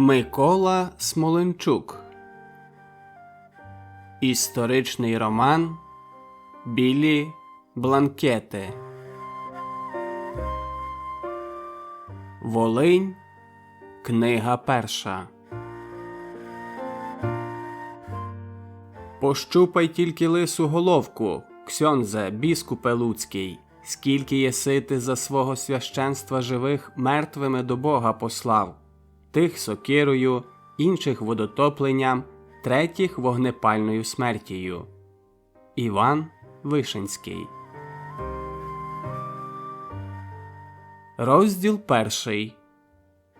Микола Смоленчук. Історичний роман «Білі бланкети». Волинь. Книга перша. Пощупай тільки лису головку, ксьондзе, біскупе Луцький, скільки єси ти за свого священства живих мертвими до Бога послав, тих сокирою, інших водотопленням, третіх вогнепальною смертію. Іван Вишинський. Розділ перший.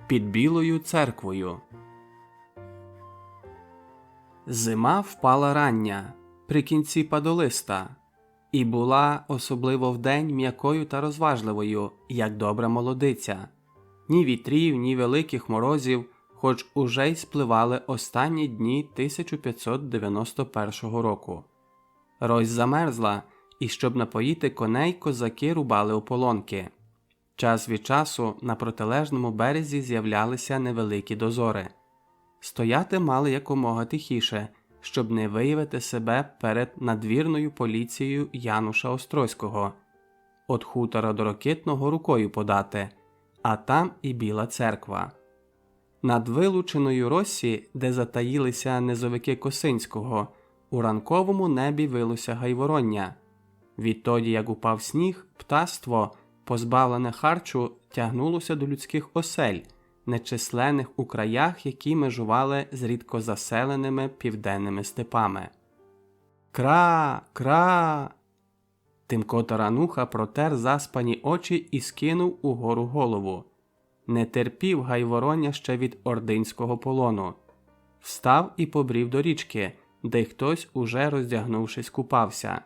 Під Білою церквою. Зима впала рання, при кінці падолиста, і була, особливо вдень, м'якою та розважливою, як добра молодиця. Ні вітрів, ні великих морозів, хоч уже й спливали останні дні 1591 року. Рось замерзла, і щоб напоїти коней, козаки рубали ополонки. Час від часу на протилежному березі з'являлися невеликі дозори. Стояти мали якомога тихіше, щоб не виявити себе перед надвірною поліцією Януша Острозького. От хутора до Рокитного рукою подати, а там і Біла церква. Над вилученою Россі, де затаїлися низовики Косинського, у ранковому небі вилося гайвороння. Відтоді, як упав сніг, птаство, позбавлене харчу, тягнулося до людських осель, нечисленних у краях, які межували з рідкозаселеними південними степами. «Кра! Кра!» Тимко Тарануха протер заспані очі і скинув угору голову. Не терпів гайвороння ще від ординського полону. Встав і побрів до річки, де хтось, уже роздягнувшись, купався.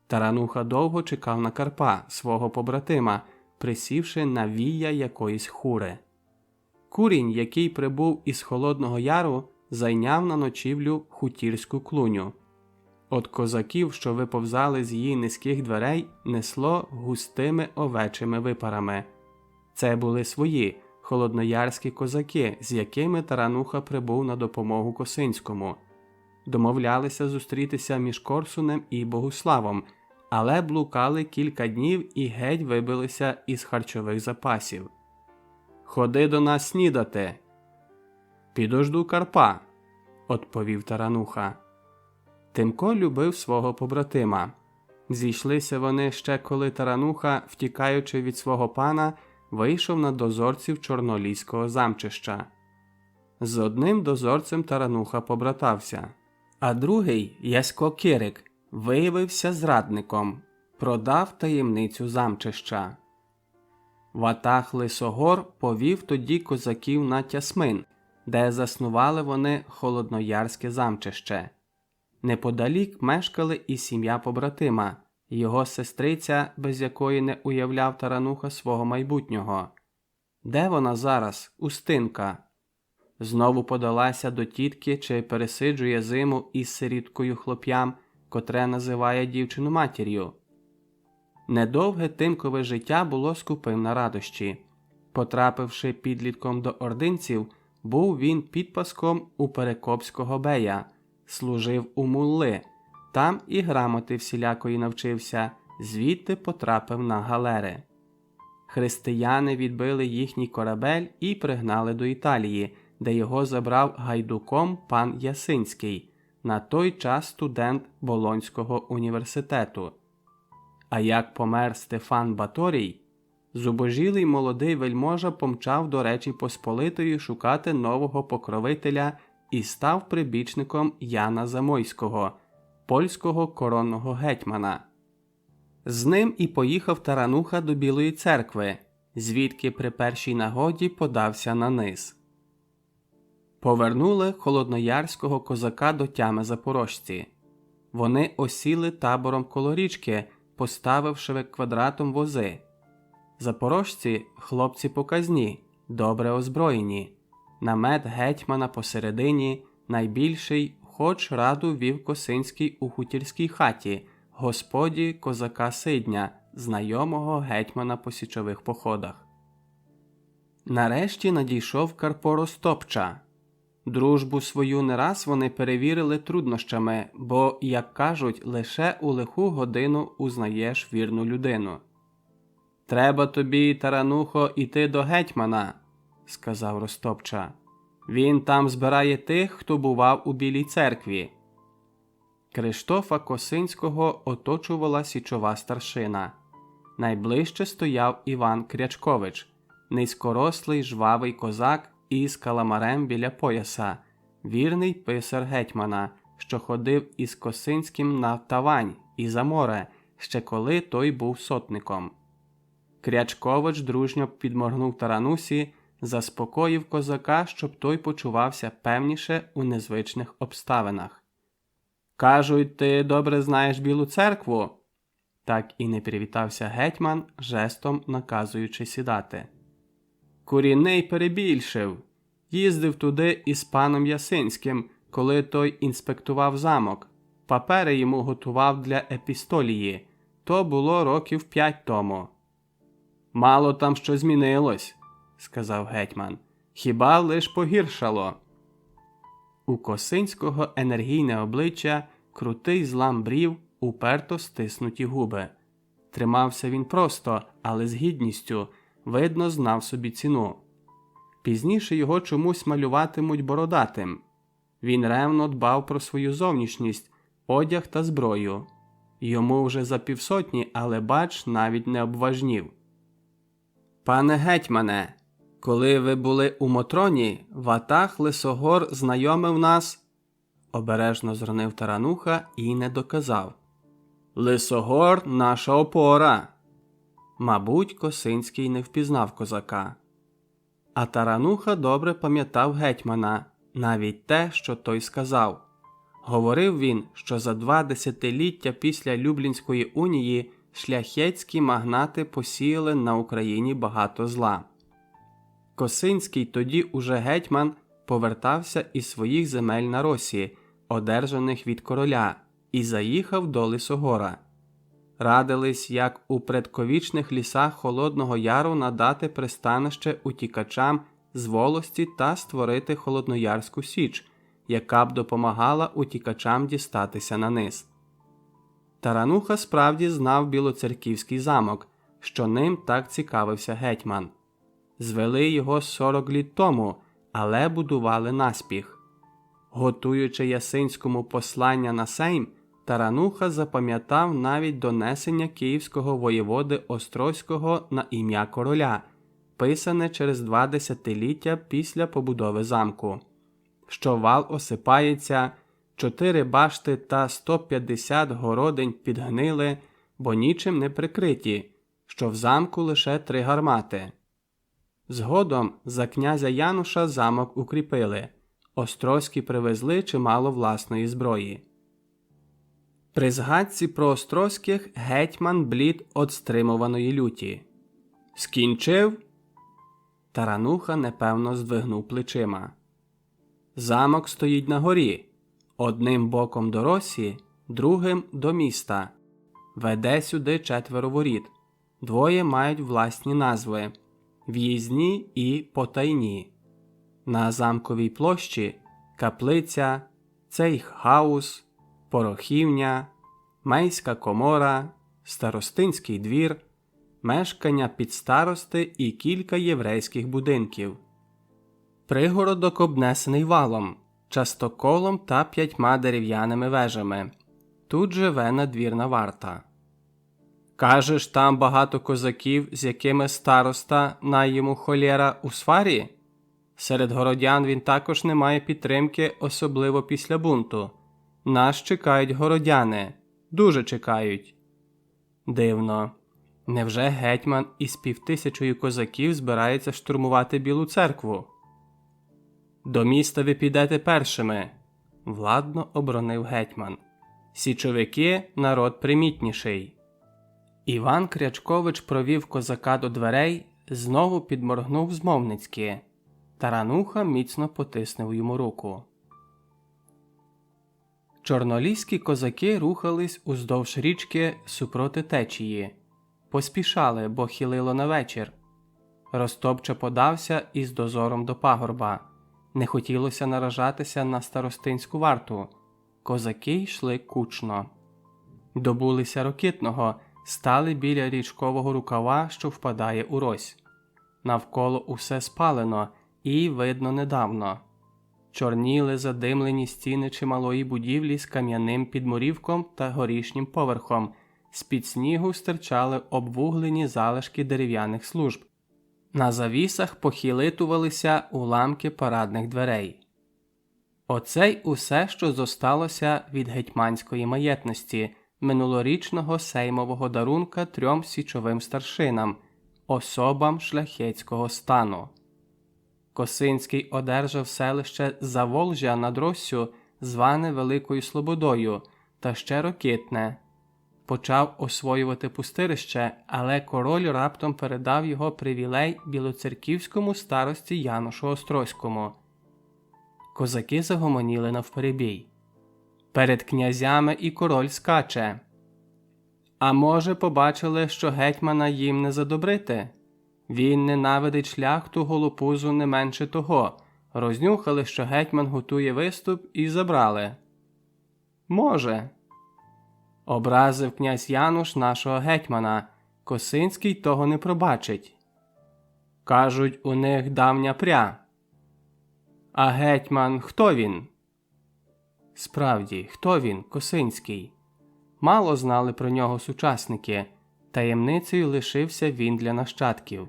Тарануха довго чекав на Карпа, свого побратима, присівши на вія якоїсь хури. Курінь, який прибув із Холодного Яру, зайняв на ночівлю хутірську клуню. От козаків, що виповзали з її низьких дверей, несло густими овечими випарами. Це були свої, холодноярські козаки, з якими Тарануха прибув на допомогу Косинському. Домовлялися зустрітися між Корсунем і Богуславом, але блукали кілька днів і геть вибилися із харчових запасів. «Ходи до нас снідати!» «Підожду Карпа», – відповів Тарануха. Тимко любив свого побратима. Зійшлися вони ще коли Тарануха, втікаючи від свого пана, вийшов на дозорців Чорноліського замчища. З одним дозорцем Тарануха побратався, а другий, Ясько Кирик, виявився зрадником, продав таємницю замчища. Ватаг Лисогор повів тоді козаків на Тясмин, де заснували вони Холодноярське замчище. Неподалік мешкали і сім'я побратима, його сестриця, без якої не уявляв Тарануха свого майбутнього. Де вона зараз, Устинка? Знову подалася до тітки чи пересиджує зиму із сиріткою хлоп'ям, котре називає дівчину матір'ю. Недовге Тимкове життя було скупим на радощі. Потрапивши підлітком до ординців, був він підпаском у Перекопського бея, служив у мулли, там і грамоти всілякої навчився, звідти потрапив на галери. Християни відбили їхній корабель і пригнали до Італії, де його забрав гайдуком пан Ясинський, на той час студент Болонського університету. А як помер Стефан Баторій, зубожілий молодий вельможа помчав до Речі Посполитої шукати нового покровителя і став прибічником Яна Замойського, польського коронного гетьмана. З ним і поїхав Тарануха до Білої церкви, звідки при першій нагоді подався на низ. Повернули холодноярського козака до тями запорожці. Вони осіли табором коло річки, поставивши квадратом вози. Запорожці – хлопці показні, добре озброєні. Намет гетьмана посередині, найбільший, хоч раду вів Косинський у хутірській хаті, господі козака Сидня, знайомого гетьмана по січових походах. Нарешті надійшов Карпо Ростопча. Дружбу свою не раз вони перевірили труднощами, бо, як кажуть, лише у лиху годину узнаєш вірну людину. «Треба тобі, Таранухо, іти до гетьмана», – сказав Ростопча. «Він там збирає тих, хто бував у Білій церкві». Криштофа Косинського оточувала січова старшина. Найближче стояв Іван Крячкович, низькорослий жвавий козак із каламарем біля пояса, вірний писар гетьмана, що ходив із Косинським на Тавань і за море, ще коли той був сотником. Крячкович дружньо підморгнув Таранусі, заспокоїв козака, щоб той почувався певніше у незвичних обставинах. «Кажуть, ти добре знаєш Білу церкву?» Так і не привітався гетьман, жестом наказуючи сідати. «Курінний перебільшив. Їздив туди із паном Ясинським, коли той інспектував замок. Папери йому готував для епістолії. То було років 5 тому». «Мало там що змінилось», – сказав гетьман. «Хіба лиш погіршало». У Косинського енергійне обличчя, крутий злам брів, уперто стиснуті губи. Тримався він просто, але з гідністю, видно, знав собі ціну. Пізніше його чомусь малюватимуть бородатим. Він ревно дбав про свою зовнішність, одяг та зброю. Йому вже за 500, але бач, навіть не обважнів. «Пане гетьмане, коли ви були у Мотроні, ватаг Лисогор знайомив нас...» Обережно зронив Тарануха і не доказав. «Лисогор – наша опора!» Мабуть, Косинський не впізнав козака. А Тарануха добре пам'ятав гетьмана, навіть те, що той сказав. Говорив він, що за 2 десятиліття після Люблінської унії шляхетські магнати посіяли на Україні багато зла. Косинський, тоді уже гетьман, повертався із своїх земель на Росі, одержаних від короля, і заїхав до Лисогора. Радились, як у предковічних лісах Холодного Яру надати пристанище утікачам з волості та створити Холодноярську Січ, яка б допомагала утікачам дістатися на низ. Тарануха справді знав Білоцерківський замок, що ним так цікавився гетьман. Звели його 40 літ тому, але будували наспіх. Готуючи Ясинському послання на Сейм, Тарануха запам'ятав навіть донесення київського воєводи Острозького на ім'я короля, писане через 2 десятиліття після побудови замку. Що вал осипається, 4 башти та 150 городинь підгнили, бо нічим не прикриті, що в замку лише 3 гармати. Згодом за князя Януша замок укріпили, Острозькі привезли чимало власної зброї. При згадці про Острозьких гетьман блід од стримуваної люті. «Скінчив?» Тарануха непевно здвигнув плечима. «Замок стоїть на горі, одним боком до Росі, другим до міста. Веде сюди 4 воріт, 2 мають власні назви – в'їзні і потайні. На замковій площі – каплиця, цейхгаус, порохівня, мейська комора, старостинський двір, мешкання підстарости і кілька єврейських будинків. Пригородок обнесений валом, частоколом та 5 дерев'яними вежами. Тут живе надвірна варта. Кажеш, там багато козаків, з якими староста, най йому холєра, у сварі? Серед городян він також не має підтримки, особливо після бунту. Нас чекають городяни. Дуже чекають. Дивно. Невже гетьман із 5000 козаків збирається штурмувати Білу церкву? До міста ви підете першими, владно оборонив гетьман. Січовики – народ примітніший. Іван Крячкович провів козака до дверей, знову підморгнув змовницьки. Тарануха міцно потиснув йому руку. Чорноліські козаки рухались уздовж річки супроти течії. Поспішали, бо хилило на вечір. Ростопча подався із дозором до пагорба. Не хотілося наражатися на старостинську варту. Козаки йшли кучно. Добулися Рокитного, стали біля річкового рукава, що впадає у Рось. Навколо усе спалено і видно недавно. Чорніли задимлені стіни чималої будівлі з кам'яним підмурівком та горішнім поверхом. З-під снігу стирчали обвуглені залишки дерев'яних служб. На завісах похилитувалися уламки парадних дверей. Оце й усе, що зосталося від гетьманської маєтності, минулорічного сеймового дарунка 3 січовим старшинам, особам шляхетського стану. Косинський одержав селище Заволжя над Россю, зване Великою Слободою, та ще Рокитне. Почав освоювати пустирище, але король раптом передав його привілей білоцерківському старості Яношу Острозькому. Козаки загомоніли навперебій. Перед князями і король скаче. А може, побачили, що гетьмана їм не задобрити? Він ненавидить шляхту голопузу не менше того. Рознюхали, що гетьман готує виступ, і забрали. Може. Образив князь Януш нашого гетьмана. Косинський того не пробачить. Кажуть, у них давня пря. А гетьман, хто він? Справді, хто він, Косинський? Мало знали про нього сучасники. Таємницею лишився він для нащадків.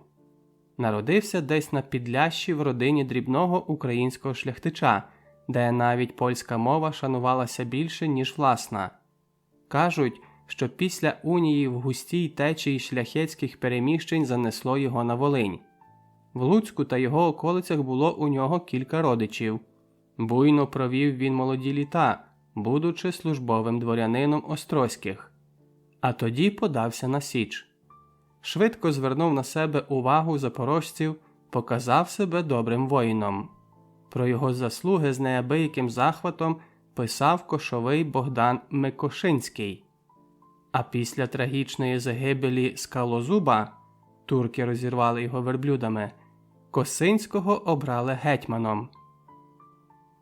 Народився десь на Підлящі в родині дрібного українського шляхтича, де навіть польська мова шанувалася більше, ніж власна. Кажуть, що після унії в густій течії шляхетських переміщень занесло його на Волинь. В Луцьку та його околицях було у нього кілька родичів. Буйно провів він молоді літа, будучи службовим дворянином Острозьких. А тоді подався на Січ. Швидко звернув на себе увагу запорожців, показав себе добрим воїном. Про його заслуги з неабияким захватом писав кошовий Богдан Микошинський. А після трагічної загибелі Скалозуба, турки розірвали його верблюдами, Косинського обрали гетьманом.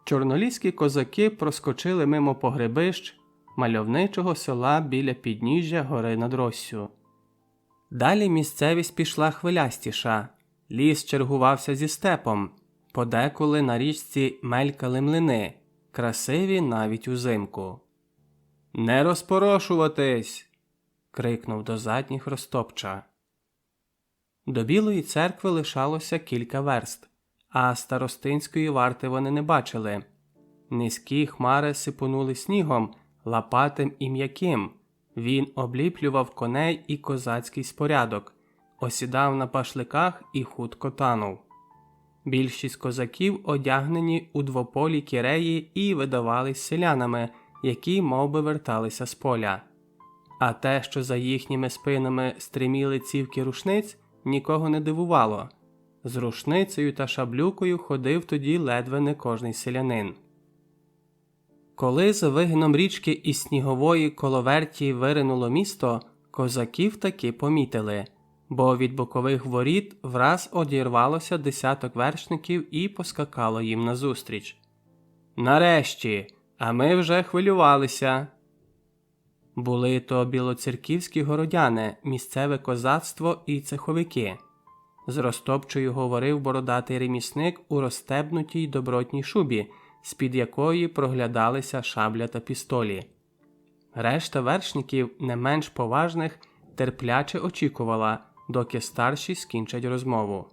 Чорноліські козаки проскочили мимо погребищ мальовничого села біля підніжжя гори над Россю. Далі місцевість пішла хвилястіша, ліс чергувався зі степом, подеколи на річці мелькали млини, красиві навіть узимку. «Не розпорошуватись!» – крикнув до задніх Ростопча. До Білої церкви лишалося кілька верст, а старостинської варти вони не бачили. Низькі хмари сипонули снігом, лапатим і м'яким. Він обліплював коней і козацький спорядок, осідав на пашликах і хутко танув. Більшість козаків одягнені у двополі кіреї і видавались селянами, які мовби верталися з поля. А те, що за їхніми спинами стриміли цівки рушниць, нікого не дивувало. З рушницею та шаблюкою ходив тоді ледве не кожний селянин. Коли за вигином річки із снігової коловерті виринуло місто, козаків таки помітили, бо від бокових воріт враз одірвалося десяток вершників і поскакало їм назустріч. «Нарешті! А ми вже хвилювалися!» Були то білоцерківські городяни, місцеве козацтво і цеховики. З Ростопчою говорив бородатий ремісник у розстебнутій добротній шубі, з-під якої проглядалися шабля та пістолі. Решта вершників, не менш поважних, терпляче очікувала, доки старші скінчать розмову.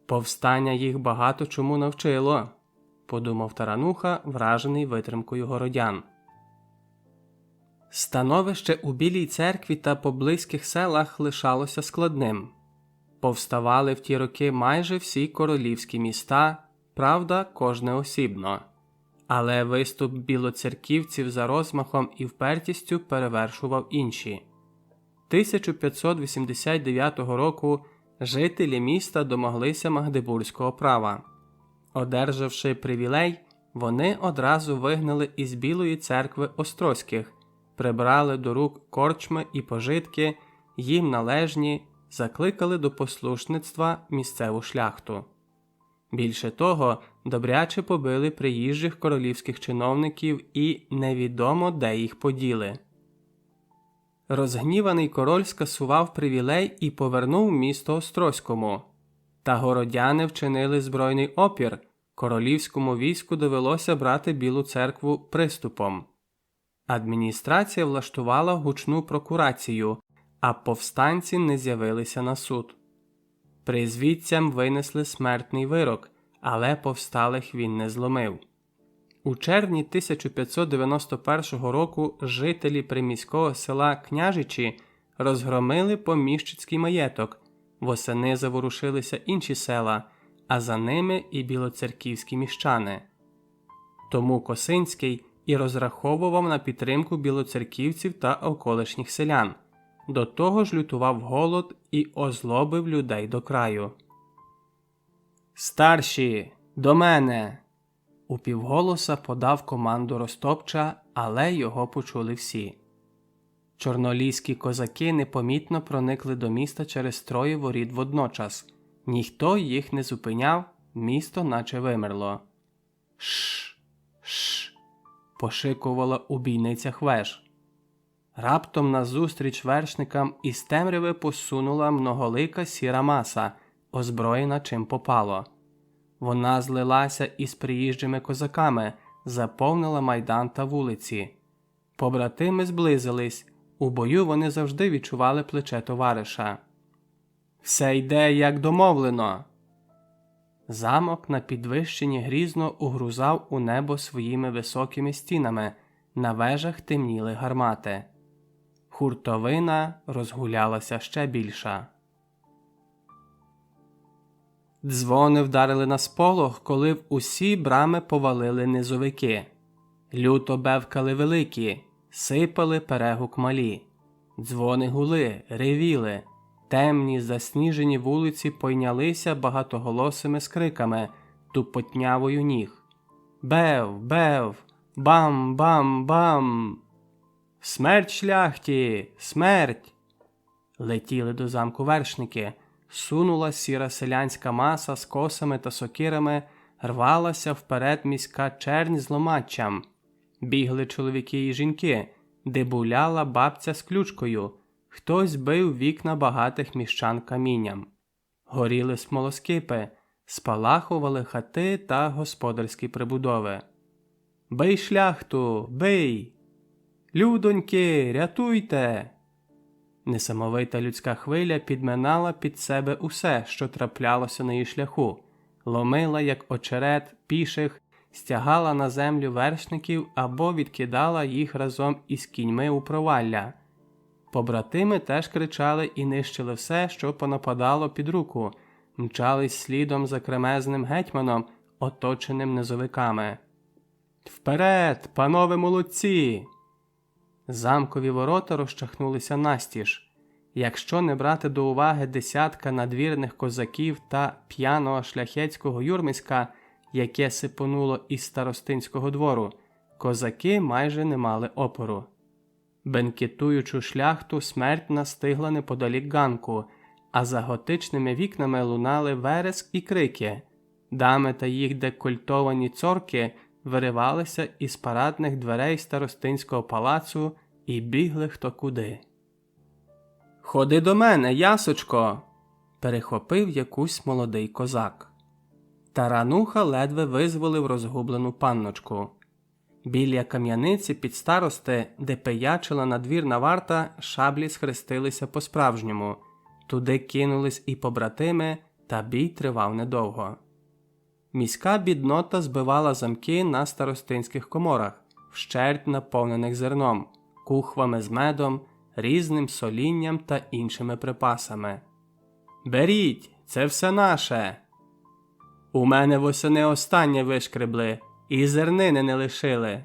«Повстання їх багато чому навчило», – подумав Тарануха, вражений витримкою городян. Становище у Білій церкві та поблизьких селах лишалося складним. Повставали в ті роки майже всі королівські міста, правда, кожне осібно. Але виступ білоцерківців за розмахом і впертістю перевершував інші. 1589 року жителі міста домоглися магдебурзького права. Одержавши привілей, вони одразу вигнали із Білої церкви Острозьких, прибрали до рук корчми і пожитки, їм належні, закликали до послушництва місцеву шляхту. Більше того, добряче побили приїжджих королівських чиновників і невідомо де їх поділи. Розгніваний король скасував привілей і повернув місто Острозькому. Та городяни вчинили збройний опір, королівському війську довелося брати Білу церкву приступом. Адміністрація влаштувала гучну прокурацію, а повстанці не з'явилися на суд. Призвідцям винесли смертний вирок, але повсталих він не зломив. У червні 1591 року жителі приміського села Княжичі розгромили поміщицький маєток, восени заворушилися інші села, а за ними і білоцерківські міщани. Тому Косинський і розраховував на підтримку білоцерківців та околишніх селян. До того ж лютував голод і озлобив людей до краю. «Старші, до мене!» Упівголоса подав команду Ростопча, але його почули всі. Чорноліські козаки непомітно проникли до міста через троє воріт водночас. Ніхто їх не зупиняв, місто наче вимерло. «Шш! Шш!» – пошикувала у бійницях веж. Раптом назустріч вершникам із темряви посунула многолика сіра маса, озброєна чим попало. Вона злилася із приїжджими козаками, заповнила майдан та вулиці. Побратими зблизились, у бою вони завжди відчували плече товариша. «Все йде, як домовлено!» Замок на підвищенні грізно угрузав у небо своїми високими стінами, на вежах темніли гармати. Хуртовина розгулялася ще більша. Дзвони вдарили на сполох, коли в усі брами повалили низовики. Люто бевкали великі, сипали перегук малі. Дзвони гули, ревіли. Темні, засніжені вулиці пойнялися багатоголосими скриками, тупотнявою ніг. Бев, бев, бам, бам, бам! Смерть шляхті! Смерть! Летіли до замку вершники. Сунула сіра селянська маса з косами та сокирами, рвалася вперед міська чернь з ломаччям. Бігли чоловіки і жінки, дебуляла бабця з ключкою. Хтось бив вікна багатих міщан камінням. Горіли смолоскипи, спалахували хати та господарські прибудови. «Бий шляхту! Бий! Людоньки, рятуйте!» Несамовита людська хвиля підминала під себе усе, що траплялося на її шляху, ломила, як очерет, піших, стягала на землю вершників або відкидала їх разом із кіньми у провалля. Побратими теж кричали і нищили все, що понападало під руку, мчались слідом за кремезним гетьманом, оточеним низовиками. «Вперед, панове молодці!» Замкові ворота розчахнулися настіж. Якщо не брати до уваги десятка надвірних козаків та п'яного шляхетського юрмиська, яке сипонуло із старостинського двору, козаки майже не мали опору. Бенкетуючу шляхту смерть настигла неподалік ганку, а за готичними вікнами лунали вереск і крики. Дами та їх декольтовані цорки виривалися із парадних дверей старостинського палацу і бігли хто куди. «Ходи до мене, ясочко!» – перехопив якусь молодий козак. Тарануха ледве визволив розгублену панночку. Біля кам'яниці під старости, де пиячила надвірна варта, шаблі схрестилися по-справжньому. Туди кинулись і побратими, та бій тривав недовго. Міська біднота збивала замки на старостинських коморах, вщерть наповнених зерном, кухвами з медом, різним солінням та іншими припасами. «Беріть, це все наше!» «У мене восени останнє вишкребли, і зернини не лишили!»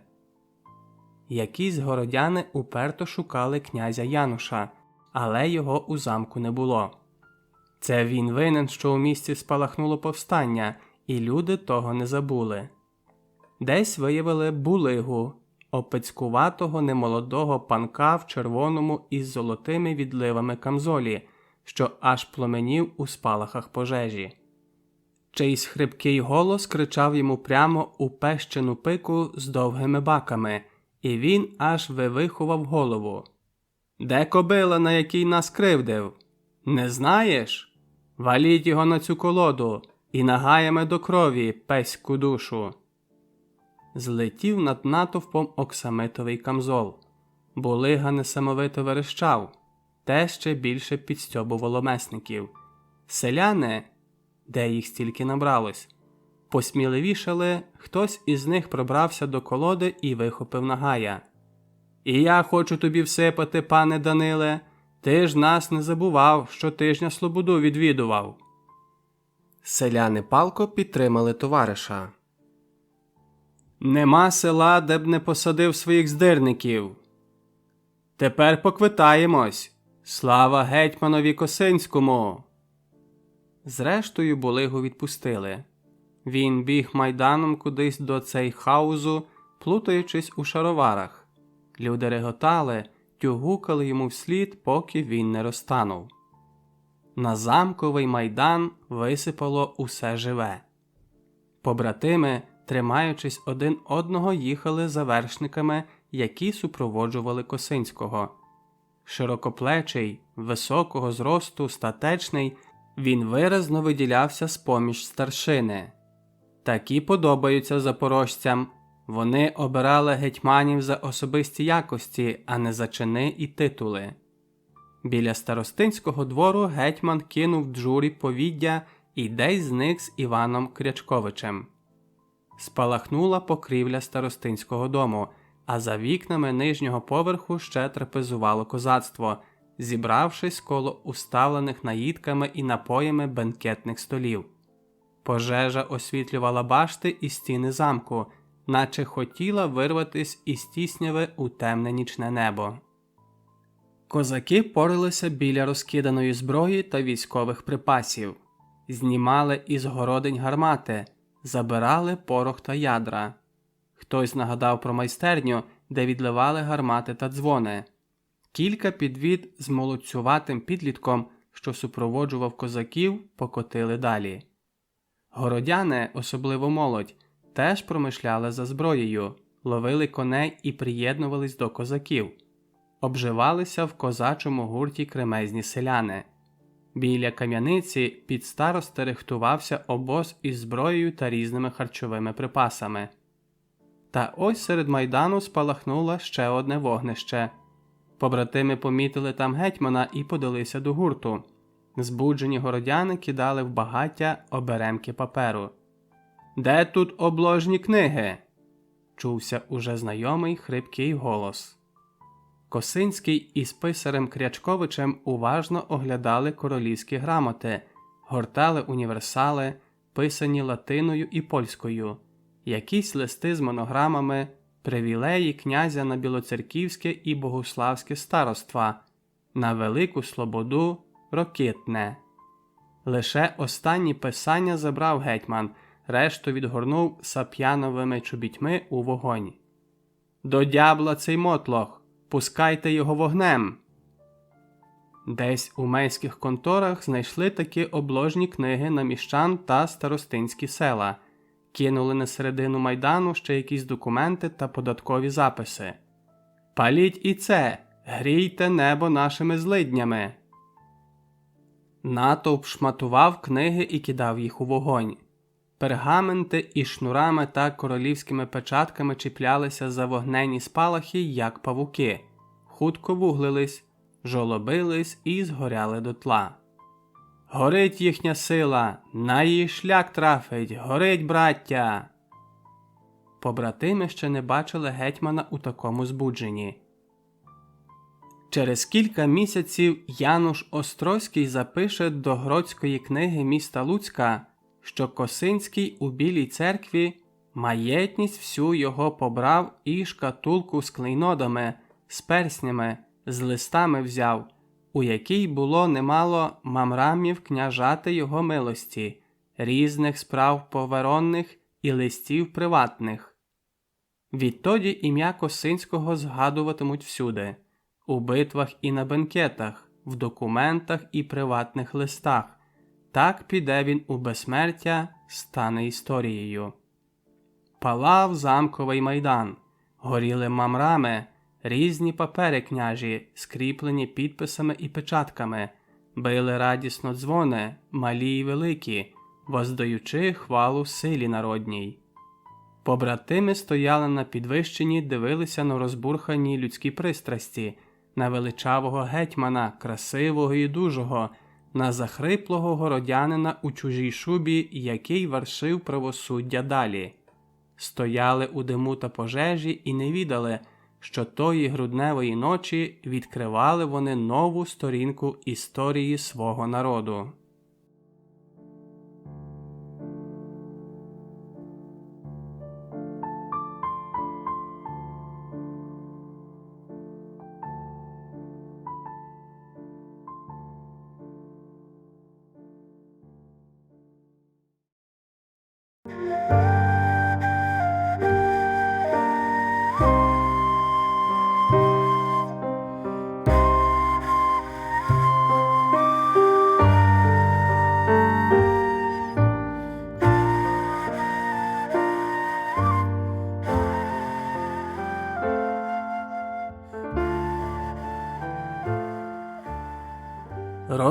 Якісь городяни уперто шукали князя Януша, але його у замку не було. Це він винен, що у місті спалахнуло повстання, і люди того не забули. Десь виявили булигу, опецькуватого немолодого панка в червоному із золотими відливами камзолі, що аж пломенів у спалахах пожежі. Чийсь хрипкий голос кричав йому прямо у пещену пику з довгими баками, і він аж вивихував голову. «Де кобила, на якій нас кривдив? Не знаєш? Валіть його на цю колоду і нагаями до крові пеську душу!» Злетів над натовпом оксамитовий камзол. Булига несамовито верещав. Те ще більше підстьобувало месників. Селяни, де їх стільки набралось, посміливішали, хтось із них пробрався до колоди і вихопив нагая. «І я хочу тобі всипати, пане Даниле, ти ж нас не забував, що тижня слободу відвідував». Селяни палко підтримали товариша. «Нема села, де б не посадив своїх здирників. Тепер поквитаємось. Слава гетьманові Косинському!» Зрештою Булигу відпустили. Він біг майданом кудись до Цейхаузу, плутаючись у шароварах. Люди реготали, тюгукали йому вслід, поки він не розтанув. На замковий майдан висипало усе живе. Побратими, тримаючись один одного, їхали за вершниками, які супроводжували Косинського. Широкоплечий, високого зросту, статечний, він виразно виділявся з-поміж старшини. Такі подобаються запорожцям. Вони обирали гетьманів за особисті якості, а не за чини і титули. Біля старостинського двору гетьман кинув джурі повіддя і десь зник з Іваном Крячковичем. Спалахнула покрівля старостинського дому, а за вікнами нижнього поверху ще трапезувало козацтво, зібравшись коло уставлених наїдками і напоями бенкетних столів. Пожежа освітлювала башти і стіни замку, наче хотіла вирватись із тісняви у темне нічне небо. Козаки поралися біля розкиданої зброї та військових припасів, знімали із городень гармати, забирали порох та ядра. Хтось нагадав про майстерню, де відливали гармати та дзвони. Кілька підвід з молодцюватим підлітком, що супроводжував козаків, покотили далі. Городяни, особливо молодь, теж промишляли за зброєю, ловили коней і приєднувались до козаків. Обживалися в козачому гурті кремезні селяни. Біля кам'яниці під старости рихтувався обоз із зброєю та різними харчовими припасами. Та ось серед майдану спалахнуло ще одне вогнище. Побратими помітили там гетьмана і подалися до гурту. Збуджені городяни кидали в багаття оберемки паперу. «Де тут обложні книги?» – чувся уже знайомий хрипкий голос. Косинський із писарем Крячковичем уважно оглядали королівські грамоти, гортали універсали, писані латиною і польською, якісь листи з монограмами, привілеї князя на білоцерківське і богуславське староства, на Велику Слободу, Рокитне. Лише останні писання забрав гетьман, решту відгорнув сап'яновими чобітьми у вогонь. «До дябла цей мотлох! Пускайте його вогнем!» Десь у мейських конторах знайшли такі обложні книги на міщан та старостинські села. Кинули на середину майдану ще якісь документи та податкові записи. «Паліть і це! Грійте небо нашими злиднями!» Натовп шматував книги і кидав їх у вогонь. Пергаменти із шнурами та королівськими печатками чіплялися за вогненні спалахи, як павуки. Хутко вуглились, жолобились і згоряли дотла. «Горить їхня сила! На її шлях трафить! Горить, браття!» Побратими ще не бачили гетьмана у такому збудженні. Через кілька місяців Януш Острозький запише до Гродської книги міста Луцька, що Косинський у Білій церкві маєтність всю його побрав і шкатулку з клейнодами, з перснями, з листами взяв, у якій було немало мамрамів княжати його милості, різних справ поверонних і листів приватних. Відтоді ім'я Косинського згадуватимуть всюди, у битвах і на бенкетах, в документах і приватних листах. Так піде він у безсмертя, стане історією. Палав замковий майдан, горіли мамрами, різні папери княжі, скріплені підписами і печатками, били радісно дзвони, малі й великі, воздаючи хвалу силі народній. Побратими стояли на підвищенні, дивилися на розбурхані людські пристрасті, на величавого гетьмана, красивого і дужого, на захриплого городянина у чужій шубі, який вершив правосуддя далі. Стояли у диму та пожежі і не відали, що тої грудневої ночі відкривали вони нову сторінку історії свого народу.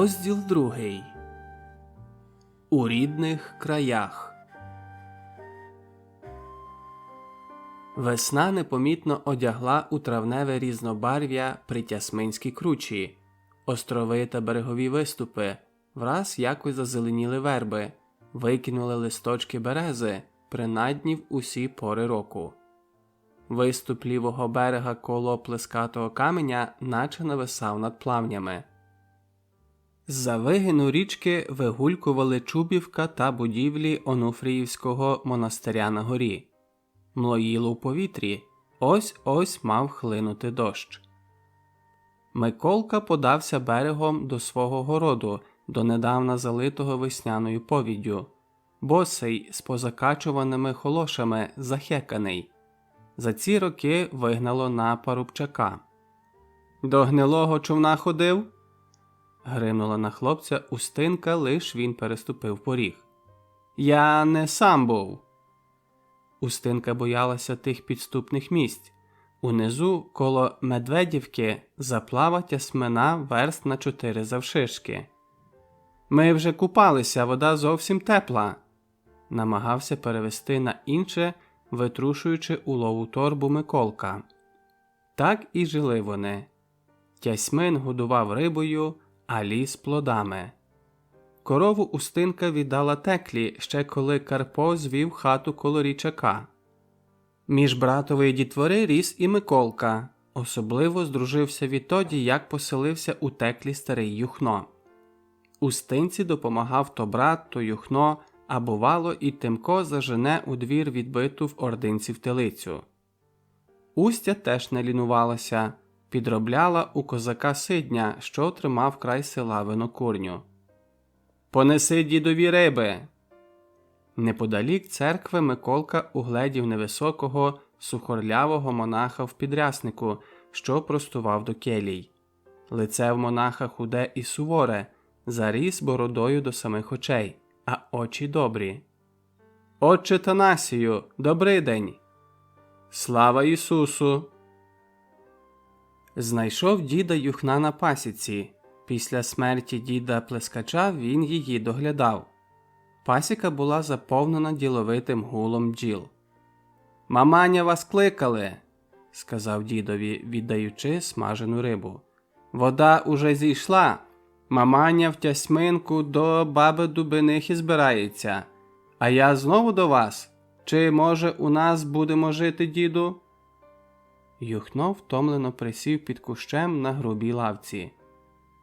Розділ 2. У рідних краях. Весна непомітно одягла у травневе різнобарв'я Притясминські кручі, острови та берегові виступи, враз якось зазеленіли верби, викинули листочки берези, принадні в усі пори року. Виступ лівого берега коло плескатого каменя наче нависав над плавнями. З-за вигину річки вигулькували Чубівка та будівлі Онуфріївського монастиря на горі. Млоїло в повітрі, ось-ось мав хлинути дощ. Миколка подався берегом до свого городу, донедавна залитого весняною повіддю. Босий, з позакачуваними холошами, захеканий. За ці роки вигнало на парубчака. «До гнилого човна ходив?» Гримнула на хлопця Устинка, лиш він переступив поріг. «Я не сам був». Устинка боялася тих підступних місць. Унизу, коло Медведівки, заплава Тясмина верст на 4 завширшки. «Ми вже купалися, вода зовсім тепла», намагався перевести на інше, витрушуючи улову торбу Миколка. Так і жили вони. Тясмин годував рибою, а ліс плодами. Корову Устинка віддала Теклі, ще коли Карпо звів хату коло річака. Між братової дітвори ріс і Миколка, особливо здружився відтоді, як поселився у Теклі старий Юхно. Устинці допомагав то брат, то Юхно, а бувало і Тимко зажене у двір відбиту в ординців телицю. Устя теж не лінувалася, підробляла у козака Сидня, що тримав край села винокурню. «Понеси дідові риби!» Неподалік церкви Миколка угледів невисокого, сухорлявого монаха в підряснику, що простував до келій. Лице в монаха худе і суворе, заріс бородою до самих очей, а очі добрі. «Отче Танасію, добрий день!» «Слава Ісусу!» Знайшов діда Юхна на пасіці. Після смерті діда Плескача він її доглядав. Пасіка була заповнена діловитим гулом бджіл. «Маманя вас кликали», – сказав дідові, віддаючи смажену рибу. «Вода уже зійшла. Маманя в Тясминку до баби Дубинихи збирається. А я знову до вас? Чи, може, у нас будемо жити, діду?» Юхно втомлено присів під кущем на грубій лавці.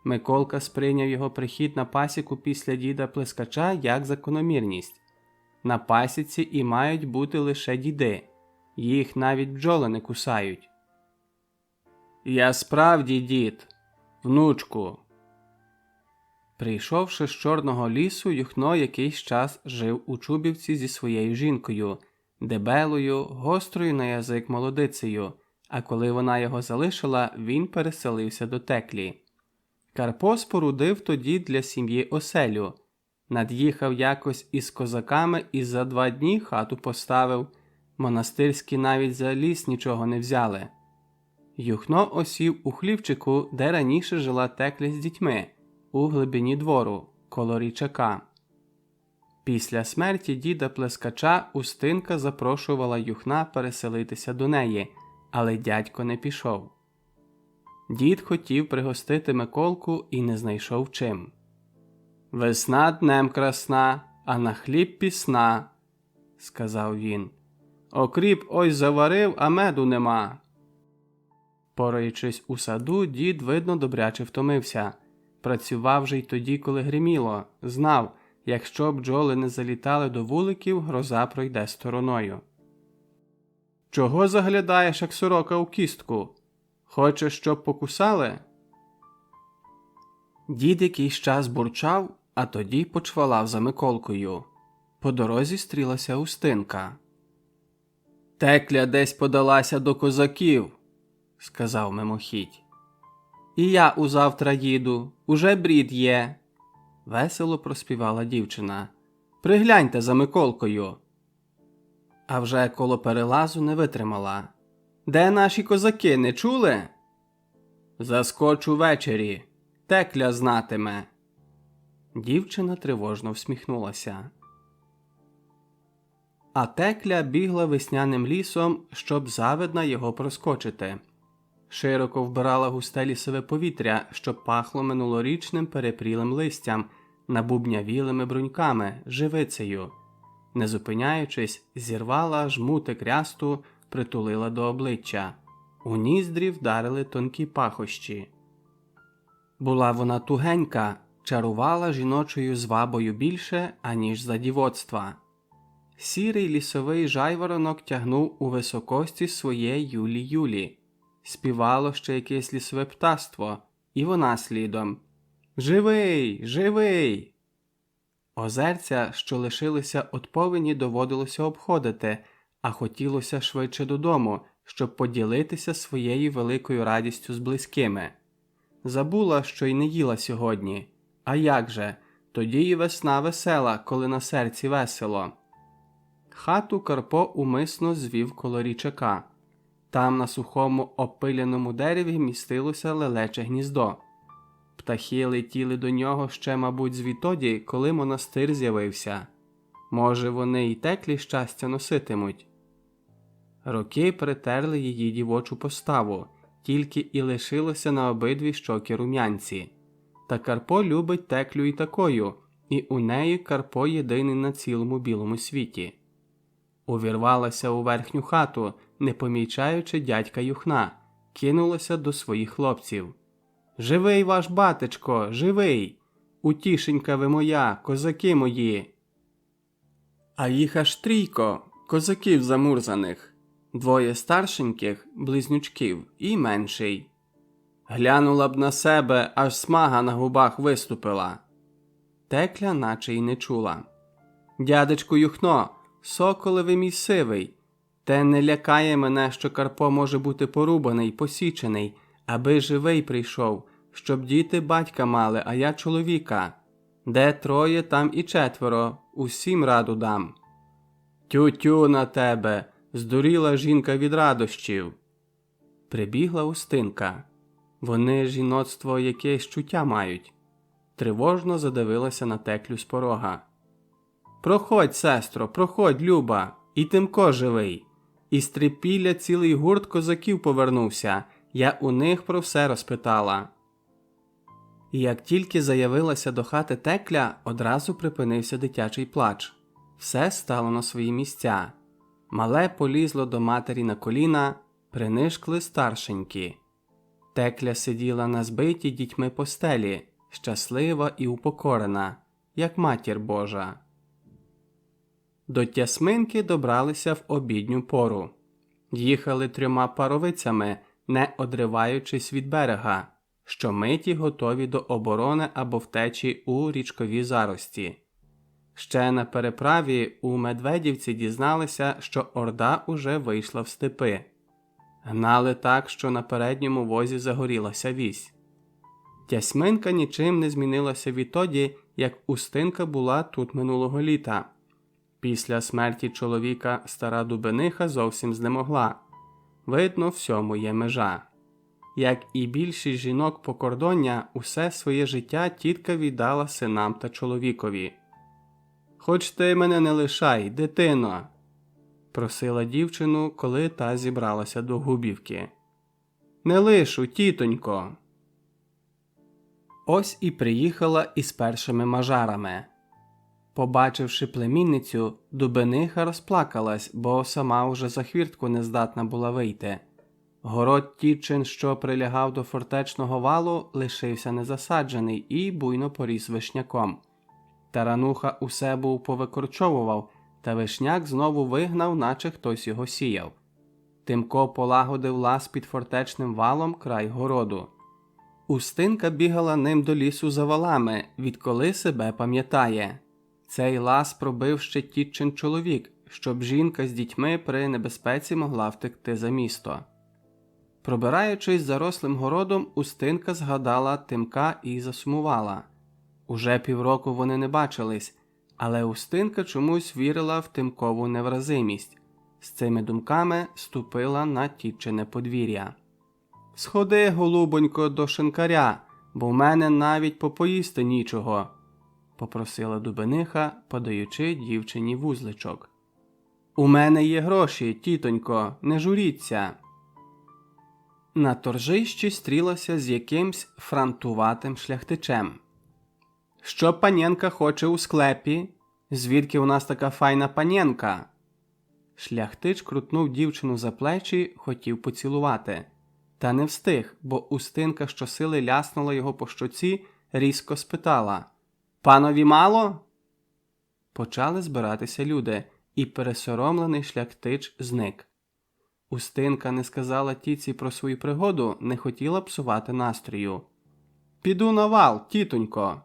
Миколка сприйняв його прихід на пасіку після діда Плескача як закономірність. На пасіці і мають бути лише діди. Їх навіть бджоли не кусають. «Я справді дід, внучку». Прийшовши з Чорного лісу, Юхно якийсь час жив у Чубівці зі своєю жінкою, дебелою, гострою на язик молодицею, а коли вона його залишила, він переселився до Теклі. Карпо спорудив тоді для сім'ї оселю. Над'їхав якось із козаками і за 2 дні хату поставив. Монастирські навіть за ліс нічого не взяли. Юхно осів у хлівчику, де раніше жила Текля з дітьми, у глибині двору, коло річака. Після смерті діда Плескача Устинка запрошувала Юхна переселитися до неї, але дядько не пішов. Дід хотів пригостити Миколку і не знайшов чим. «Весна днем красна, а на хліб пісна», – сказав він. «Окріп ось заварив, а меду нема». Пораючись у саду, дід, видно, добряче втомився. Працював же й тоді, коли гриміло. Знав, якщо бджоли не залітали до вуликів, гроза пройде стороною. «Чого заглядаєш, як сорока у кістку? Хочеш, щоб покусали?» Дід якийсь час бурчав, а тоді почвалав за Миколкою. По дорозі стрілася Устинка. «Текля десь подалася до козаків», – сказав мимохідь. «І я узавтра їду, уже брід є», – весело проспівала дівчина. «Пригляньте за Миколкою». А вже коло перелазу не витримала. «Де наші козаки, не чули?» «Заскочу ввечері, Текля знатиме». Дівчина тривожно всміхнулася. А Текля бігла весняним лісом, щоб завидна його проскочити. Широко вбирала густе лісове повітря, що пахло минулорічним перепрілим листям, набубнявілими бруньками, живицею. Не зупиняючись, зірвала жмутик рясту, притулила до обличчя. У ніздрі вдарили тонкі пахощі. Була вона тугенька, чарувала жіночою звабою більше, аніж за дівоцтва. Сірий лісовий жайворонок тягнув у високості своє юлі-юлі. Співало ще якесь лісове птаство, і вона слідом. «Живий! Живий!» Озерця, що лишилися від повені, доводилося обходити, а хотілося швидше додому, щоб поділитися своєю великою радістю з близькими. Забула, що й не їла сьогодні. А як же? Тоді і весна весела, коли на серці весело. Хату Карпо умисно звів коло річака. Там на сухому опиляному дереві містилося лелече гніздо. Птахи летіли до нього ще, мабуть, звідтоді, коли монастир з'явився. Може, вони й Теклі щастя носитимуть. Роки притерли її дівочу поставу, тільки і лишилося на обидві щоки рум'янці. Та Карпо любить Теклю і такою, і у неї Карпо єдиний на цілому білому світі. Увірвалася у верхню хату, не помічаючи дядька Юхна, кинулася до своїх хлопців. «Живий ваш батечко, живий! Утішенька ви моя, козаки мої!» А їх аж 3 козаків замурзаних, 2 старшеньких, близнючків і менший. Глянула б на себе, аж смага на губах виступила. Текля наче й не чула. «Дядечку Юхно, соколеве мій сивий, те не лякає мене, що Карпо може бути порубаний, посічений, аби живий прийшов, щоб діти батька мали, а я чоловіка. Де 3, там і 4, усім раду дам». «Тю-тю на тебе, здуріла жінка від радощів». Прибігла Устинка. Вони жіноцтво якесь чуття мають. Тривожно задивилася на Теклю з порога. «Проходь, сестро, проходь, Люба, і Тимко живий. Із Трипілля цілий гурт козаків повернувся, я у них про все розпитала». І як тільки заявилася до хати Текля, одразу припинився дитячий плач. Все стало на свої місця. Мале полізло до матері на коліна, принишкли старшенькі. Текля сиділа на збитій дітьми постелі, щаслива і упокорена, як матір Божа. До Тясминки добралися в обідню пору. Їхали 3 паровицями, не одриваючись від берега, що миті готові до оборони або втечі у річкові зарості. Ще на переправі у Медведівці дізналися, що орда уже вийшла в степи. Гнали так, що на передньому возі загорілася вісь. Тясминка нічим не змінилася відтоді, як Устинка була тут минулого літа. Після смерті чоловіка стара Дубениха зовсім знемогла. Видно, всьому є межа. Як і більшість жінок Покордоння, усе своє життя тітка віддала синам та чоловікові. «Хоч ти мене не лишай, дитино!» – просила дівчину, коли та зібралася до Губівки. «Не лишу, тітонько!» Ось і приїхала із першими мажарами. Побачивши племінницю, Дубениха розплакалась, бо сама уже за хвіртку не здатна була вийти. Город тітчин, що прилягав до фортечного валу, лишився незасаджений і буйно поріс вишняком. Тарануха усе був повикорчовував, та вишняк знову вигнав, наче хтось його сіяв. Тимко полагодив лаз під фортечним валом край городу. Устинка бігала ним до лісу за валами, відколи себе пам'ятає. Цей лаз пробив ще тітчин чоловік, щоб жінка з дітьми при небезпеці могла втекти за місто. Пробираючись зарослим городом, Устинка згадала Тимка і засумувала. Уже півроку вони не бачились, але Устинка чомусь вірила в Тимкову невразимість. З цими думками ступила на тітчине подвір'я. «Сходи, голубонько, до шинкаря, бо в мене навіть попоїсти нічого», – попросила Дубениха, подаючи дівчині вузличок. «У мене є гроші, тітонько, не журіться». На торжищі стрілася з якимсь франтуватим шляхтичем. «Що панєнка хоче у склепі? Звідки у нас така файна панєнка?» Шляхтич крутнув дівчину за плечі, хотів поцілувати. Та не встиг, бо Устинка щосили ляснула його по щоці, різко спитала: «Панові мало?» Почали збиратися люди, і пересоромлений шляхтич зник. Устинка не сказала тітці про свою пригоду, не хотіла псувати настрою. «Піду на вал, тітонько!»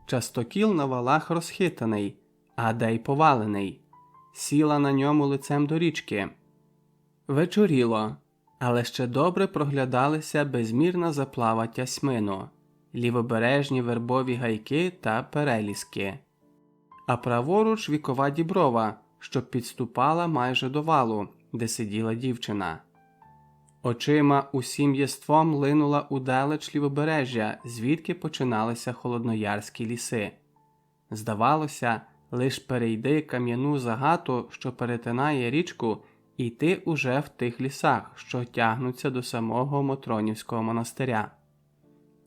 Частокіл на валах розхитаний, а де й повалений. Сіла на ньому лицем до річки. Вечоріло, але ще добре проглядалися безмірна заплава Тясмину, лівобережні вербові гайки та переліски. А праворуч вікова діброва, що підступала майже до валу, де сиділа дівчина. Очима усім єством линула удалеч лівобережжя, звідки починалися холодноярські ліси. Здавалося, лиш перейди кам'яну загату, що перетинає річку, і ти уже в тих лісах, що тягнуться до самого Мотронівського монастиря.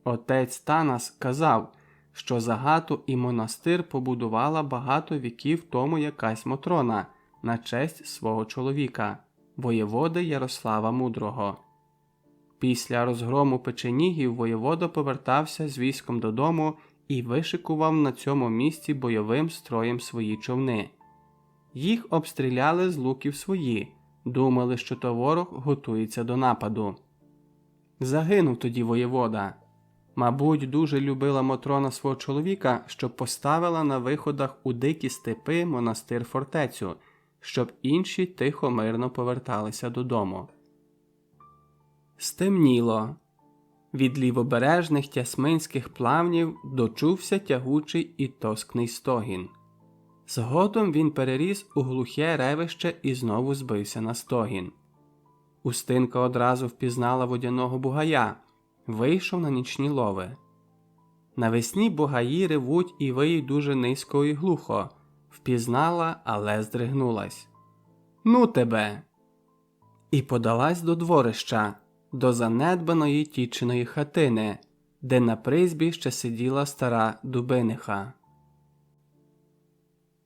Отець Танас казав, що загату і монастир побудувала багато віків тому якась Мотрона на честь свого чоловіка, воєводи Ярослава Мудрого. Після розгрому печенігів воєвода повертався з військом додому і вишикував на цьому місці бойовим строєм свої човни. Їх обстріляли з луків свої, думали, що то ворог готується до нападу. Загинув тоді воєвода. Мабуть, дуже любила Мотрона свого чоловіка, що поставила на виходах у дикі степи монастир-фортецю, щоб інші тихо-мирно поверталися додому. Стемніло. Від лівобережних тясминських плавнів дочувся тягучий і тоскний стогін. Згодом він переріс у глухе ревище і знову збився на стогін. Устинка одразу впізнала водяного бугая, вийшов на нічні лови. Навесні бугаї ревуть і виють дуже низько і глухо. Впізнала, але здригнулась. «Ну тебе!» І подалась до дворища, до занедбаної тітчиної хатини, де на призьбі ще сиділа стара Дубениха.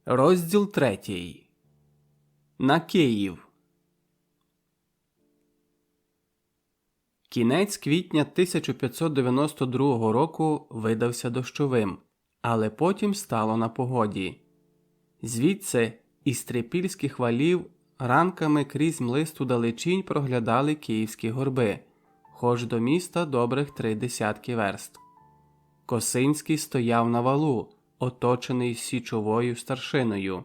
Розділ 3. На Київ. Кінець квітня 1592 року видався дощовим, але потім стало на погоді. Звідси, із трипільських валів, ранками крізь млисту далечінь проглядали київські горби, хоч до міста добрих 30 верст. Косинський стояв на валу, оточений січовою старшиною.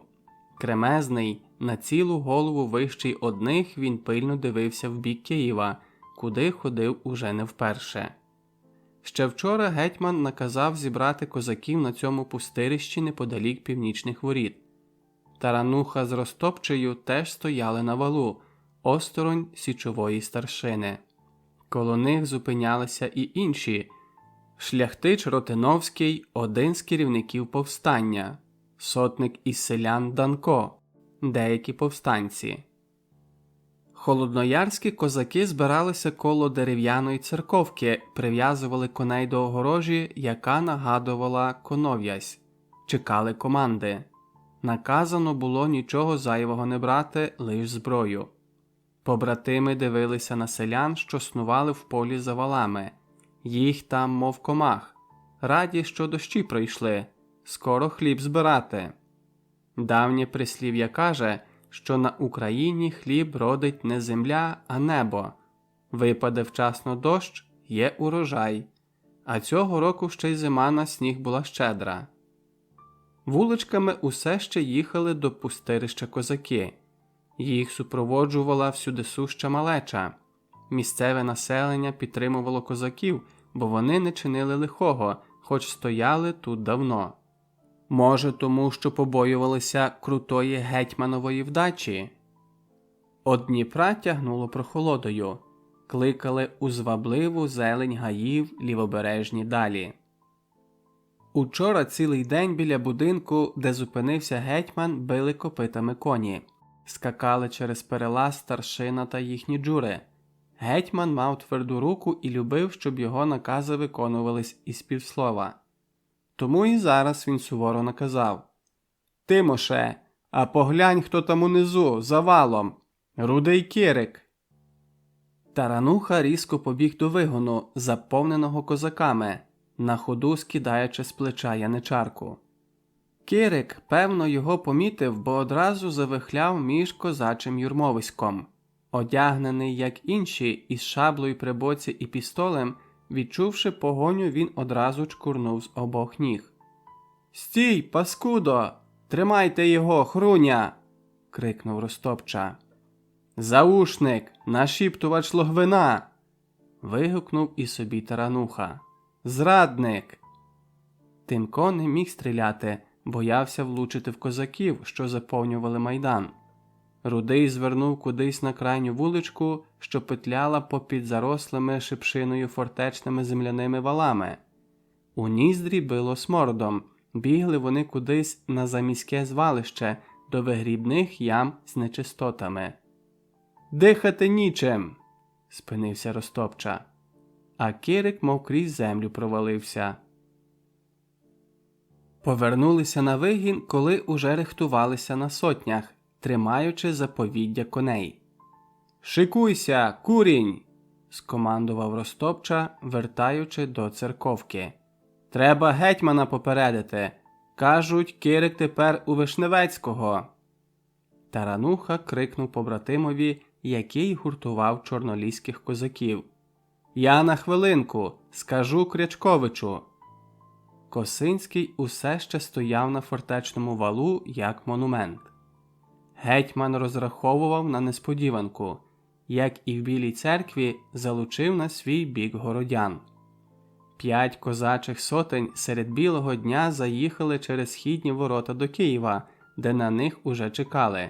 Кремезний, на цілу голову вищий одних, він пильно дивився в бік Києва, куди ходив уже не вперше. Ще вчора гетьман наказав зібрати козаків на цьому пустирищі неподалік північних воріт. Тарануха з Ростопчею теж стояли на валу, осторонь січової старшини. Коло них зупинялися і інші. Шляхтич Ротиновський – один з керівників повстання, сотник із селян Данко, деякі повстанці. Холодноярські козаки збиралися коло дерев'яної церковки, прив'язували коней до огорожі, яка нагадувала конов'язь. Чекали команди. Наказано було нічого зайвого не брати, лиш зброю. Побратими дивилися на селян, що снували в полі за валами. Їх там, мов комах. Раді, що дощі пройшли. Скоро хліб збирати. Давнє прислів'я каже, що на Україні хліб родить не земля, а небо. Випаде вчасно дощ – є урожай. А цього року ще й зима на сніг була щедра. Вуличками усе ще їхали до пустирища козаки. Їх супроводжувала всюдисуща малеча. Місцеве населення підтримувало козаків, бо вони не чинили лихого, хоч стояли тут давно. Може, тому що побоювалися крутої гетьманової вдачі? От Дніпра тягнуло прохолодою. Кликали у звабливу зелень гаїв лівобережні далі. Учора цілий день біля будинку, де зупинився гетьман, били копитами коні. Скакали через перелаз старшина та їхні джури. Гетьман мав тверду руку і любив, щоб його накази виконувались із півслова. Тому і зараз він суворо наказав: «Тимоше, а поглянь, хто там унизу, за валом! Рудий Кирик!» Тарануха різко побіг до вигону, заповненого козаками, на ходу скидаючи з плеча яничарку. Кирик, певно, його помітив, бо одразу завихляв між козачим юрмовиськом. Одягнений, як інші, із шаблею при боці і пістолем, відчувши погоню, він одразу чкурнув з обох ніг. «Стій, паскудо! Тримайте його, хруня!» – крикнув Ростопча. «Заушник! Нашіптувач логвина!» – вигукнув і собі Тарануха. «Зрадник!» Тимко не міг стріляти, боявся влучити в козаків, що заповнювали майдан. Рудий звернув кудись на крайню вуличку, що петляла попід зарослими шипшиною фортечними земляними валами. У ніздрі било смородом, бігли вони кудись на заміське звалище до вигрібних ям з нечистотами. «Дихати нічим!» – спинився Ростопча. А Кирик мов крізь землю провалився. Повернулися на вигін, коли уже рихтувалися на сотнях, тримаючи заповіддя коней. «Шикуйся, курінь!» – скомандував Ростопча, вертаючи до церковки. «Треба гетьмана попередити. Кажуть, Кирик тепер у Вишневецького!» Тарануха крикнув побратимові, який гуртував чорноліських козаків. «Я на хвилинку, скажу Крячковичу!» Косинський усе ще стояв на фортечному валу, як монумент. Гетьман розраховував на несподіванку, як і в Білій церкві залучив на свій бік городян. 5 козачих сотень серед білого дня заїхали через східні ворота до Києва, де на них уже чекали,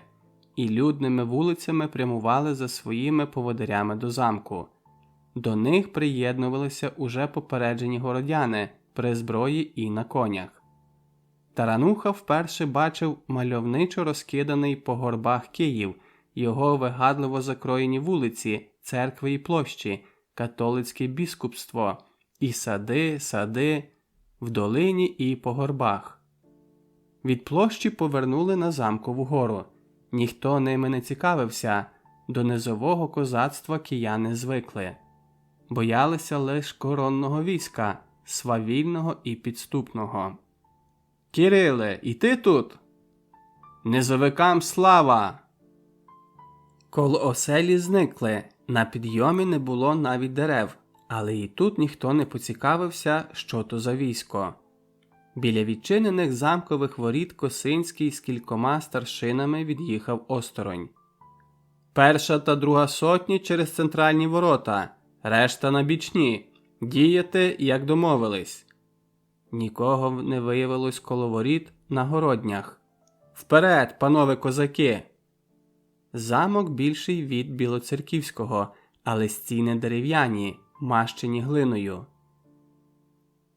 і людними вулицями прямували за своїми поводирями до замку. До них приєднувалися уже попереджені городяни при зброї і на конях. Тарануха вперше бачив мальовничо розкиданий по горбах Київ, його вигадливо закроєні вулиці, церкви і площі, католицьке біскупство, і сади, в долині і по горбах. Від площі повернули на Замкову гору. Ніхто ними не цікавився, до низового козацтва кияни звикли. Боялися лише коронного війська, свавільного і підступного. «Кириле, і ти тут?» «Низовикам слава!» Коло оселі зникли, на підйомі не було навіть дерев, але і тут ніхто не поцікавився, що то за військо. Біля відчинених замкових воріт Косинський з кількома старшинами від'їхав осторонь. «Перша та друга сотні через центральні ворота, решта на бічні. Діяти, як домовились. Нікого не виявилось коло воріт на городнях. Вперед, панове козаки! Замок більший від Білоцерківського, але стіни дерев'яні, мащені глиною.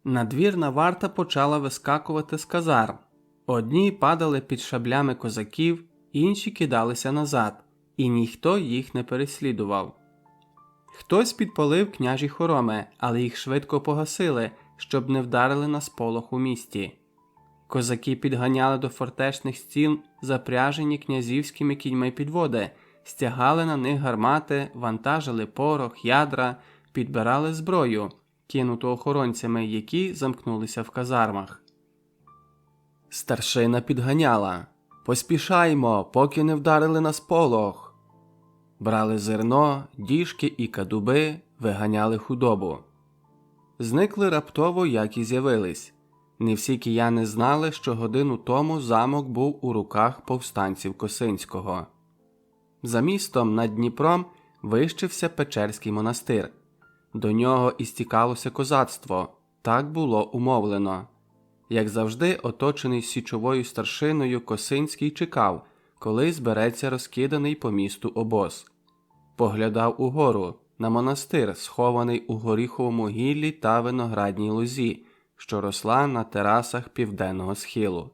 Надвірна варта почала вискакувати з казарм. Одні падали під шаблями козаків, інші кидалися назад, і ніхто їх не переслідував. Хтось підпалив княжі хороми, але їх швидко погасили, щоб не вдарили на сполох у місті. Козаки підганяли до фортечних стін запряжені князівськими кіньми підводи, стягали на них гармати, вантажили порох, ядра, підбирали зброю, кинуту охоронцями, які замкнулися в казармах. Старшина підганяла: «Поспішаймо, поки не вдарили на сполох!» Брали зерно, діжки і кадуби, виганяли худобу. Зникли раптово, як і з'явились. Не всі кияни знали, що годину тому замок був у руках повстанців Косинського. За містом над Дніпром вищився Печерський монастир. До нього і стікалося козацтво, так було умовлено. Як завжди, оточений січовою старшиною, Косинський чекав, коли збереться розкиданий по місту обоз. Поглядав угору, на монастир, схований у горіховому гіллі та виноградній лозі, що росла на терасах південного схилу.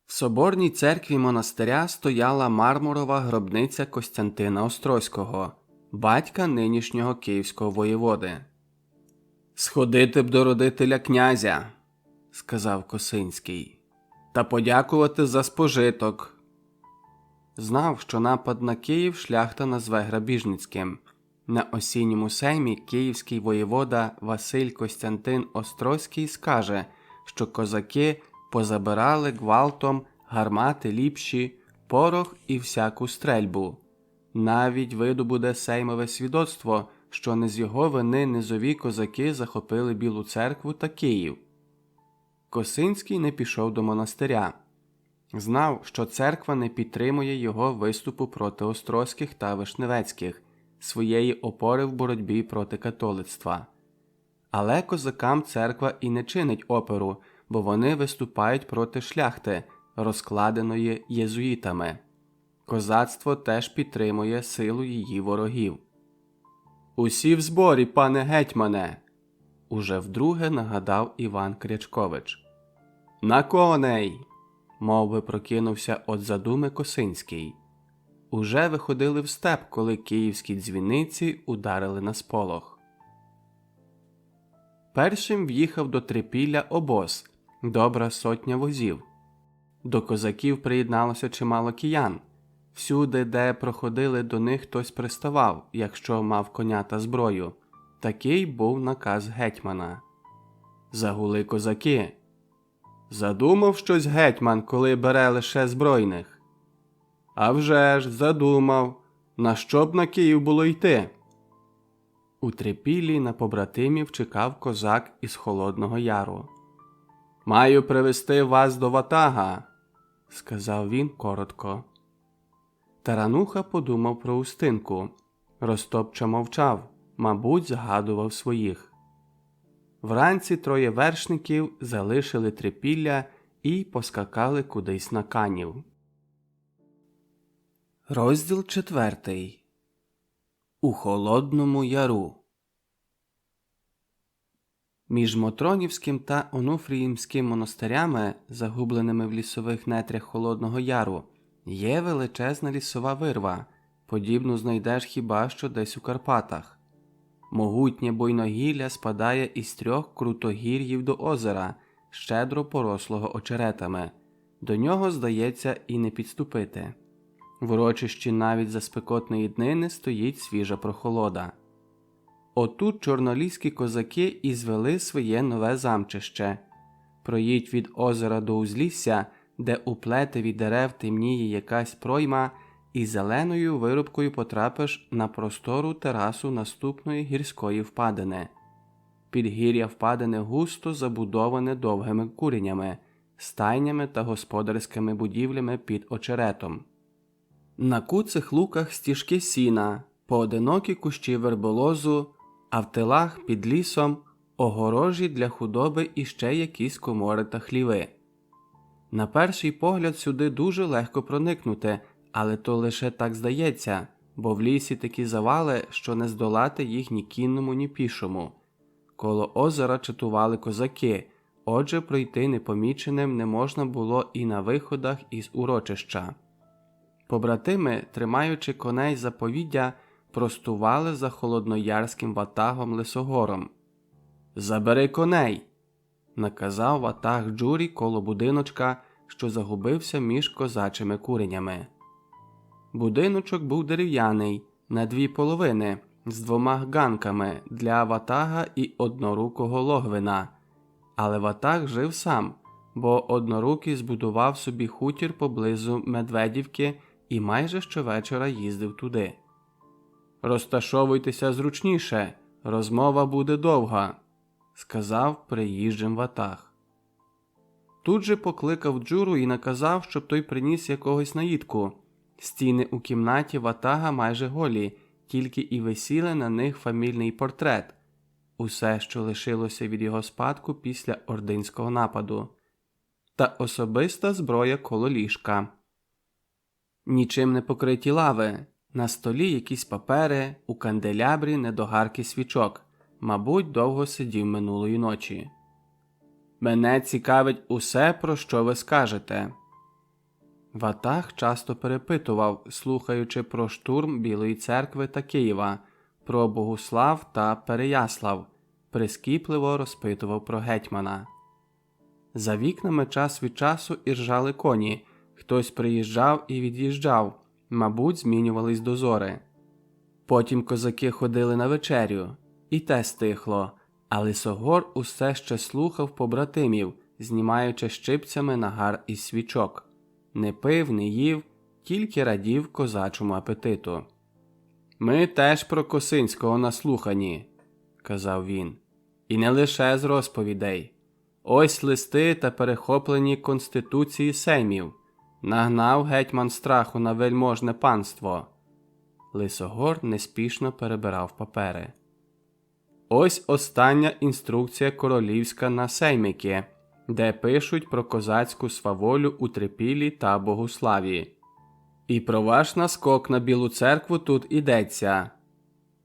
В соборній церкві монастиря стояла мармурова гробниця Костянтина Острозького, батька нинішнього київського воєводи. «Сходити б до родителя князя», – сказав Косинський, – «та подякувати за спожиток». Знав, що напад на Київ шляхта назве грабіжницьким. На осінньому сеймі київський воєвода Василь Костянтин Острозький скаже, що козаки позабирали гвалтом гармати ліпші, порох і всяку стрельбу. Навіть видобуде сеймове свідоцтво, що не з його вини низові козаки захопили Білу церкву та Київ. Косинський не пішов до монастиря. Знав, що церква не підтримує його виступу проти Острозьких та Вишневецьких, своєї опори в боротьбі проти католицтва. Але козакам церква і не чинить опору, бо вони виступають проти шляхти, розкладеної єзуїтами. Козацтво теж підтримує силу її ворогів. «Усі в зборі, пане гетьмане!» – уже вдруге нагадав Іван Крячкович. «На коней!» – мовби прокинувся от задуми Косинський. Уже виходили в степ, коли київські дзвіниці ударили на сполох. Першим в'їхав до Трипілля обоз, добра сотня возів. До козаків приєдналося чимало киян. Всюди, де проходили, до них хтось приставав, якщо мав коня та зброю. Такий був наказ гетьмана. Загули козаки. «Задумав щось гетьман, коли бере лише збройних?» «А вже ж, задумав. На що б на Київ було йти?» У Трипіллі на побратимів чекав козак із Холодного Яру. «Маю привести вас до ватага», – сказав він коротко. Тарануха подумав про Устинку. Ростопча мовчав, мабуть, згадував своїх. Вранці троє вершників залишили Трипілля і поскакали кудись на Канів. Розділ 4. У Холодному Яру. Між Мотронівським та Онуфріївським монастирями, загубленими в лісових нетрях Холодного Яру, є величезна лісова вирва, подібну знайдеш хіба що десь у Карпатах. Могутнє буйногілля спадає із 3 крутогір'їв до озера, щедро порослого очеретами. До нього, здається, і не підступити. В урочищі навіть за спекотної днини стоїть свіжа прохолода. Отут чорноліські козаки і звели своє нове замчище. Проїдь від озера до узлісся, де у плетеві дерев темніє якась пройма, і зеленою вирубкою потрапиш на простору терасу наступної гірської впадини. Підгір'я впадини густо забудоване довгими куренями, стайнями та господарськими будівлями під очеретом. На куцих луках стіжки сіна, поодинокі кущі верболозу, а в тилах під лісом огорожі для худоби і ще якісь комори та хліви. На перший погляд сюди дуже легко проникнути, але то лише так здається, бо в лісі такі завали, що не здолати їх ні кінному, ні пішому. Коло озера чатували козаки, отже пройти непоміченим не можна було і на виходах із урочища. Побратими, тримаючи коней за повіддя, простували за холодноярським ватагом Лисогором. «Забери коней!» – наказав ватаг Джурі коло будиночка, що загубився між козачими куренями. Будиночок був дерев'яний, на дві половини, з двома ганками для ватага і однорукого Логвина. Але ватаг жив сам, бо однорукий збудував собі хутір поблизу Медведівки і майже щовечора їздив туди. «Розташовуйтеся зручніше, розмова буде довга», – сказав приїжджим ватаг. Тут же покликав Джуру і наказав, щоб той приніс якогось наїдку. Стіни у кімнаті ватага майже голі, тільки і висіли на них фамільний портрет. Усе, що лишилося від його спадку після ординського нападу. Та особиста зброя коло ліжка. Нічим не покриті лави. На столі якісь папери, у канделябрі недогарки свічок. Мабуть, довго сидів минулої ночі. «Мене цікавить усе, про що ви скажете». Ватаг часто перепитував, слухаючи про штурм Білої церкви та Києва, про Богуслав та Переяслав, прискіпливо розпитував про гетьмана. За вікнами час від часу іржали коні, хтось приїжджав і від'їжджав, мабуть, змінювались дозори. Потім козаки ходили на вечерю, і те стихло, а Лисогор усе ще слухав побратимів, знімаючи щипцями нагар із свічок. Не пив, не їв, тільки радів козачому апетиту. «Ми теж про Косинського наслухані», – казав він, – «і не лише з розповідей. Ось листи та перехоплені конституції сеймів. Нагнав гетьман страху на вельможне панство». Лисогор неспішно перебирав папери. «Ось остання інструкція королівська на сеймики, де пишуть про козацьку сваволю у Трипілі та Богуславі. І про ваш наскок на Білу церкву тут ідеться.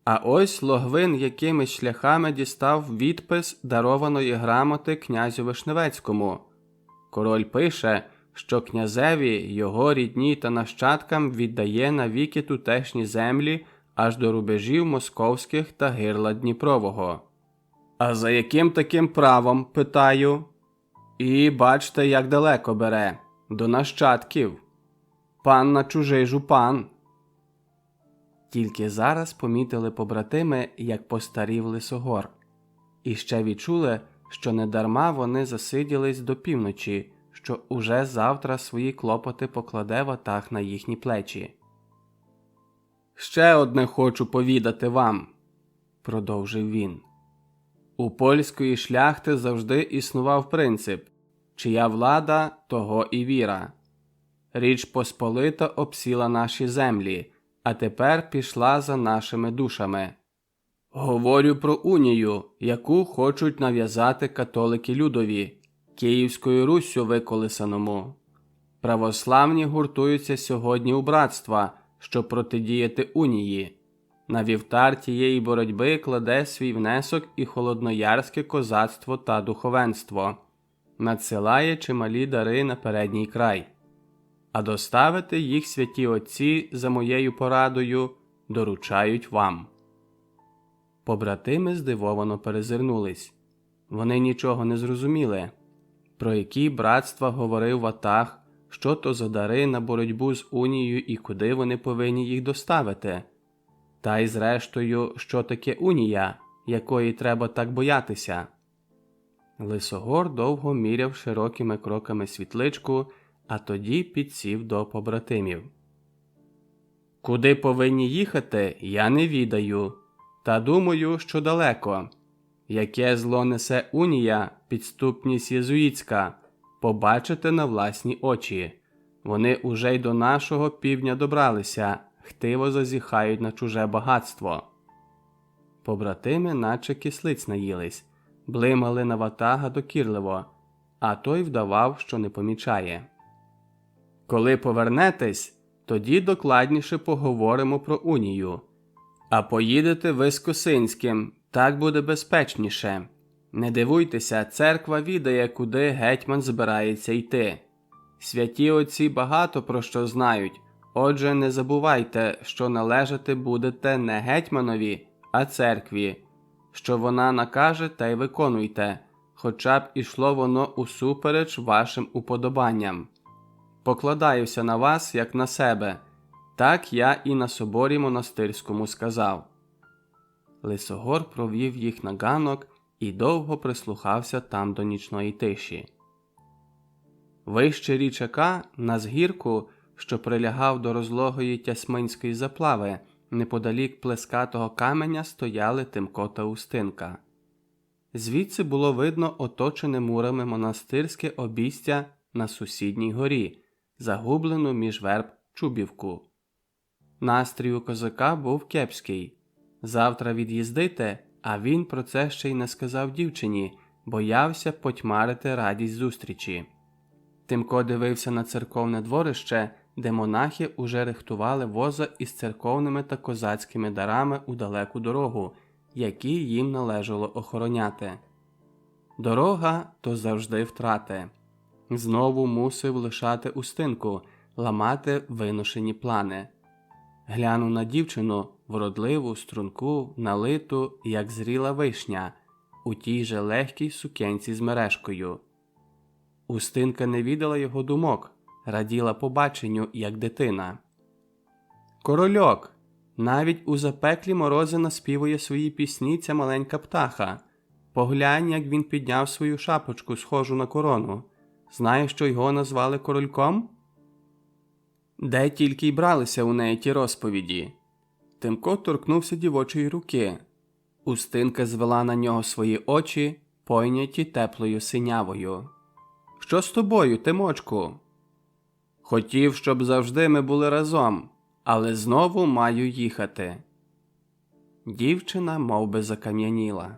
А ось Логвин якимись шляхами дістав відпис дарованої грамоти князю Вишневецькому. Король пише, що князеві, його рідні та нащадкам віддає навіки тутешні землі аж до рубежів московських та гирла Дніпрового. А за яким таким правом, питаю? І бачте, як далеко бере. До нащадків. Пан на чужий жупан». Тільки зараз помітили побратими, як постарів Лисогор. І ще відчули, що недарма вони засиділись до півночі, що уже завтра свої клопоти покладе ватаг на їхні плечі. «Ще одне хочу повідати вам», – продовжив він. «У польської шляхти завжди існував принцип «чия влада, того і віра». Річ Посполита обсіла наші землі, а тепер пішла за нашими душами. Говорю про унію, яку хочуть нав'язати католики людові, Київською Руссю виколисаному. Православні гуртуються сьогодні у братства, щоб протидіяти унії. На вівтар тієї боротьби кладе свій внесок і холодноярське козацтво та духовенство. Надсилає чималі дари на передній край. А доставити їх святі отці за моєю порадою доручають вам». Побратими здивовано перезирнулись. Вони нічого не зрозуміли. Про які братства говорив ватаг, що то за дари на боротьбу з унією і куди вони повинні їх доставити. Та й зрештою, що таке унія, якої треба так боятися. Лисогор довго міряв широкими кроками світличку, а тоді підсів до побратимів. «Куди повинні їхати, я не відаю, та думаю, що далеко. Яке зло несе унія, підступність єзуїтська, побачите на власні очі. Вони уже й до нашого півдня добралися, хтиво зазіхають на чуже багатство». Побратими наче кислиць наїлись, блимали на ватага докірливо, а той вдавав, що не помічає. «Коли повернетесь, тоді докладніше поговоримо про унію. А поїдете ви з Косинським, так буде безпечніше. Не дивуйтеся, церква відає, куди гетьман збирається йти. Святі отці багато про що знають, отже не забувайте, що належати будете не гетьманові, а церкві. Що вона накаже, та й виконуйте, хоча б ішло воно усупереч вашим уподобанням. Покладаюся на вас, як на себе, так я і на соборі монастирському сказав». Лисогор провів їх на ганок і довго прислухався там до нічної тиші. Вище річака, на згірку, що прилягав до розлогої Тясминської заплави, неподалік плескатого каменя стояли Тимко та Устинка. Звідси було видно оточене мурами монастирське обійстя на сусідній горі, загублену між верб Чубівку. Настрій у козака був кепський. Завтра від'їздити, а він про це ще й не сказав дівчині, боявся потьмарити радість зустрічі. Тимко дивився на церковне дворище, де монахи уже рихтували воза із церковними та козацькими дарами у далеку дорогу, які їм належало охороняти. Дорога – то завжди втрати. Знову мусив лишати Устинку, ламати виношені плани. Глянув на дівчину, вродливу, струнку, налиту, як зріла вишня, у тій же легкій сукенці з мережкою. Устинка не відала його думок, раділа побаченню, як дитина. «Корольок! Навіть у запеклі морози наспівує свої пісні ця маленька птаха. Поглянь, як він підняв свою шапочку, схожу на корону. Знаєш, що його назвали корольком?» Де тільки й бралися у неї ті розповіді. Тимко торкнувся дівочої руки. Устинка звела на нього свої очі, пойняті теплою синявою. «Що з тобою, Тимочку?» «Хотів, щоб завжди ми були разом, але знову маю їхати». Дівчина мов би закам'яніла.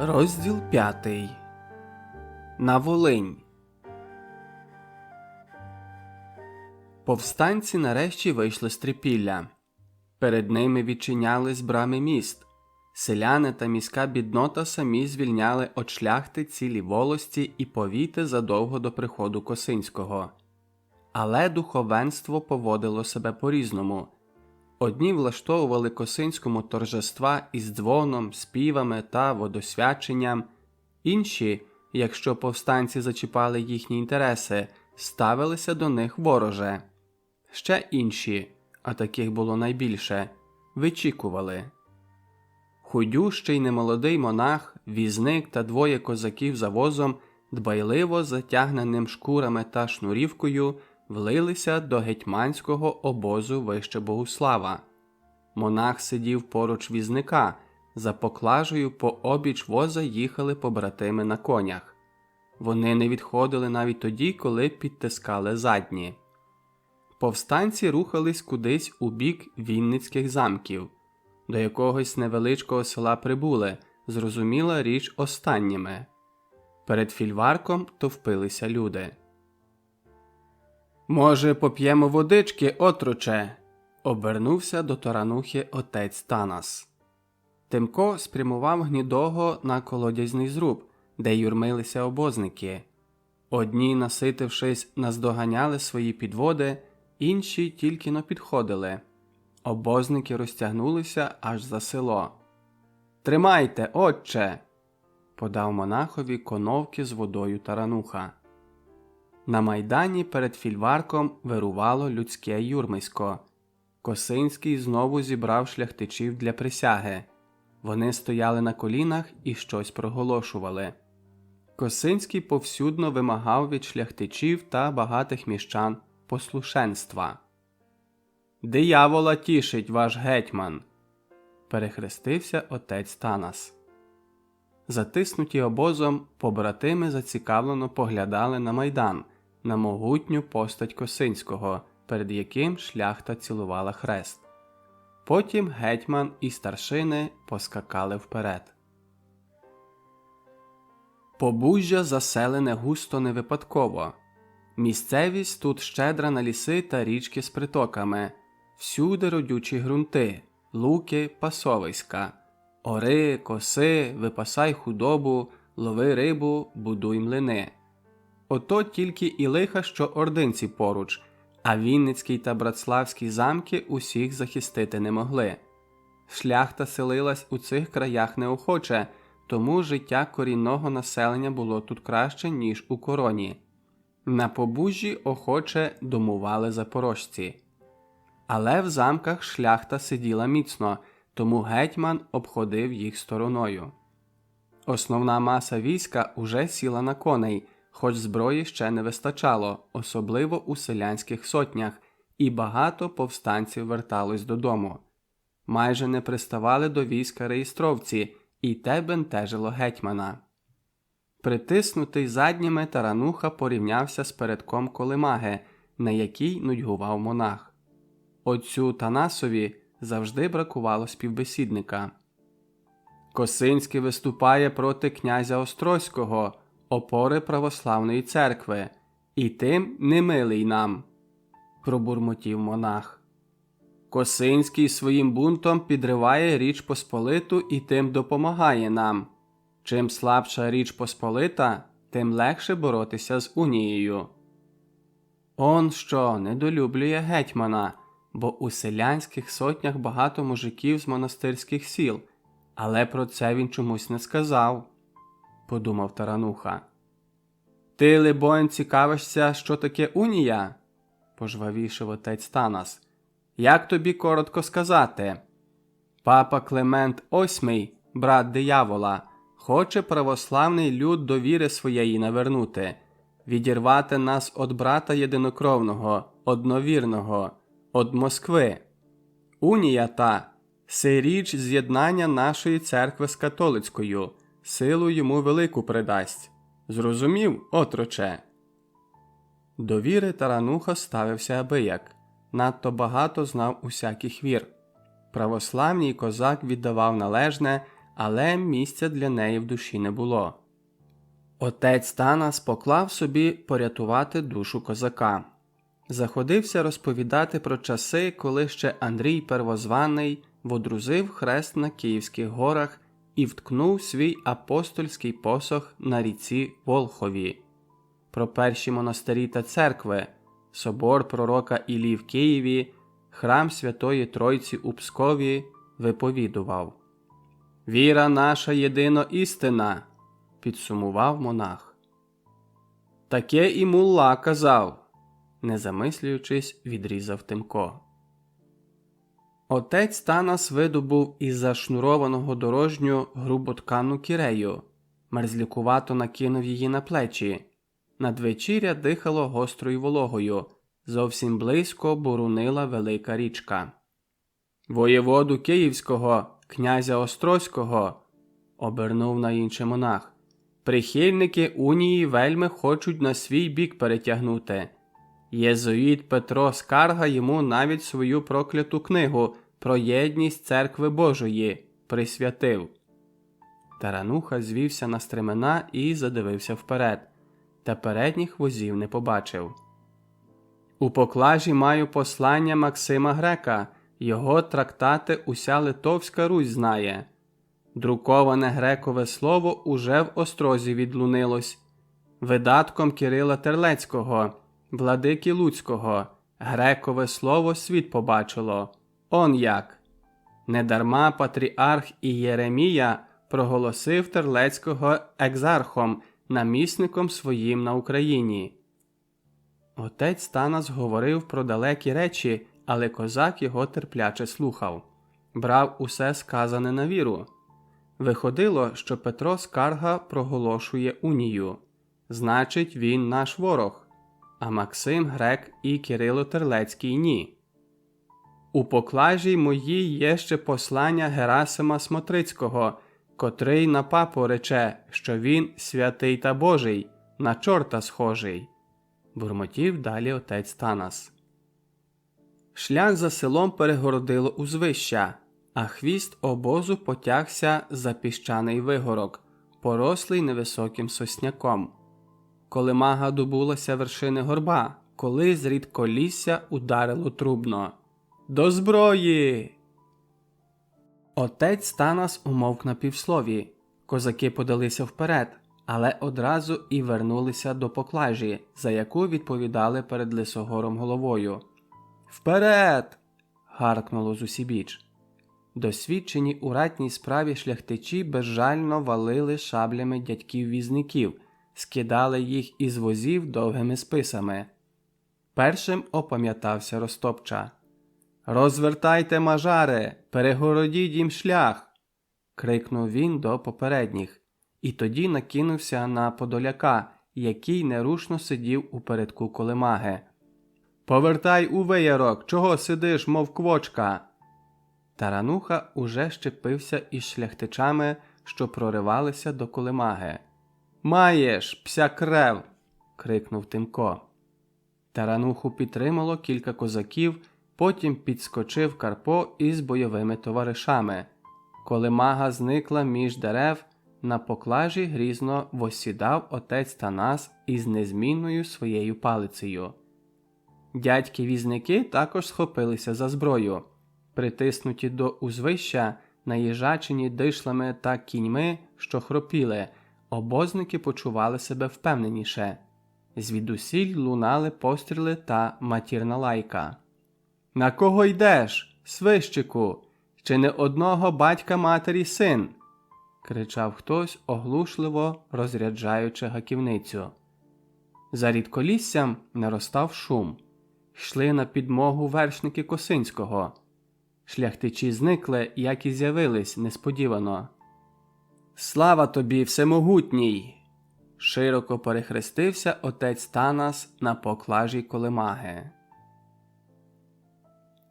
Розділ 5. На Волинь. Повстанці нарешті вийшли з Трипілля. Перед ними відчинялись брами міст. Селяни та міська біднота самі звільняли від шляхти цілі волості і повіти задовго до приходу Косинського. Але духовенство поводило себе по-різному. Одні влаштовували Косинському торжества із дзвоном, співами та водосвяченням, інші, якщо повстанці зачіпали їхні інтереси, ставилися до них вороже. Ще інші, а таких було найбільше, вичікували. Худющий немолодий монах, візник та двоє козаків за возом, дбайливо затягненим шкурами та шнурівкою, влилися до гетьманського обозу вище Богуслава. Монах сидів поруч візника, за поклажею по обіч воза їхали побратими на конях. Вони не відходили навіть тоді, коли підтискали задні. Повстанці рухались кудись у бік Вінницьких замків. До якогось невеличкого села прибули, зрозуміла річ останніми. Перед фільварком товпилися люди. «Може, поп'ємо водички, отроче?» – обернувся до таранухи отець Танас. Тимко спрямував Гнідого на колодязний зруб, де юрмилися обозники. Одні, наситившись, наздоганяли свої підводи, інші тільки-но підходили. Обозники розтягнулися аж за село. «Тримайте, отче!» подав монахові коновки з водою Тарануха. На майдані перед фільварком вирувало людське юрмисько. Косинський знову зібрав шляхтичів для присяги. Вони стояли на колінах і щось проголошували. Косинський повсюдно вимагав від шляхтичів та багатих міщан послушенства. «Диявола тішить ваш гетьман!» – перехрестився отець Танас. Затиснуті обозом, побратими зацікавлено поглядали на майдан, на могутню постать Косинського, перед яким шляхта цілувала хрест. Потім гетьман і старшини поскакали вперед. Побужжя заселене густо не випадково. Місцевість тут щедра на ліси та річки з притоками. Всюди родючі ґрунти, луки, пасовиська. Ори, коси, випасай худобу, лови рибу, будуй млини. Ото тільки і лиха, що ординці поруч, а Вінницький та Братславський замки усіх захистити не могли. Шляхта селилась у цих краях неохоче, тому життя корінного населення було тут краще, ніж у короні. На Побужжі охоче домували запорожці. Але в замках шляхта сиділа міцно, тому гетьман обходив їх стороною. Основна маса війська уже сіла на коней, хоч зброї ще не вистачало, особливо у селянських сотнях, і багато повстанців верталось додому. Майже не приставали до війська реєстровці, і те бентежило гетьмана. Притиснутий задніми, Тарануха порівнявся з передком колимаги, на якій нудьгував монах. Отцю Танасові завжди бракувало співбесідника. Косинський виступає проти князя Острозького, опори православної церкви, і тим не милий нам, пробурмотів монах. Косинський своїм бунтом підриває Річ Посполиту і тим допомагає нам. Чим слабша Річ Посполита, тим легше боротися з унією. Он що, недолюблює гетьмана, бо у селянських сотнях багато мужиків з монастирських сіл, але про це він чомусь не сказав, подумав Тарануха. Ти, либонь, цікавишся, що таке унія? Пожвавішив отець Танас. Як тобі коротко сказати? Папа Климент VIII, брат диявола, хоче православний люд до віри своєї навернути, відірвати нас од брата єдинокровного, одновірного, од Москви. Унія та – це річ з'єднання нашої церкви з католицькою, силу йому велику придасть. Зрозумів, отроче? До віри Тарануха ставився абияк. Надто багато знав усяких вір. Православній козак віддавав належне, але місця для неї в душі не було. Отець Танас поклав собі порятувати душу козака. Заходився розповідати про часи, коли ще Андрій Первозваний водрузив хрест на Київських горах і вткнув свій апостольський посох на ріці Волхові. Про перші монастирі та церкви, собор пророка Іллі в Києві, храм Святої Тройці у Пскові виповідував. «Віра наша єдино істина», – підсумував монах. «Таке і мулла казав», – не замислюючись, відрізав Тимко. Отець Танас видобув із зашнурованого дорожню груботкану кірею, мерзлякувато накинув її на плечі. Надвечіря дихало гострою вологою, зовсім близько бурунила велика річка. «Воєводу Київського, князя Острозького», – обернув на інше монах, – «прихильники унії вельми хочуть на свій бік перетягнути. Єзуїт Петро Скарга йому навіть свою прокляту книгу про єдність церкви Божої присвятив». Тарануха звівся на стремена і задивився вперед, та передніх возів не побачив. «У поклажі маю послання Максима Грека, його трактати уся Литовська Русь знає. Друковане грекове слово уже в Острозі відлунилось. Видатком Кирила Терлецького, владики Луцького, грекове слово світ побачило. Он як! Недарма патріарх і Єремія проголосив Терлецького екзархом, намісником своїм на Україні. Отець Танас говорив про далекі речі, але козак його терпляче слухав. Брав усе сказане на віру. Виходило, що Петро Скарга проголошує унію. Значить, він наш ворог. А Максим Грек і Кирило Терлецький – ні. У поклажі моїй є ще послання Герасима Смотрицького, котрий на папу рече, що він святий та Божий, на чорта схожий. Бурмотів далі отець Танас. Шлях за селом перегородило узвища, а хвіст обозу потягся за піщаний вигорок, порослий невисоким сосняком. Колемага добулася вершини горба, коли з рідколісся ударило трубно. «До зброї!» Отець Танас умовк на півслові. Козаки подалися вперед, але одразу і вернулися до поклажі, за яку відповідали перед Лисогором головою. «Вперед!» – гаркнуло зусібіч. Досвідчені у ратній справі шляхтичі безжально валили шаблями дядьків-візників, скидали їх із возів довгими списами. Першим опам'ятався Ростопча. «Розвертайте, мажари! Перегородіть їм шлях!» – крикнув він до попередніх, і тоді накинувся на Подоляка, який нерушно сидів у передку колемаги. «Повертай у веярок! Чого сидиш, мов квочка?» Тарануха уже щепився із шляхтичами, що проривалися до колемаги. «Маєш, пся крев!» – крикнув Тимко. Тарануху підтримало кілька козаків, потім підскочив Карпо із бойовими товаришами. Колемага зникла між дерев, на поклажі грізно восідав отець Танас із незмінною своєю палицею. Дядьки-візники також схопилися за зброю. Притиснуті до узвища, наїжачені дишлами та кіньми, що хропіли, обозники почували себе впевненіше. Звідусіль лунали постріли та матірна лайка. «На кого йдеш, свищику? Чи не одного батька матері син?» – кричав хтось, оглушливо розряджаючи гаківницю. За рідколіссям наростав шум. Йшли на підмогу вершники Косинського. Шляхтичі зникли, як і з'явились несподівано. «Слава тобі, всемогутній!» – широко перехрестився отець Танас на поклажі колемаги.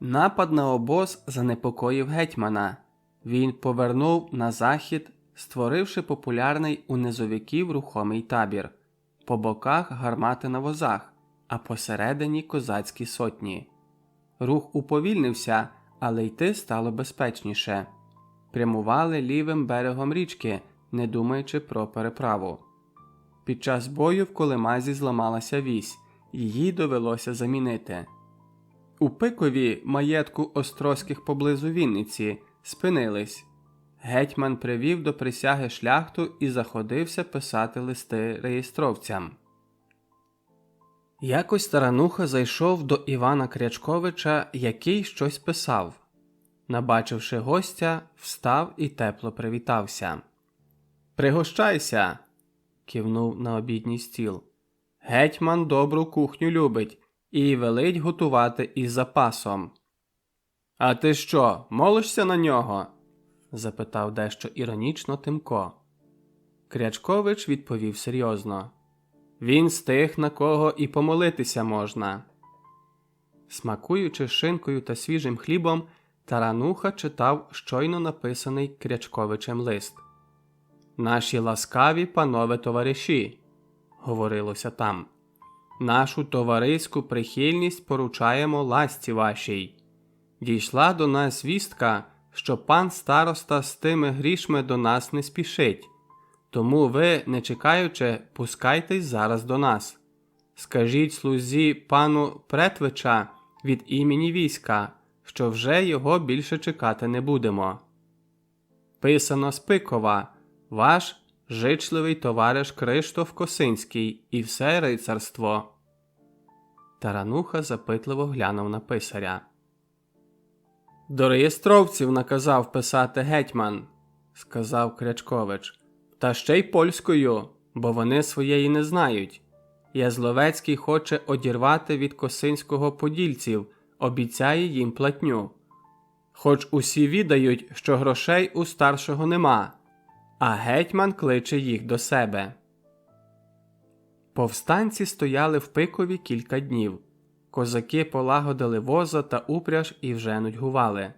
Напад на обоз занепокоїв гетьмана. Він повернув на захід, створивши популярний у низовиків рухомий табір. По боках гармати на возах, а посередині козацькі сотні. Рух уповільнився, але йти стало безпечніше. Прямували лівим берегом річки, не думаючи про переправу. Під час бою в колемазі зламалася вісь, її довелося замінити. У Пикові, маєтку Острозьких поблизу Вінниці, спинились. Гетьман привів до присяги шляхту і заходився писати листи реєстровцям. Якось Тарануха зайшов до Івана Крячковича, який щось писав. Набачивши гостя, встав і тепло привітався. «Пригощайся!» – кивнув на обідній стіл. «Гетьман добру кухню любить і велить готувати із запасом». «А ти що, молишся на нього?» – запитав дещо іронічно Тимко. Крячкович відповів серйозно. «Він з тих, на кого і помолитися можна». Смакуючи шинкою та свіжим хлібом, Тарануха читав щойно написаний Крячковичем лист. «Наші ласкаві панове товариші», – говорилося там, – «нашу товариську прихильність поручаємо ласці вашій. Дійшла до нас звістка, що пан староста з тими грішми до нас не спішить. Тому ви, не чекаючи, пускайтесь зараз до нас. Скажіть слузі пану Претвича від імені війська, що вже його більше чекати не будемо. Писано з Пикова, ваш жичливий товариш Криштоф Косинський і все рицарство». Тарануха запитливо глянув на писаря. «До реєстровців наказав писати гетьман», – сказав Крячкович. Та ще й польською, бо вони своєї не знають. Язловецький хоче одірвати від Косинського подільців, обіцяє їм платню. Хоч усі відають, що грошей у старшого нема, а гетьман кличе їх до себе. Повстанці стояли в Пикові кілька днів. Козаки полагодили воза та упряж і вже нудьгували.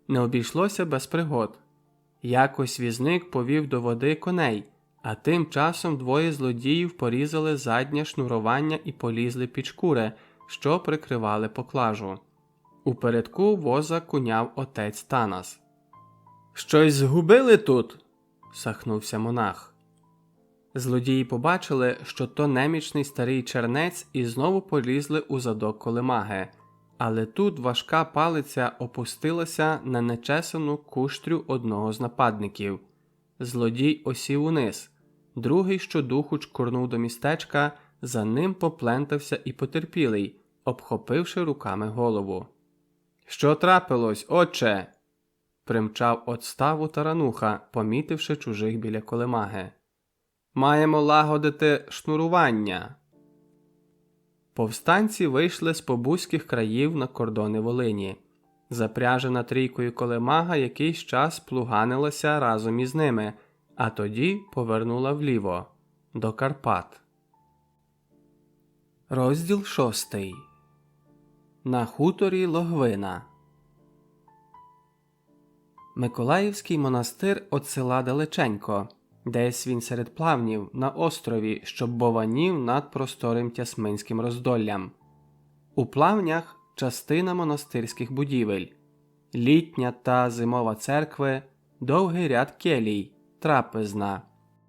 Не обійшлося без пригод. Якось візник повів до води коней, а тим часом двоє злодіїв порізали заднє шнурування і полізли під шкури, що прикривали поклажу. У передку воза куняв отець Танас. «Щось згубили тут?» – сахнувся монах. Злодії побачили, що то немічний старий чернець, і знову полізли у задок колемаги. Але тут важка палиця опустилася на нечесану куштрю одного з нападників. Злодій осів униз. Другий щодуху чкурнув до містечка, за ним поплентався і потерпілий, обхопивши руками голову. «Що трапилось, отче?» – примчав от ставу тарануха, помітивши чужих біля колемаги. «Маємо лагодити шнурування». Повстанці вийшли з побузьких країв на кордони Волині. Запряжена трійкою колемага якийсь час плуганилася разом із ними, а тоді повернула вліво, до Карпат. Розділ 6. На хуторі Логвина. Миколаївський монастир от села далеченько, десь він серед плавнів, на острові, що бованів над просторим Тясминським роздоллям. У плавнях частина монастирських будівель, літня та зимова церкви, довгий ряд келій, трапезна.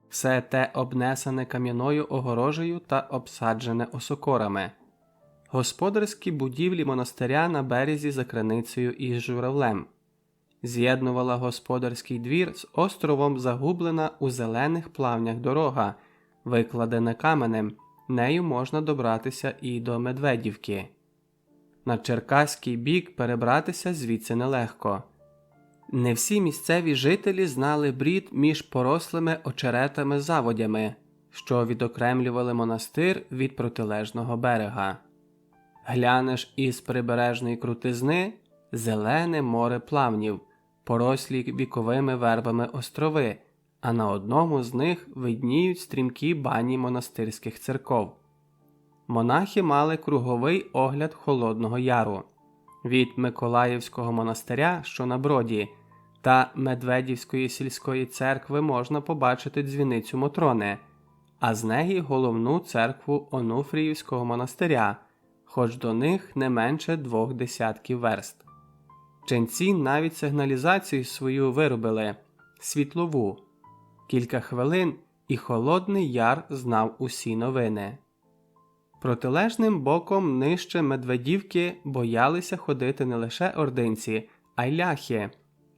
Все те обнесене кам'яною огорожею та обсаджене осокорами. Господарські будівлі монастиря на березі за криницею із журавлем. З'єднувала господарський двір з островом загублена у зелених плавнях дорога, викладена каменем, нею можна добратися і до Медведівки. На черкаський бік перебратися звідси нелегко. Не всі місцеві жителі знали брід між порослими очеретами-заводями, що відокремлювали монастир від протилежного берега. Глянеш із прибережної крутизни – зелене море плавнів, порослі віковими вербами острови, а на одному з них видніють стрімкі бані монастирських церков. Монахи мали круговий огляд Холодного Яру. Від Миколаївського монастиря, що на Броді, та Медведівської сільської церкви можна побачити дзвіницю Мотрони, а з неї головну церкву Онуфріївського монастиря, хоч до них не менше 2 десятків верст. Ченці навіть сигналізацію свою виробили – світлову. Кілька хвилин і Холодний Яр знав усі новини. Протилежним боком нижче Медведівки боялися ходити не лише ординці, а й ляхи.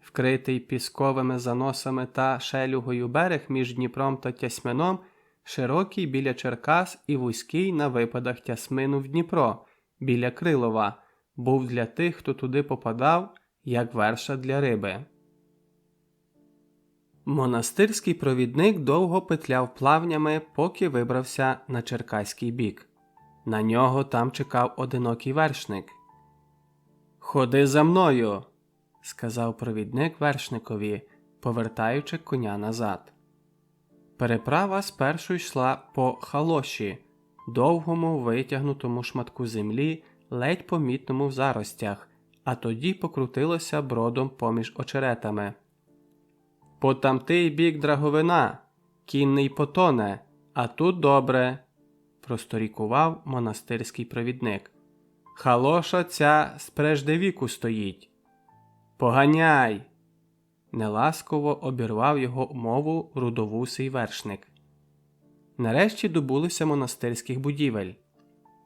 Вкритий пісковими заносами та шелюгою берег між Дніпром та Тясмином, широкий біля Черкас і вузький на випадах Тясмину в Дніпро, біля Крилова, був для тих, хто туди попадав, як верша для риби. Монастирський провідник довго петляв плавнями, поки вибрався на черкаський бік. На нього там чекав одинокий вершник. «Ходи за мною!» – сказав провідник вершникові, повертаючи коня назад. Переправа спершу йшла по халоші, довгому витягнутому шматку землі, ледь помітному в заростях, а тоді покрутилося бродом поміж очеретами. «По тамтий бік Драговина, кінний потоне, а тут добре», – просторікував монастирський провідник. «Халоша ця спрежде віку стоїть». «Поганяй!» – неласково обірвав його мову рудовусий вершник. Нарешті добулися монастирських будівель.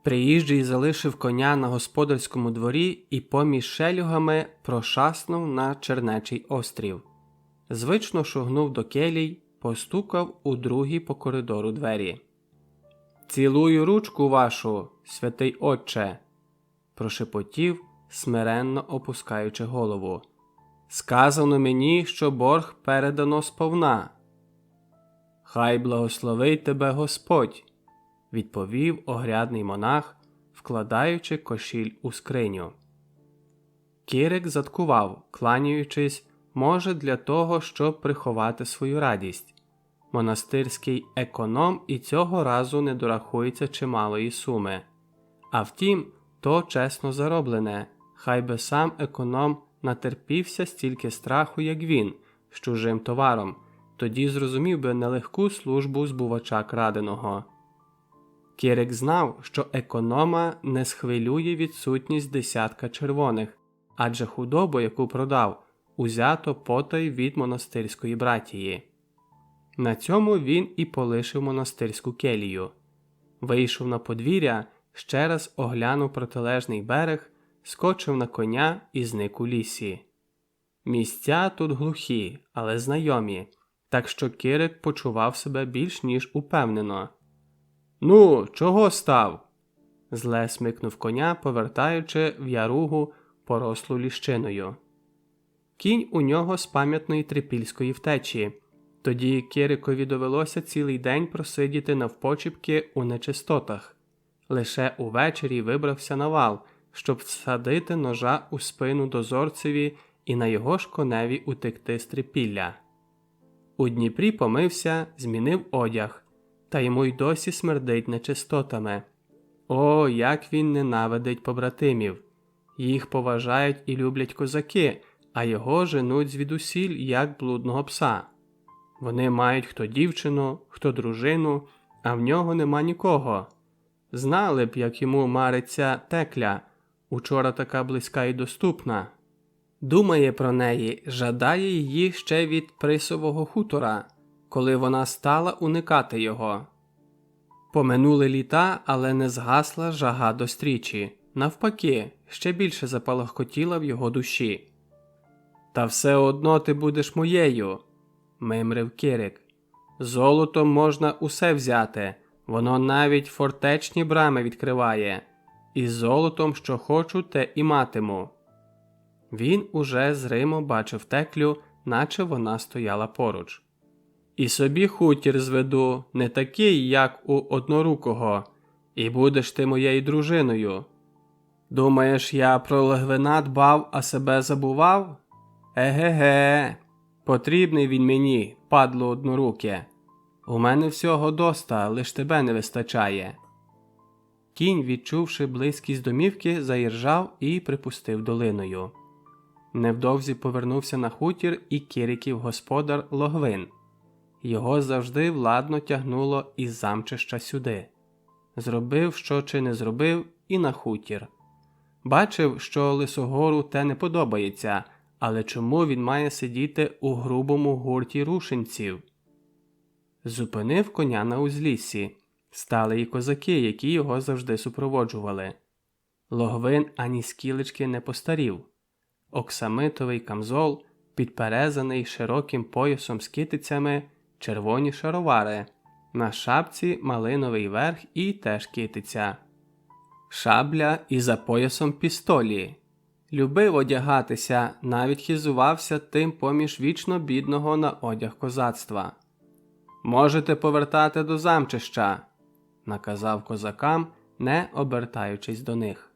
Приїжджий залишив коня на господарському дворі і поміж шелюгами прошаснув на Чернечий острів. Звично шугнув до келій, постукав у другі по коридору двері. «Цілую ручку вашу, святий отче!» – прошепотів, смиренно опускаючи голову. Сказано мені, що борг передано сповна. Хай благословить тебе Господь, відповів огрядний монах, вкладаючи кошіль у скриню. Кірик заткував, кланяючись, може для того, щоб приховати свою радість. Монастирський економ і цього разу не дорахується чималої суми. А втім, то чесно зароблене, хай би сам економ натерпівся стільки страху, як він, з чужим товаром, тоді зрозумів би нелегку службу збувача краденого. Кірик знав, що економа не схвилює відсутність десятка червоних, адже худобу, яку продав, узято потай від монастирської братії. На цьому він і полишив монастирську келію. Вийшов на подвір'я, ще раз оглянув протилежний берег, скочив на коня і зник у лісі. Місця тут глухі, але знайомі, так що Кірик почував себе більш ніж упевнено. «Ну, чого став?» Зле смикнув коня, повертаючи в яругу, порослу ліщиною. Кінь у нього з пам'ятної трипільської втечі. Тоді Кирикові довелося цілий день просидіти навпочіпки у нечистотах. Лише увечері вибрався на вал, щоб всадити ножа у спину дозорцеві і на його ж коневі утекти з Трипілля. У Дніпрі помився, змінив одяг, та йому й досі смердить нечистотами. О, як він ненавидить побратимів! Їх поважають і люблять козаки, а його женуть звідусіль, як блудного пса. Вони мають хто дівчину, хто дружину, а в нього нема нікого. Знали б, як йому мариться Текля, учора така близька і доступна. Думає про неї, жадає її ще від Присового хутора, коли вона стала уникати його. Поминули літа, але не згасла жага до стрічі. Навпаки, ще більше запалахкотіла в його душі. «Та все одно ти будеш моєю», – мимрив Кирик. «Золотом можна усе взяти, воно навіть фортечні брами відкриває. І золотом, що хочу, те і матиму». Він уже зримо бачив Теклю, наче вона стояла поруч. «І собі хутір зведу, не такий, як у Однорукого, і будеш ти моєю дружиною. Думаєш, я про Логвина дбав, а себе забував? Еге-ге, потрібний він мені, падло одноруке. У мене всього доста, лиш тебе не вистачає». Кінь, відчувши близькість домівки, заіржав і припустив долиною. Невдовзі повернувся на хутір і Кириків господар Логвин. Його завжди владно тягнуло із замчища сюди. Зробив, що чи не зробив, і на хутір. Бачив, що Лисогору те не подобається, але чому він має сидіти у грубому гурті рушенців? Зупинив коня на узліссі. Стали і козаки, які його завжди супроводжували. Логвин ані скілечки не постарів. Оксамитовий камзол, підперезаний широким поясом з китицями, червоні шаровари, на шапці малиновий верх і теж китиця. Шабля і за поясом пістолі. Любив одягатися, навіть хизувався тим поміж вічно бідного на одяг козацтва. «Можете повертати до замчища», – наказав козакам, не обертаючись до них.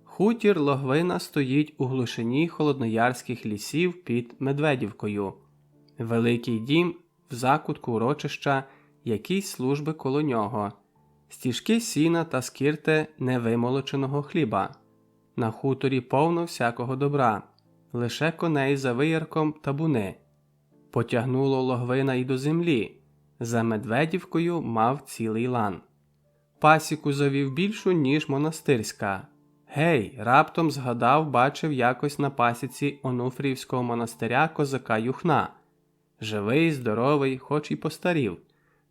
Хутір Логвина стоїть у глушині холодноярських лісів під Медведівкою. Великий дім в закутку урочища, якісь служби коло нього, стіжки сіна та скирти невимолоченого хліба. На хуторі повно всякого добра, лише коней за виярком табуни. Потягнуло Логвина й до землі, за Медведівкою мав цілий лан. Пасіку завів більшу, ніж монастирська. Гей, раптом згадав, бачив якось на пасіці Онуфріївського монастиря козака Юхна. Живий, здоровий, хоч і постарів.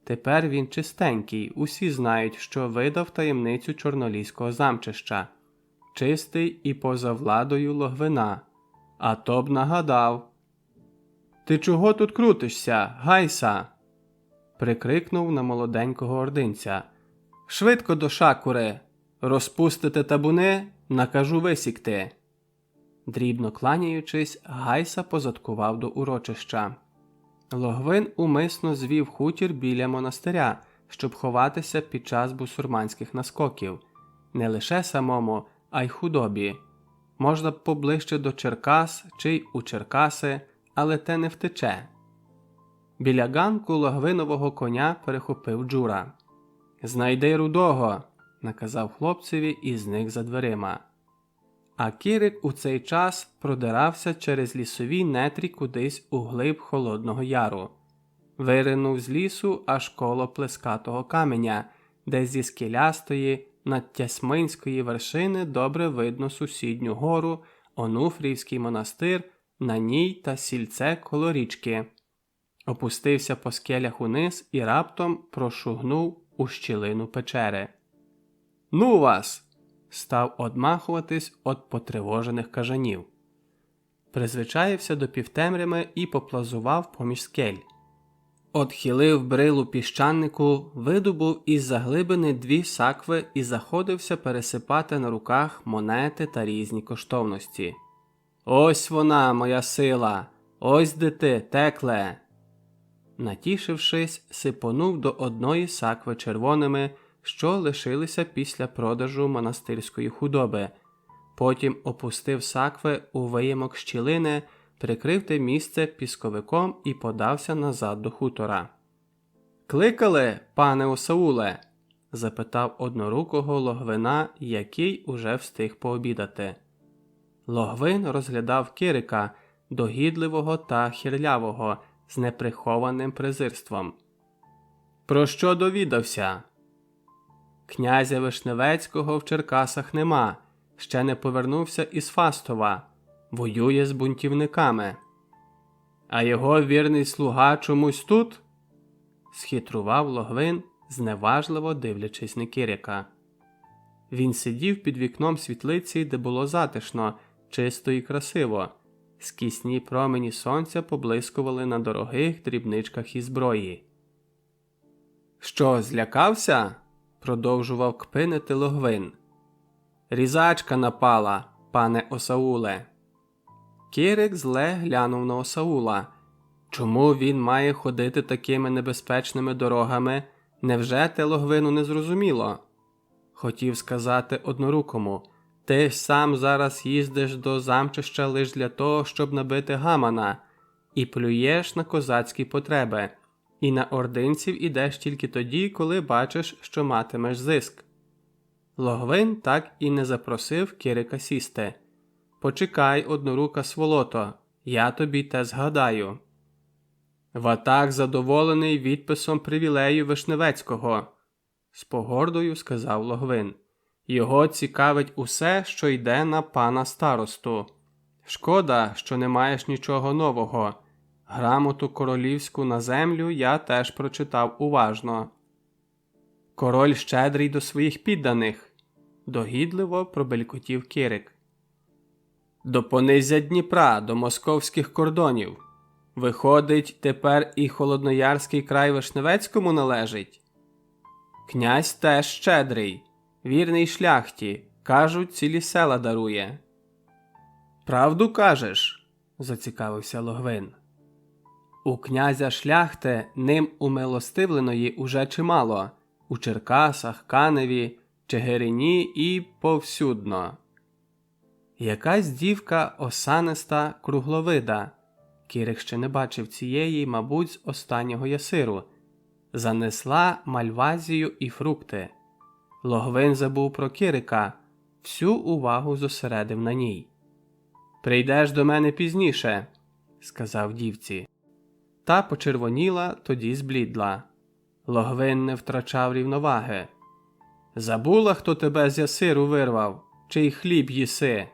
Тепер він чистенький, усі знають, що видав таємницю чорноліського замчища. Чистий і поза владою Логвина. А то б нагадав. «Ти чого тут крутишся, гайса?» Прикрикнув на молоденького ординця. «Швидко до шакури! Розпустите табуни, накажу висікти!» Дрібно кланяючись, Гайса позадкував до урочища. Логвин умисно звів хутір біля монастиря, щоб ховатися під час бусурманських наскоків. Не лише самому, а й худобі. Можна б поближче до Черкас чи й у Черкаси, але те не втече. Біля ганку Логвинового коня перехопив Джура. «Знайди Рудого!» – наказав хлопцеві і зник за дверима. А Кірик у цей час продирався через лісові нетрі кудись у глиб Холодного Яру. Виринув з лісу аж коло плескатого каменя, де зі скелястої, надтясминської вершини добре видно сусідню гору, Онуфріївський монастир, на ній та сільце коло річки. Опустився по скелях униз і раптом прошугнув у щілину печери. «Ну вас!» – став одмахуватись від потривожених кажанів. Призвичаївся до півтемряви і поплазував поміж скель. Отхилив брилу піщанику, видобув із заглибини 2 сакви і заходився пересипати на руках монети та різні коштовності. «Ось вона, моя сила! Ось де ти, текле!» Натішившись, сипонув до одної сакви червоними, що лишилися після продажу монастирської худоби. Потім опустив сакви у виємок щілини, прикрив те місце пісковиком і подався назад до хутора. «Кликали, пане Осауле?» – запитав однорукого Логвина, який уже встиг пообідати. Логвин розглядав Кирика, догідливого та хирлявого, з неприхованим презирством. «Про що довідався?» «Князя Вишневецького в Черкасах нема, ще не повернувся із Фастова, воює з бунтівниками». «А його вірний слуга чомусь тут?» – схитрував Логвин, зневажливо дивлячись на Кирика. Він сидів під вікном світлиці, де було затишно, чисто і красиво. Скісні промені сонця поблискували на дорогих дрібничках і зброї. «Що, злякався?» – продовжував кпинити Логвин. «Різачка напала, пане Осауле». Кирик зле глянув на Осаула. Чому він має ходити такими небезпечними дорогами? Невже те Логвину не зрозуміло? Хотів сказати однорукому: «Ти ж сам зараз їздиш до замчища лиш для того, щоб набити гамана, і плюєш на козацькі потреби, і на ординців ідеш тільки тоді, коли бачиш, що матимеш зиск». Логвин так і не запросив Кирика сісти. «Почекай, однорука сволото, я тобі те згадаю». «Ватаг задоволений відписом привілею Вишневецького», – з погордою сказав Логвин. «Його цікавить усе, що йде на пана старосту. Шкода, що не маєш нічого нового. Грамоту королівську на землю я теж прочитав уважно». «Король щедрий до своїх підданих», – догідливо пробелькотів Кирик. «До понизя Дніпра, до московських кордонів. Виходить, тепер і Холодноярський край Вишневецькому належить?» «Князь теж щедрий, вірний шляхті, кажуть, цілі села дарує». «Правду кажеш?» – зацікавився Логвин. «У князя шляхти ним умилостивленої уже чимало, у Черкасах, Каневі, Чигирині і повсюдно». Якась дівка осаниста, кругловида, Кирик ще не бачив цієї, мабуть, з останнього ясиру, занесла мальвазію і фрукти. Логвин забув про Кирика, всю увагу зосередив на ній. «Прийдеш до мене пізніше», – сказав дівці. Та почервоніла, тоді зблідла. Логвин не втрачав рівноваги. «Забула, хто тебе з ясиру вирвав? Чий хліб їси?»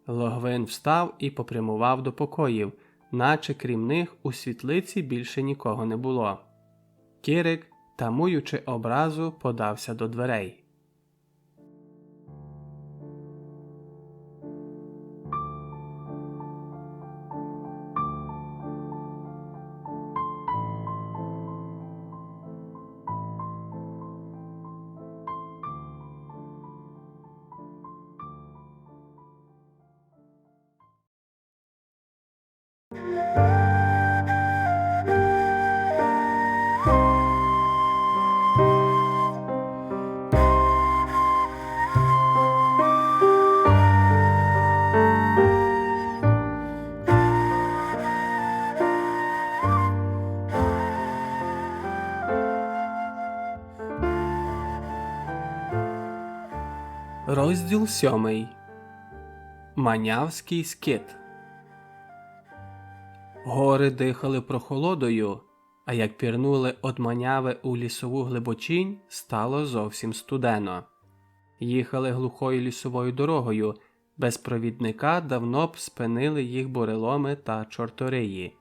Логвин встав і попрямував до покоїв, наче крім них у світлиці більше нікого не було. Кирик, тамуючи образу, подався до дверей. Розділ 7. Манявський скит. Гори дихали прохолодою, а як пірнули од Маняви у лісову глибочінь, стало зовсім студено. Їхали глухою лісовою дорогою, без провідника давно б спинили їх буреломи та чорториї.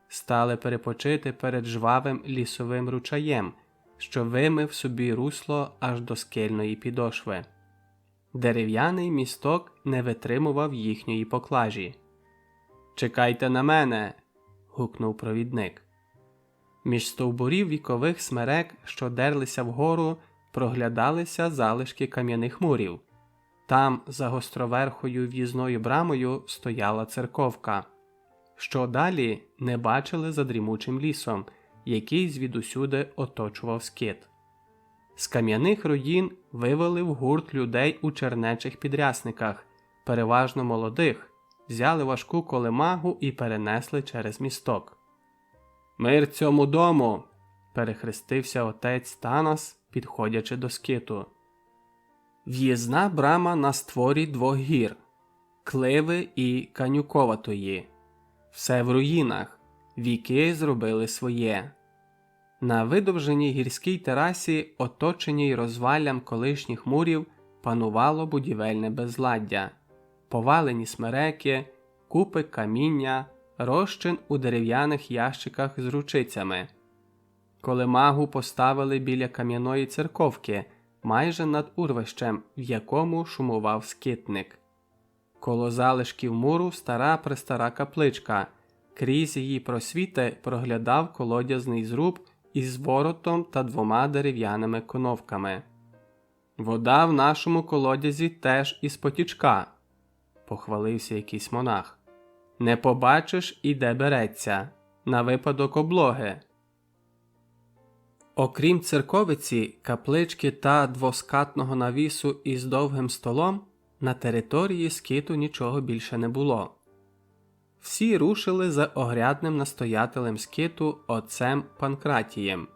Стали перепочити перед жвавим лісовим ручаєм, що вимив собі русло аж до скельної підошви. Дерев'яний місток не витримував їхньої поклажі. «Чекайте на мене!» – гукнув провідник. Між стовбурів вікових смерек, що дерлися вгору, проглядалися залишки кам'яних мурів. Там, за гостроверхою в'їзною брамою, стояла церковка. Що далі, не бачили за дрімучим лісом, який звідусюди оточував скит. З кам'яних руїн вивели в гурт людей у чернечих підрясниках, переважно молодих, взяли важку колемагу і перенесли через місток. «Мир цьому дому!» – перехрестився отець Танас, підходячи до скиту. В'їзна брама на створі двох гір – Кливи і Канюковатої. Все в руїнах, віки зробили своє. На видовженій гірській терасі, оточеній розваллям колишніх мурів, панувало будівельне безладдя. Повалені смереки, купи каміння, розчин у дерев'яних ящиках з ручицями. Колемагу поставили біля кам'яної церковки, майже над урвищем, в якому шумував скитник. Коло залишків муру стара-престара капличка, крізь її просвіти проглядав колодязний зруб із воротом та двома дерев'яними коновками. «Вода в нашому колодязі теж із потічка», – похвалився якийсь монах. «Не побачиш і де береться, на випадок облоги». Окрім церковиці, каплички та двоскатного навісу із довгим столом, на території скиту нічого більше не було. Всі рушили за огрядним настоятелем скиту отцем Панкратієм.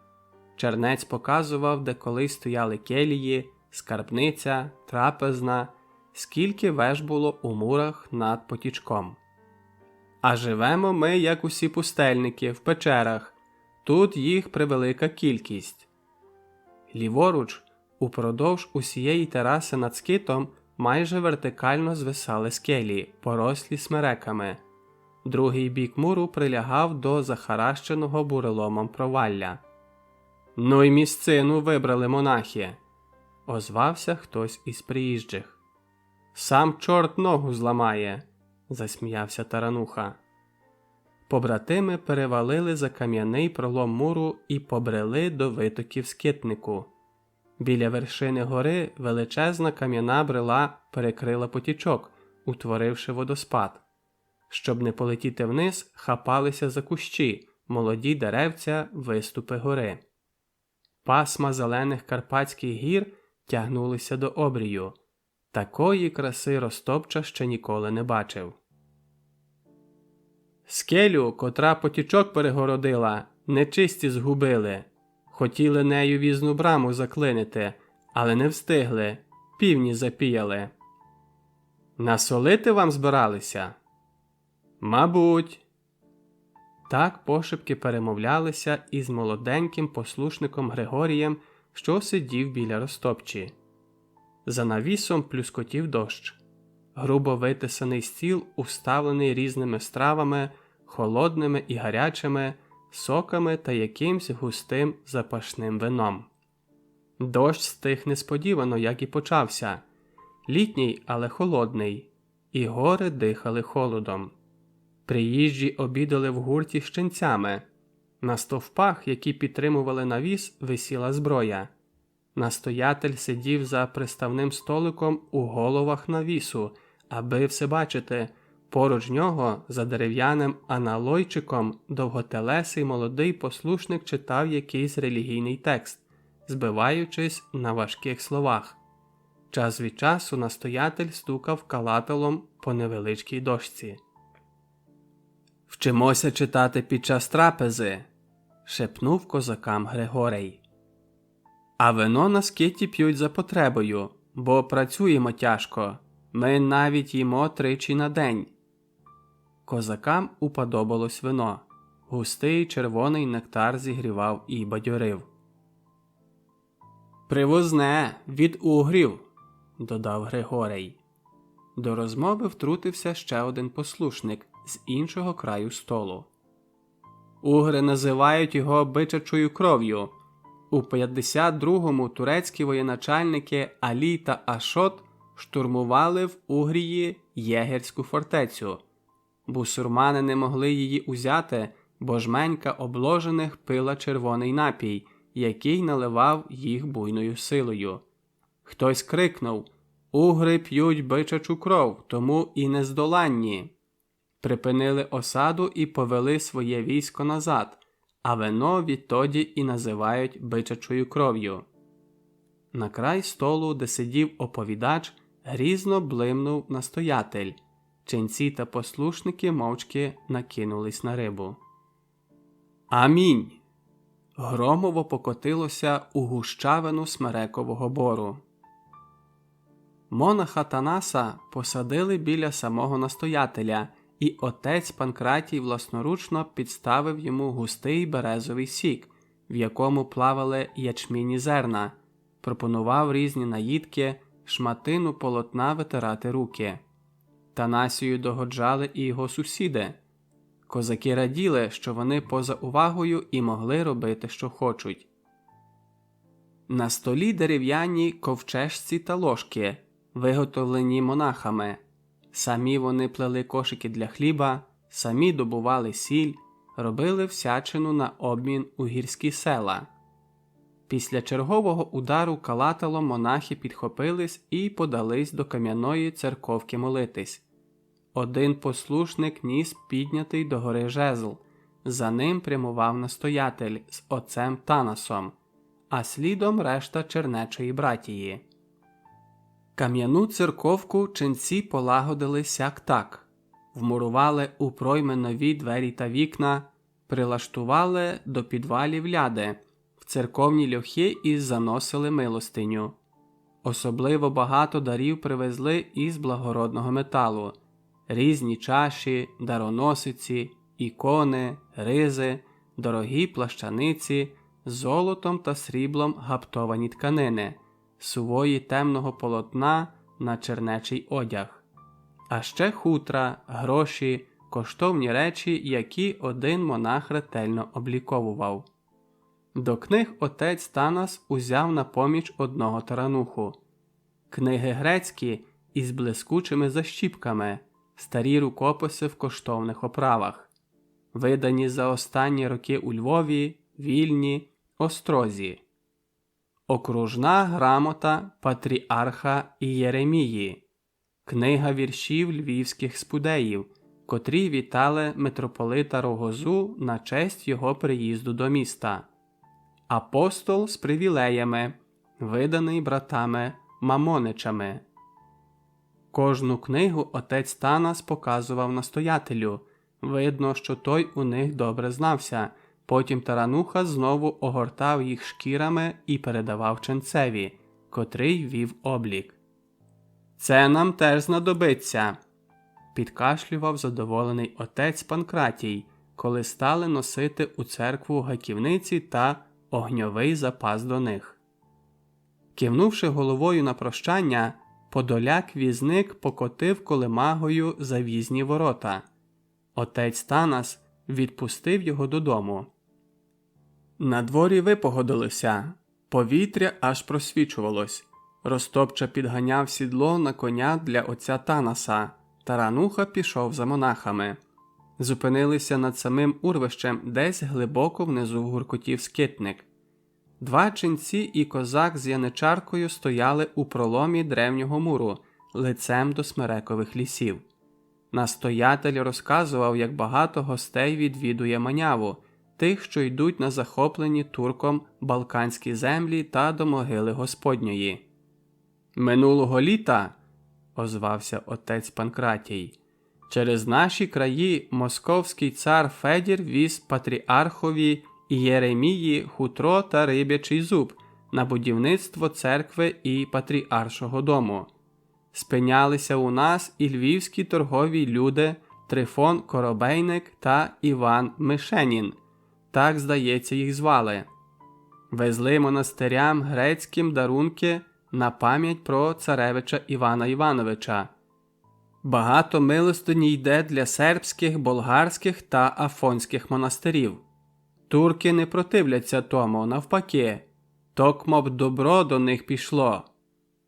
Чернець показував, де колись стояли келії, скарбниця, трапезна, скільки веж було у мурах над потічком. «А живемо ми, як усі пустельники, в печерах. Тут їх превелика кількість». Ліворуч, упродовж усієї тераси над скитом, майже вертикально звисали скелі, порослі смереками. Другий бік муру прилягав до захаращеного буреломом провалля. «Ну й місцину вибрали монахи!» – озвався хтось із приїжджих. «Сам чорт ногу зламає!» – засміявся Тарануха. Побратими перевалили за кам'яний пролом муру і побрели до витоків скитнику. Біля вершини гори величезна кам'яна брила перекрила потічок, утворивши водоспад. Щоб не полетіти вниз, хапалися за кущі, молоді деревця, виступи гори. Пасма зелених Карпатських гір тягнулися до обрію. Такої краси Ростопча ще ніколи не бачив. «Скелю, котра потічок перегородила, нечисті згубили. Хотіли нею в'їзну браму заклинити, але не встигли, півні запіяли». «Насолити вам збиралися?» «Мабуть». Так пошепки перемовлялися із молоденьким послушником Григорієм, що сидів біля Ростопчі. За навісом плюскотів дощ. Грубо витисаний стіл, уставлений різними стравами, холодними і гарячими, соками та якимсь густим запашним вином. Дощ стих несподівано, як і почався. Літній, але холодний. І гори дихали холодом. Приїжджі обідали в гурті з ченцями. На стовпах, які підтримували навіс, висіла зброя. Настоятель сидів за приставним столиком у головах навісу, аби все бачити. Поруч нього, за дерев'яним аналойчиком, довготелесий молодий послушник читав якийсь релігійний текст, збиваючись на важких словах. Час від часу настоятель стукав калателом по невеличкій дошці. «Вчимося читати під час трапези», – шепнув козакам Григорій. «А вино на скиті п'ють за потребою», бо працюємо тяжко. Ми навіть їмо 3 на день». Козакам уподобалось вино. Густий червоний нектар зігрівав і бадьорив. «Привозне, від угрів», – додав Григорій. До розмови втрутився ще один послушник з іншого краю столу. «Угри називають його бичачою кров'ю. У 52-му турецькі воєначальники Алі та Ашот штурмували в Угрії Єгерську фортецю. Бусурмани не могли її узяти, бо жменька обложених пила червоний напій, який наливав їх буйною силою. Хтось крикнув: «Угри п'ють бичачу кров, тому і нездоланні». Припинили осаду і повели своє військо назад, а вино відтоді і називають бичачою кров'ю. На край столу, де сидів оповідач, грізно блимнув настоятель. Ченці та послушники мовчки накинулись на рибу. «Амінь!» громово покотилося у гущавину смерекового бору. Монаха Танаса посадили біля самого настоятеля, і отець Панкратій власноручно підставив йому густий березовий сік, в якому плавали ячмінні зерна, пропонував різні наїдки, шматину полотна витирати руки. Танасію догоджали і його сусіди. Козаки раділи, що вони поза увагою і могли робити, що хочуть. На столі дерев'яні ковчежці та ложки, виготовлені монахами. Самі вони плели кошики для хліба, самі добували сіль, робили всячину на обмін у гірські села. Після чергового удару калаталом монахи підхопились і подались до кам'яної церковки молитись. Один послушник ніс піднятий догори жезл, за ним прямував настоятель з отцем Танасом, а слідом решта чернечої братії. Кам'яну церковку ченці полагодили сяк-так, вмурували у пройми нові двері та вікна, прилаштували до підвалів ляди, в церковні льохи і заносили милостиню. Особливо багато дарів привезли із благородного металу: різні чаші, дароносиці, ікони, ризи, дорогі плащаниці, золотом та сріблом гаптовані тканини, сувої темного полотна на чернечий одяг. А ще хутра, гроші, коштовні речі, які один монах ретельно обліковував. До книг отець Танас узяв на поміч одного тарануху. Книги грецькі із блискучими защіпками, старі рукописи в коштовних оправах, видані за останні роки у Львові, Вільні, Острозі. Окружна грамота патріарха Ієремії, книга віршів львівських спудеїв, котрі вітали митрополита Рогозу на честь його приїзду до міста. Апостол з привілеями, виданий братами Мамоничами. Кожну книгу отець Танас показував настоятелю. Видно, що той у них добре знався. Потім тарануха знову огортав їх шкірами і передавав ченцеві, котрий вів облік. «Це нам теж знадобиться», – підкашлював задоволений отець Панкратій, коли стали носити у церкву гаківниці та огньовий запас до них. Кивнувши головою на прощання, подоляк-візник покотив колемагою за в'їзні ворота. Отець Танас відпустив його додому. Надворі випогодилося, повітря аж просвічувалось. Ростопча підганяв сідло на коня для отця Танаса. Тарануха пішов за монахами. Зупинилися над самим урвищем, десь глибоко внизу гуркотів скитник. Два ченці і козак з яничаркою стояли у проломі древнього муру, лицем до смерекових лісів. Настоятель розказував, як багато гостей відвідує Маняву, тих, що йдуть на захоплені турком балканські землі та до могили Господньої. «Минулого літа, – озвався отець Панкратій, – через наші краї московський цар Федір віз патріархові Ієремії хутро та рибячий зуб, на будівництво церкви і патріаршого дому. Спинялися у нас і львівські торгові люди Трифон Коробейник та Іван Мишенін, так, здається, їх звали. Везли монастирям грецьким дарунки на пам'ять про царевича Івана Івановича. Багато милостині йде для сербських, болгарських та афонських монастирів. Турки не противляться тому, навпаки, токмо б добро до них пішло.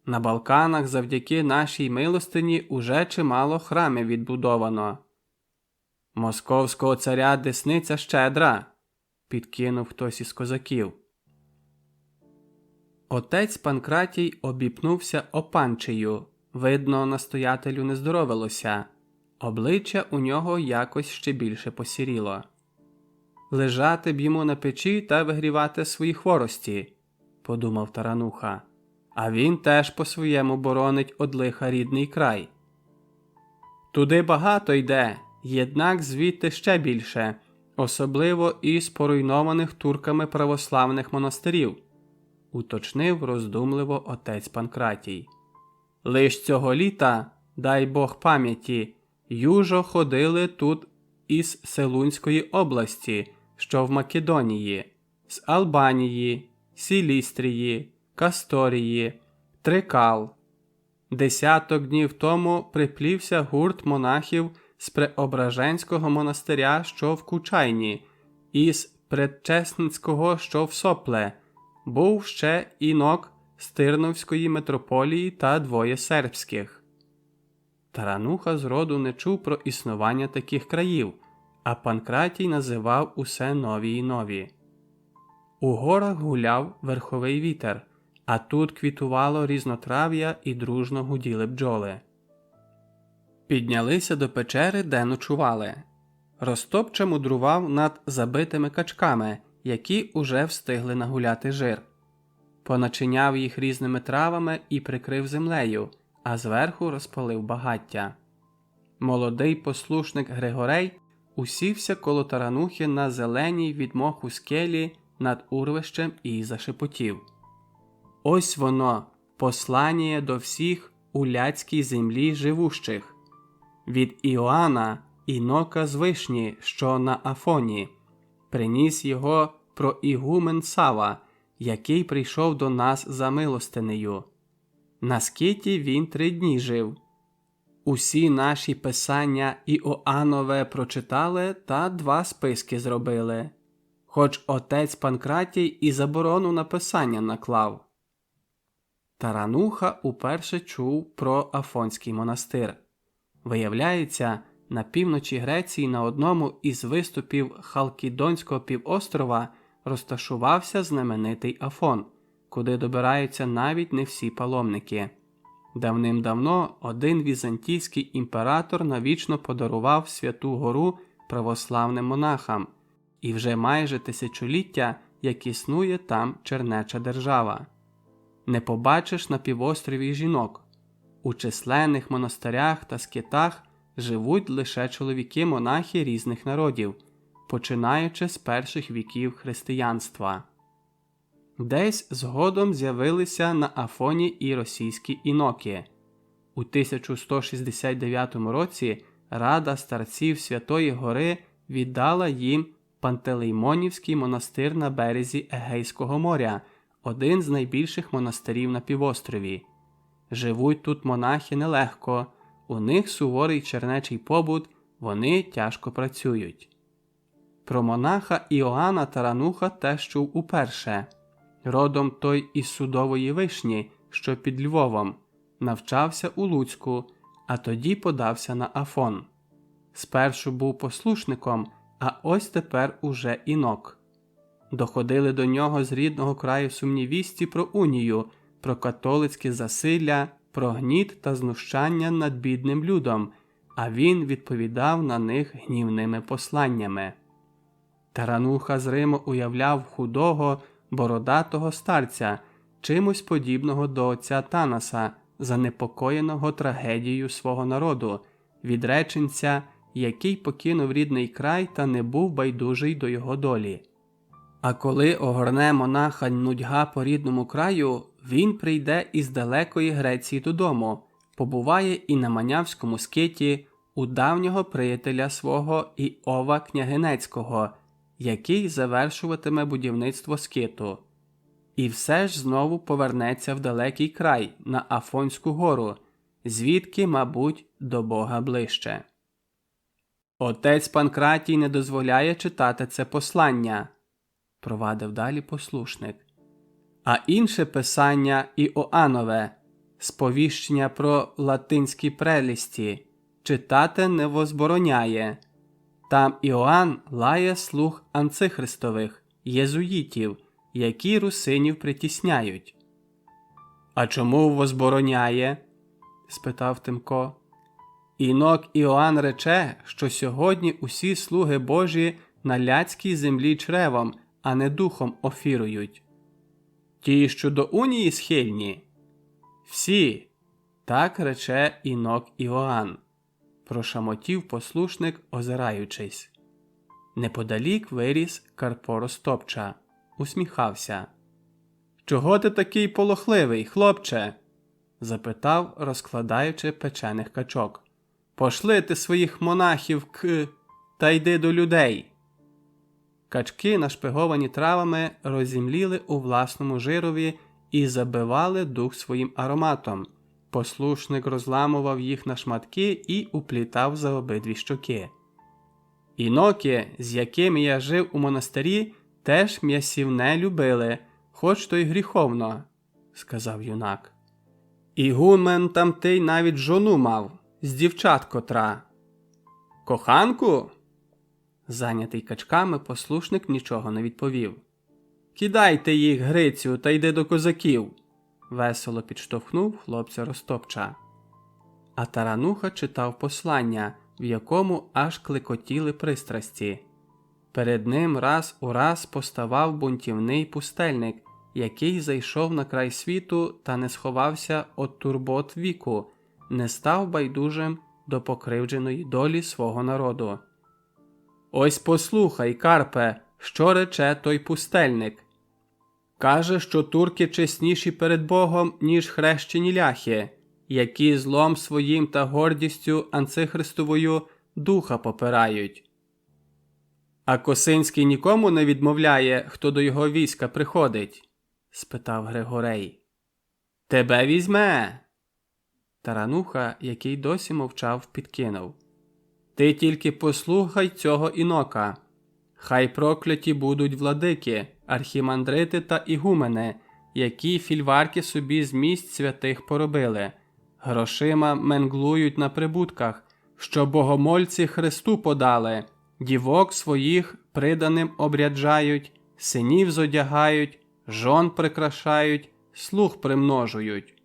На Балканах завдяки нашій милостині уже чимало храмів відбудовано. Московського царя десниця щедра, підкинув хтось із козаків. Отець Панкратій обіпнувся опанчею, видно, настоятелю не здоровилося. Обличчя у нього якось ще більше посіріло. Лежати б йому на печі та вигрівати свої хворості, подумав Тарануха. А він теж по-своєму боронить од лиха рідний край. Туди багато йде, єднак звідти ще більше, особливо із поруйнованих турками православних монастирів, уточнив роздумливо отець Панкратій. Лиш цього літа, дай Бог пам'яті, южо ходили тут із Селунської області, що в Македонії, з Албанії, Сілістрії, Касторії, Трикал. 10 днів тому приплівся гурт монахів з Преображенського монастиря, що в Кучайні, і з Предчесницького, що в Сопле. Був ще інок з Тирновської митрополії та 2 сербських. Тарануха зроду не чув про існування таких країв, а Панкратій називав усе нові й нові. У горах гуляв верховий вітер, а тут квітувало різнотрав'я і дружно гуділи бджоли. Піднялися до печери, де ночували. Ростопча мудрував над забитими качками, які уже встигли нагуляти жир. Поначиняв їх різними травами і прикрив землею, а зверху розпалив багаття. Молодий послушник Григорей усівся коло Таранухи на зеленій від моху скелі над урвищем і зашепотів. Ось воно, послання до всіх у ляцькій землі живущих. Від Іоанна, інока з Вишні, що на Афоні. Приніс його проігумен Сава, який прийшов до нас за милостинею. На скиті він 3 дні жив. Усі наші писання Іоаннове прочитали та 2 списки зробили. Хоч отець Панкратій і заборону на писання наклав. Тарануха уперше чув про Афонський монастир. Виявляється, на півночі Греції на одному із виступів Халкідонського півострова розташувався знаменитий Афон, куди добираються навіть не всі паломники. Давним-давно один візантійський імператор навічно подарував Святу Гору православним монахам, і вже майже тисячоліття, як існує там чернеча держава. Не побачиш на півострові жінок. У численних монастирях та скитах живуть лише чоловіки-монахи різних народів, починаючи з перших віків християнства. Десь згодом з'явилися на Афоні і російські іноки. У 1169 році Рада старців Святої Гори віддала їм Пантелеймонівський монастир на березі Егейського моря, один з найбільших монастирів на півострові. Живуть тут монахи нелегко, у них суворий чернечий побут, вони тяжко працюють. Про монаха Іоанна Тарануха теж чув уперше. Родом той із Судової Вишні, що під Львовом, навчався у Луцьку, а тоді подався на Афон. Спершу був послушником, а ось тепер уже інок. Доходили до нього з рідного краю сумні вісті про унію, про католицьке засилля, про гніт та знущання над бідним людом, а він відповідав на них гнівними посланнями. Тарануха з Риму уявляв худого, бородатого старця, чимось подібного до отця Танаса, занепокоєного трагедією свого народу, відреченця, який покинув рідний край та не був байдужий до його долі. А коли огорне монаха нудьга по рідному краю, він прийде із далекої Греції додому, побуває і на Манявському скиті у давнього приятеля свого Іова Княгинецького, який завершуватиме будівництво скиту. І все ж знову повернеться в далекий край, на Афонську гору, звідки, мабуть, до Бога ближче. Отець Панкратій не дозволяє читати це послання, провадив далі послушник. А інше писання Іоаннове, сповіщення про латинські прелісті, читати не возбороняє. Там Іоанн лає слуг анцихристових, єзуїтів, які русинів притісняють. «А чому возбороняє?» – спитав Тимко. «Інок Іоанн рече, що сьогодні усі слуги Божі на ляцькій землі чревом, а не духом офірують». «Ті, що до унії схильні?» «Всі», – так рече Інок Іоанн, прошамотів послушник, озираючись. Неподалік виріс Карпо Ростопча, усміхався. «Чого ти такий полохливий, хлопче?» – запитав, розкладаючи печених качок. «Пошли ти своїх монахів та йди до людей!» Качки, нашпиговані травами, розімліли у власному жирові і забивали дух своїм ароматом. Послушник розламував їх на шматки і уплітав за обидві щоки. «Іноки, з якими я жив у монастирі, теж м'ясів не любили, хоч то й гріховно», – сказав юнак. «Ігумен тамтий навіть жону мав, з дівчат котра». «Коханку?» Зайнятий качками, послушник нічого не відповів. «Кидайте їх, Грицю, та йди до козаків!» Весело підштовхнув хлопця Ростопча. А Тарануха читав послання, в якому аж клекотіли пристрасті. Перед ним раз у раз поставав бунтівний пустельник, який зайшов на край світу та не сховався від турбот віку, не став байдужим до покривдженої долі свого народу. «Ось послухай, Карпе, що рече той пустельник. Каже, що турки чесніші перед Богом, ніж хрещені ляхи, які злом своїм та гордістю анцихристовою духа попирають. А Косинський нікому не відмовляє, хто до його війська приходить?» – спитав Григорей. «Тебе візьме!» Тарануха, який досі мовчав, підкинув. «Ти тільки послухай цього інока. Хай прокляті будуть владики, архімандрити та ігумени, які фільварки собі з місць святих поробили, грошима менглують на прибутках, що богомольці Христу подали, дівок своїх приданим обряджають, синів зодягають, жон прикрашають, слуг примножують».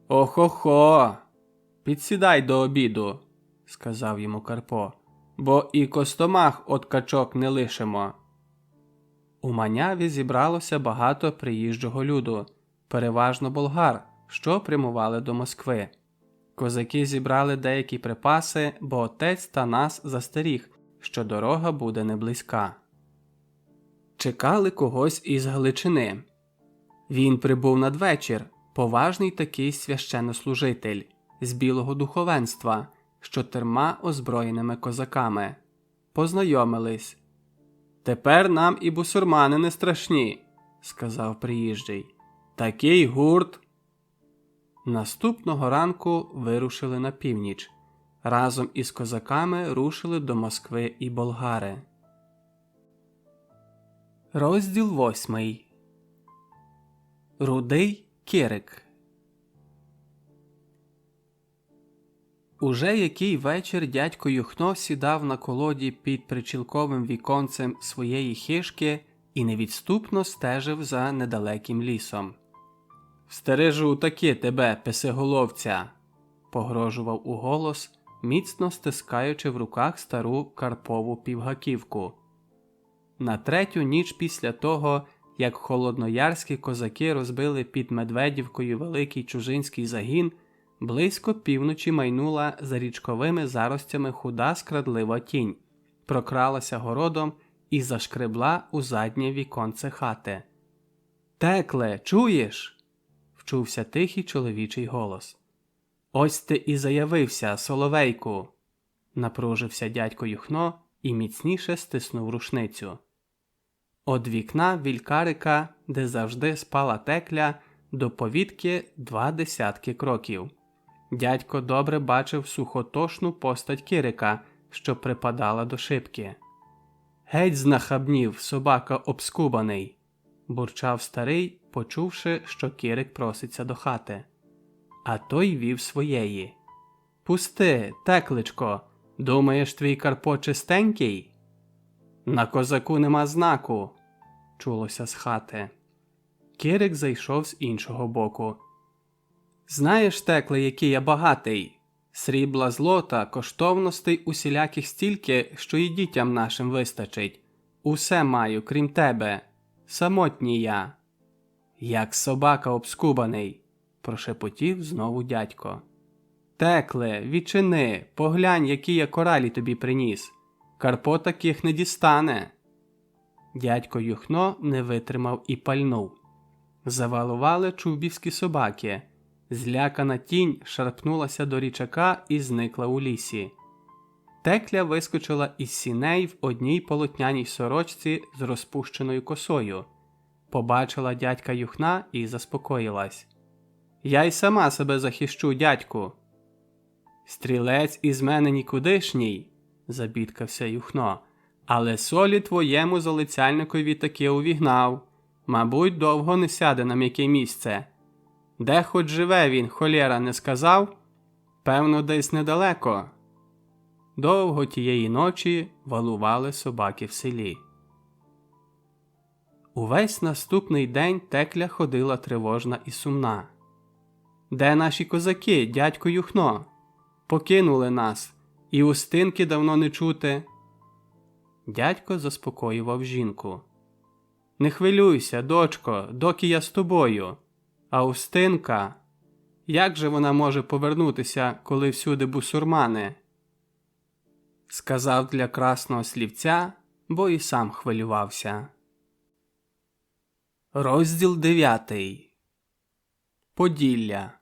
«Охо-хо! Підсідай до обіду», – сказав йому Карпо, – «бо і костомах от качок не лишимо». У Маняві зібралося багато приїжджого люду, переважно болгар, що прямували до Москви. Козаки зібрали деякі припаси, бо отець Танас застеріг, що дорога буде неблизька. Чекали когось із Галичини. Він прибув надвечір, поважний такий священнослужитель, з білого духовенства, з 4 озброєними козаками. Познайомились. «Тепер нам і бусурмани не страшні», – сказав приїжджий. «Такий гурт». Наступного ранку вирушили на північ. Разом із козаками рушили до Москви і болгари. Розділ 8. Рудий Кирик. Уже який вечір дядько Юхно сідав на колоді під причілковим віконцем своєї хижки і невідступно стежив за недалеким лісом. «Встережу таки тебе, песеголовця!» – погрожував уголос, міцно стискаючи в руках стару Карпову півгаківку. На 3-ю ніч після того, як холодноярські козаки розбили під Медведівкою великий чужинський загін, близько півночі майнула за річковими заростями худа скрадлива тінь, прокралася городом і зашкребла у заднє віконце хати. «Текле, чуєш?» – вчувся тихий чоловічий голос. «Ось ти і заявився, соловейку!» – напружився дядько Юхно і міцніше стиснув рушницю. Од вікна вількарика, де завжди спала Текля, до повітки 20 кроків. Дядько добре бачив сухотошну постать Кирика, що припадала до шибки. «Геть знахабнів, собака обскубаний!» – бурчав старий, почувши, що Кирик проситься до хати. А той вів своєї. «Пусти, Текличко, думаєш, твій Карпо чистенький?» «На козаку нема знаку!» – чулося з хати. Кирик зайшов з іншого боку. «Знаєш, Текле, який я багатий? Срібла, злота, коштовностей усіляких стільки, що і дітям нашим вистачить. Усе маю, крім тебе. Самотній я». «Як собака обскубаний!» – прошепотів знову дядько. «Текле, відчини, поглянь, які я коралі тобі приніс. Карпо таких не дістане». Дядько Юхно не витримав і пальнув. Завалували чубівські собаки. Злякана тінь шарпнулася до річака і зникла у лісі. Текля вискочила із сіней в одній полотняній сорочці з розпущеною косою. Побачила дядька Юхна і заспокоїлась. «Я й сама себе захищу, дядьку!» «Стрілець із мене нікудишній!» – забідкався Юхно. «Але солі твоєму залицяльникові таки увігнав. Мабуть, довго не сяде на м'яке місце. Де хоч живе він, холєра, не сказав? Певно, десь недалеко». Довго тієї ночі валували собаки в селі. Увесь наступний день Текля ходила тривожна і сумна. «Де наші козаки, дядько Юхно? Покинули нас, і устинки давно не чути». Дядько заспокоював жінку. «Не хвилюйся, дочко, доки я з тобою. А Устинка? Як же вона може повернутися, коли всюди бусурмани?» Сказав для красного слівця, бо і сам хвилювався. Розділ 9. Поділля.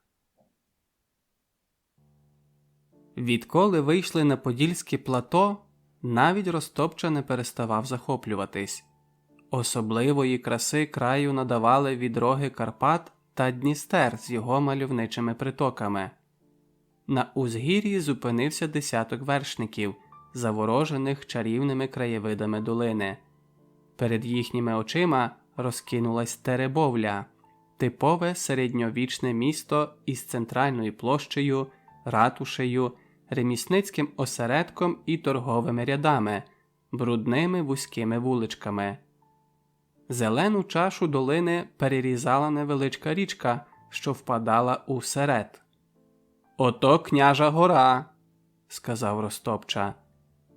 Відколи вийшли на Подільське плато, навіть Ростопча не переставав захоплюватись. Особливої краси краю надавали відроги Карпат та Дністер з його мальовничими притоками. На узгір'ї зупинився десяток вершників, заворожених чарівними краєвидами долини. Перед їхніми очима розкинулась Теребовля, типове середньовічне місто із центральною площею, ратушею, ремісницьким осередком і торговими рядами, брудними вузькими вуличками. Зелену чашу долини перерізала невеличка річка, що впадала у серед. «Ото княжа гора», – сказав Ростопча.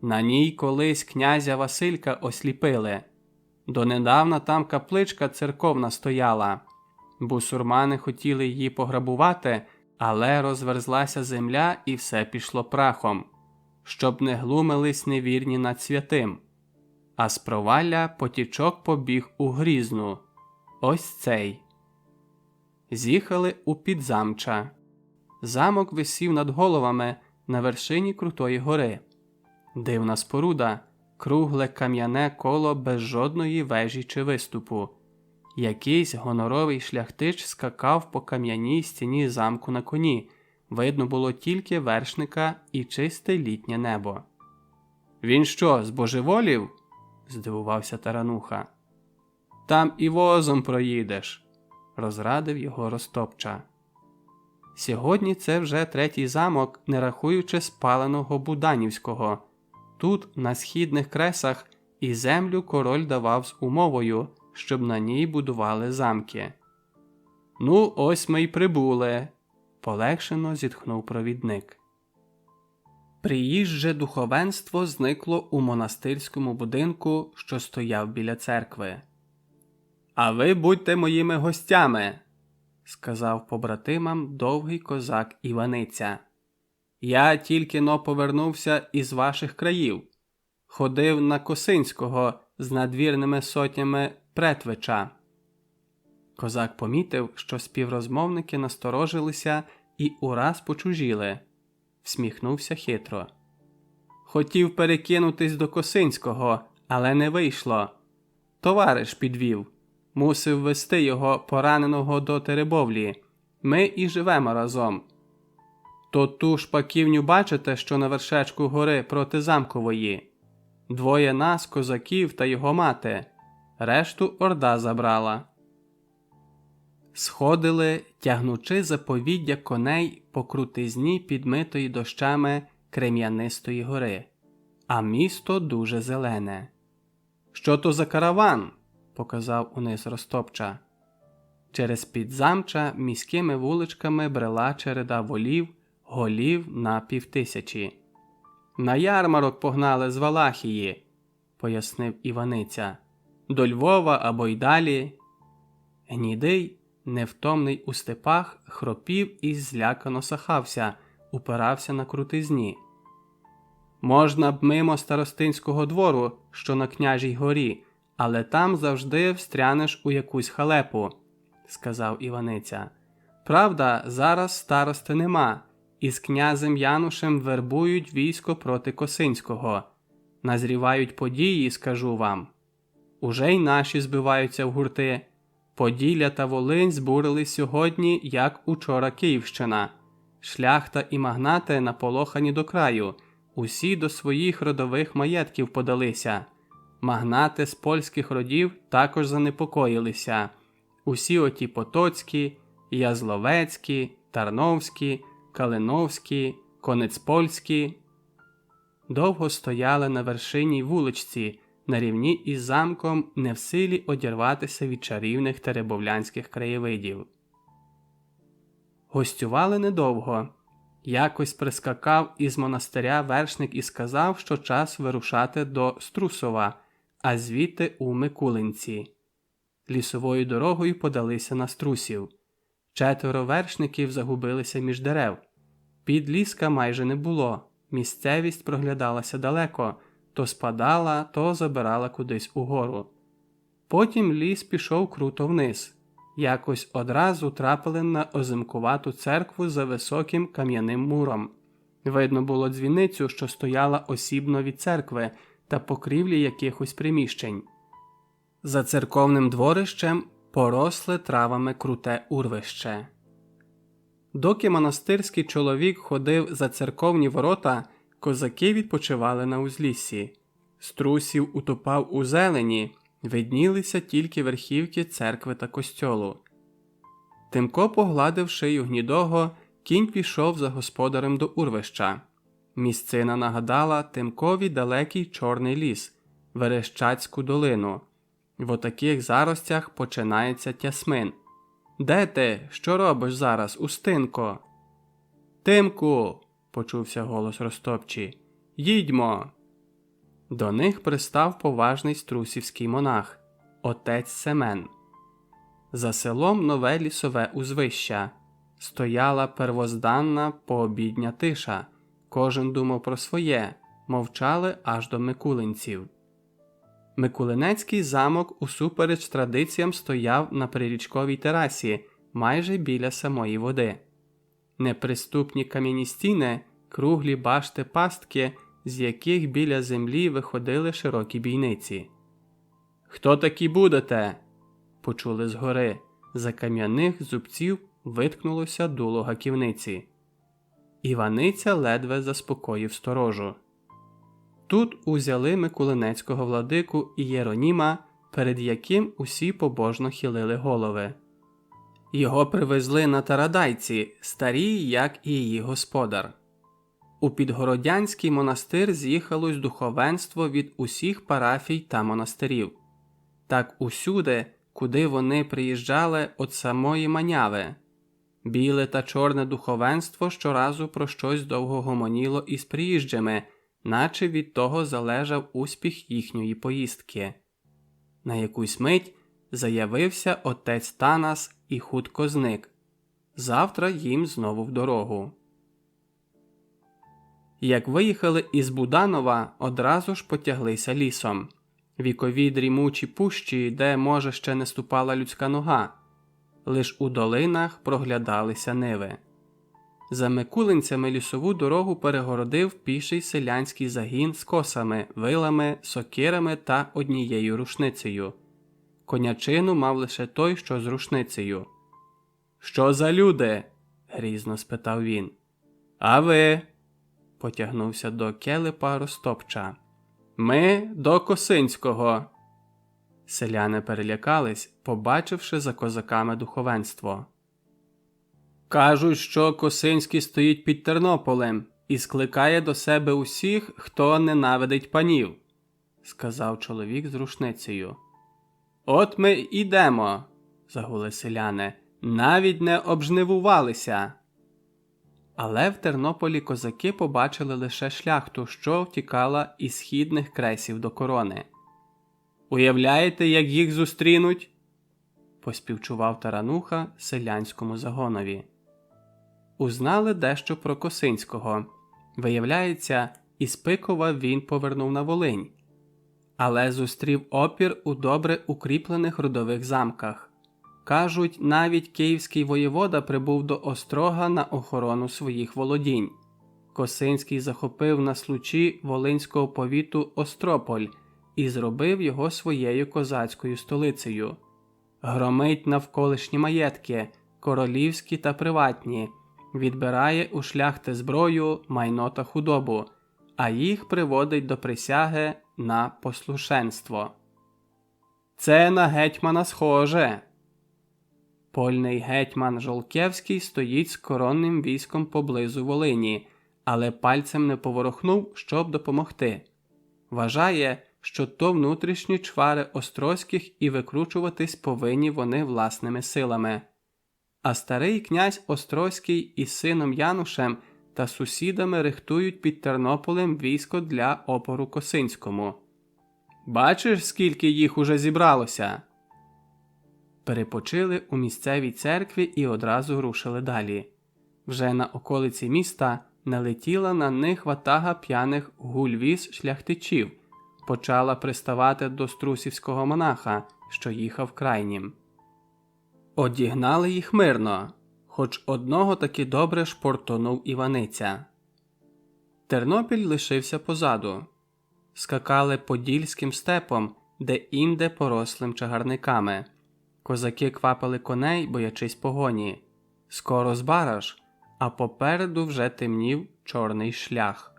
«На ній колись князя Василька осліпили. Донедавна там капличка церковна стояла. Бусурмани хотіли її пограбувати, але розверзлася земля і все пішло прахом, щоб не глумились невірні над святим. А з провалля потічок побіг у Грізну. Ось цей». З'їхали у Підзамча. Замок висів над головами на вершині крутої гори. Дивна споруда, кругле кам'яне коло без жодної вежі чи виступу. Якийсь гоноровий шляхтич скакав по кам'яній стіні замку на коні. Видно було тільки вершника і чисте літнє небо. «Він що, збожеволів?» – здивувався Тарануха. «Там і возом проїдеш», – розрадив його Ростопча. Сьогодні це вже 3-й замок, не рахуючи спаленого Буданівського. Тут, на східних кресах, і землю король давав з умовою, щоб на ній будували замки. «Ну, ось ми й прибули», – полегшено зітхнув провідник. Приїждже духовенство зникло у монастирському будинку, що стояв біля церкви. «А ви будьте моїми гостями», – сказав побратимам довгий козак Іваниця. «Я тільки-но повернувся із ваших країв. Ходив на Косинського з надвірними сотнями Претвича. Козак помітив, що співрозмовники насторожилися і ураз почужіли. Всміхнувся хитро. Хотів перекинутись до Косинського, але не вийшло. Товариш підвів. Мусив вести його пораненого до Теребовлі. Ми і живемо разом. То ту шпаківню бачите, що на вершечку гори проти Замкової? Двоє нас, козаків та його мати. Решту орда забрала. Сходили, тягнучи заповіддя коней по крутизні підмитої дощами крем'янистої гори. А місто дуже зелене. «Що то за караван?» – показав униз Ростопча. Через підзамча міськими вуличками брела череда волів, голів на 5000. «На ярмарок погнали з Валахії», – пояснив Іваниця. «До Львова або й далі». Гнідий, невтомний у степах, хропів і злякано сахався, упирався на крутизні. «Можна б мимо старостинського двору, що на Княжій горі, але там завжди встрянеш у якусь халепу», – сказав Іваниця. «Правда, зараз старости нема, і з князем Янушем вербують військо проти Косинського. Назрівають події, скажу вам. Уже й наші збиваються в гурти. Поділля та Волинь збурили сьогодні, як учора Київщина. Шляхта і магнати наполохані до краю, усі до своїх родових маєтків подалися. Магнати з польських родів також занепокоїлися. Усі оті Потоцькі, Язловецькі, Тарновські, Калиновські, Конецпольські. Довго стояли на вершині вуличці, на рівні із замком, не в силі одірватися від чарівних теребовлянських краєвидів. Гостювали недовго. Якось прискакав із монастиря вершник і сказав, що час вирушати до Струсова, а звідти у Микулинці. Лісовою дорогою подалися на Струсів. 4 вершників загубилися між дерев. Підліска майже не було, місцевість проглядалася далеко, то спадала, то забирала кудись угору. Потім ліс пішов круто вниз. Якось одразу трапили на озимкувату церкву за високим кам'яним муром. Видно було дзвіницю, що стояла осібно від церкви та покрівлі якихось приміщень. За церковним дворищем поросле травами круте урвище. Доки монастирський чоловік ходив за церковні ворота, козаки відпочивали на узліссі. Струсів утопав у зелені, виднілися тільки верхівки церкви та костьолу. Тимко погладив шию Гнідого, кінь пішов за господарем до урвища. Місцина нагадала Тимкові далекий Чорний ліс, Верещацьку долину. В отаких заростях починається Тясмин. «Де ти? Що робиш зараз, Устинко?» «Тимку!» – почувся голос Ростопчі. «Їдьмо!» До них пристав поважний струсівський монах – отець Семен. За селом нове лісове узвища. Стояла первозданна пообідня тиша. Кожен думав про своє, мовчали аж до Микулинців. Микулинецький замок усупереч традиціям стояв на прирічковій терасі, майже біля самої води. Неприступні кам'яні стіни, круглі башти-пастки, з яких біля землі виходили широкі бійниці. «Хто такі будете?» – почули згори. За кам'яних зубців виткнулося дуло гаківниці. Іваниця ледве заспокоїв сторожу. Тут узяли микулинецького владику Ієроніма, перед яким усі побожно хилили голови. Його привезли на тарадайці, старі, як і її господар. У Підгородянський монастир з'їхалось духовенство від усіх парафій та монастирів. Так усюди, куди вони приїжджали от самої Маняви. Біле та чорне духовенство щоразу про щось довго гомоніло із приїжджими, наче від того залежав успіх їхньої поїздки. На якусь мить заявився отець Танас і хутко зник. Завтра їм знову в дорогу. Як виїхали із Буданова, одразу ж потяглися лісом. Вікові дрімучі пущі, де, може, ще не ступала людська нога. Лиш у долинах проглядалися ниви. За Микулинцями лісову дорогу перегородив піший селянський загін з косами, вилами, сокирами та однією рушницею. Конячину мав лише той, що з рушницею. «Що за люди?» – грізно спитав він. «А ви?» – потягнувся до келепа Ростопча. «Ми до Косинського». Селяни перелякались, побачивши за козаками духовенство. «Кажуть, що Косинський стоїть під Тернополем і скликає до себе усіх, хто ненавидить панів», – сказав чоловік з рушницею. «От ми ідемо», – загули селяни, – «навіть не обжнивувалися». Але в Тернополі козаки побачили лише шляхту, що втікала із східних кресів до корони. «Уявляєте, як їх зустрінуть?» – поспівчував Тарануха селянському загонові. Узнали дещо про Косинського. Виявляється, із Пикова він повернув на Волинь, але зустрів опір у добре укріплених родових замках. Кажуть, навіть київський воєвода прибув до Острога на охорону своїх володінь. Косинський захопив на Случі волинського повіту Острополь і зробив його своєю козацькою столицею. Громить навколишні маєтки, королівські та приватні, відбирає у шляхти зброю, майно та худобу, а їх приводить до присяги на послушенство. «Це на гетьмана схоже!» Польний гетьман Жолкевський стоїть з коронним військом поблизу Волині, але пальцем не поворухнув, щоб допомогти. Вважає, що то внутрішні чвари острозьких і викручуватись повинні вони власними силами. А старий князь Острозький із сином Янушем та сусідами рихтують під Тернополем військо для опору Косинському. «Бачиш, скільки їх уже зібралося?» Перепочили у місцевій церкві і одразу рушили далі. Вже на околиці міста налетіла на них ватага п'яних гульвіз шляхтичів, почала приставати до струсівського монаха, що їхав крайнім. Одігнали їх мирно, хоч одного таки добре шпортонув Іваниця. Тернопіль лишився позаду. Скакали подільським степом, де-інде порослим чагарниками. Козаки квапили коней, боячись погоні. Скоро Збараж, а попереду вже темнів чорний шлях.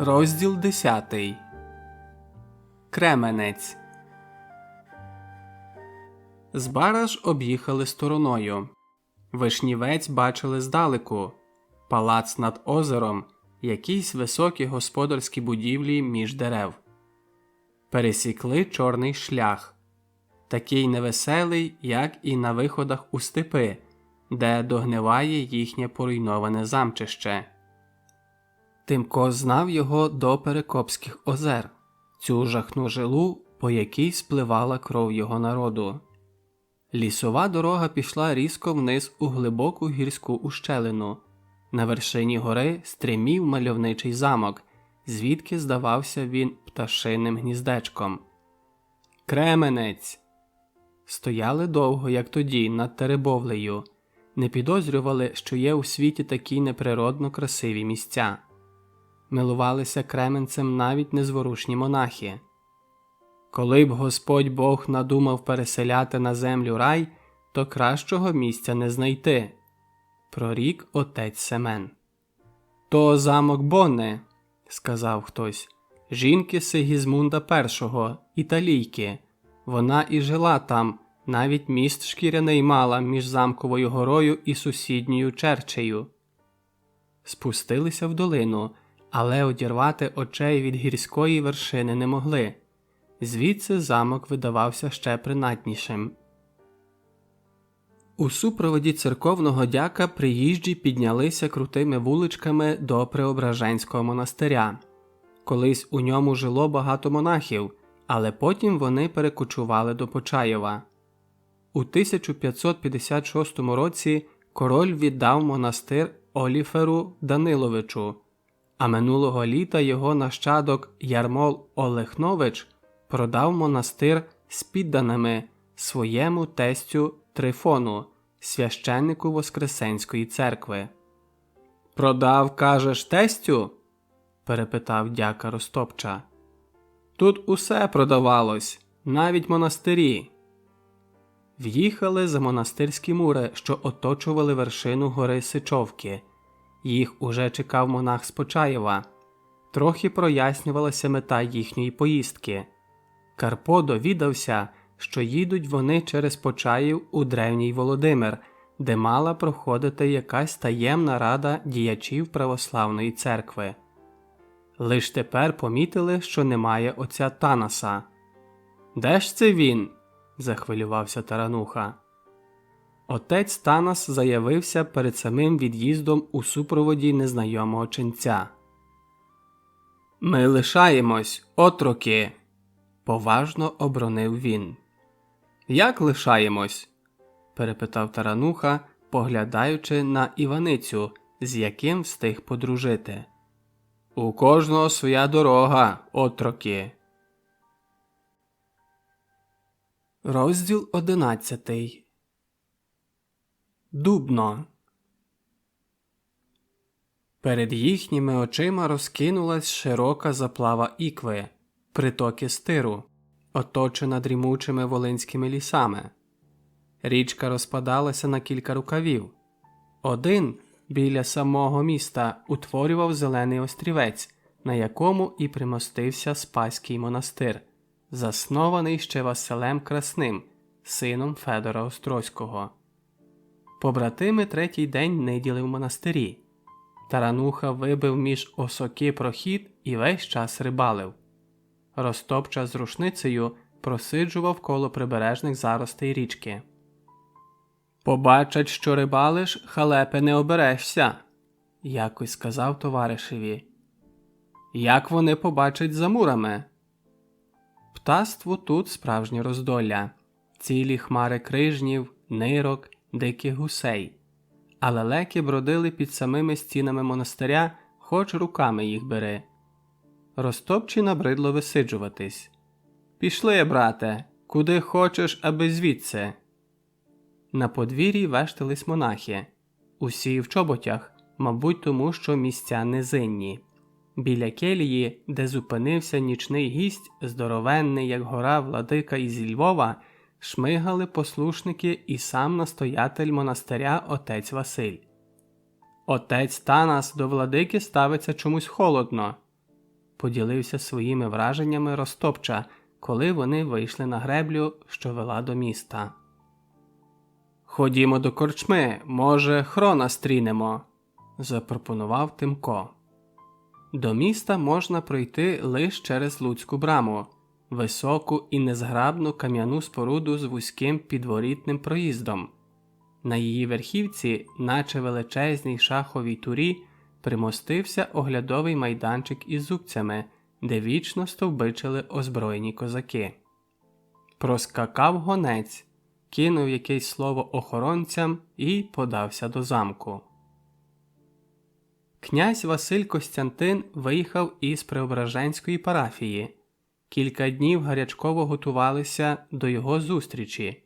Розділ 10. Кременець. Збараж об'їхали стороною. Вишнівець бачили здалеку. Палац над озером, якісь високі господарські будівлі між дерев. Пересікли чорний шлях. Такий невеселий, як і на виходах у степи, де догниває їхнє поруйноване замчище. Тимко знав його до Перекопських озер, цю жахну жилу, по якій спливала кров його народу. Лісова дорога пішла різко вниз у глибоку гірську ущелину. На вершині гори стримів мальовничий замок, звідки здавався він пташиним гніздечком. Кременець! Стояли довго, як тоді, над Теребовлею. Не підозрювали, що є у світі такі неприродно красиві місця. Милувалися Кременцем навіть незворушні монахи. Коли б Господь Бог надумав переселяти на землю рай, то кращого місця не знайти, прорік отець Семен. То замок Бонне, сказав хтось. жінки Сигізмунда І, італійки. Вона і жила там, навіть міст шкіряний мала між Замковою горою і сусідньою Черчею. Спустилися в долину, але одірвати очей від гірської вершини не могли. Звідси замок видавався ще принаднішим. У супроводі церковного дяка приїжджі піднялися крутими вуличками до Преображенського монастиря. Колись у ньому жило багато монахів, але потім вони перекочували до Почаєва. У 1556 році король віддав монастир Оліферу Даниловичу, а минулого літа його нащадок Ярмол Олехнович продав монастир з підданими своєму тестю Трифону, священнику Воскресенської церкви. «Продав, кажеш, тестю?» – перепитав дяка Ростопча. «Тут усе продавалось, навіть монастирі». В'їхали за монастирські мури, що оточували вершину гори Сичовки. Їх уже чекав монах з Почаєва. Трохи прояснювалася мета їхньої поїздки. Карпо довідався, що їдуть вони через Почаїв у древній Володимир, де мала проходити якась таємна рада діячів православної церкви. Лиш тепер помітили, що немає отця Танаса. «Де ж це він?» – захвилювався Тарануха. Отець Танас заявився перед самим від'їздом у супроводі незнайомого ченця. «Ми лишаємось, отроки!» – поважно оборонив він. «Як лишаємось?» – перепитав Тарануха, поглядаючи на Іваницю, з яким встиг подружити. «У кожного своя дорога, отроки!» Розділ 11. Дубно. Перед їхніми очима розкинулась широка заплава Ікви, притоки Стиру, оточена дрімучими волинськими лісами. Річка розпадалася на кілька рукавів. Один, біля самого міста, утворював зелений острівець, на якому і примостився Спаський монастир, заснований ще Василем Красним, сином Федора Острозького. Побратими третій день ниділи в монастирі. Тарануха вибив між осоки прохід і весь час рибалив. Ростопча з рушницею просиджував коло прибережних заростей річки. «Побачать, що рибалиш, халепи, не оберешся», – якось сказав товаришеві. «Як вони побачать за мурами?» Птаство тут справжнє роздолля. Цілі хмари крижнів, нирок, диких гусей. А лелеки бродили під самими стінами монастиря, хоч руками їх бери. Ростопчі набридло висиджуватись. «Пішли, брате, куди хочеш, аби звідси». На подвір'ї вештались монахи. Усі в чоботях, мабуть, тому що місця низинні. Біля келії, де зупинився нічний гість, здоровенний, як гора владика із Львова, шмигали послушники і сам настоятель монастиря отець Василь. «Отець Танас до владики ставиться чомусь холодно», – поділився своїми враженнями Ростопча, коли вони вийшли на греблю, що вела до міста. «Ходімо до корчми, може, хрона стрінемо», – запропонував Тимко. До міста можна пройти лише через Луцьку браму, високу і незграбну кам'яну споруду з вузьким підворітним проїздом. На її верхівці, наче величезній шаховій турі, примостився оглядовий майданчик із зубцями, де вічно стовбичили озброєні козаки. Проскакав гонець, кинув якесь слово охоронцям і подався до замку. Князь Василь Костянтин виїхав із Преображенської парафії. Кілька днів гарячково готувалися до його зустрічі.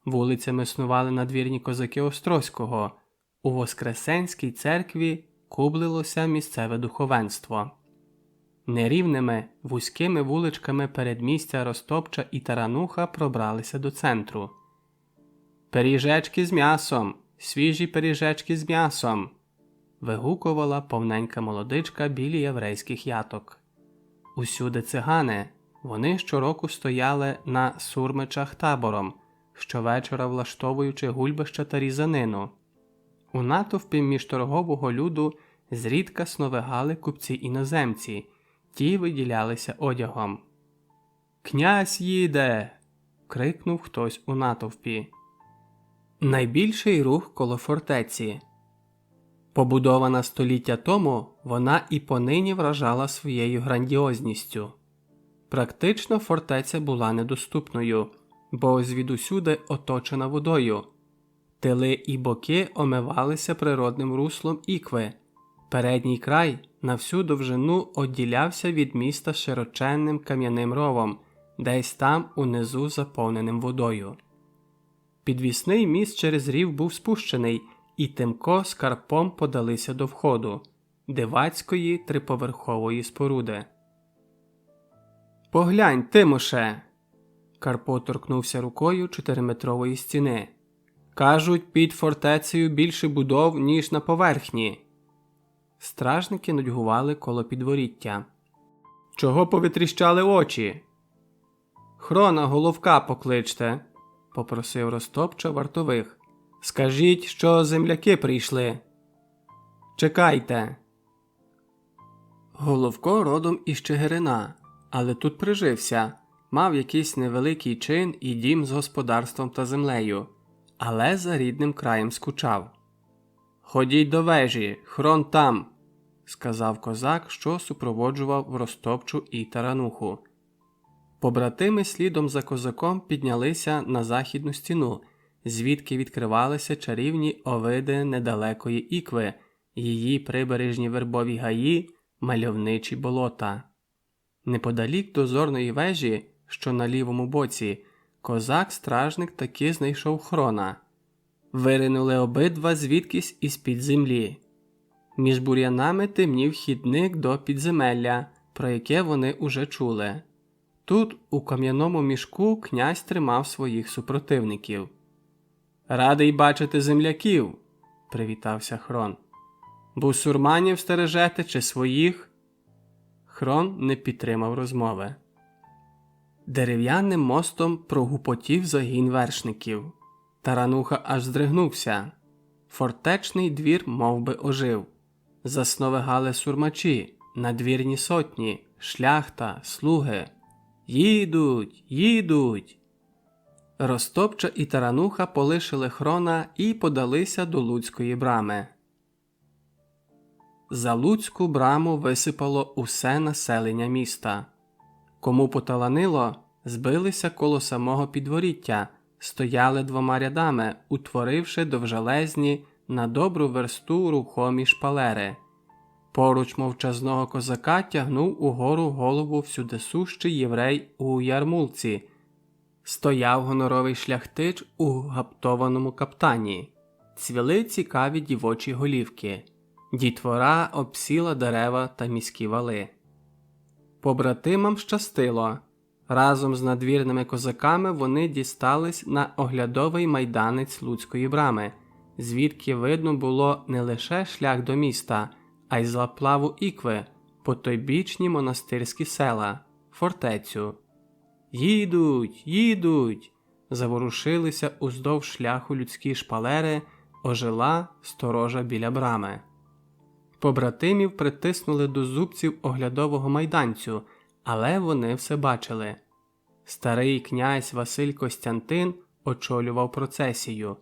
Вулицями снували надвірні козаки Острозького. У Воскресенській церкві кублилося місцеве духовенство. Нерівними, вузькими вуличками передмістя Ростопча і Тарануха пробралися до центру. «Пиріжечки з м'ясом! Свіжі пиріжечки з м'ясом!» – вигукувала повненька молодичка біля єврейських яток. Усюди цигани. Вони щороку стояли на сурмичах табором, щовечора влаштовуючи гульбища та різанину. У натовпі міжторгового люду зрідка сновигали купці-іноземці, ті виділялися одягом. «Князь їде!» – крикнув хтось у натовпі. Найбільший рух коло фортеці. Побудована століття тому, вона і понині вражала своєю грандіозністю. Практично фортеця була недоступною, бо звідусюди оточена водою. Тили і боки омивалися природним руслом Ікви. Передній край на всю довжину одділявся від міста широченним кам'яним ровом, десь там унизу заповненим водою. Підвісний міст через рів був спущений, і Тимко з Карпом подалися до входу – дивацької триповерхової споруди. «Поглянь, Тимоше!» Карпо торкнувся рукою 4-метрової стіни. «Кажуть, під фортецею більше будов, ніж на поверхні». Стражники нудьгували коло підворіття. «Чого повитріщали очі?» «Хрона Головка покличте», – попросив Ростопча вартових. «Скажіть, що земляки прийшли». «Чекайте». Головко родом із Чигирина, але тут прижився, мав якийсь невеликий чин і дім з господарством та землею, але за рідним краєм скучав. «Ходіть до вежі, Хрон там», – сказав козак, що супроводжував Ростопчу і Тарануху. Побратими слідом за козаком піднялися на західну стіну, звідки відкривалися чарівні овиди недалекої Ікви, її прибережні вербові гаї, мальовничі болота. Неподалік дозорної вежі, що на лівому боці, козак-стражник таки знайшов Хрона. Виринули обидва звідкись із-під землі. Між бур'янами темнів хідник до підземелля, про яке вони уже чули. Тут, у кам'яному мішку, князь тримав своїх супротивників. «Радий бачити земляків», – привітався Хрон. «Бусурманів стережете чи своїх?» Хрон не підтримав розмови. Дерев'яним мостом прогупотів загін вершників. Тарануха аж здригнувся. Фортечний двір мовби ожив. Засновигали сурмачі, надвірні сотні, шляхта, слуги. «Їдуть! Їдуть!» Ростопча і Тарануха полишили Хрона і подалися до Луцької брами. За Луцьку браму висипало усе населення міста. Кому поталанило, збилися коло самого підворіття, стояли двома рядами, утворивши довжелезні на добру версту рухомі шпалери. Поруч мовчазного козака тягнув угору голову всюдисущий єврей у ярмулці. Стояв гоноровий шляхтич у гаптованому каптані. Цвіли цікаві дівочі голівки. Дітвора обсіла дерева та міські вали. Побратимам щастило. Разом з надвірними козаками вони дістались на оглядовий майданець Луцької брами, звідки видно було не лише шлях до міста, а й злаплаву Ікви, потойбічні монастирські села, фортецю. «Їдуть! Їдуть!» заворушилися уздовж шляху людські шпалери, ожила сторожа біля брами. Побратимів притиснули до зубців оглядового майданцю, але вони все бачили. Старий князь Василь Костянтин очолював процесію.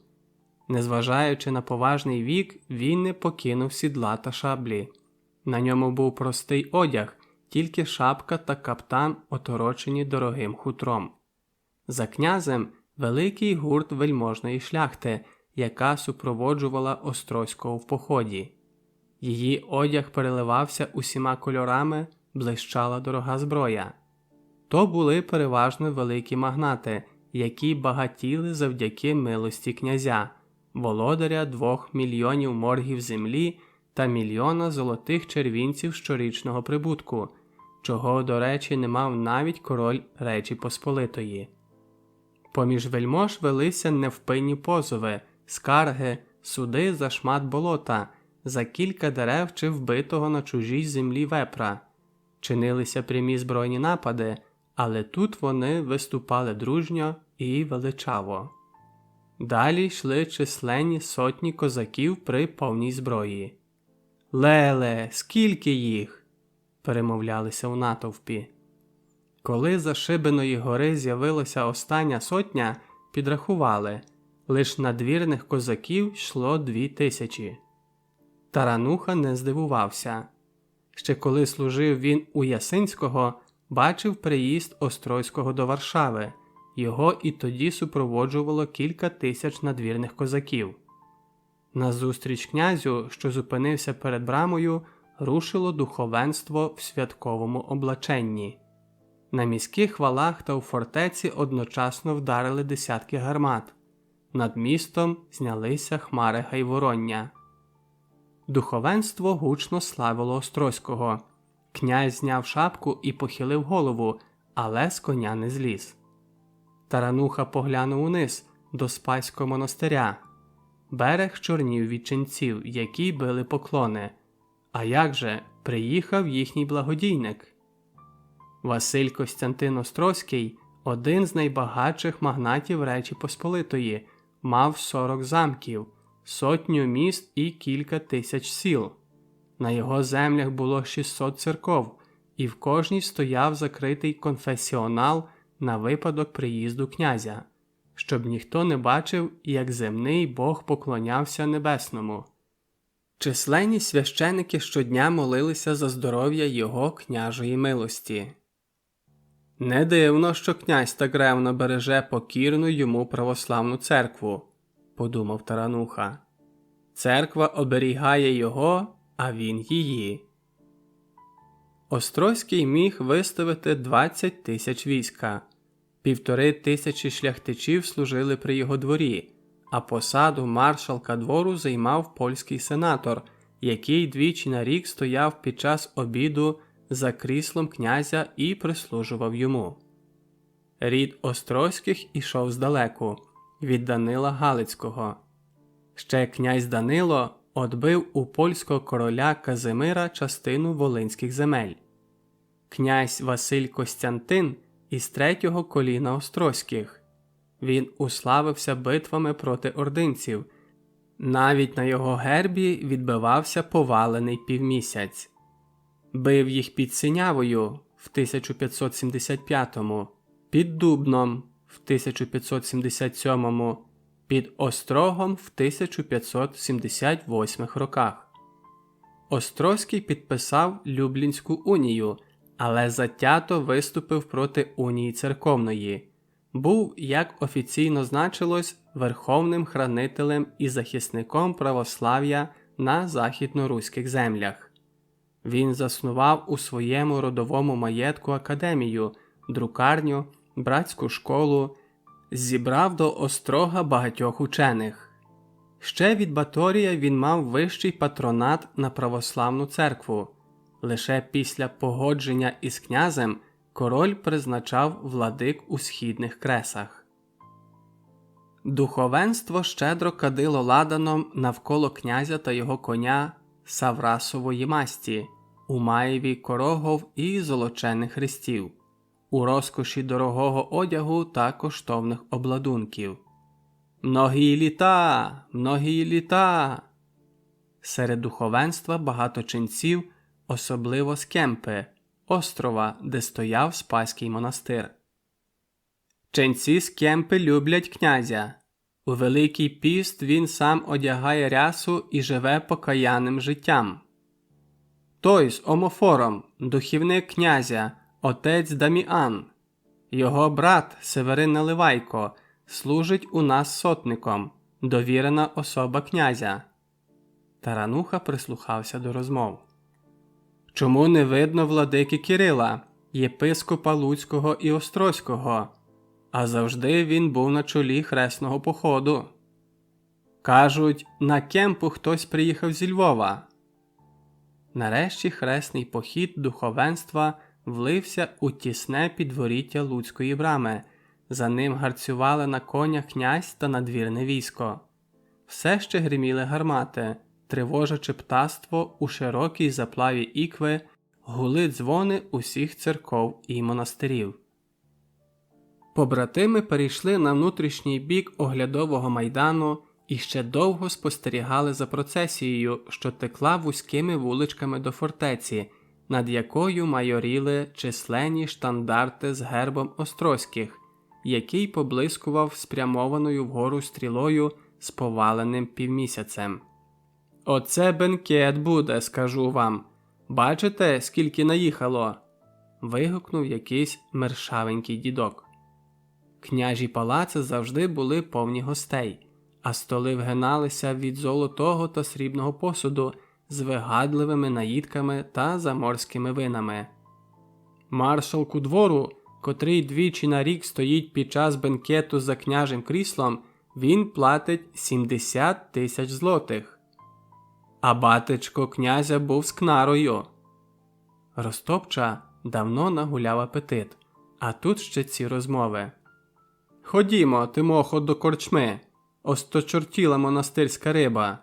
Незважаючи на поважний вік, він не покинув сідла та шаблі. На ньому був простий одяг, тільки шапка та каптан оторочені дорогим хутром. За князем великий гурт вельможної шляхти, яка супроводжувала Острозького в поході. Її одяг переливався усіма кольорами, блищала дорога зброя. То були переважно великі магнати, які багатіли завдяки милості князя, володаря 2 мільйонів моргів землі та 1 мільйона золотих червінців щорічного прибутку, чого, до речі, не мав навіть король Речі Посполитої. Поміж вельмож велися невпинні позови, скарги, суди за шмат болота, за кілька дерев чи вбитого на чужій землі вепра. чинилися прямі збройні напади, але тут вони виступали дружньо і величаво. Далі йшли численні сотні козаків при повній зброї. «Леле, скільки їх!» – перемовлялися у натовпі. Коли за Шибеної гори з'явилася остання сотня, підрахували – лиш надвірних козаків йшло 2000. Тарануха не здивувався. Ще коли служив він у Ясинського, бачив приїзд Острозького до Варшави. Його і тоді супроводжувало кілька тисяч надвірних козаків. Назустріч князю, що зупинився перед брамою, рушило духовенство в святковому облаченні. На міських валах та у фортеці одночасно вдарили десятки гармат. Над містом знялися хмари гайвороння. Духовенство гучно славило Острозького. Князь зняв шапку і похилив голову, але з коня не зліз. Тарануха поглянув униз, до Спаського монастиря. Берег чорнів від ченців, які били поклони. А як же, приїхав їхній благодійник. Василь Костянтин Острозький, один з найбагатших магнатів Речі Посполитої, мав 40 замків, 100 міст і кілька тисяч сіл. На його землях було 600 церков, і в кожній стояв закритий конфесіонал на випадок приїзду князя, щоб ніхто не бачив, як земний Бог поклонявся небесному. Численні священики щодня молилися за здоров'я його княжої милості. Не дивно, що князь так ревно береже покірну йому православну церкву, подумав Тарануха. Церква оберігає його, а він її. Острозький міг виставити 20 тисяч війська. 1500 шляхтичів служили при його дворі, а посаду маршалка двору займав польський сенатор, який двічі на рік стояв під час обіду за кріслом князя і прислужував йому. Рід Острозьких ішов здалеку, від Данила Галицького. Ще князь Данило одбив у польського короля Казимира частину волинських земель. Князь Василь Костянтин із третього коліна Острозьких. Він уславився битвами проти ординців. Навіть на його гербі відбивався повалений півмісяць. Бив їх під Синявою в 1575-му, під Дубном в 1577-му, під Острогом в 1578 роках. Острозький підписав Люблінську унію, але затято виступив проти унії церковної. Був, як офіційно значилось, верховним хранителем і захисником православ'я на західноруських землях. Він заснував у своєму родовому маєтку академію, друкарню, братську школу, зібрав до острога багатьох учених. Ще від Баторія він мав вищий патронат на православну церкву. Лише після погодження із князем король призначав владик у східних кресах. Духовенство щедро кадило ладаном навколо князя та його коня Саврасової масті, у маєві корогов і золочених хрестів, у розкоші дорогого одягу та коштовних обладунків. «Многії літа! Многії літа!» Серед духовенства багато ченців, особливо з Кемпи, острова, де стояв Спаський монастир. Ченці з Кемпи люблять князя. У Великий піст він сам одягає рясу і живе покаянним життям. Той з омофором, духівник князя, отець Даміан. Його брат Северин Наливайко служить у нас сотником, довірена особа князя. Тарануха прислухався до розмов. Чому не видно владики Кирила, єпископа Луцького і Острозького? А завжди він був на чолі хресного походу. Кажуть, на Кемпу хтось приїхав зі Львова. Нарешті хресний похід духовенства влився у тісне підворіття Луцької брами. За ним гарцювали на конях князь та надвірне військо. Все ще гриміли гармати, тривожачи птаство у широкій заплаві ікви, гули дзвони усіх церков і монастирів. Побратими перейшли на внутрішній бік оглядового майдану і ще довго спостерігали за процесією, що текла вузькими вуличками до фортеці, над якою майоріли численні штандарти з гербом Острозьких, який поблискував спрямованою вгору стрілою з поваленим півмісяцем. «Оце бенкет буде, скажу вам. Бачите, скільки наїхало?» – вигукнув якийсь мершавенький дідок. Княжі палаци завжди були повні гостей, а столи вгиналися від золотого та срібного посуду з вигадливими наїдками та заморськими винами. Маршалку двору, котрий двічі на рік стоїть під час бенкету за княжим кріслом, він платить 70 тисяч злотих. А батечко князя був з кнарою. Ростопча давно нагуляв апетит, а тут ще ці розмови. «Ходімо, Тимохо, до корчми, осточортіла монастирська риба».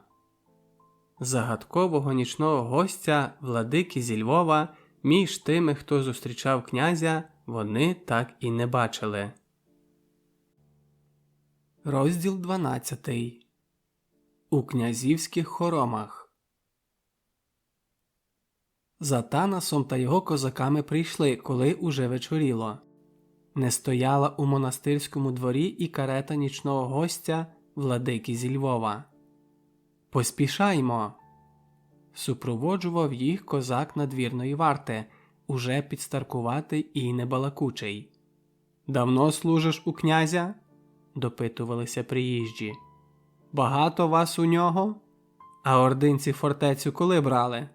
Загадкового нічного гостя, владики зі Львова, між тими, хто зустрічав князя, вони так і не бачили. Розділ 12. У князівських хоромах. За Танасом та його козаками прийшли, коли уже вечоріло. Не стояла у монастирському дворі і карета нічного гостя, владики зі Львова. «Поспішаймо!» Супроводжував їх козак надвірної варти, уже підстаркуватий і небалакучий. «Давно служиш у князя?» – допитувалися приїжджі. «Багато вас у нього? А ординці фортецю коли брали?»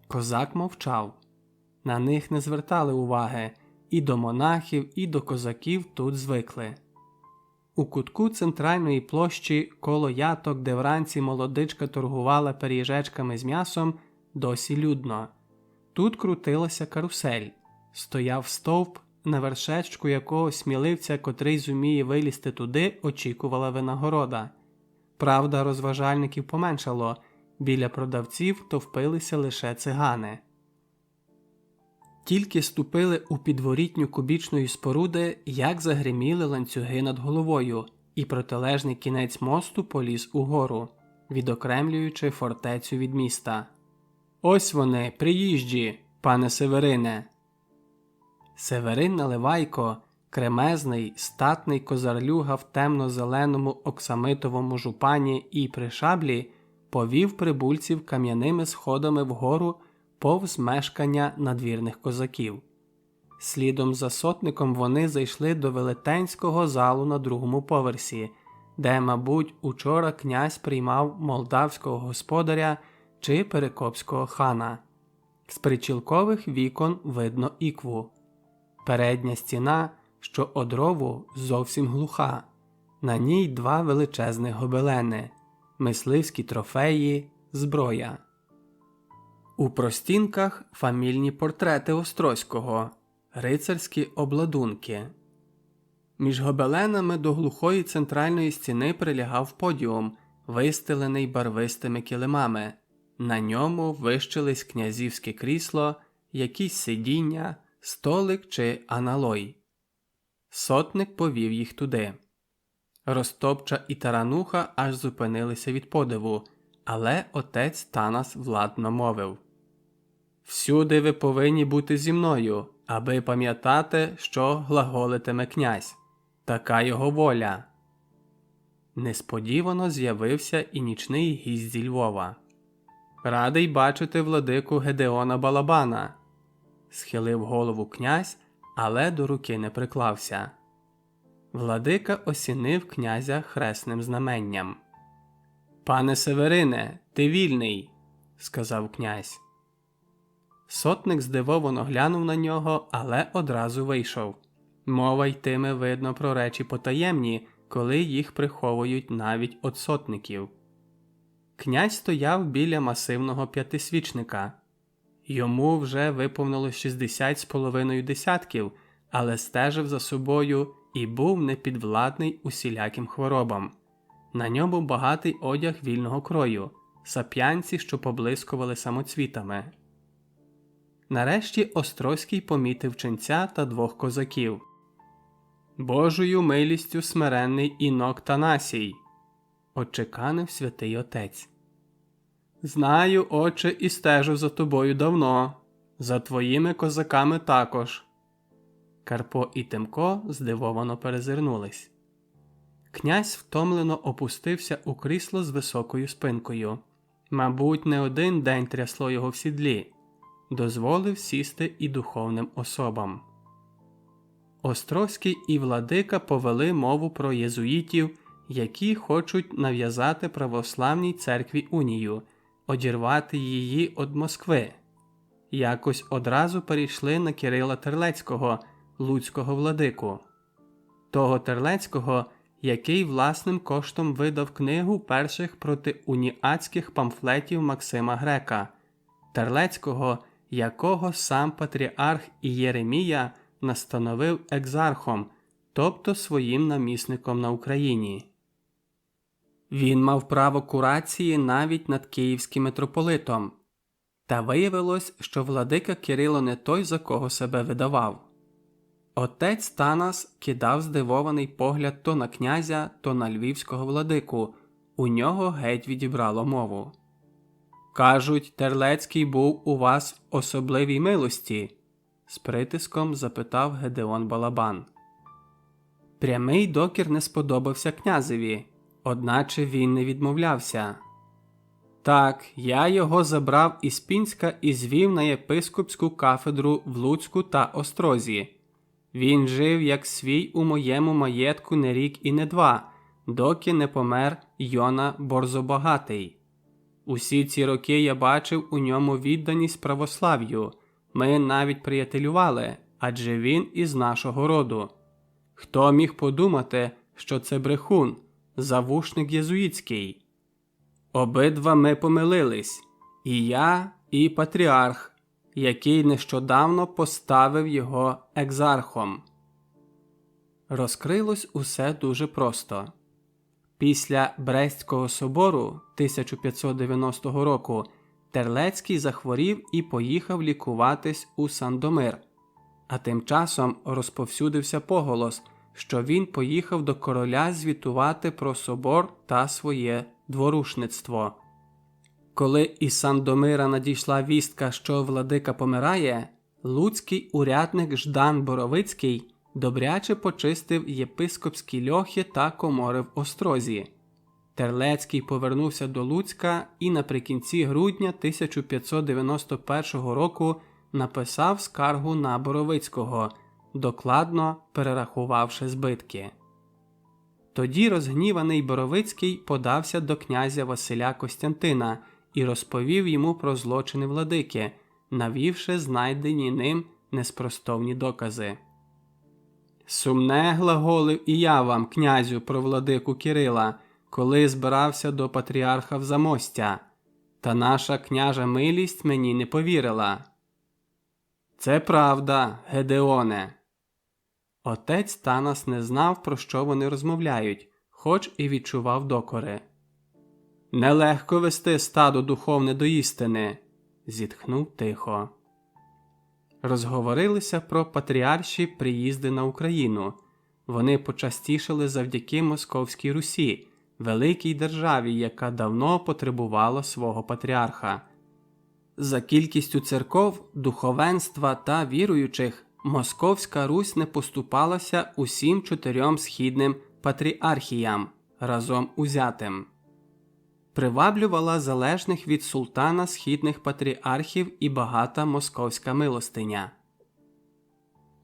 Козак мовчав. На них не звертали уваги, і до монахів, і до козаків тут звикли. У кутку центральної площі, коло яток, де вранці молодичка торгувала пиріжечками з м'ясом, досі людно. Тут крутилася карусель, стояв стовп, на вершечку якого сміливця, котрий зуміє вилізти туди, очікувала винагорода. Правда, розважальників поменшало, біля продавців товпилися лише цигани. Тільки ступили у підворітню кубічної споруди, як загриміли ланцюги над головою, і протилежний кінець мосту поліз угору, відокремлюючи фортецю від міста. «Ось вони, приїжджі, пане Северине!» Северин Наливайко, кремезний, статний козарлюга в темно-зеленому оксамитовому жупані і при шаблі, повів прибульців кам'яними сходами вгору повз мешкання надвірних козаків. Слідом за сотником вони зайшли до велетенського залу на другому поверсі, де, мабуть, учора князь приймав молдавського господаря чи перекопського хана. З причілкових вікон видно ікву. Передня стіна, що одрову, зовсім глуха. На ній два величезних гобелени, мисливські трофеї, зброя. У простінках фамільні портрети Острозького, рицарські обладунки. Між гобеленами до глухої центральної стіни прилягав подіум, вистелений барвистими килимами. На ньому вищились князівське крісло, якісь сидіння, столик чи аналой. Сотник повів їх туди. Ростопча і Тарануха аж зупинилися від подиву, але отець Танас владно мовив: «Всюди ви повинні бути зі мною, аби пам'ятати, що глаголитиме князь. Така його воля». Несподівано з'явився і нічний гість зі Львова. «Радий бачити владику Гедеона Балабана», – схилив голову князь, але до руки не приклався. Владика осінив князя хресним знаменням. «Пане Северине, ти вільний», – сказав князь. Сотник здивовано глянув на нього, але одразу вийшов. Мова йтиме, видно, про речі потаємні, коли їх приховують навіть від сотників. Князь стояв біля масивного п'ятисвічника. Йому вже виповнилось 60 з половиною десятків, але стежив за собою і був непідвладний усіляким хворобам. На ньому багатий одяг вільного крою, сап'янці, що поблискували самоцвітами. Нарешті Острозький помітив ченця та двох козаків. «Божою милістю смиренний інок Танасій», – отчеканив святий отець. «Знаю, отче, і стежу за тобою давно, за твоїми козаками також». Карпо і Тимко здивовано перезирнулись. Князь втомлено опустився у крісло з високою спинкою. Мабуть, не один день трясло його в сідлі. Дозволив сісти і духовним особам. Острозький і владика повели мову про єзуїтів, які хочуть нав'язати православній церкві унію, одірвати її від Москви. Якось одразу перейшли на Кирила Терлецького, луцького владику. Того Терлецького, який власним коштом видав книгу перших протиуніатських памфлетів Максима Грека, Терлецького, якого сам патріарх Єремія настановив екзархом, тобто своїм намісником на Україні. Він мав право курації навіть над київським митрополитом. Та виявилось, що владика Кирило не той, за кого себе видавав. Отець Танас кидав здивований погляд то на князя, то на львівського владику. У нього геть відібрало мову. «Кажуть, Терлецький був у вас в особливій милості?» – з притиском запитав Гедеон Балабан. Прямий докір не сподобався князеві, одначе він не відмовлявся. «Так, я його забрав із Пінська і звів на єпископську кафедру в Луцьку та Острозі. Він жив як свій у моєму маєтку не рік і не два, доки не помер Йона Борзобагатий. Усі ці роки я бачив у ньому відданість православ'ю. Ми навіть приятелювали, адже він із нашого роду. Хто міг подумати, що це брехун, завушник єзуїтський? Обидва ми помилились, і я, і патріарх, який нещодавно поставив його екзархом». Розкрилось усе дуже просто. Після Брестського собору 1590 року Терлецький захворів і поїхав лікуватись у Сандомир. А тим часом розповсюдився поголос, що він поїхав до короля звітувати про собор та своє дворушництво. Коли із Сандомира надійшла вістка, що владика помирає, луцький урядник Ждан Боровицький добряче почистив єпископські льохи та комори в Острозі. Терлецький повернувся до Луцька і наприкінці грудня 1591 року написав скаргу на Боровицького, докладно перерахувавши збитки. Тоді розгніваний Боровицький подався до князя Василя Костянтина і розповів йому про злочини владики, навівши знайдені ним неспростовні докази. «Сумне глаголив і я вам, князю, про владику Кирила, коли збирався до патріарха в Замостя, та наша княжа милість мені не повірила». «Це правда, Гедеоне». Отець Танас не знав, про що вони розмовляють, хоч і відчував докори. «Нелегко вести стадо духовне до істини», – зітхнув тихо. Розговорилися про патріарші приїзди на Україну. Вони почастішали завдяки Московській Русі, великій державі, яка давно потребувала свого патріарха. За кількістю церков, духовенства та віруючих Московська Русь не поступалася усім 4 східним патріархіям, разом узятим. Приваблювала залежних від султана східних патріархів і багата московська милостиня.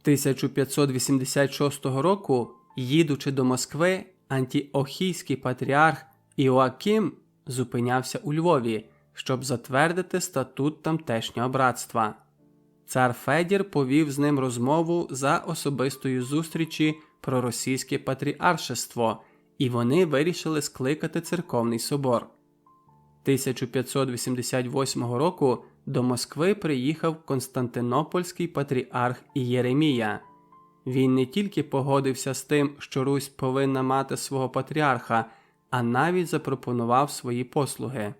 1586 року, їдучи до Москви, антіохійський патріарх Іоаким зупинявся у Львові, щоб затвердити статут тамтешнього братства. Цар Федір повів з ним розмову за особистої зустрічі про російське патріаршество, і вони вирішили скликати церковний собор. 1588 року до Москви приїхав Константинопольський патріарх Єремія. Він не тільки погодився з тим, що Русь повинна мати свого патріарха, а навіть запропонував свої послуги.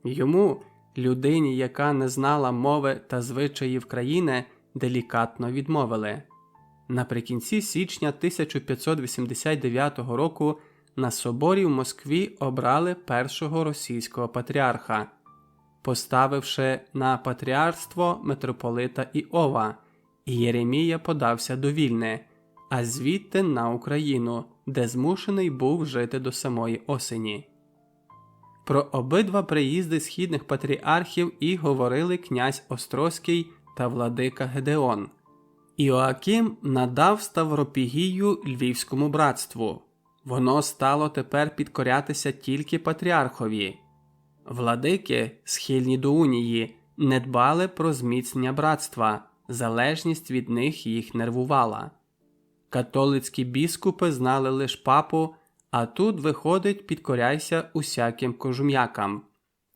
Йому, Людині, яка не знала мови та звичаїв країни, делікатно відмовили. Наприкінці січня 1589 року на соборі в Москві обрали першого російського патріарха, поставивши на патріарство митрополита Іова, і Єремія подався до Вільни, а звідти на Україну, де змушений був жити до самої осені. Про обидва приїзди східних патріархів і говорили князь Острозький та владика Гедеон. Іоаким надав Ставропігію Львівському братству. Воно стало тепер підкорятися тільки патріархові. Владики, схильні до унії, не дбали про зміцнення братства, залежність від них їх нервувала. Католицькі біскупи знали лиш папу, а тут, виходить, підкоряйся усяким кожум'якам.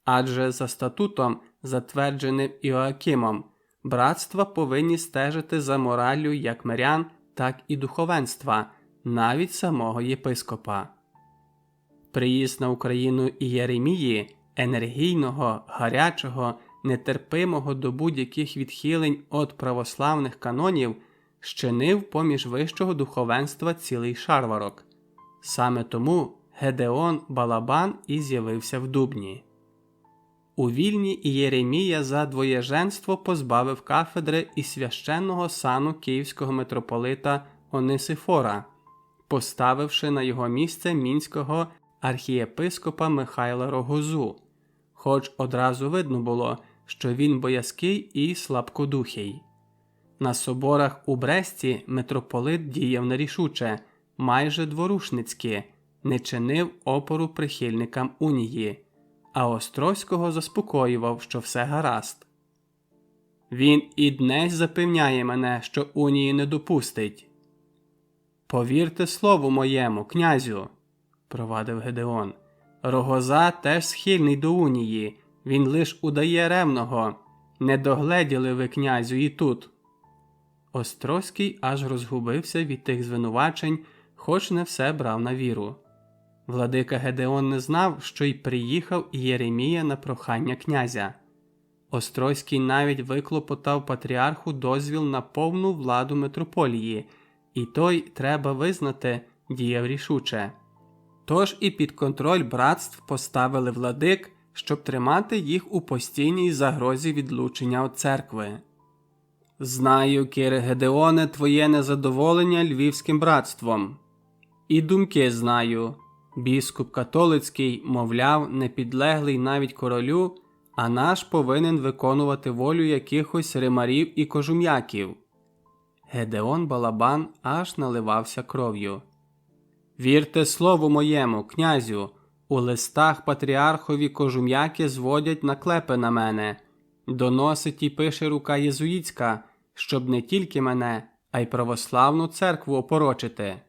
Адже за статутом, затвердженим Іоакимом, братства повинні стежити за мораллю як мирян, так і духовенства, навіть самого єпископа. Приїзд на Україну Єремії, енергійного, гарячого, нетерпимого до будь-яких відхилень від православних канонів, щинив поміж вищого духовенства цілий шарварок. Саме тому Гедеон Балабан і з'явився в Дубні. У Вільні Єремія за двоєженство позбавив кафедри і священного сану київського митрополита Онисифора, поставивши на його місце мінського архієпископа Михайла Рогозу, хоч одразу видно було, що він боязкий і слабкодухий. На соборах у Бресті митрополит діяв нерішуче, майже дворушницьки, не чинив опору прихильникам унії, а Острозького заспокоював, що все гаразд. «Він і днесь запевняє мене, що унії не допустить». «Повірте слову моєму, князю», – провадив Гедеон, – «Рогоза теж схильний до унії, він лиш удає ревного. Не догледіли ви, князю, і тут». Острозький аж розгубився від тих звинувачень, хоч не все брав на віру. Владика Гедеон не знав, що й приїхав Єремія на прохання князя. Острозький навіть виклопотав патріарху дозвіл на повну владу митрополії, і той, треба визнати, діяв рішуче. Тож і під контроль братств поставили владик, щоб тримати їх у постійній загрозі відлучення від церкви. «Знаю, Кире Гедеоне, твоє незадоволення Львівським братством. І думки знаю. Біскуп католицький, мовляв, не підлеглий навіть королю, а наш повинен виконувати волю якихось римарів і кожум'яків». Гедеон Балабан аж наливався кров'ю. «Вірте слову моєму, князю, у листах патріархові кожум'яки зводять наклепи на мене. Доносить і пише рука єзуїтська, щоб не тільки мене, а й православну церкву опорочити».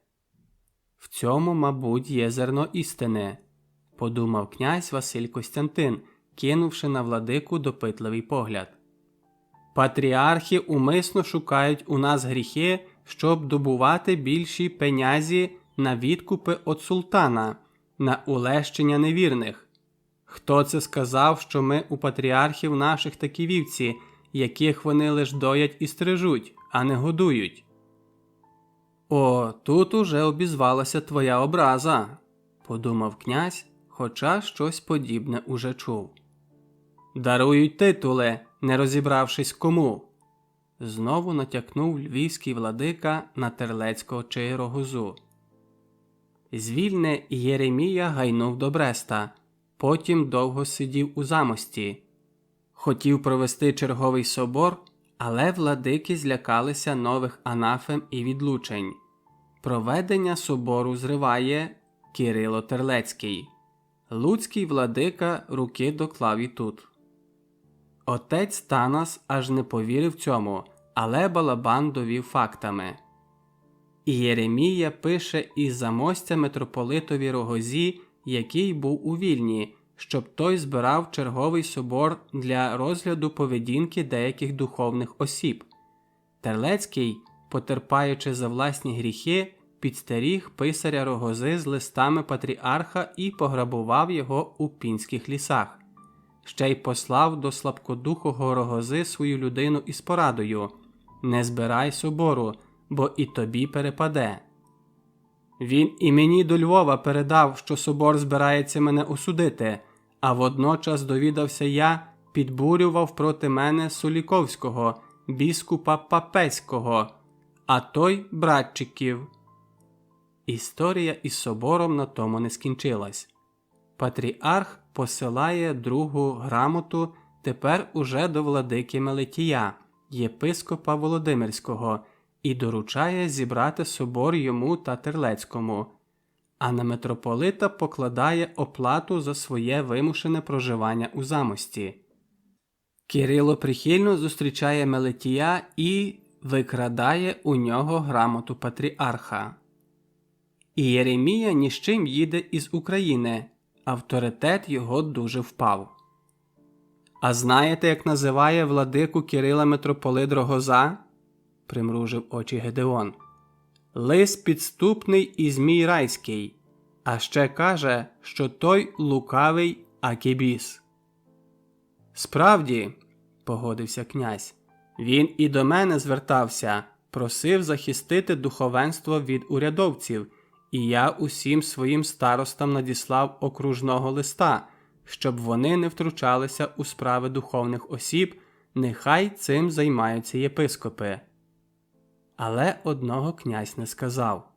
«В цьому, мабуть, є зерно істини», – подумав князь Василь Костянтин, кинувши на владику допитливий погляд. «Патріархи умисно шукають у нас гріхи, щоб добувати більші пенязі на відкупи від султана, на улещення невірних. Хто це сказав, що ми у патріархів наших такі вівці, яких вони лиш доять і стрижуть, а не годують?» «О, тут уже обізвалася твоя образа», – подумав князь, хоча щось подібне уже чув. «Дарують титули, не розібравшись кому», – знову натякнув львівський владика на Терлецького чи Рогозу. З Вільни Єремія гайнув до Бреста, потім довго сидів у Замості. Хотів провести черговий собор, але владики злякалися нових анафем і відлучень. Проведення собору зриває Кирило Терлецький. Луцький владика руки доклав і тут. Отець Танас аж не повірив цьому, але Балабан довів фактами. Єремія пише із замостя митрополитові Рогозі, який був у Вільні, щоб той збирав черговий собор для розгляду поведінки деяких духовних осіб. Терлецький, потерпаючи за власні гріхи, підстеріг писаря Рогози з листами патріарха і пограбував його у пінських лісах. ще й послав до слабкодухого Рогози свою людину із порадою: «Не збирай собору, бо і тобі перепаде». Він і мені до Львова передав, що собор збирається мене осудити, а водночас довідався я, підбурював проти мене Соліковського, біскупа Папеського, а той братчиків. Історія із собором на тому не скінчилась. Патріарх посилає другу грамоту тепер уже до владики Мелетія, єпископа Володимирського, і доручає зібрати собор йому та Терлецькому, а на митрополита покладає оплату за своє вимушене проживання у Замості. Кирило прихильно зустрічає Мелетія і викрадає у нього грамоту патріарха. І Єремія ні з чим їде із України, авторитет його дуже впав. А знаєте, як називає владику Кирила митрополит Рогоза? Примружив очі Гедеон. Лис підступний і змій райський, а ще каже, що той лукавий Акібіс. Справді, погодився князь, він і до мене звертався, просив захистити духовенство від урядовців, і я усім своїм старостам надіслав окружного листа, щоб вони не втручалися у справи духовних осіб, нехай цим займаються єпископи. Але одного князь не сказав.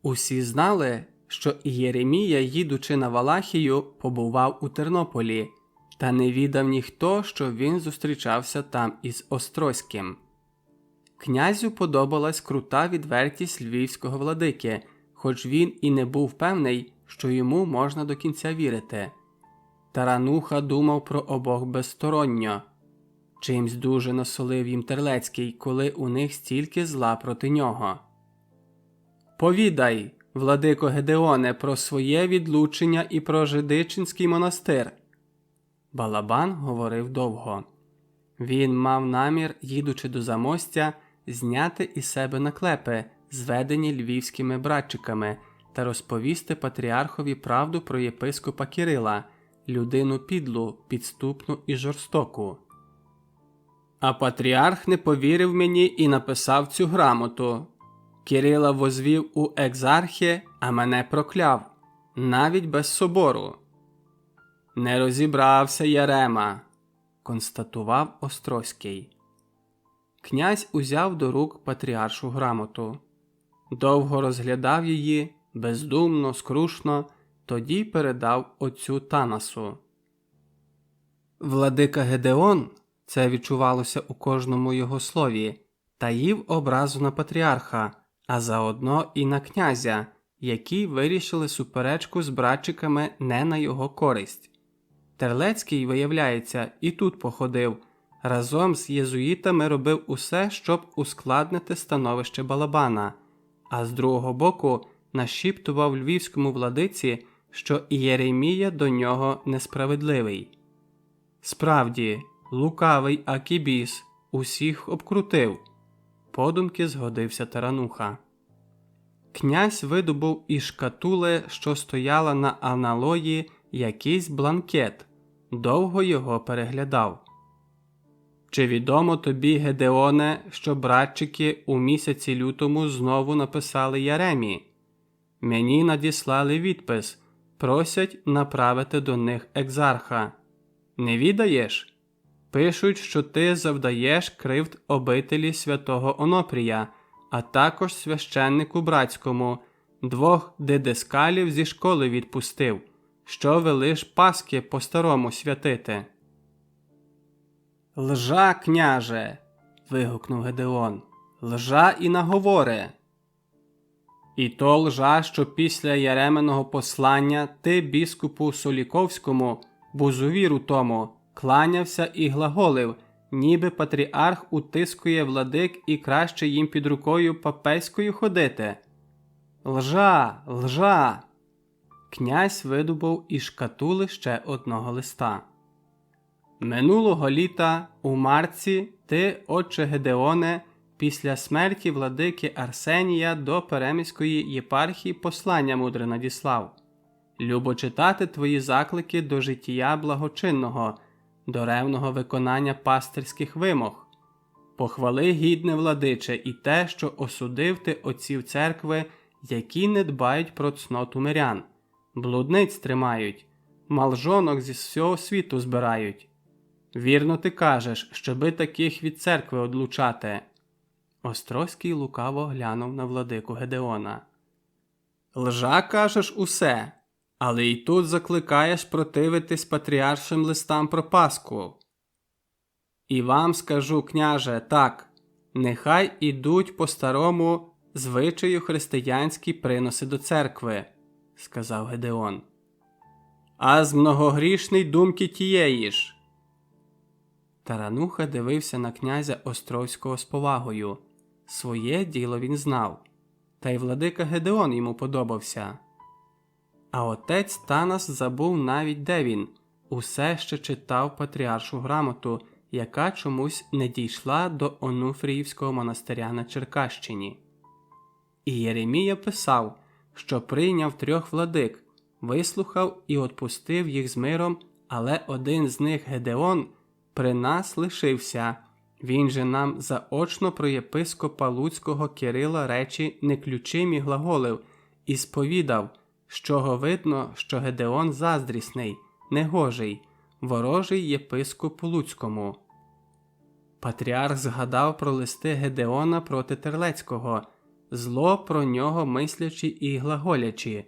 Усі знали, що Єремія, їдучи на Валахію, побував у Тернополі, та не відав ніхто, що він зустрічався там із Острозьким. Князю подобалась крута відвертість львівського владики, хоч він і не був певний, що йому можна до кінця вірити. Тарануха думав про обох безсторонньо. Чимсь дуже насолив їм Терлецький, коли у них стільки зла проти нього. «Повідай, владико Гедеоне, про своє відлучення і про Жидичинський монастир». Балабан говорив довго. Він мав намір, їдучи до Замостя, зняти із себе наклепи, зведені львівськими братчиками, та розповісти патріархові правду про єпископа Кирила, людину підлу, підступну і жорстоку. А патріарх не повірив мені і написав цю грамоту. Кирила возвів у екзархи, а мене прокляв, навіть без собору. «Не розібрався Ярема», – констатував Острозький. Князь узяв до рук патріаршу грамоту. Довго розглядав її, бездумно, скрушно, тоді передав отцю Танасу. Владика Гедеон, це відчувалося у кожному його слові, таїв образу на патріарха, а заодно і на князя, які вирішили суперечку з братчиками не на його користь. Терлецький, виявляється, і тут походив, разом з єзуїтами робив усе, щоб ускладнити становище Балабана, а з другого боку нашіптував львівському владиці, що Єремія до нього несправедливий. Справді, лукавий Акібіс усіх обкрутив, подумки згодився Тарануха. Князь видобув із шкатули, що стояла на аналої, якийсь бланкет, довго його переглядав. «Чи відомо тобі, Гедеоне, що братчики у місяці лютому знову написали Яремі? Мені надіслали відпис, просять направити до них екзарха. Не відаєш? Пишуть, що ти завдаєш кривд обителі святого Онопрія, а також священнику братському, 2 дидескалів зі школи відпустив, що велиш Паски по-старому святити». «Лжа, княже!» – вигукнув Гедеон. «Лжа і наговори!» «І то лжа, що після Яременого послання ти біскупу Соліковському, бузувіру тому, кланявся і глаголив, ніби патріарх утискує владик і краще їм під рукою папейською ходити. Лжа! Лжа!» Князь видобув із шкатули ще одного листа. «Минулого літа, у марці, ти, отче Гедеоне, після смерті владики Арсенія до Переміської єпархії послання мудре надіслав. Любо читати твої заклики до життя благочинного, до ревного виконання пастирських вимог. Похвали, гідне владиче, і те, що осудив ти отців церкви, які не дбають про цноту мирян, блудниць тримають, малжонок зі всього світу збирають. Вірно ти кажеш, щоби таких від церкви одлучати. Острозький лукаво глянув на владику Гедеона. Лжа кажеш усе, але й тут закликаєш противитись патріаршим листам про Пасху. І вам скажу, княже, так, нехай ідуть по старому звичаю християнські приноси до церкви, сказав Гедеон. А з многогрішний думки тієї ж. Тарануха дивився на князя Острозького з повагою. Своє діло він знав, та й владика Гедеон йому подобався. А отець Танас забув навіть, де він, усе ще читав патріаршу грамоту, яка чомусь не дійшла до Онуфріївського монастиря на Черкащині. І Єремія писав, що прийняв 3 владик, вислухав і отпустив їх з миром, але один з них, Гедеон, при нас лишився. Він же нам заочно про єпископа Луцького Кирила речі неключимі глаголив і сповідав, з чого видно, що Гедеон заздрісний, негожий, ворожий єпископу Луцькому. Патріарх згадав про листи Гедеона проти Терлецького, зло про нього мислячи і глаголячи,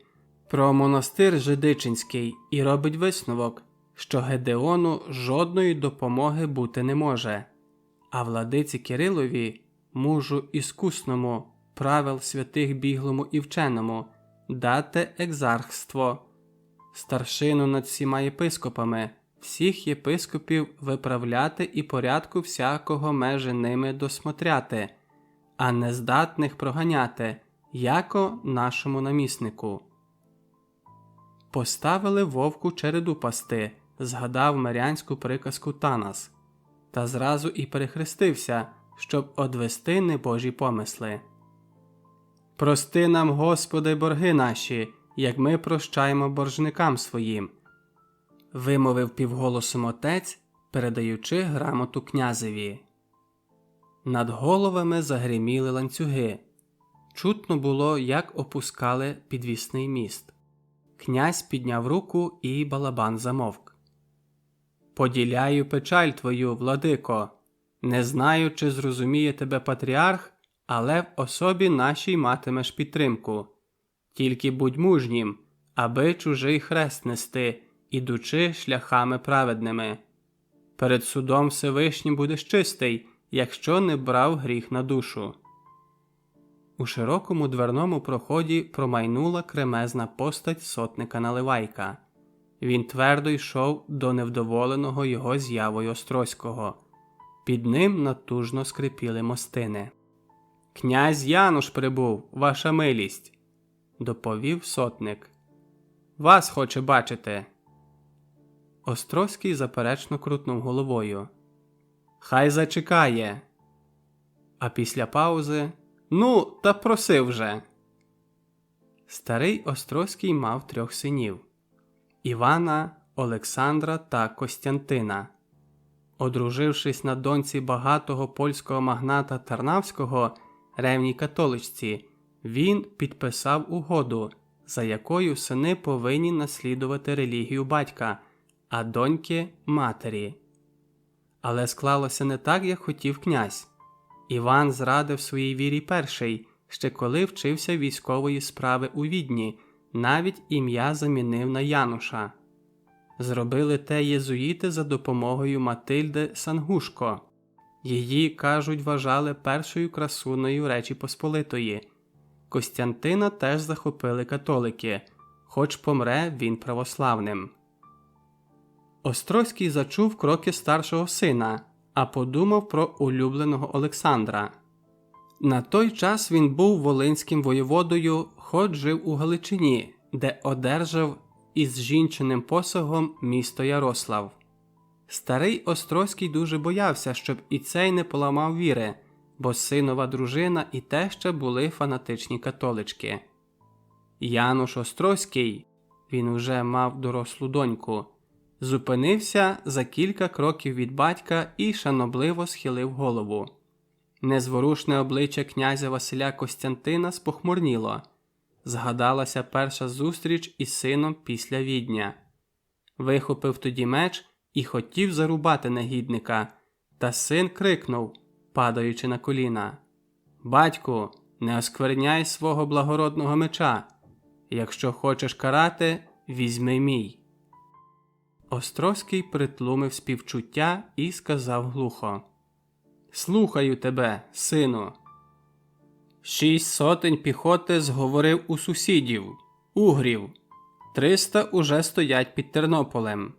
про монастир Жидичинський і робить висновок, що Гедеону жодної допомоги бути не може. А владиці Кирилові, мужу іскусному, правил святих біглому і вченому, дати екзархство, старшину над всіма єпископами, всіх єпископів виправляти і порядку всякого межи ними досмотряти, а нездатних проганяти, яко нашому наміснику. Поставили вовку череду пасти, згадав мирянську приказку Танас, та зразу і перехрестився, щоб одвести небожі помисли. Прости нам, Господи, борги наші, як ми прощаємо боржникам своїм, вимовив півголосом отець, передаючи грамоту князеві. Над головами загриміли ланцюги. Чутно було, як опускали підвісний міст. Князь підняв руку, і балабан замовк. «Поділяю печаль твою, владико. Не знаю, чи зрозуміє тебе патріарх, але в особі нашій матимеш підтримку. Тільки будь мужнім, аби чужий хрест нести, ідучи шляхами праведними. Перед судом Всевишнім будеш чистий, якщо не брав гріх на душу». У широкому дверному проході промайнула кремезна постать сотника Наливайка. Він твердо йшов до невдоволеного його з'явою Острозького. Під ним натужно скрипіли мостини. «Князь Януш прибув, ваша милість», – доповів сотник. «Вас хоче бачити». Острозький заперечно крутнув головою. «Хай зачекає». А після паузи: «Ну, та просив вже». Старий Острозький мав 3 синів – Івана, Олександра та Костянтина. Одружившись на доньці багатого польського магната Тарнавського, ревній католичці, він підписав угоду, за якою сини повинні наслідувати релігію батька, а доньки – матері. Але склалося не так, як хотів князь. Іван зрадив своїй вірі перший, ще коли вчився військової справи у Відні, навіть ім'я замінив на Януша. Зробили те єзуїти за допомогою Матильди Сангушко. Її, кажуть, вважали першою красунею Речі Посполитої. Костянтина теж захопили католики, хоч помре він православним. Острозький зачув кроки старшого сина, а подумав про улюбленого Олександра. На той час він був волинським воєводою, хоч жив у Галичині, де одержав із жінчиним посагом місто Ярослав. Старий Острозький дуже боявся, щоб і цей не поламав віри, бо синова дружина і теща були фанатичні католички. Януш Острозький, він уже мав дорослу доньку, зупинився за кілька кроків від батька і шанобливо схилив голову. Незворушне обличчя князя Василя Костянтина спохмурніло. Згадалася перша зустріч із сином після Відня. Вихопив тоді меч і хотів зарубати негідника, та син крикнув, падаючи на коліна: «Батьку, не оскверняй свого благородного меча! Якщо хочеш карати, візьми мій!» Острозький притлумив співчуття і сказав глухо: «Слухаю тебе, сину!» 6 сотень піхоти зговорив у сусідів, угрів. 300 уже стоять під Тернополем.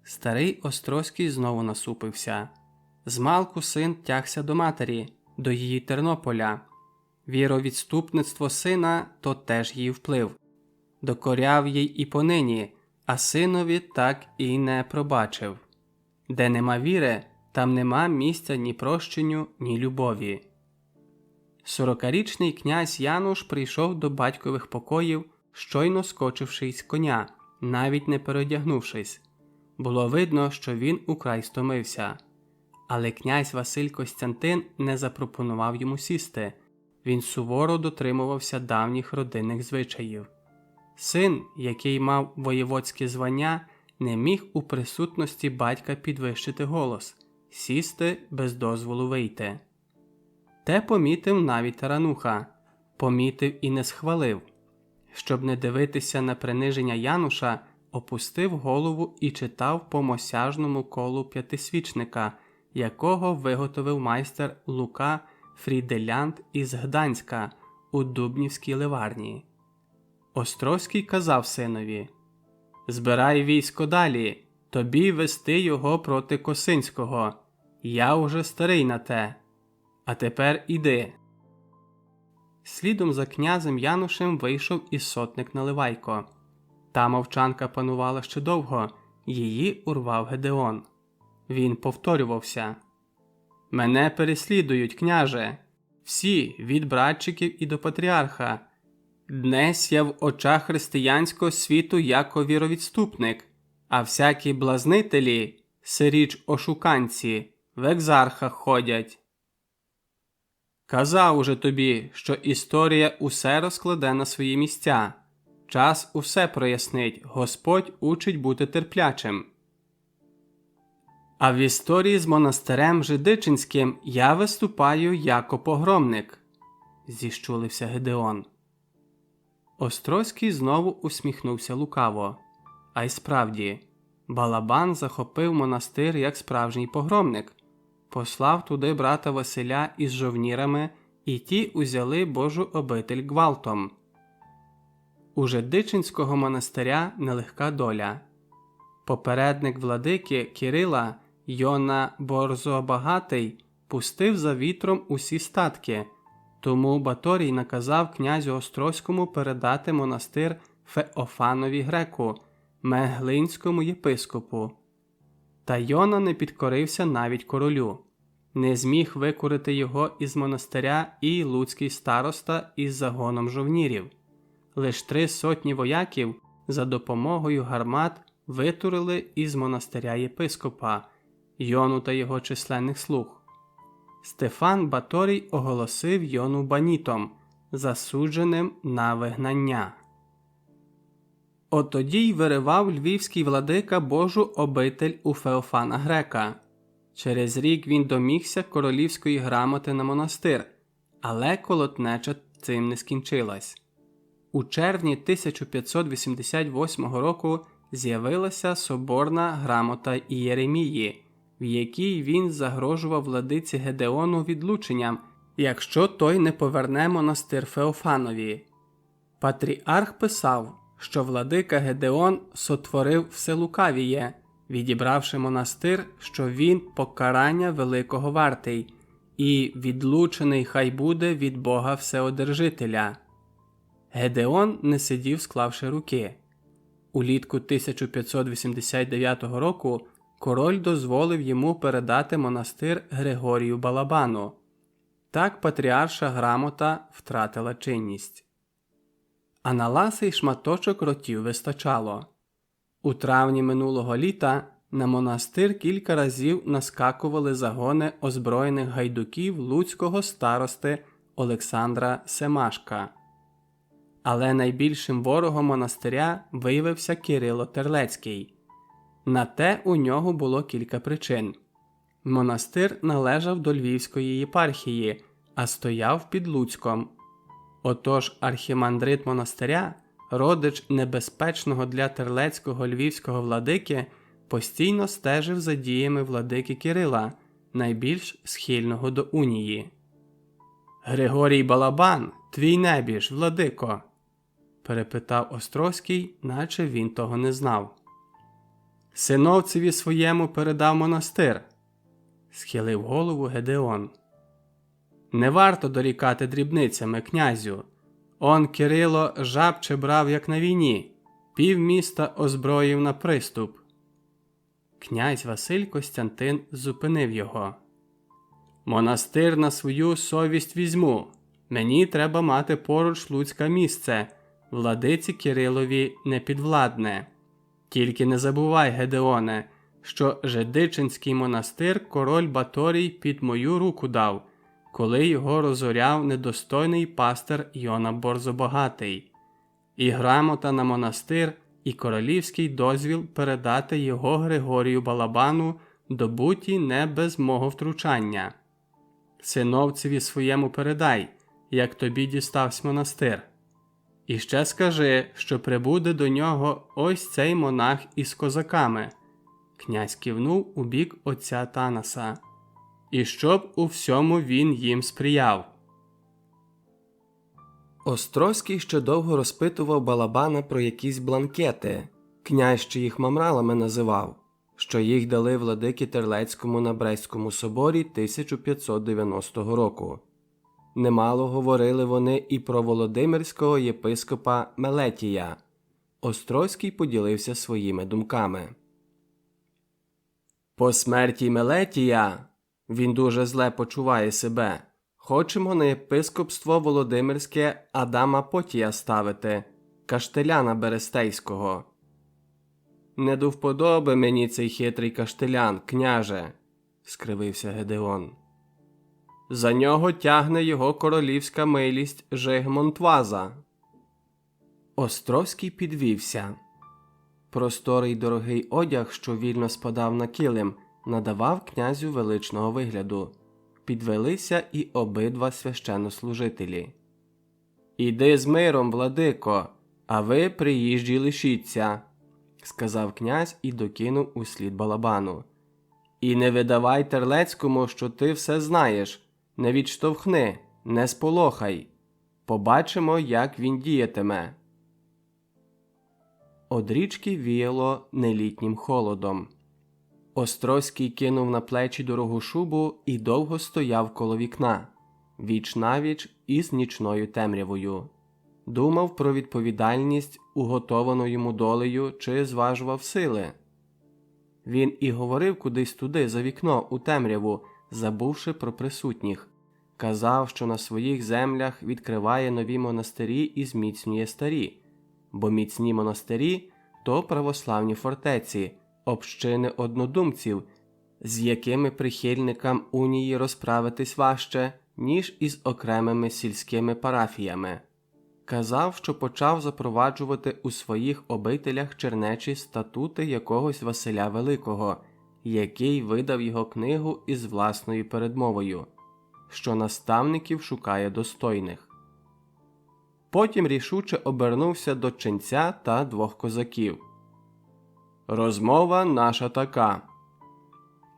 Старий Острозький знову насупився. Змалку син тягся до матері, до її Тернополя. Віровідступництво сина – то теж її вплив. Докоряв їй і понині, а синові так і не пробачив. Де нема віри, там нема місця ні прощенню, ні любові. 40-річний князь Януш прийшов до батькових покоїв, щойно скочивши із коня, навіть не переодягнувшись. Було видно, що він украй стомився. Але князь Василь Костянтин не запропонував йому сісти. Він суворо дотримувався давніх родинних звичаїв. Син, який мав воєводське звання, не міг у присутності батька підвищити голос, сісти без дозволу вийти. Те помітив навіть Тарануха, помітив і не схвалив. Щоб не дивитися на приниження Януша, опустив голову і читав по мосяжному колу п'ятисвічника, якого виготовив майстер Лука Фріделянд із Гданська у Дубнівській ливарні. Острозький казав синові: «Збирай військо далі, тобі вести його проти Косинського. Я уже старий на те. А тепер іди». Слідом за князем Янушем вийшов і сотник Наливайко. Та мовчанка панувала ще довго, її урвав Гедеон. Він повторювався: «Мене переслідують, княже! Всі, від братчиків і до патріарха. Днесь я в очах християнського світу яко віровідступник, а всякі блазнителі, сиріч ошуканці, в екзархах ходять. Казав уже тобі, що історія усе розкладе на свої місця. Час усе прояснить, Господь учить бути терплячим. А в історії з монастирем Жидичинським я виступаю яко погромник», – зіщулився Гедеон. Острозький знову усміхнувся лукаво. А й справді, Балабан захопив монастир як справжній погромник. Послав туди брата Василя із жовнірами, і ті узяли Божу обитель гвалтом. У Жидичинського монастиря нелегка доля. Попередник владики Кирила, Йона Борзобагатий, пустив за вітром усі статки, тому Баторій наказав князю Острозькому передати монастир Феофанові Греку, меглинському єпископу. Та Йона не підкорився навіть королю. Не зміг викурити його із монастиря і луцький староста із загоном жовнірів. Лиш 3 сотні вояків за допомогою гармат витурили із монастиря єпископа, Йону та його численних слуг. Стефан Баторій оголосив Йону банітом, засудженим на вигнання. Отоді й виривав львівський владика Божу обитель у Феофана Грека. Через рік він домігся королівської грамоти на монастир, але колотнеча цим не скінчилась. У червні 1588 року з'явилася соборна грамота Ієремії, в якій він загрожував владиці Гедеону відлученням, якщо той не поверне монастир Феофанові. Патріарх писав, що владика Гедеон сотворив все лукавіє, відібравши монастир, що він покарання великого вартий, і відлучений хай буде від Бога Всеодержителя. Гедеон не сидів, склавши руки. Улітку 1589 року король дозволив йому передати монастир Григорію Балабану. Так патріарша грамота втратила чинність. а на ласий шматочок ротів вистачало. У травні минулого літа на монастир кілька разів наскакували загони озброєних гайдуків луцького старости Олександра Семашка. Але найбільшим ворогом монастиря виявився Кирило Терлецький. На те у нього було кілька причин. Монастир належав до Львівської єпархії, а стояв під Луцьком. Отож архімандрит монастиря, родич небезпечного для Терлецького львівського владики, постійно стежив за діями владики Кирила, найбільш схильного до унії. «Григорій Балабан, твій небіж, владико?» – перепитав Острозький, наче він того не знав. «Синовцеві своєму передав монастир», – схилив голову Гедеон. «Не варто дорікати дрібницями, князю. Он Кирило жабче брав, як на війні, півміста озброїв на приступ». Князь Василь Костянтин зупинив його. «Монастир на свою совість візьму. Мені треба мати поруч Луцьке місце, владиці Кирилові непідвладне. Тільки не забувай, Гедеоне, що Жидичинський монастир король Баторій під мою руку дав, коли його розоряв недостойний пастир Йона Борзобагатий. І грамота на монастир, і королівський дозвіл передати його Григорію Балабану добуті не без мого втручання. Синовцеві своєму передай, як тобі діставсь монастир. І ще скажи, що прибуде до нього ось цей монах із козаками». Князь кивнув у бік отця Танаса. «І щоб у всьому він їм сприяв». Острозький ще довго розпитував Балабана про якісь бланкети, князь ще їх мамралами називав, що їх дали владикі Терлецькому на Брестському соборі 1590 року. Немало говорили вони і про володимирського єпископа Мелетія. Острозький поділився своїми думками. «По смерті Мелетія, він дуже зле почуває себе, хочемо на єпископство Володимирське Адама Потія ставити, каштеляна Берестейського». «Не до вподоби мені цей хитрий каштелян, княже», – скривився Гедеон. «За нього тягне його королівська милість Жигмонт Ваза». Острозький підвівся. Просторий дорогий одяг, що вільно спадав на килим, надавав князю величного вигляду. Підвелися і обидва священнослужителі. «Іди з миром, владико, а ви, приїжджі, лишіться», – сказав князь і докинув услід Балабану. «І не видавай Терлецькому, що ти все знаєш. Не відштовхни, не сполохай. Побачимо, як він діятиме». Од річки віяло нелітнім холодом. Острозький кинув на плечі дорогу шубу і довго стояв коло вікна, віч-навіч із нічною темрявою. Думав про відповідальність, уготовану йому долею, чи зважував сили. Він і говорив кудись туди, за вікно, у темряву, забувши про присутніх. Казав, що на своїх землях відкриває нові монастирі і зміцнює старі, бо міцні монастирі – то православні фортеці, общини однодумців, з якими прихильникам унії розправитись важче, ніж із окремими сільськими парафіями. Казав, що почав запроваджувати у своїх обителях чернечі статути якогось Василя Великого, який видав його книгу із власною передмовою, що наставників шукає достойних. Потім рішуче обернувся до ченця та двох козаків. «Розмова наша така.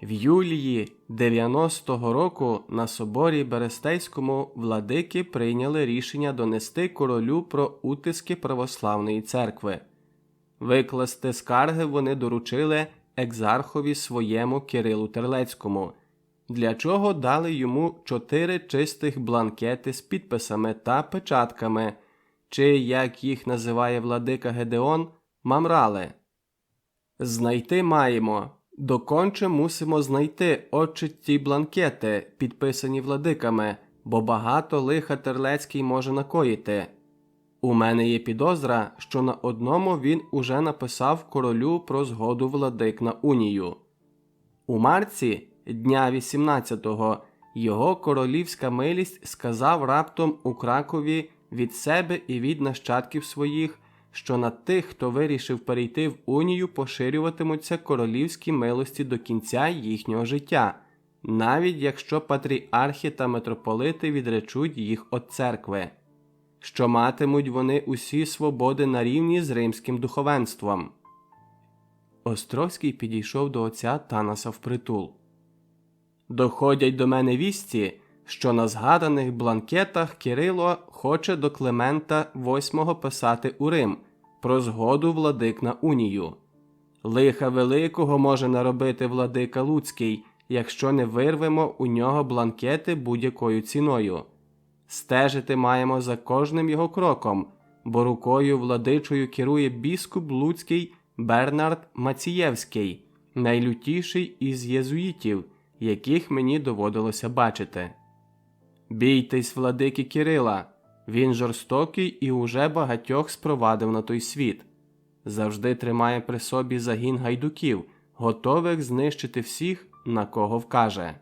В юлії 90-го року на соборі Берестейському владики прийняли рішення донести королю про утиски православної церкви. Викласти скарги вони доручили екзархові своєму Кирилу Терлецькому, для чого дали йому 4 чистих бланкети з підписами та печатками, чи, як їх називає владика Гедеон, мамрали. Знайти маємо, доконче мусимо знайти, отче, ті бланкети, підписані владиками, бо багато лиха Терлецький може накоїти. У мене є підозра, що на одному він уже написав королю про згоду владик на унію. У марці, дня 18-го, його королівська милість сказав раптом у Кракові від себе і від нащадків своїх, що на тих, хто вирішив перейти в унію, поширюватимуться королівські милості до кінця їхнього життя, навіть якщо патріархи та митрополити відречуть їх від церкви, що матимуть вони усі свободи на рівні з римським духовенством. Острозький підійшов до отця Танаса впритул. «Доходять до мене вісті, що на згаданих бланкетах Кирило хоче до Климента VIII писати у Рим про згоду владик на унію. Лиха великого може наробити владика Луцький, якщо не вирвемо у нього бланкети будь-якою ціною. Стежити маємо за кожним його кроком, бо рукою владичою керує біскуп Луцький Бернард Мацієвський, найлютіший із єзуїтів, яких мені доводилося бачити. Бійтесь владики Кирила, він жорстокий і уже багатьох спровадив на той світ. Завжди тримає при собі загін гайдуків, готових знищити всіх, на кого вкаже».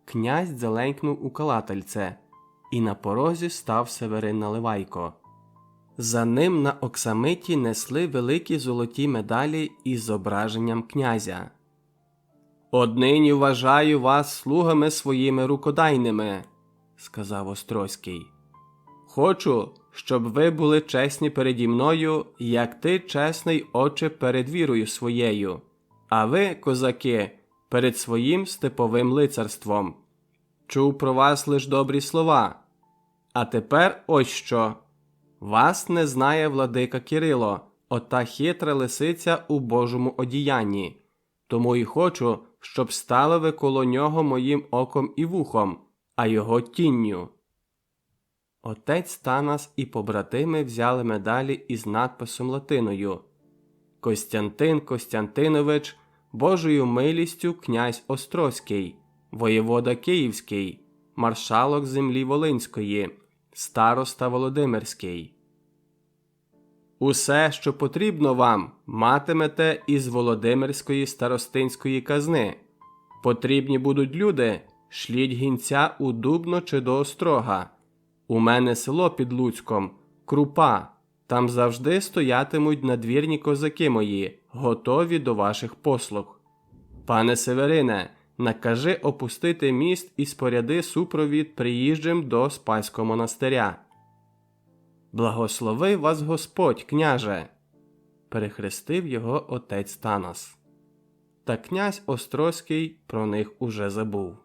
Князь дзеленькнув у калательце, і на порозі став Северин Наливайко. За ним на оксамиті несли великі золоті медалі із зображенням князя. «Однині вважаю вас слугами своїми рукодайними», – сказав Острозький. «Хочу, щоб ви були чесні переді мною, як ти, чесний, отче, перед вірою своєю, а ви, козаки, перед своїм степовим лицарством. Чув про вас лиш добрі слова. А тепер ось що. Вас не знає владика Кирило, ота хитра лисиця у Божому одіянні. Тому і хочу, щоб стали ви коло нього моїм оком і вухом, а його тінню». Отець Танас і побратими взяли медалі із надписом латиною «Костянтин Костянтинович, Божою милістю князь Острозький, воєвода Київський, маршалок землі Волинської, староста Володимирський. Усе, що потрібно вам, матимете із Володимирської старостинської казни. Потрібні будуть люди, шліть гінця у Дубно чи до Острога. У мене село під Луцьком, Крупа, там завжди стоятимуть надвірні козаки мої, готові до ваших послуг. Пане Северине, накажи опустити міст і споряди супровід приїжджим до Спаського монастиря». «Благослови вас Господь, княже!» – перехрестив його отець Танас. Та князь Острозький про них уже забув.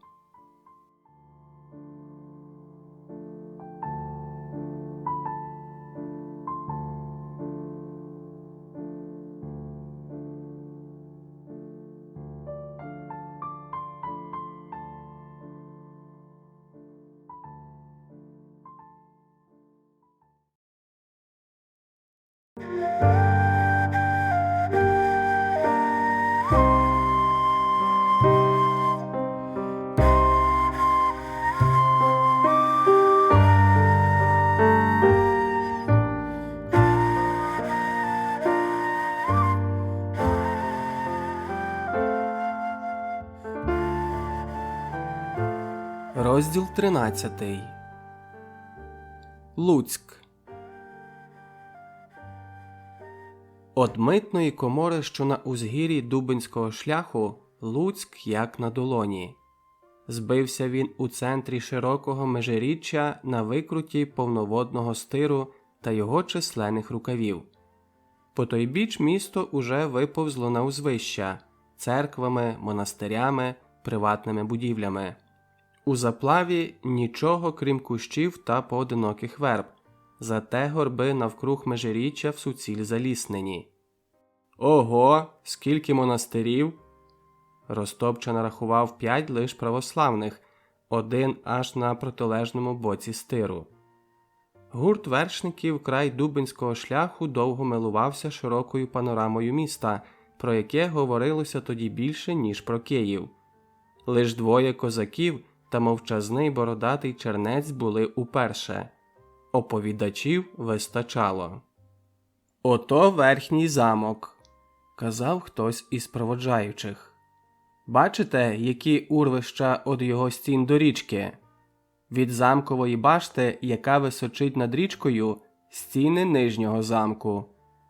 Розділ 13. Луцьк. От митної комори, що на узгір'ї Дубинського шляху, Луцьк як на долоні. Збився він у центрі широкого межиріччя на викруті повноводного стиру та його численних рукавів. По той біч місто уже виповзло на узвища – церквами, монастирями, приватними будівлями. У заплаві нічого, крім кущів та поодиноких верб, зате горби навкруг межиріччя всуціль заліснені. «Ого, скільки монастирів!» Ростопча нарахував 5 лиш православних, один аж на протилежному боці стиру. Гурт вершників край Дубинського шляху довго милувався широкою панорамою міста, про яке говорилося тоді більше, ніж про Київ. Лиш 2 козаків та мовчазний бородатий чернець були уперше. Оповідачів вистачало. «Ото верхній замок», – казав хтось із проводжаючих. «Бачите, які урвища од його стін до річки? Від замкової башти, яка височить над річкою, стіни нижнього замку,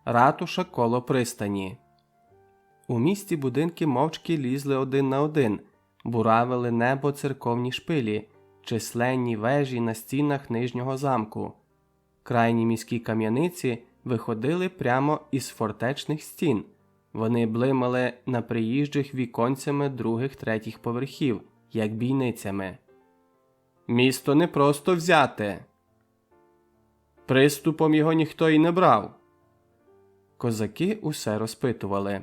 ратуша коло пристані». У місті будинки мовчки лізли один на один, буравили небо церковні шпилі, численні вежі на стінах нижнього замку. Крайні міські кам'яниці виходили прямо із фортечних стін. Вони блимали на приїжджих віконцями других-третіх поверхів, як бійницями. «Місто не просто взяте. Приступом його ніхто й не брав». Козаки усе розпитували.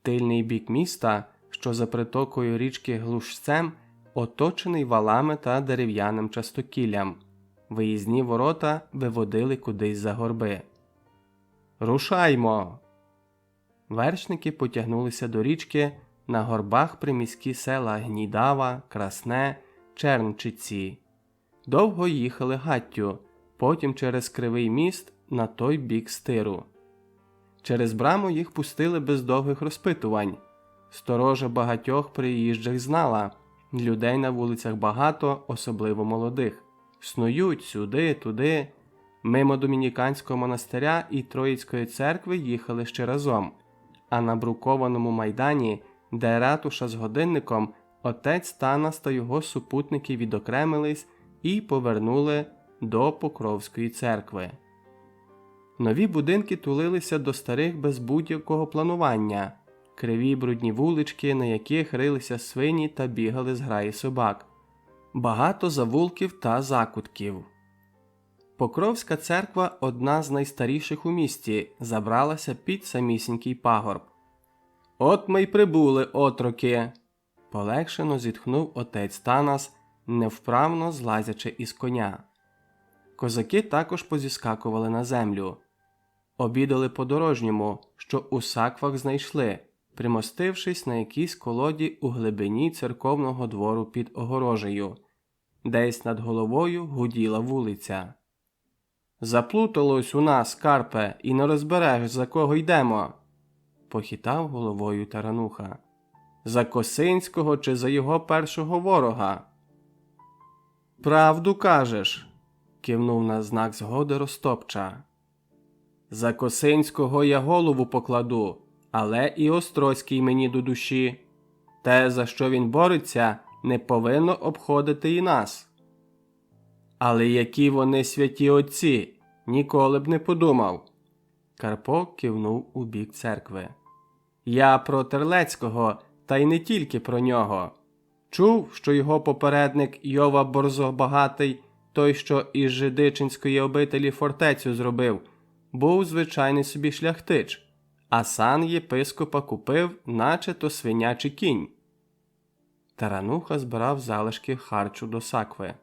Тильний бік міста, що за притокою річки Глушцем, оточений валами та дерев'яним частокіллям. Виїзні ворота виводили кудись за горби. «Рушаймо!» Вершники потягнулися до річки, на горбах приміські села Гнідава, Красне, Чернчиці. Довго їхали гаттю, потім через Кривий міст на той бік Стиру. Через браму їх пустили без довгих розпитувань. Сторожа багатьох приїжджих знала. Людей на вулицях багато, особливо молодих. Снують сюди, туди. Мимо Домініканського монастиря і Троїцької церкви їхали ще разом. А на брукованому майдані, де ратуша з годинником, отець Танас та його супутники відокремились і повернули до Покровської церкви. Нові будинки тулилися до старих без будь-якого планування. Криві брудні вулички, на яких рилися свині та бігали зграї собак. Багато завулків та закутків. Покровська церква, одна з найстаріших у місті, забралася під самісінький пагорб. «От ми й прибули, отроки!» – полегшено зітхнув отець Танас, невправно злазячи із коня. Козаки також позіскакували на землю. Обідали по-дорожньому, що у саквах знайшли, примостившись на якійсь колоді у глибині церковного двору під огорожею. Десь над головою гуділа вулиця. «Заплуталось у нас, Карпе, і не розбереш, за кого йдемо!» – похитав головою Тарануха. «За Косинського чи за його першого ворога?» «Правду кажеш!» – кивнув на знак згоди Ростопча. «За Косинського я голову покладу, але і Острозький мені до душі. Те, за що він бореться, не повинно обходити і нас». «Але які вони святі отці, ніколи б не подумав!» Карпо кивнув у бік церкви. «Я про Терлецького, та й не тільки про нього. Чув, що його попередник Йова Борзобагатий, той, що із Жидичинської обителі фортецю зробив, був звичайний собі шляхтич, а сан єпископа купив, наче то свинячий кінь». Тарануха збирав залишки харчу до сакви.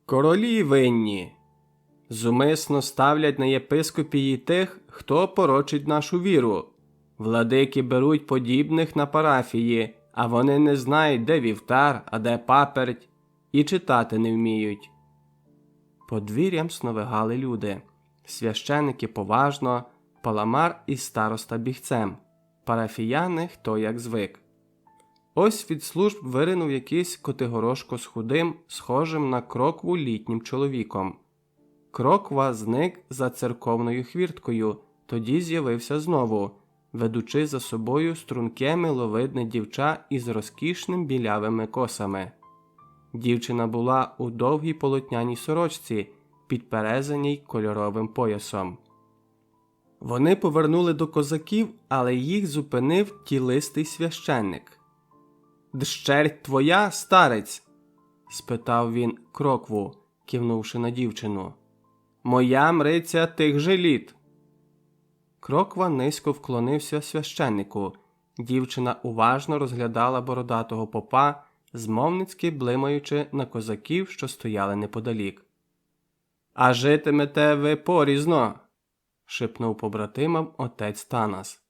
«Королі винні. Зумисно ставлять на єпископії тих, хто порочить нашу віру. Владики беруть подібних на парафії, а вони не знають, де вівтар, а де паперть, і читати не вміють». Подвір'ям сновигали люди. Священики поважно, паламар і староста бігцем, парафіяни хто як звик. Ось від служб виринув якийсь Котигорошко з худим, схожим на крокву літнім чоловіком. Кроква зник за церковною хвірткою, тоді з'явився знову, ведучи за собою струнке миловидне дівча із розкішним білявими косами. Дівчина була у довгій полотняній сорочці, підперезаній кольоровим поясом. Вони повернули до козаків, але їх зупинив тілистий священник. «Дщерть твоя, старець?» – спитав він Крокву, кивнувши на дівчину. «Моя мриця тих же літ». Кроква низько вклонився священнику. Дівчина уважно розглядала бородатого попа, змовницьки блимаючи на козаків, що стояли неподалік. «А житимете ви порізно!» – шепнув побратимам отець Танас.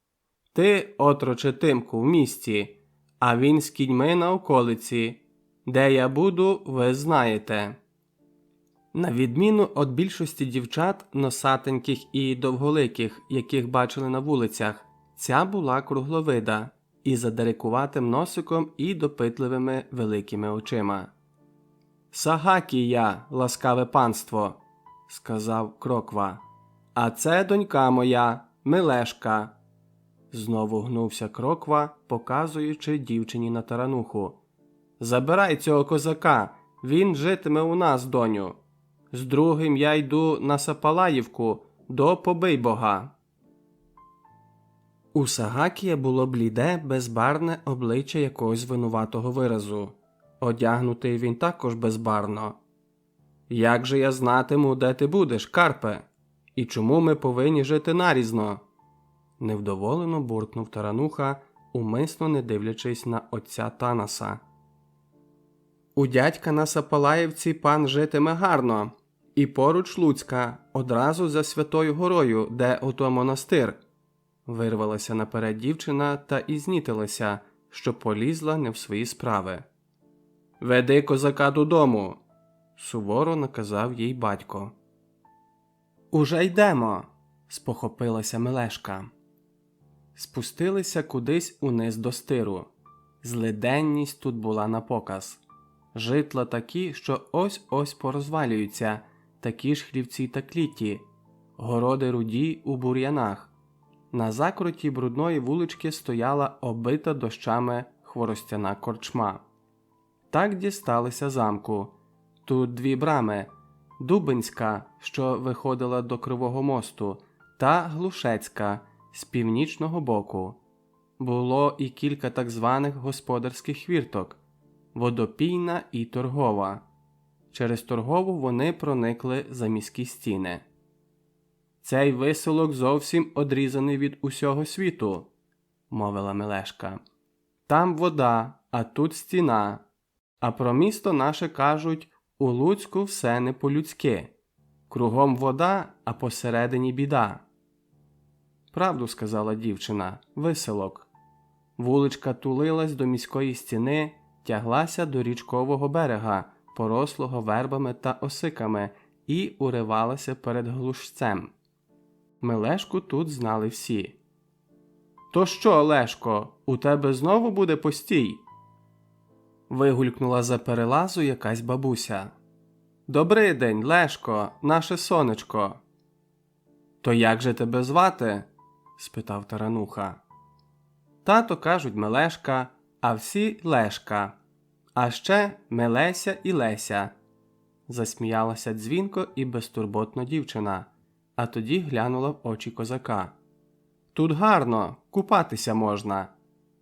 «Ти, отроче Тимку, в місті, а він з кіньми на околиці. Де я буду, ви знаєте». На відміну від більшості дівчат, носатеньких і довголиких, яких бачили на вулицях, ця була кругловида, із задерикуватим носиком і допитливими великими очима. «Сагакія, ласкаве панство», – сказав Кроква. «А це донька моя, Мелешка». Знову гнувся Кроква, показуючи дівчині на тарануху. «Забирай цього козака, він житиме у нас, доню. З другим я йду на Сапалаївку до Побийбога». У Сагакія було бліде, безбарне обличчя якогось винуватого виразу. Одягнутий він також безбарно. «Як же я знатиму, де ти будеш, Карпе? І чому ми повинні жити нарізно?» Невдоволено буркнув тарануха, умисно не дивлячись на отця Танаса. «У дядька на Сапалаївці пан житиме гарно, і поруч Луцька, одразу за Святою горою, де ото монастир». Вирвалася наперед дівчина та і знітилася, що полізла не в свої справи. «Веди козака додому», – суворо наказав їй батько. «Уже йдемо», – спохопилася Мелешка. Спустилися кудись униз до стиру. Злиденність тут була на показ. Житла такі, що ось-ось порозвалюються, такі ж хлівці та кліті, городи руді у бур'янах. На закруті брудної вулички стояла оббита дощами хворостяна корчма. Так дісталися замку. Тут дві брами – Дубинська, що виходила до Кривого мосту, та Глушецька з північного боку. Було і кілька так званих господарських хвірток – Водопійна і Торгова. Через Торгову вони проникли за міські стіни. «Цей виселок зовсім одрізаний від усього світу», – мовила Мелешка. «Там вода, а тут стіна. А про місто наше кажуть, у Луцьку все не по-людськи. Кругом вода, а посередині біда». «Правду сказала дівчина, виселок». Вуличка тулилась до міської стіни, тяглася до річкового берега, порослого вербами та осиками, і уривалася перед Глушцем. Мелешку тут знали всі. «То що, Лешко, у тебе знову буде постій?» Вигулькнула за перелазу якась бабуся. «Добрий день, Лешко, наше сонечко!» «То як же тебе звати?» – спитав тарануха. «Тато кажуть Мелешка, а всі Лешка. А ще Мелеся і Леся», – засміялася дзвінко і безтурботно дівчина, а тоді глянула в очі козака. «Тут гарно, купатися можна.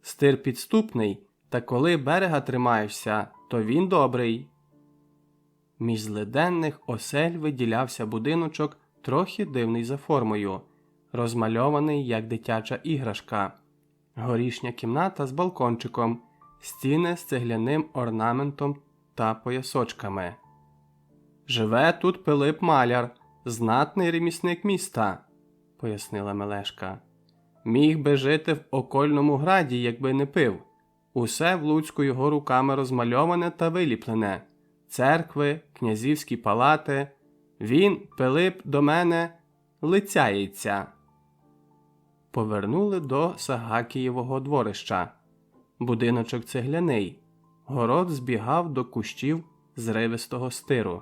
Стир підступний, та коли берега тримаєшся, то він добрий». Між злиденних осель виділявся будиночок, трохи дивний за формою, розмальований як дитяча іграшка. Горішня кімната з балкончиком, стіни з цегляним орнаментом та поясочками. «Живе тут Пилип Маляр, знатний ремісник міста», – пояснила Мелешка. «Міг би жити в окольному граді, якби не пив. Усе в Луцьку його руками розмальоване та виліплене. Церкви, князівські палати. Він, Пилип, до мене лицяється». Повернули до Сагакієвого дворища. Будиночок цегляний. Город збігав до кущів зривистого стиру.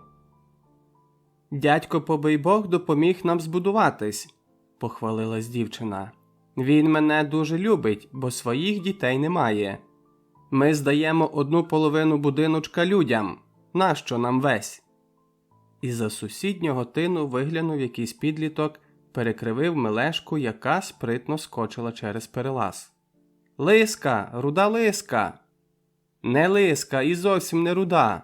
«Дядько Побийбог допоміг нам збудуватись», – похвалилась дівчина. «Він мене дуже любить, бо своїх дітей немає. Ми здаємо одну половину будиночка людям. Нащо нам весь?» Із-за сусіднього тину виглянув якийсь підліток, перекривив Мелешку, яка спритно скочила через перелаз. «Лиска! Руда лиска!» «Не лиска і зовсім не руда!»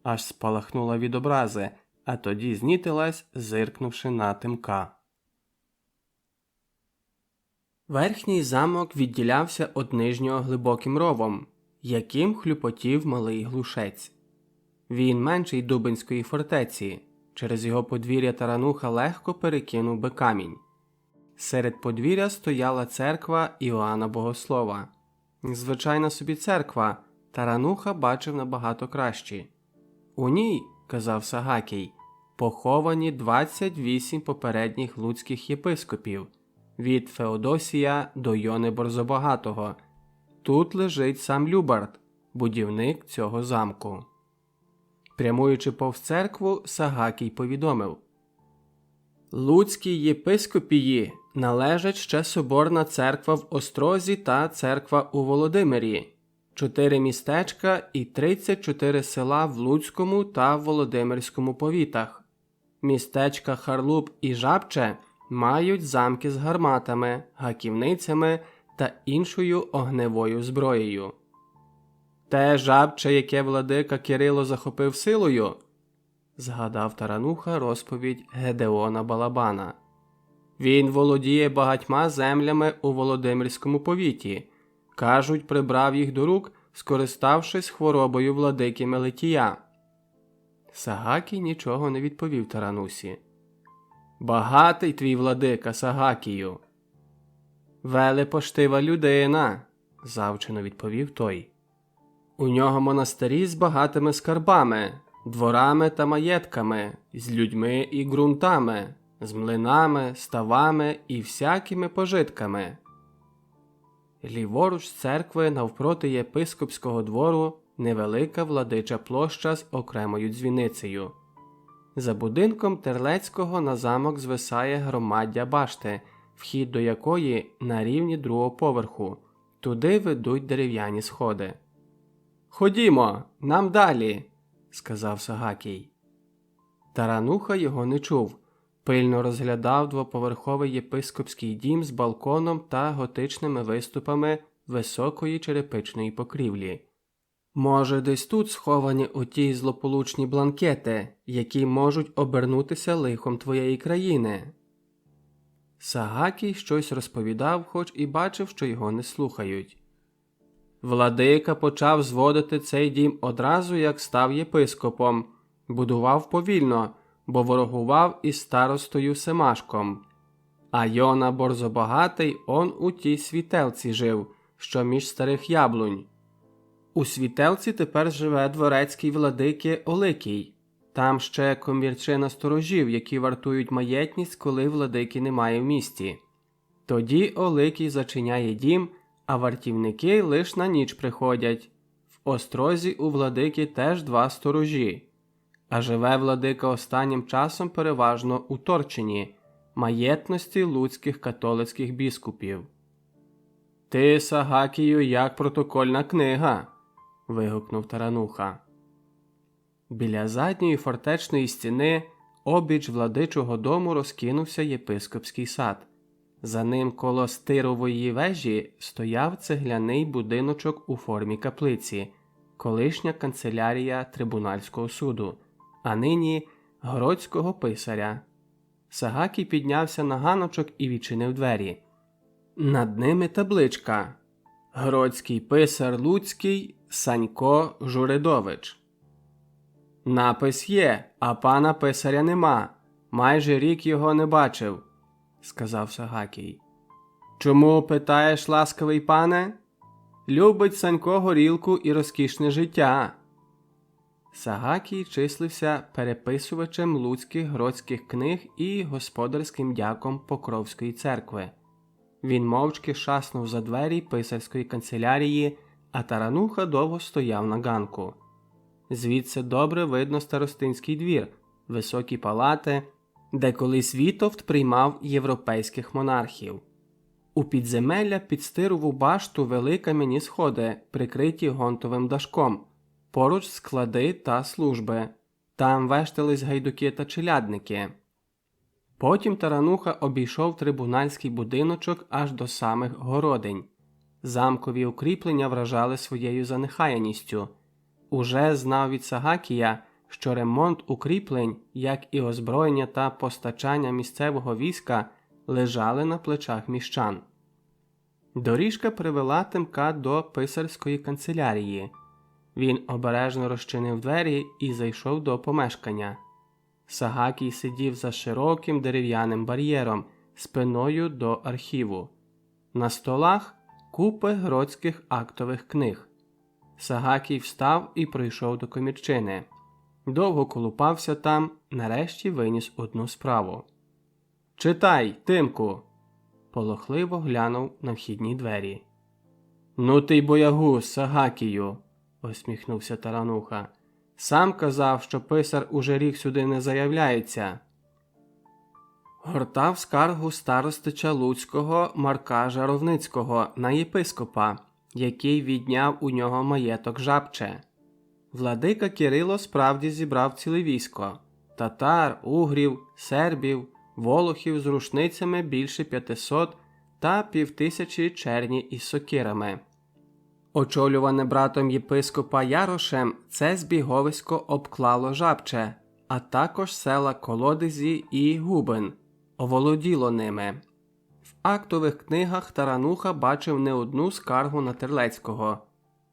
Аж спалахнула від образи, а тоді знітилась, зиркнувши на Тимка. Верхній замок відділявся від нижнього глибоким ровом, яким хлюпотів малий Глушець. Він менший Дубинської фортеці, через його подвір'я тарануха легко перекинув би камінь. Серед подвір'я стояла церква Іоанна Богослова. Звичайна собі церква, тарануха бачив набагато кращі. У ній, казав Сагакій, поховані 28 попередніх луцьких єпископів, від Феодосія до Йони Борзобагатого. Тут лежить сам Любард, будівник цього замку. Прямуючи повз церкву, Сагакій повідомив: Луцькій єпископії належать ще соборна церква в Острозі та церква у Володимирі, 4 містечка і 34 села в Луцькому та Володимирському повітах. Містечка Харлуб і Жабче мають замки з гарматами, гаківницями та іншою огневою зброєю. Те Жабче, яке владика Кирило захопив силою, згадав Тарануха розповідь Гедеона Балабана. Він володіє багатьма землями у Володимирському повіті. Кажуть, прибрав їх до рук, скориставшись хворобою владики Мелетія. Сагакій нічого не відповів Таранусі. Багатий твій владика, Сагакію. Велепоштива людина, завчено відповів той. У нього монастирі з багатими скарбами, дворами та маєтками, з людьми і ґрунтами, з млинами, ставами і всякими пожитками. Ліворуч церкви навпроти єпископського двору невелика владича площа з окремою дзвіницею. За будинком Терлецького на замок звисає громаддя башти, вхід до якої на рівні другого поверху. Туди ведуть дерев'яні сходи. «Ходімо, нам далі», – сказав Сагакій. Тарануха його не чув. Пильно розглядав двоповерховий єпископський дім з балконом та готичними виступами високої черепичної покрівлі. Може, десь тут сховані оті злополучні бланкети, які можуть обернутися лихом твоєї країни. Сагакій щось розповідав, хоч і бачив, що його не слухають. Владика почав зводити цей дім одразу, як став єпископом. Будував повільно, бо ворогував із старостою Семашком. А Йона Борзобагатий он у тій світелці жив, що між старих яблунь. У світелці тепер живе дворецький владики Оликій. Там ще комірчина сторожів, які вартують маєтність, коли владики немає в місті. Тоді Оликій зачиняє дім, а вартівники лиш на ніч приходять. В Острозі у владики теж 2 сторожі. А живе владика останнім часом переважно у Торчині, маєтності луцьких католицьких біскупів. «Ти, Сагакію, як протокольна книга!» – вигукнув Тарануха. Біля задньої фортечної стіни обіч владичого дому розкинувся єпископський сад. За ним коло стирової вежі стояв цегляний будиночок у формі каплиці, колишня канцелярія трибунальського суду, а нині Гродського писаря. Сагакій піднявся на ганочок і відчинив двері. Над ними табличка «Гродський писар Луцький Санько Журидович». «Напис є, а пана писаря нема. Майже рік його не бачив», – сказав Сагакій. «Чому, питаєш, ласкавий пане? Любить Санько горілку і розкішне життя». Сагакій числився переписувачем луцьких гродських книг і господарським дяком Покровської церкви. Він мовчки шаснув за двері писарської канцелярії, а Тарануха довго стояв на ганку. Звідси добре видно старостинський двір, високі палати, де колись Вітовт приймав європейських монархів. У підземелля під стирову башту вели кам'яні сходи, прикриті гонтовим дашком, поруч склади та служби. Там вештались гайдуки та челядники. Потім Тарануха обійшов трибунальський будиночок аж до самих городень. Замкові укріплення вражали своєю занехаяністю. Уже знав від Сагакія, що ремонт укріплень, як і озброєння та постачання місцевого війська, лежали на плечах міщан. Доріжка привела Тимка до писарської канцелярії. Він обережно розчинив двері і зайшов до помешкання. Сагакій сидів за широким дерев'яним бар'єром, спиною до архіву. На столах купи гродських актових книг. Сагакій встав і прийшов до комірчини. Довго колупався там, нарешті виніс одну справу. «Читай, Тимку!» Полохливо глянув на вхідні двері. «Ну ти й боягуз, Сагакію!» – усміхнувся Тарануха. «Сам казав, що писар уже рік сюди не заявляється». Гортав скаргу старостича Луцького Марка Жаровницького на єпископа, який відняв у нього маєток Жабче. Владика Кирило справді зібрав ціле військо – татар, угрів, сербів, волохів з рушницями більше 500 та 5000 черні із сокирами. Очолюване братом єпископа Ярошем, це збіговисько обклало Жабче, а також села Колодезі і Губин, оволоділо ними. В актових книгах Тарануха бачив не одну скаргу на Терлецького.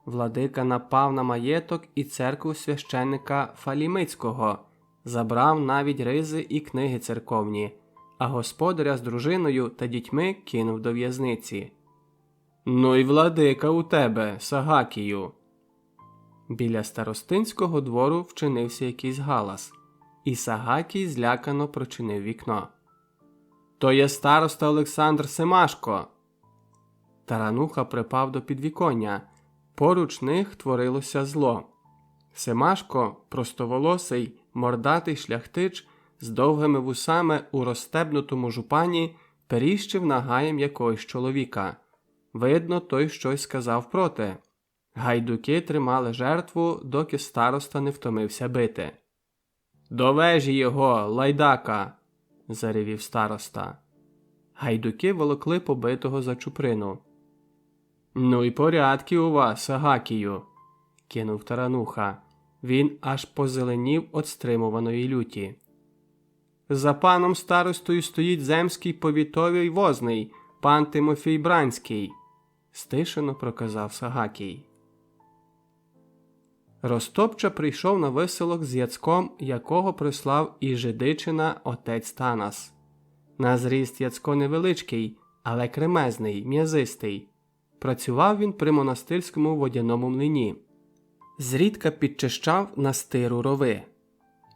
Владика напав на маєток і церкву священника Фалімицького, забрав навіть ризи і книги церковні, а господаря з дружиною та дітьми кинув до в'язниці. «Ну й владика у тебе, Сагакію!» Біля старостинського двору вчинився якийсь галас, і Сагакій злякано прочинив вікно. «То є староста Олександр Семашко!» Тарануха припав до підвіконня. Поруч них творилося зло. Семашко, простоволосий, мордатий шляхтич з довгими вусами у розстебнутому жупані, періщив нагаєм якогось чоловіка. Видно, той щось сказав проти. Гайдуки тримали жертву, доки староста не втомився бити. «До вежі його, лайдака!» – заревів староста. Гайдуки волокли побитого за чуприну. «Ну й порядки у вас, Сагакію!» – кинув Тарануха. Він аж позеленів від стримуваної люті. «За паном старостою стоїть земський повітовий возний, пан Тимофій Бранський», – стишено проказав Сагакій. Ростопча прийшов на виселок з Яцком, якого прислав із Жидичина отець Танас. На зріст Яцко невеличкий, але кремезний, м'язистий. Працював він при монастирському водяному млині. Зрідка підчищав на стиру рови,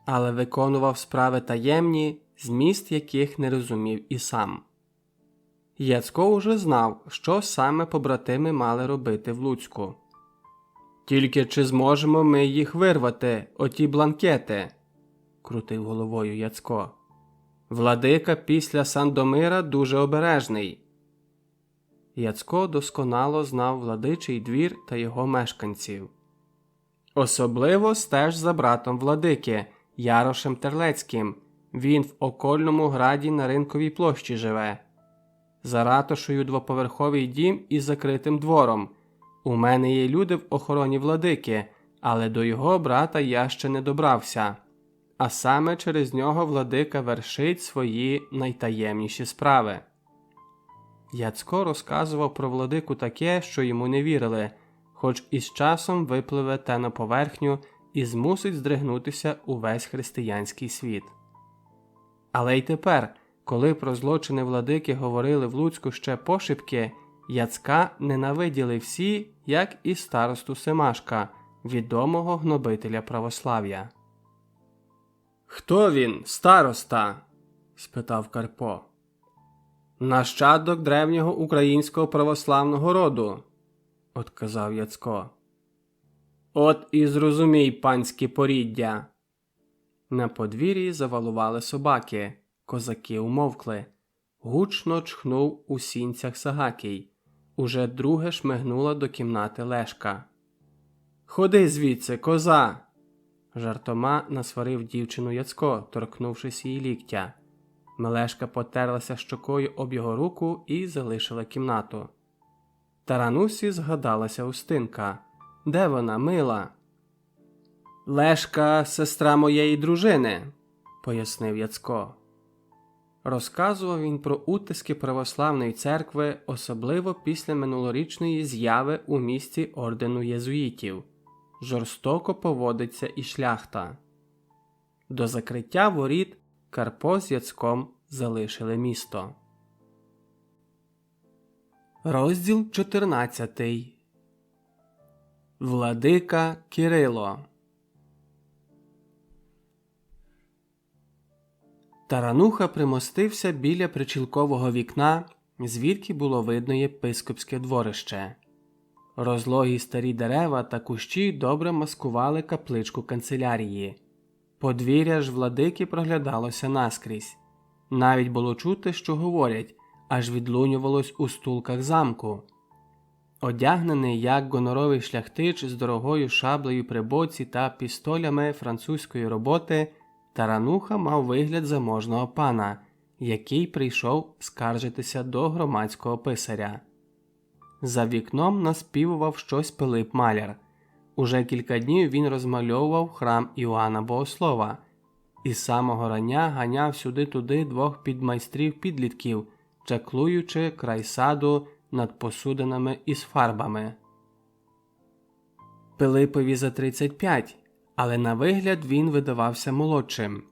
але виконував справи таємні, зміст яких не розумів і сам. Яцко уже знав, що саме побратими мали робити в Луцьку. «Тільки чи зможемо ми їх вирвати, оті бланкети?» – крутив головою Яцко. «Владика після Сандомира дуже обережний». Яцко досконало знав владичий двір та його мешканців. «Особливо стеж за братом владики, Ярошем Терлецьким. Він в окольному граді на Ринковій площі живе. За ратушею двоповерховий дім із закритим двором. У мене є люди в охороні владики, але до його брата я ще не добрався. А саме через нього владика вершить свої найтаємніші справи». Яцко розказував про владику таке, що йому не вірили, хоч із часом випливе те на поверхню і змусить здригнутися увесь християнський світ. Але й тепер, коли про злочини владики говорили в Луцьку ще пошепки, Яцка ненавиділи всі, як і старосту Семашка, відомого гнобителя православ'я. «Хто він, староста?» – спитав Карпо. «Нащадок древнього українського православного роду», – отказав Яцко. «От і зрозумій, панське поріддя». На подвір'ї завалували собаки, козаки умовкли. Гучно чхнув у сінцях Сагакій. Уже друге шмигнула до кімнати Лешка. «Ходи звідси, коза!» Жартома насварив дівчину Яцко, торкнувшись її ліктя. Мелешка потерлася щокою об його руку і залишила кімнату. Таранусі згадалася Устинка. «Де вона, мила?» «Лешка – сестра моєї дружини», – пояснив Яцко. Розказував він про утиски православної церкви, особливо після минулорічної зяви у місті ордену єзуїтів. Жорстоко поводиться і шляхта. До закриття воріт Карпо з Яцком залишили місто. Розділ 14. Владика Кирило. Тарануха примостився біля причілкового вікна, звідки було видно єпископське дворище. Розлогі старі дерева та кущі добре маскували капличку канцелярії. Подвір'я ж владики проглядалося наскрізь. Навіть було чути, що говорять, аж відлунювалось у стулках замку. Одягнений як гоноровий шляхтич з дорогою шаблею при боці та пістолями французької роботи, Тарануха мав вигляд заможного пана, який прийшов скаржитися до громадського писаря. За вікном наспівував щось Пилип-маляр. Уже кілька днів він розмальовував храм Іоанна Богослова. Із самого рання ганяв сюди-туди двох підмайстрів-підлітків, чаклуючи край саду над посудинами із фарбами. Пилипові за 35, але на вигляд він видавався молодшим.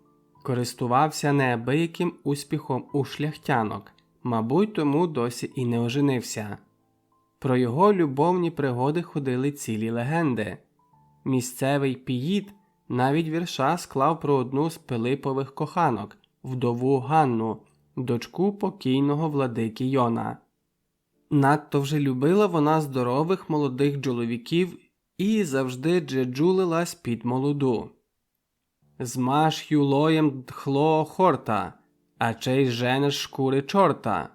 Користувався неабияким успіхом у шляхтянок, мабуть, тому досі і не оженився. Про його любовні пригоди ходили цілі легенди. Місцевий піїд навіть вірша склав про одну з Пилипових коханок, вдову Ганну, дочку покійного владики Йона. Надто вже любила вона здорових молодих чоловіків і завжди джеджулилась під молоду. «Змаж юлоєм дхло хорта, а чей женеш шкури чорта».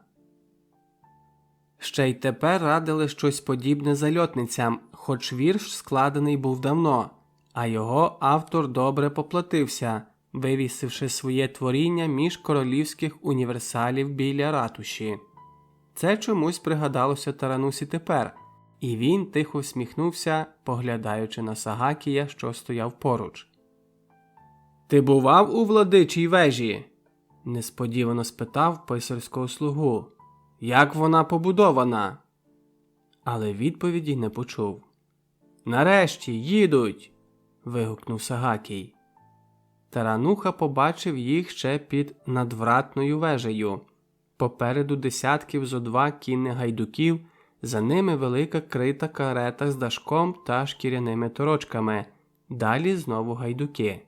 Ще й тепер радили щось подібне зальотницям, хоч вірш складений був давно, а його автор добре поплатився, вивісивши своє творіння між королівських універсалів біля ратуші. Це чомусь пригадалося Таранусі тепер, і він тихо всміхнувся, поглядаючи на Сагакія, що стояв поруч. «Ти бував у владичій вежі?» – несподівано спитав писарського слугу. «Як вона побудована?» Але відповіді не почув. «Нарешті, їдуть!» – вигукнув Сагакій. Тарануха побачив їх ще під надвратною вежею. Попереду десятків зо два кінних гайдуків, за ними велика крита карета з дашком та шкіряними торочками, далі знову гайдуки.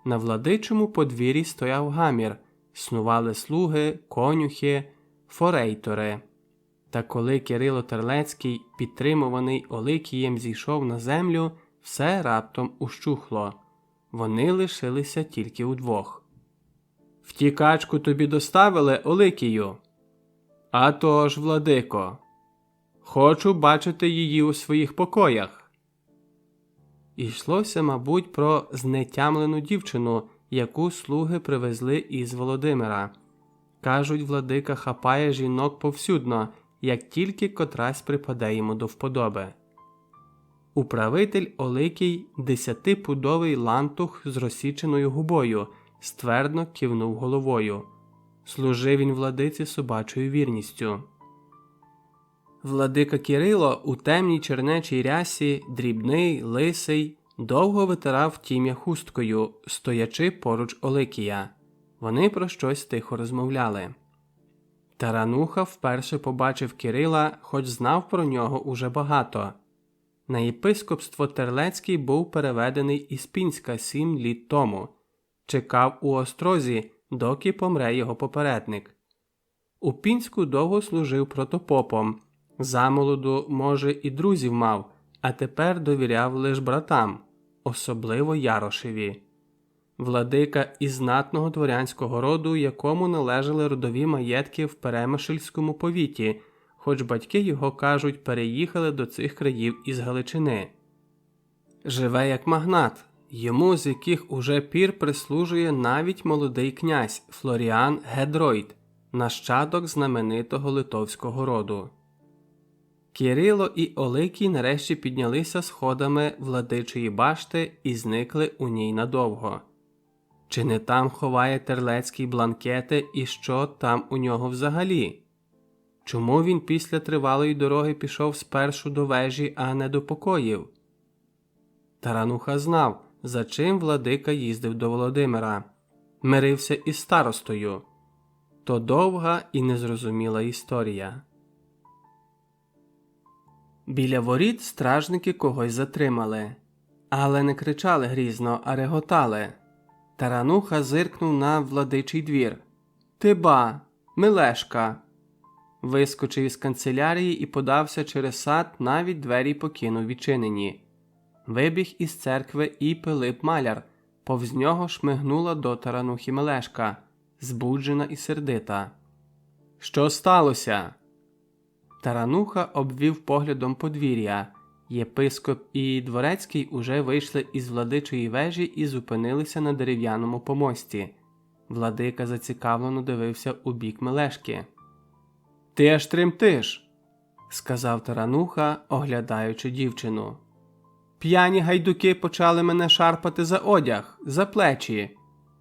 На владичому подвір'ї стояв гамір, снували слуги, конюхи, форейтори. Та коли Кирило Терлецький, підтримуваний Оликієм, зійшов на землю, все раптом ущухло. Вони лишилися тільки удвох. «Втікачку тобі доставили, Оликію?» «А то ж, владико. Хочу бачити її у своїх покоях». Йшлося, мабуть, про знетямлену дівчину, яку слуги привезли із Володимира. Кажуть, владика хапає жінок повсюдно, як тільки котрась припаде йому до вподоби. Управитель Оликій 10-пудовий лантух з розсіченою губою, ствердно кивнув головою. Служив він владиці собачою вірністю. Владика Кирило у темній чернечій рясі, дрібний, лисий, довго витирав тім'я хусткою, стоячи поруч Оликія. Вони про щось тихо розмовляли. Тарануха вперше побачив Кирила, хоч знав про нього уже багато. На єпископство Терлецький був переведений із Пінська 7 літ тому. Чекав у острозі, доки помре його попередник. У Пінську довго служив протопопом. Замолоду, може, і друзів мав, а тепер довіряв лиш братам, особливо Ярошеві. Владика із знатного дворянського роду, якому належали родові маєтки в Перемишльському повіті, хоч батьки його, кажуть, переїхали до цих країв із Галичини. Живе як магнат, йому з яких уже пір прислужує навіть молодий князь Флоріан Гедройд, нащадок знаменитого литовського роду. Кирило і Оликій нарешті піднялися сходами владичої башти і зникли у ній надовго. Чи не там ховає Терлецький бланкети і що там у нього взагалі? Чому він після тривалої дороги пішов спершу до вежі, а не до покоїв? Тарануха знав, за чим владика їздив до Володимира. Мирився із старостою. То довга і незрозуміла історія. Біля воріт стражники когось затримали. Але не кричали грізно, а реготали. Тарануха зиркнув на владичий двір. «Ти ба, Мелешка!» Вискочив із канцелярії і подався через сад, навіть двері покинув відчинені. Вибіг із церкви і Пилип Маляр. Повз нього шмигнула до Таранухи Мелешка, збуджена і сердита. «Що сталося?» Тарануха обвів поглядом подвір'я. Єпископ і дворецький уже вийшли із владичої вежі і зупинилися на дерев'яному помості. Владика зацікавлено дивився у бік Мелешки. «Ти аж тремтиш», – сказав Тарануха, оглядаючи дівчину. «П'яні гайдуки почали мене шарпати за одяг, за плечі.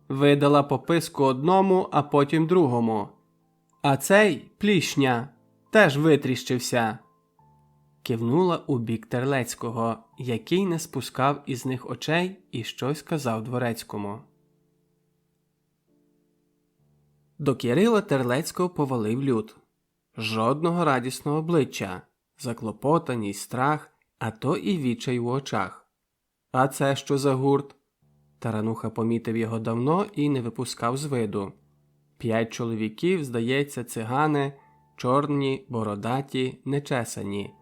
Видала пописку одному, а потім другому. А цей, Плішня, теж витріщився». Кивнула у бік Терлецького, який не спускав із них очей і щось казав дворецькому. До Кирила Терлецького повалив люд. Жодного радісного обличчя, заклопотаність, страх, а то і відчай у очах. «А це що за гурт?» Тарануха помітив його давно і не випускав з виду. 5 чоловіків, здається, цигани, чорні, бородаті, нечесані.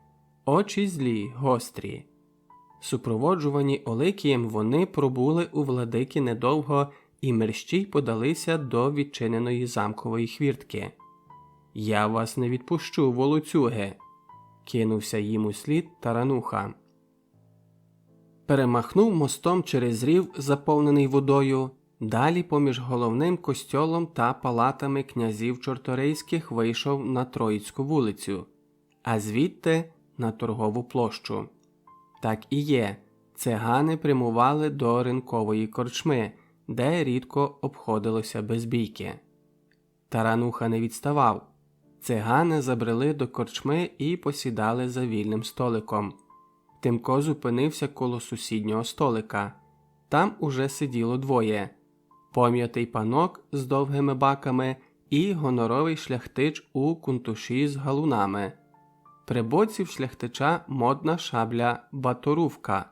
Очі злі, гострі. Супроводжувані Оликієм вони пробули у владики недовго і мерщій подалися до відчиненої замкової хвіртки. «Я вас не відпущу, волоцюги!» – кинувся їм услід Тарануха. Перемахнув мостом через рів, заповнений водою, далі поміж головним костьолом та палатами князів Чорторийських вийшов на Троїцьку вулицю, а звідти – на Торгову площу. Так і є, цигани прямували до ринкової корчми, де рідко обходилося без бійки. Тарануха не відставав. Цигани забрели до корчми і посідали за вільним столиком. Тимко зупинився коло сусіднього столика. Там уже сиділо двоє – пом'ятий панок з довгими баками і гоноровий шляхтич у кунтуші з галунами. При боці в шляхтича модна шабля баторувка,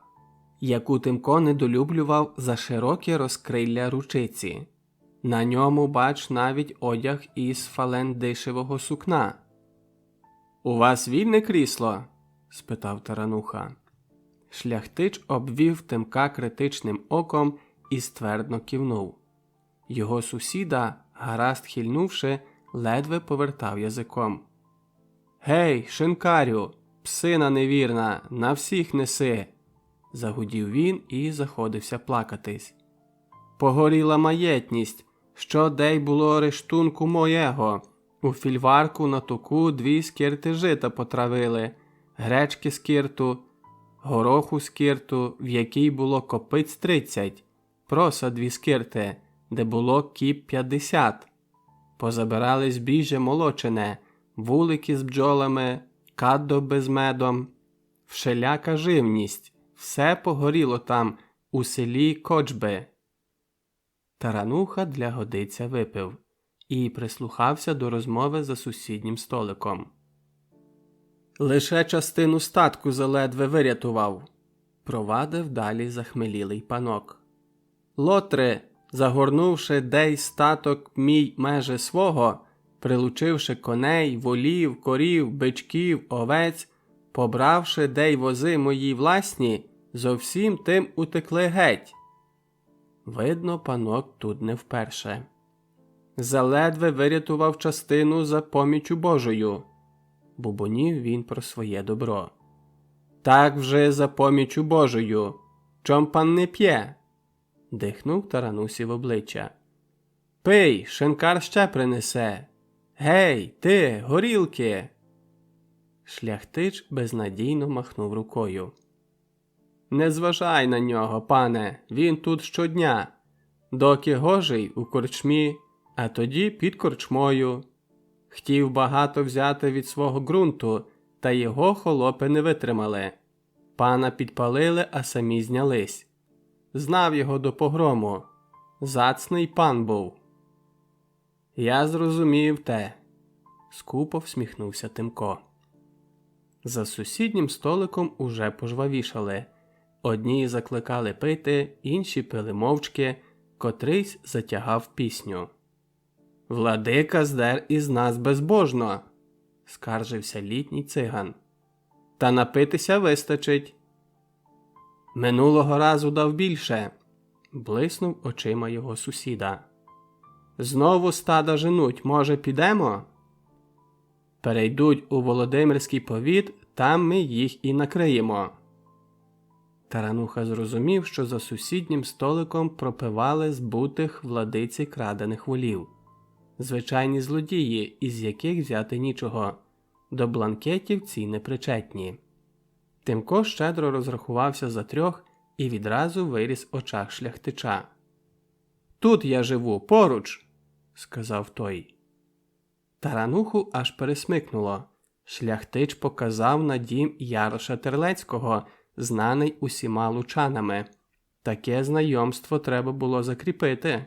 яку Тимко недолюблював за широке розкрилля ручиці. На ньому, бач, навіть одяг із фалендишевого сукна. «У вас вільне крісло?» – спитав Тарануха. Шляхтич обвів Тимка критичним оком і ствердно кивнув. Його сусіда, гаразд хильнувши, ледве повертав язиком. «Гей, шинкарю, псина невірна, на всіх неси!» – загудів він і заходився плакатись. «Погоріла маєтність, що дей було рештунку моєго. У фільварку на туку 2 скирти жита потравили, гречки скирту, гороху скирту, в якій було копиць 30, проса 2 скирти, де було кіп 50. Позабирали збіжжя молочене, вулики з бджолами, каддо без медом, вселяка живність, все погоріло там, у селі Кочби». Тарануха для годиця випив і прислухався до розмови за сусіднім столиком. «Лише частину статку заледве вирятував», – провадив далі захмелілий панок. «Лотри, загорнувши дей статок мій меже свого, прилучивши коней, волів, корів, бичків, овець, побравши дей вози мої власні, зо всім тим утекли геть». Видно, панок тут не вперше. «Заледве вирятував частину за помічю Божою», – бубонів він про своє добро. «Так вже за помічю Божою. Чом пан не п'є?» – дихнув Таранусі в обличчя. «Пий, шинкар ще принесе. Гей, ти, горілки!» Шляхтич безнадійно махнув рукою. «Не зважай на нього, пане, він тут щодня. Доки гожий у корчмі, а тоді під корчмою. Хотів багато взяти від свого ґрунту, та його холопи не витримали. Пана підпалили, а самі знялись. Знав його до погрому. Зацний пан був». «Я зрозумів те», – скупо всміхнувся Тимко. За сусіднім столиком уже пожвавішали. Одні закликали пити, інші пили мовчки, Котрийсь затягав пісню. «Владика здер із нас безбожно», – скаржився літній циган. «Та напитися вистачить». «Минулого разу дав більше», – блиснув очима його сусіда. «Знову стада женуть, може, підемо?» «Перейдуть у Володимирський повіт, там ми їх і накриємо». Тарануха зрозумів, що за сусіднім столиком пропивали збутих владиці крадених волів. Звичайні злодії, із яких взяти нічого. До бланкетів ці не причетні. Тимко щедро розрахувався за 3 і відразу виріс в очах шляхтича. «Тут я живу, поруч», – сказав той. Тарануху аж пересмикнуло. Шляхтич показав на дім Яроша Терлецького, знаний усіма лучанами. Таке знайомство треба було закріпити.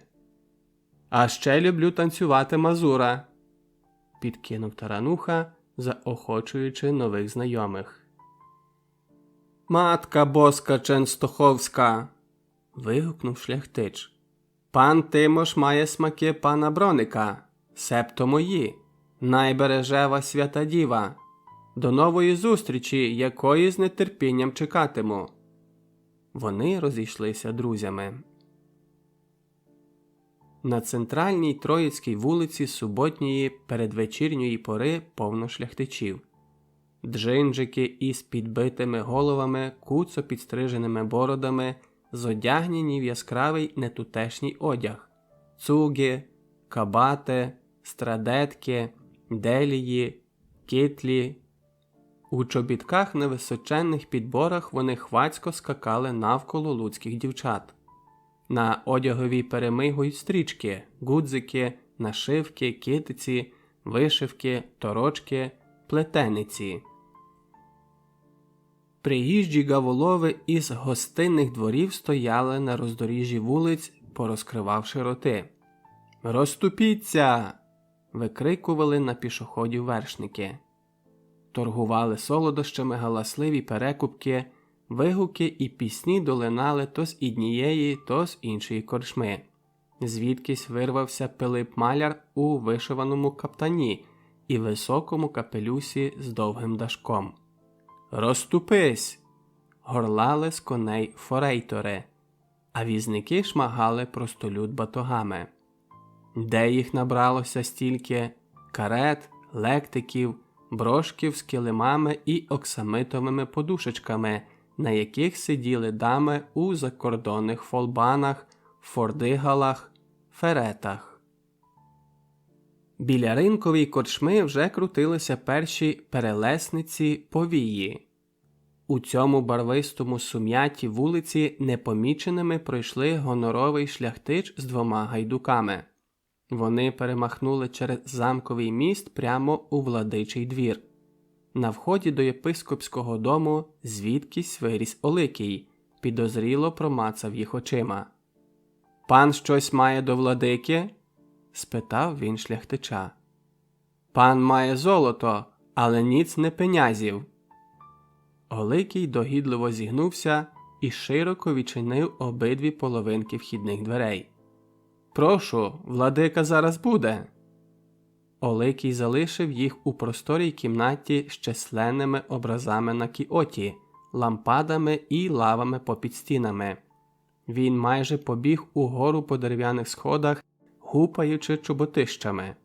«А ще люблю танцювати мазура», – підкинув Тарануха, заохочуючи нових знайомих. «Матка боска Ченстоховська!» – вигукнув шляхтич. «Пан Тимош має смаки пана Броника, себто мої. Найбереже вас свята діва. До нової зустрічі, якої з нетерпінням чекатиму». Вони розійшлися друзями. На центральній Троїцькій вулиці суботньої передвечірньої пори повно шляхтичів. Джинджики із підбитими головами, куцо підстриженими бородами, зодягнені в яскравий нетутешній одяг. Цуги, кабати, страдетки, делії, китлі. У чобітках на височенних підборах вони хвацько скакали навколо луцьких дівчат. На одягові перемигують стрічки, гудзики, нашивки, китиці, вишивки, торочки, плетениці. Приїжджі гаволови із гостинних дворів стояли на роздоріжжі вулиць, порозкривавши роти. «Розступіться!» – викрикували на пішоходів вершники. Торгували солодощами галасливі перекупки, вигуки і пісні долинали то з однієї, то з іншої корчми. Звідкись вирвався Пилип-маляр у вишиваному каптані і високому капелюсі з довгим дашком. «Розступись!» – горлали з коней форейтори, а візники шмагали простолюд батогами. Де їх набралося стільки карет, лектиків, брошків з килимами і оксамитовими подушечками, на яких сиділи дами у закордонних фолбанах, фордигалах, феретах. Біля ринкової корчми вже крутилися перші перелесниці повії. У цьому барвистому сум'яті вулиці непоміченими пройшли гоноровий шляхтич з 2 гайдуками. Вони перемахнули через замковий міст прямо у владичий двір. На вході до єпископського дому звідкись виріс Оликій, підозріло промацав їх очима. «Пан щось має до владики?» – спитав він шляхтича. «Пан має золото, але ніц не пенязів». Оликій догідливо зігнувся і широко відчинив обидві половинки вхідних дверей. «Прошу, владика зараз буде». Оликій залишив їх у просторій кімнаті з численними образами на кіоті, лампадами і лавами попід стінами. Він майже побіг угору по дерев'яних сходах, гупаючи чоботищами.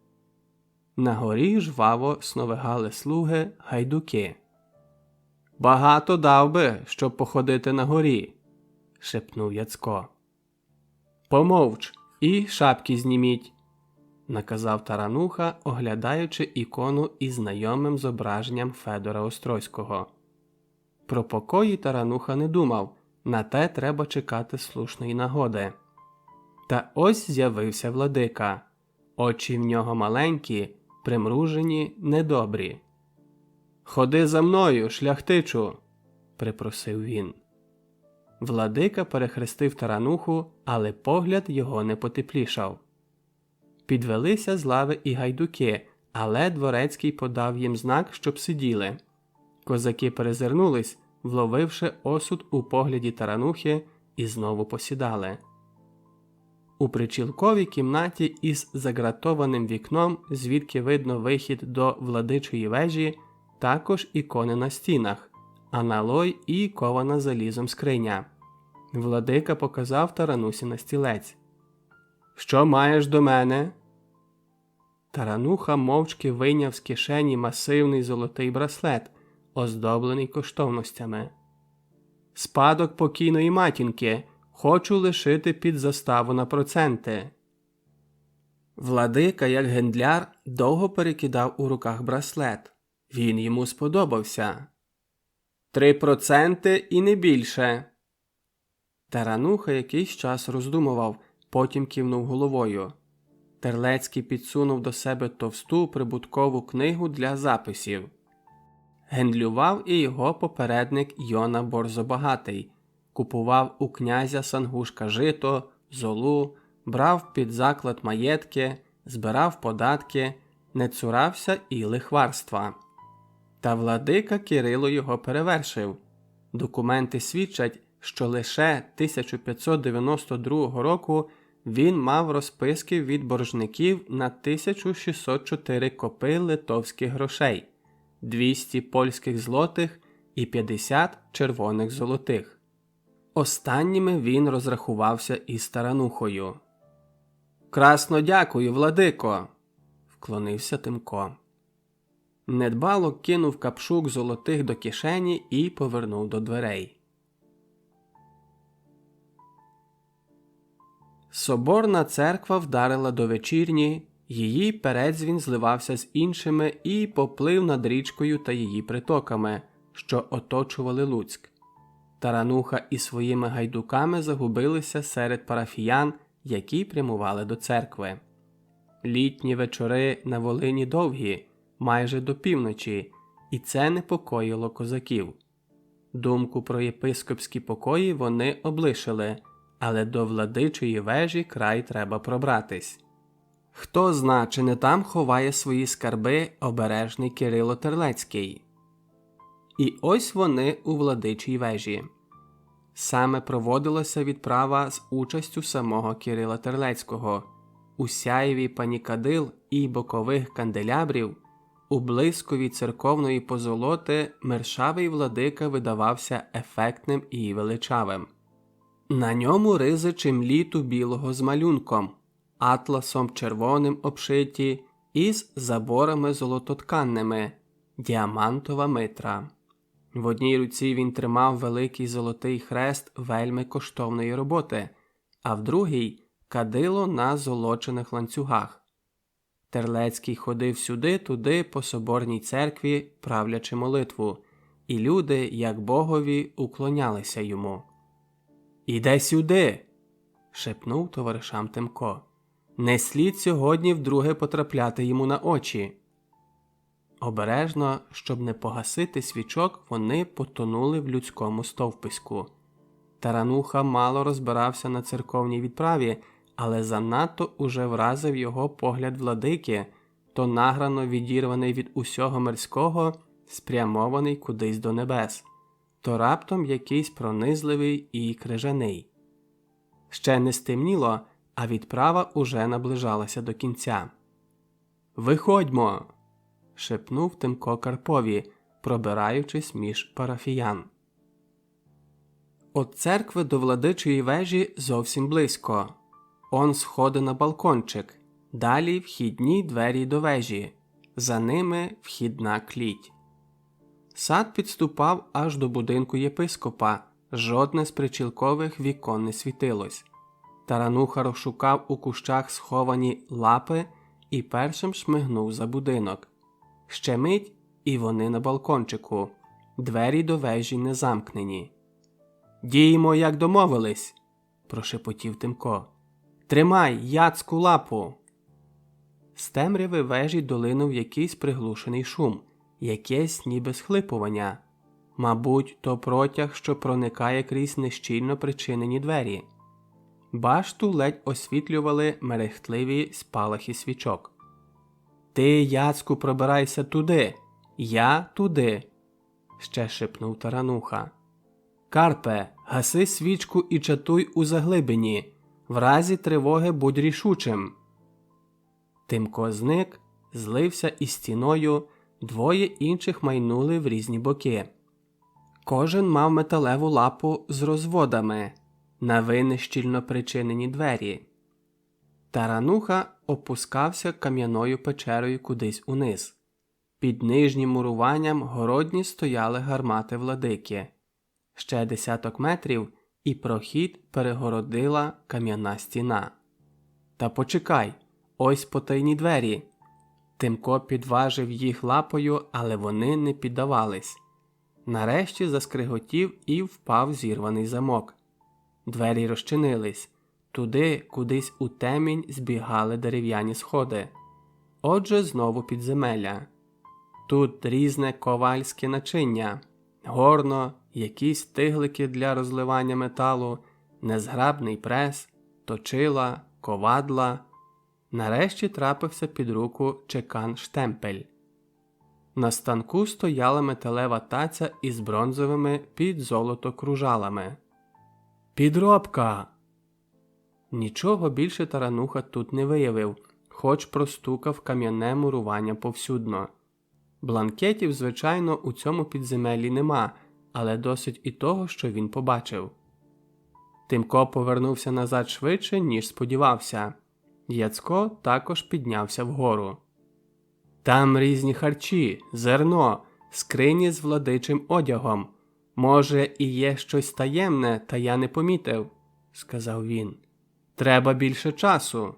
На горі жваво сновигали слуги гайдуки. «Багато дав би, щоб походити на горі», – шепнув Яцко. «Помовч і шапки зніміть», – наказав Тарануха, оглядаючи ікону із знайомим зображенням Федора Острозького. Про покої Тарануха не думав, на те треба чекати слушної нагоди. Та ось з'явився владика. Очі в нього маленькі, примружені, недобрі. «Ходи за мною, шляхтичу», – припросив він. Владика перехрестив Тарануху, але погляд його не потеплішав. Підвелися з лави і гайдуки, але дворецький подав їм знак, щоб сиділи. Козаки перезирнулись, вловивши осуд у погляді Таранухи, і знову посідали. У причілковій кімнаті із загратованим вікном, звідки видно вихід до владичої вежі, також ікони на стінах, аналой і кована залізом скриня. Владика показав Таранусі на стілець. «Що маєш до мене?» Тарануха мовчки вийняв з кишені масивний золотий браслет, оздоблений коштовностями. «Спадок покійної матінки. Хочу лишити під заставу на проценти». Владика, як гендляр, довго перекидав у руках браслет. Він йому сподобався. 3% і не більше. Тарануха якийсь час роздумував, потім кивнув головою. Терлецький підсунув до себе товсту прибуткову книгу для записів. Гендлював і його попередник Йона Борзобагатий. Купував у князя Сангушка жито, золу, брав під заклад маєтки, збирав податки, не цурався і лихварства. Та владика Кирило його перевершив. Документи свідчать, що лише 1592 року він мав розписки від боржників на 1604 копи литовських грошей, 200 польських злотих і 50 червоних золотих. Останніми він розрахувався із Таранухою. «Красно дякую, владико!» – вклонився Тимко. Недбало кинув капшук золотих до кишені і повернув до дверей. Соборна церква вдарила до вечірні, її передзвін зливався з іншими і поплив над річкою та її притоками, що оточували Луцьк. Тарануха і своїми гайдуками загубилися серед парафіян, які прямували до церкви. Літні вечори на Волині довгі, майже до півночі, і це непокоїло козаків. Думку про єпископські покої вони облишили, але до владичої вежі край треба пробратись. Хто зна, чи не там ховає свої скарби обережний Кирило Терлецький. І ось вони у владичій вежі. Саме проводилася відправа з участю самого Кирила Терлецького. У сяєві панікадил і бокових канделябрів, у блискові церковної позолоти мершавий владика видавався ефектним і величавим. На ньому ризи чимліту білого з малюнком, атласом червоним обшиті із заборами золототканними, діамантова митра. В одній руці він тримав великий золотий хрест вельми коштовної роботи, а в другій – кадило на золочених ланцюгах. Терлецький ходив сюди-туди по соборній церкві, правлячи молитву, і люди, як богові, уклонялися йому. «Іде сюди!» – шепнув товаришам Тимко. «Не слід сьогодні вдруге потрапляти йому на очі!» Обережно, щоб не погасити свічок, вони потонули в людському стовпиську. Тарануха мало розбирався на церковній відправі, але занадто уже вразив його погляд владики, то награно відірваний від усього мирського, спрямований кудись до небес, то раптом якийсь пронизливий і крижаний. Ще не стемніло, а відправа уже наближалася до кінця. «Виходьмо!» – шепнув Тимко Карпові, пробираючись між парафіян. От церкви до владичої вежі зовсім близько. Он сходи на балкончик, далі вхідні двері до вежі, за ними вхідна кліть. Сад підступав аж до будинку єпископа, жодне з причілкових вікон не світилось. Тарануха розшукав у кущах сховані лапи і першим шмигнув за будинок. Ще мить, і вони на балкончику, двері до вежі не замкнені. «Діємо, як домовились!» – прошепотів Тимко. «Тримай, яцьку лапу!» З темряви вежі долинув якийсь приглушений шум, якесь ніби схлипування. Мабуть, то протяг, що проникає крізь нещільно причинені двері. Башту ледь освітлювали мерехтливі спалахи свічок. «Ти, яцьку, пробирайся туди! Я туди!» – ще шепнув Тарануха. «Карпе, гаси свічку і чатуй у заглибині. В разі тривоги будь рішучим. Тимко зник, злився із стіною, двоє інших майнули в різні боки. Кожен мав металеву лапу з розводами на вини щільно причинені двері. Тарануха опускався кам'яною печерою кудись униз. Під нижнім муруванням городні стояли гармати владики. Ще 10 метрів, і прохід перегородила кам'яна стіна. Та почекай, ось потайні двері. Тимко підважив їх лапою, але вони не піддавались. Нарешті заскриготів і впав зірваний замок. Двері розчинились. Туди, кудись у темінь, збігали дерев'яні сходи. Отже, знову підземелля. Тут різне ковальське начиння, горно, якісь тиглики для розливання металу, незграбний прес, точила, ковадла. Нарешті трапився під руку чекан-штемпель. На станку стояла металева таця із бронзовими під золото кружалами. «Підробка!» Нічого більше Тарануха тут не виявив, хоч простукав кам'яне мурування повсюдно. Бланкетів, звичайно, у цьому підземеллі нема, але досить і того, що він побачив. Тимко повернувся назад швидше, ніж сподівався. Яцко також піднявся вгору. «Там різні харчі, зерно, скрині з владичим одягом. Може, і є щось таємне, та я не помітив», – сказав він. «Треба більше часу».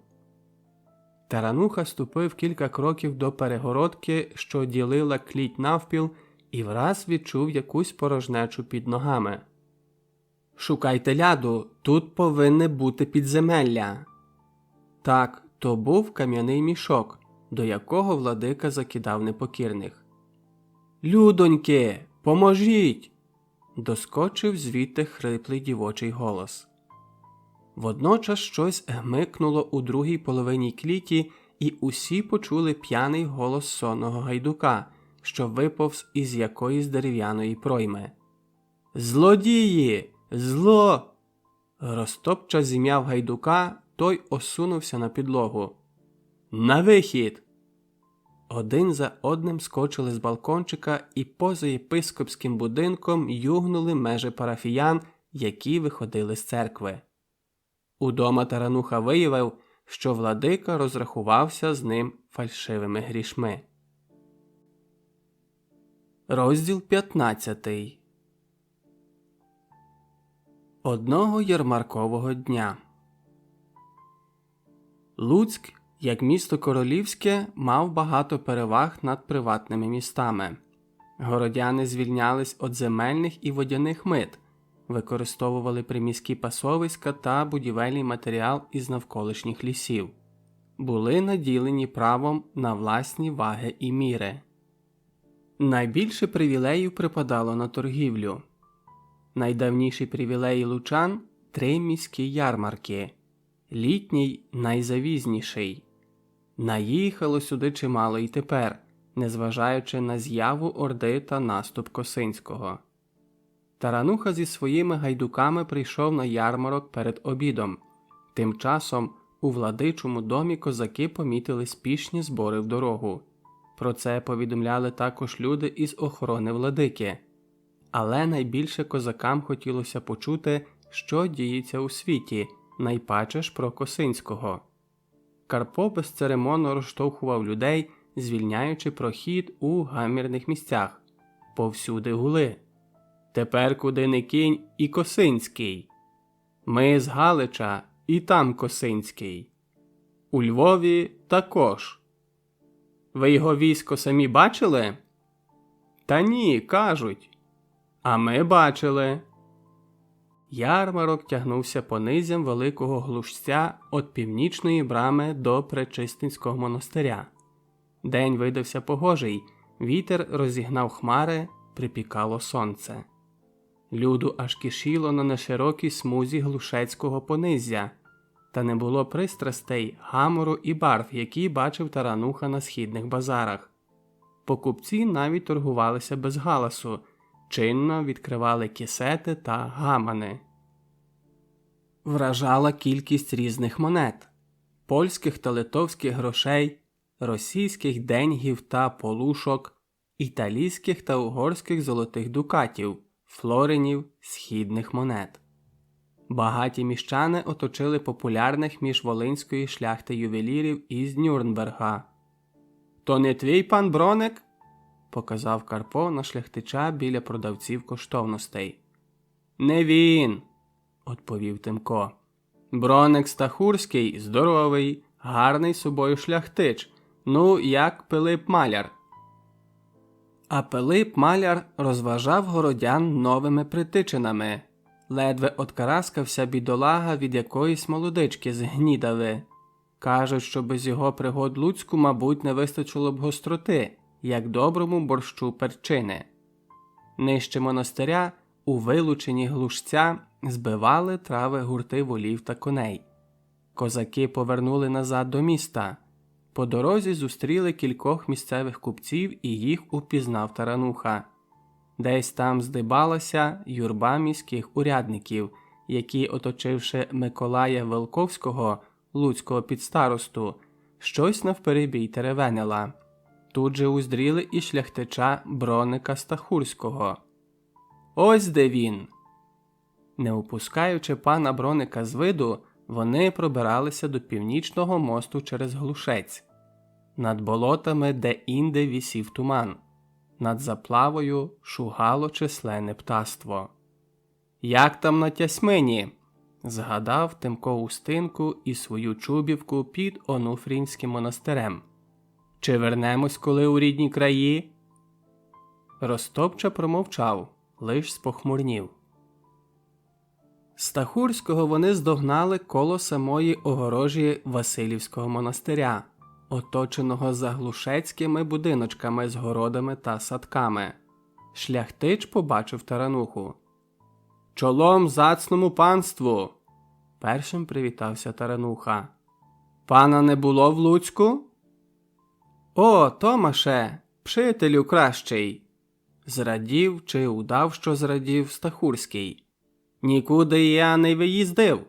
Тарануха ступив кілька кроків до перегородки, що ділила кліть навпіл, і враз відчув якусь порожнечу під ногами. «Шукайте ляду, тут повинне бути підземелля». Так, то був кам'яний мішок, до якого владика закидав непокірних. «Людоньки, поможіть!» – доскочив звідти хриплий дівочий голос. Водночас щось гмикнуло у другій половині кліті, і усі почули п'яний голос сонного гайдука, що виповз із якоїсь дерев'яної пройми. «Злодії! Зло!» Розтопча зім'яв гайдука, той осунувся на підлогу. «На вихід!» Один за одним скочили з балкончика і поза єпископським будинком югнули межі парафіян, які виходили з церкви. Удома Тарануха виявив, що владика розрахувався з ним фальшивими грішми. Розділ 15. Одного ярмаркового дня. Луцьк, як місто королівське, мав багато переваг над приватними містами. Городяни звільнялись від земельних і водяних мит, використовували приміські пасовиська та будівельний матеріал із навколишніх лісів. Були наділені правом на власні ваги і міри. Найбільше привілеїв припадало на торгівлю. Найдавніші привілеї лучан – 3 міські ярмарки. Літній – найзавізніший. Наїхало сюди чимало і тепер, незважаючи на з'яву Орди та наступ Косинського. Тарануха зі своїми гайдуками прийшов на ярмарок перед обідом. Тим часом у владичому домі козаки помітили спішні збори в дорогу. Про це повідомляли також люди із охорони владики. Але найбільше козакам хотілося почути, що діється у світі, найпаче ж про Косинського. Карпо безцеремонно розштовхував людей, звільняючи прохід у гамірних місцях. Повсюди гули. «Тепер куди не кінь і Косинський. Ми з Галича і там Косинський. У Львові також. Ви його військо самі бачили?» «Та ні, кажуть. А ми бачили». Ярмарок тягнувся по низям Великого Глушця від північної брами до Пречистинського монастиря. День видався погожий, вітер розігнав хмари, припікало сонце. Люду аж кишіло на неширокій смузі Глушецького пониззя, та не було пристрастей, гамору і барв, які бачив Тарануха на східних базарах. Покупці навіть торгувалися без галасу, чинно відкривали кісети та гамани. Вражала кількість різних монет – польських та литовських грошей, російських деньгів та полушок, італійських та угорських золотих дукатів, флоринів, східних монет. Багаті міщани оточили популярних між волинської шляхти ювелірів із Нюрнберга. «То не твій пан Броник?» – показав Карпо на шляхтича біля продавців коштовностей. «Не він!» – відповів Тимко. «Броник Стахурський здоровий, гарний собою шляхтич, ну як Пилип Маляр». А Пилип Маляр розважав городян новими притичинами. Ледве откараскався бідолага від якоїсь молодички з Гнідави. Кажуть, що без його пригод Луцьку, мабуть, не вистачило б гостроти, як доброму борщу перчини. Нижче монастиря, у вилученні глушця, збивали трави гурти волів та коней. Козаки повернули назад до міста. По дорозі зустріли кількох місцевих купців і їх упізнав Тарануха. Десь там здибалася юрба міських урядників, які, оточивши Миколая Велковського, луцького підстаросту, щось навперебій теревенила. Тут же уздріли і шляхтича Броника Стахурського. Ось де він! Не упускаючи пана Броника з виду, вони пробиралися до північного мосту через Глушець. Над болотами де-інде вісів туман. Над заплавою шугало численне птаство. «Як там на Тясмині?» – згадав Тимко Устинку і свою Чубівку під Онуфрінським монастирем. «Чи вернемось коли у рідні краї?» Ростопча промовчав, лиш спохмурнів. Стахурського вони здогнали коло самої огорожі Василівського монастиря, оточеного заглушецькими будиночками з городами та садками. Шляхтич побачив Тарануху. «Чолом зацному панству!» – першим привітався Тарануха. «Пана не було в Луцьку?» «О, Томаше, пшителю кращий!» – зрадів чи удав, що зрадів Стахурський. «Нікуди я не виїздив,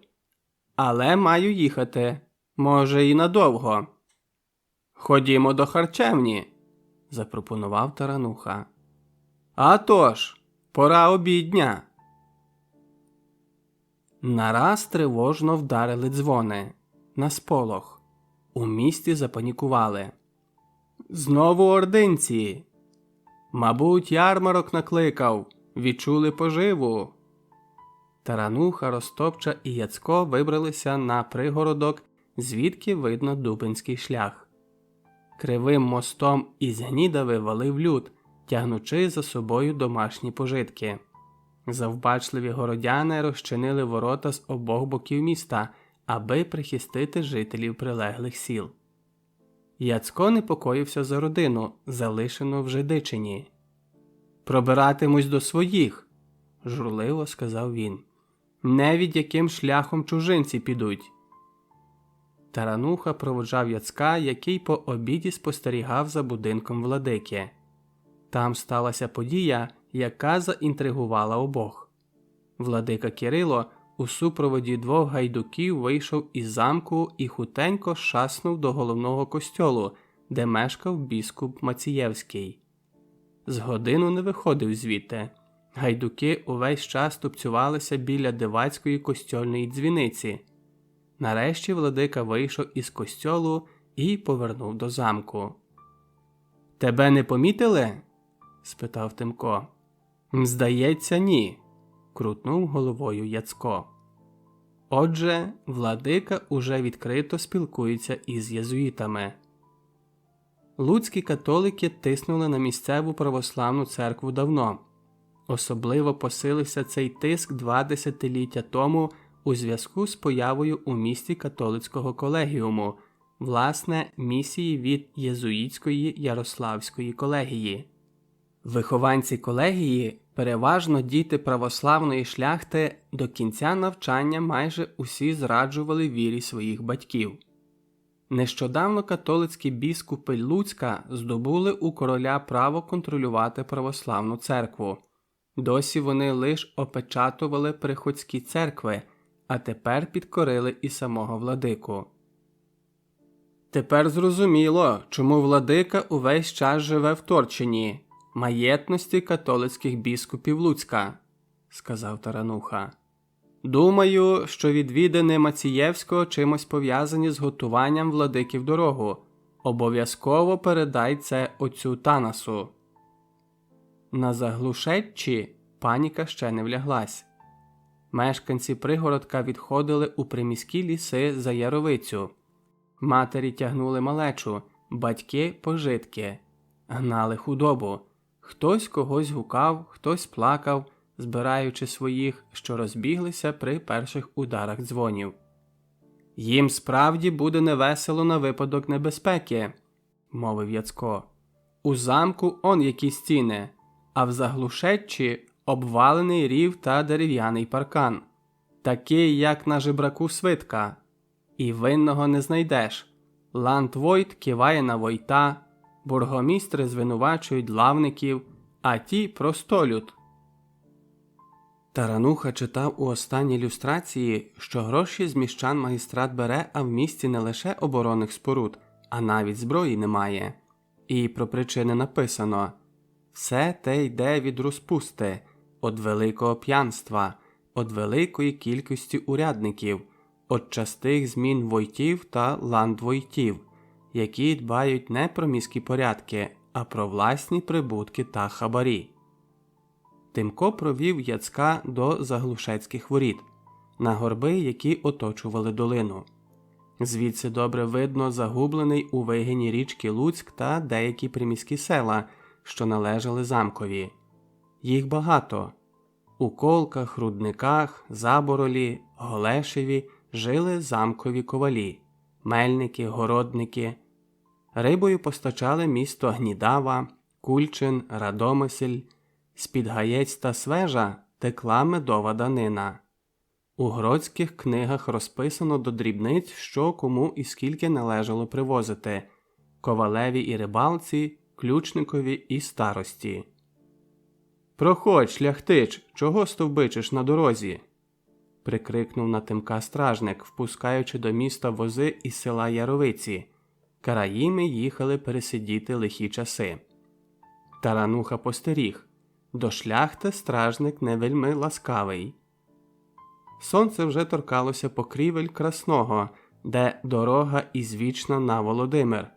але маю їхати, може і надовго». «Ходімо до харчевні», – запропонував Тарануха. «А тож, пора обідня». Нараз тривожно вдарили дзвони. На сполох. У місті запанікували. «Знову ординці! Мабуть, ярмарок накликав, відчули поживу». Тарануха, Ростопча і Яцько вибралися на пригородок, звідки видно Дубинський шлях. Кривим мостом із Гнідави валив люд, тягнучи за собою домашні пожитки. Завбачливі городяни розчинили ворота з обох боків міста, аби прихистити жителів прилеглих сіл. Яцько непокоївся за родину, залишену в Жидичині. «Пробиратимусь до своїх», – журливо сказав він. «Невідь яким шляхом чужинці підуть». Тарануха проводжав Яцька, який по обіді спостерігав за будинком владики. Там сталася подія, яка заінтригувала обох. Владика Кирило у супроводі двох гайдуків вийшов із замку і хутенько шаснув до головного костьолу, де мешкав біскуп Мацієвський. З годину не виходив звідти. Гайдуки увесь час тупцювалися біля дивацької костьольної дзвіниці. Нарешті владика вийшов із костьолу і повернув до замку. «Тебе не помітили?» – спитав Тимко. «Здається, ні», – крутнув головою Яцько. Отже, владика уже відкрито спілкується із єзуїтами. Луцькі католики тиснули на місцеву православну церкву давно. Особливо посилився цей тиск 2 десятиліття тому у зв'язку з появою у місті католицького колегіуму, власне, місії від єзуїтської Ярославської колегії. Вихованці колегії, переважно діти православної шляхти, до кінця навчання майже усі зраджували вірі своїх батьків. Нещодавно католицькі біскупи Луцька здобули у короля право контролювати православну церкву. Досі вони лише опечатували приходські церкви, а тепер підкорили і самого владику. Тепер зрозуміло, чому владика увесь час живе в Торчині, маєтності католицьких біскупів Луцька, сказав Тарануха. Думаю, що відвідини Мацієвського чимось пов'язані з готуванням владики в дорогу. Обов'язково передай це отцю Танасу. На Заглушеччі паніка ще не вляглась. Мешканці пригородка відходили у приміські ліси за Яровицю. Матері тягнули малечу, батьки – пожитки. Гнали худобу. Хтось когось гукав, хтось плакав, збираючи своїх, що розбіглися при перших ударах дзвонів. «Їм справді буде невесело на випадок небезпеки», – мовив Яцко. «У замку он які стіни, а в Заглушеччі обвалений рів та дерев'яний паркан, такий, як на жебраку свитка. І винного не знайдеш. Ландвойт киває на войта, бургомістри звинувачують лавників, а ті – простолюд». Тарануха читав у останній люстрації, що гроші з міщан магістрат бере, а в місті не лише оборонних споруд, а навіть зброї немає. І про причини написано: «Все те йде від розпусти, од великого п'янства, од великої кількості урядників, од частих змін войтів та ландвойтів, які дбають не про міські порядки, а про власні прибутки та хабарі». Тимко провів Яцка до Заглушецьких воріт, на горби, які оточували долину. Звідси добре видно загублений у вигині річки Луцьк та деякі приміські села, що належали замкові. Їх багато. У Колках, Рудниках, Заборолі, Голешеві жили замкові ковалі, мельники, городники. Рибою постачали місто Гнідава, Кульчин, Радомисель. З-під Гаєць та Свежа текла медова данина. У гродських книгах розписано до дрібниць, що кому і скільки належало привозити – ковалеві і рибалці, ключникові і старості. «Проходь, шляхтич, чого стовбичиш на дорозі?» – прикрикнув на Тимка стражник, впускаючи до міста вози із села Яровиці. Караїми їхали пересидіти лихі часи. Тарануха постеріг: до шляхти стражник не вельми ласкавий. Сонце вже торкалося покрівель Красного, де дорога ізвічна на Володимир,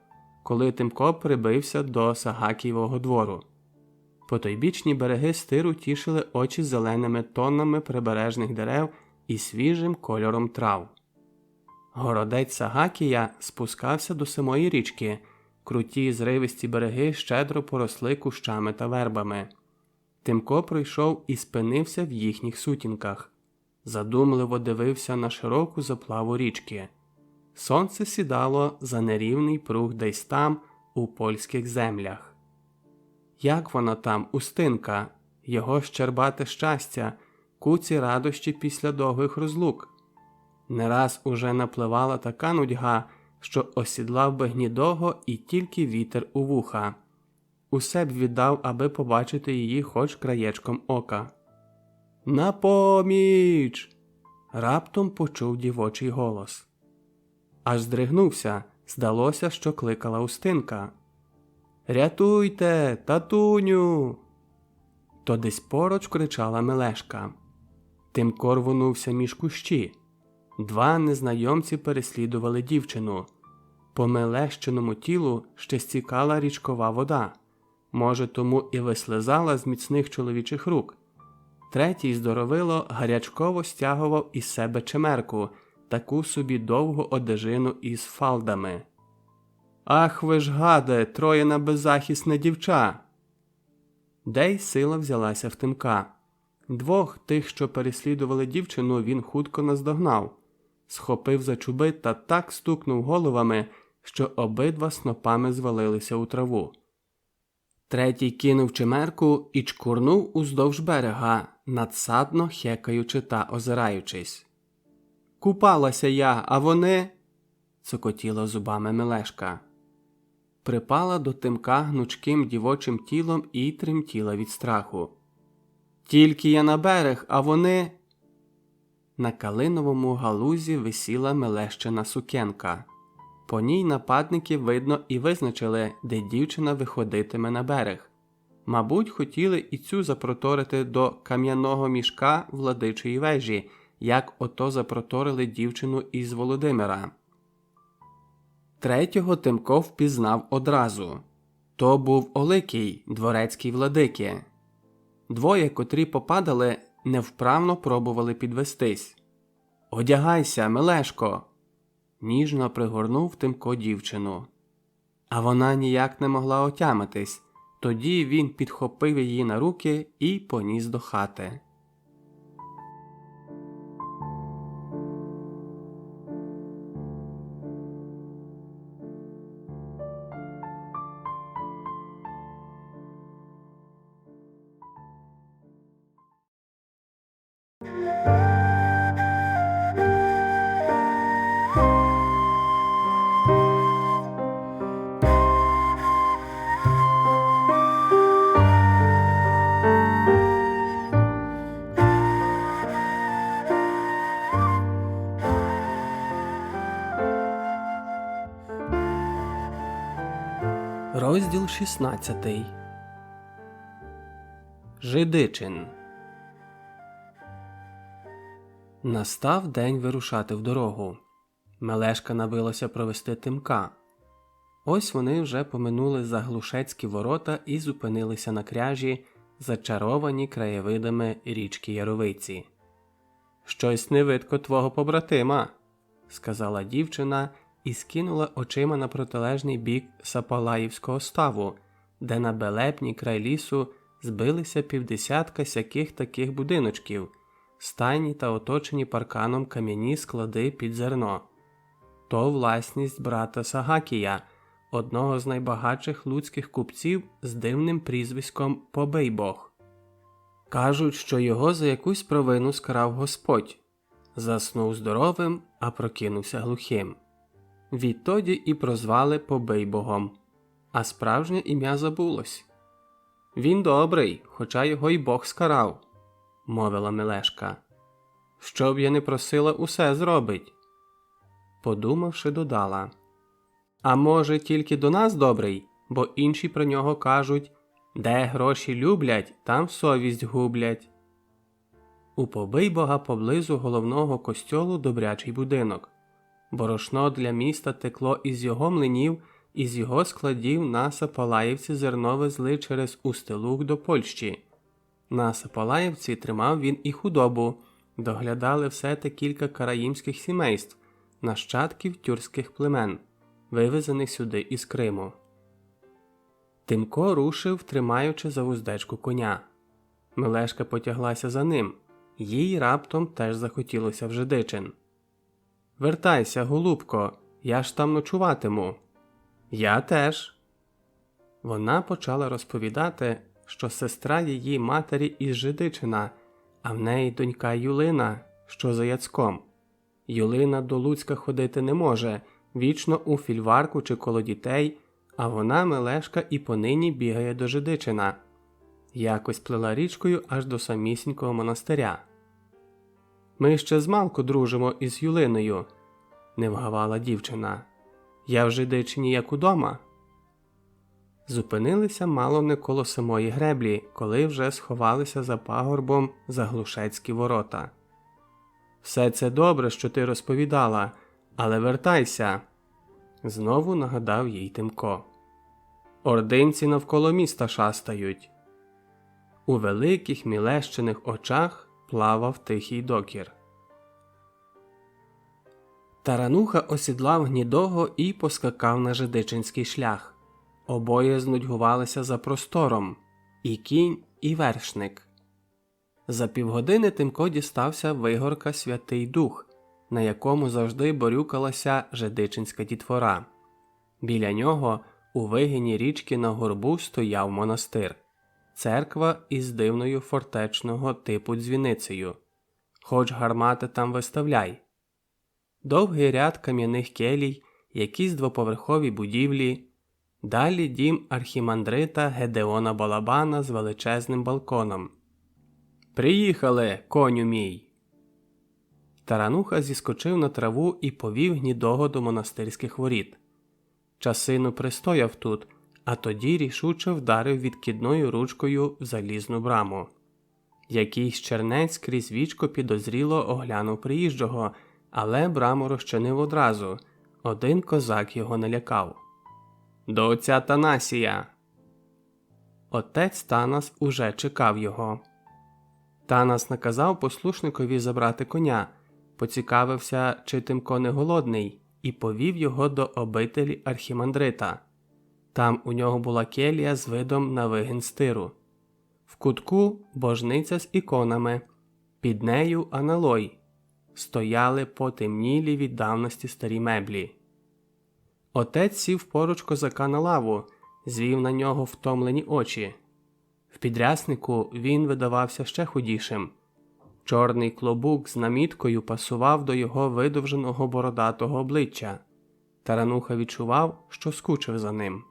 коли Тимко прибився до Сагакієвого двору. Потойбічні береги стиру тішили очі зеленими тоннами прибережних дерев і свіжим кольором трав. Городець Сагакія спускався до самої річки, круті зривисті береги щедро поросли кущами та вербами. Тимко пройшов і спинився в їхніх сутінках. Задумливо дивився на широку заплаву річки. Сонце сідало за нерівний пруг десь там, у польських землях. Як вона там, Устинка, його щербате щастя, куці радощі після довгих розлук? Не раз уже напливала така нудьга, що осідлав би Гнідого і тільки вітер у вуха. Усе б віддав, аби побачити її хоч краєчком ока. «На поміч!» – раптом почув дівочий голос. Аж здригнувся, здалося, що кликала Устинка. «Рятуйте, татуню!» То десь поруч кричала Мелешка. Тимко рвонувся між кущі. Два незнайомці переслідували дівчину. По Мелещиному тілу ще стікала річкова вода. Може, тому і вислизала з міцних чоловічих рук. Третій здоровило гарячково стягував із себе чемерку, таку собі довгу одежину із фалдами. «Ах ви ж гаде, троєна беззахисне дівча!» Де й сила взялася в Тимка. Двох тих, що переслідували дівчину, він хутко наздогнав. Схопив за чуби та так стукнув головами, що обидва снопами звалилися у траву. Третій кинув чемерку і чкурнув уздовж берега, надсадно хекаючи та озираючись. «Купалася я, а вони...» – цокотіла зубами Мелешка. Припала до Тимка гнучким дівочим тілом і тремтіла від страху. «Тільки я на берег, а вони...» На калиновому галузі висіла Мелещина сукенка. По ній нападники, видно, і визначили, де дівчина виходитиме на берег. Мабуть, хотіли і цю запроторити до кам'яного мішка владичої вежі, як ото запроторили дівчину із Володимира. Третього Тимко впізнав одразу. То був Оликій, дворецький владики. Двоє, котрі попадали, невправно пробували підвестись. «Одягайся, Мелешко!» Ніжно пригорнув Тимко дівчину. А вона ніяк не могла отямитись. Тоді він підхопив її на руки і поніс до хати. Розділ 16. Жидичин. Настав день вирушати в дорогу. Мелешка набилася провести Тимка. Ось вони вже поминули Заглушецькі ворота і зупинилися на кряжі, зачаровані краєвидами річки Яровиці. «Щось не видко твого побратима», – сказала дівчина і скинула очима на протилежний бік Сапалаївського ставу, де на белепні край лісу збилися півдесятка сяких таких будиночків, стайні та оточені парканом кам'яні склади під зерно. То власність брата Сагакія, одного з найбагатших луцьких купців з дивним прізвиськом Побийбог. Кажуть, що його за якусь провину скарав Господь. Заснув здоровим, а прокинувся глухим. Відтоді і прозвали Побийбогом, а справжнє ім'я забулось. «Він добрий, хоча його й Бог скарав», – мовила Мелешка. «Що б я не просила, усе зробить». Подумавши, додала: «А може, тільки до нас добрий, бо інші про нього кажуть, де гроші люблять, там совість гублять». У Побийбога поблизу головного костьолу добрячий будинок. Борошно для міста текло із його млинів, із його складів на Сапалаївці зерно везли через Устилуг до Польщі. На Сапалаївці тримав він і худобу, доглядали все те кілька караїмських сімейств, нащадків тюркських племен, вивезених сюди із Криму. Тимко рушив, тримаючи за вуздечку коня. Мелешка потяглася за ним, їй раптом теж захотілося в Жидичин. «Вертайся, голубко, я ж там ночуватиму». «Я теж». Вона почала розповідати, що сестра її матері із Жидичина, а в неї донька Юлина, що за Яцком. Юлина до Луцька ходити не може, вічно у фільварку чи коло дітей, а вона, Мелешка, і понині бігає до Жидичина. Якось плила річкою аж до самісінького монастиря. «Ми ще змалку дружимо із Юлиною», – не вгавала дівчина. «Я в Жидичині як удома». Зупинилися мало не коло самої греблі, коли вже сховалися за пагорбом Заглушецькі ворота. «Все це добре, що ти розповідала, але вертайся», – знову нагадав їй Тимко. «Ординці навколо міста шастають». У великих Мілещиних очах плавав тихий докір. Тарануха осідлав Гнідого і поскакав на Жидичинський шлях. Обоє знудьгувалися за простором – і кінь, і вершник. За півгодини Тимко дістався вигорка Святий Дух, на якому завжди борюкалася жидичинська дітвора. Біля нього у вигині річки на горбу стояв монастир. Церква із дивною фортечного типу дзвіницею. Хоч гармати там виставляй. Довгий ряд кам'яних келій, якісь двоповерхові будівлі. Далі дім архімандрита Гедеона Балабана з величезним балконом. «Приїхали, коню мій!» Тарануха зіскочив на траву і повів Гнідого до монастирських воріт. Часину пристояв тут, а тоді рішуче вдарив відкидною ручкою в залізну браму. Якийсь чернець крізь вічко підозріло оглянув приїжджого, але браму розчинив одразу. Один козак його налякав. «До отця Танасія!» Отець Танас уже чекав його. Танас наказав послушникові забрати коня, поцікавився, чи Тимко не голодний, і повів його до обителі архімандрита. Там у нього була келія з видом на вигін стиру. В кутку божниця з іконами, під нею аналой. Стояли потемнілі від давності старі меблі. Отець сів поруч козака на лаву, звів на нього втомлені очі. В підряснику він видавався ще худішим. Чорний клобук з наміткою пасував до його видовженого бородатого обличчя. Тарануха відчував, що скучив за ним.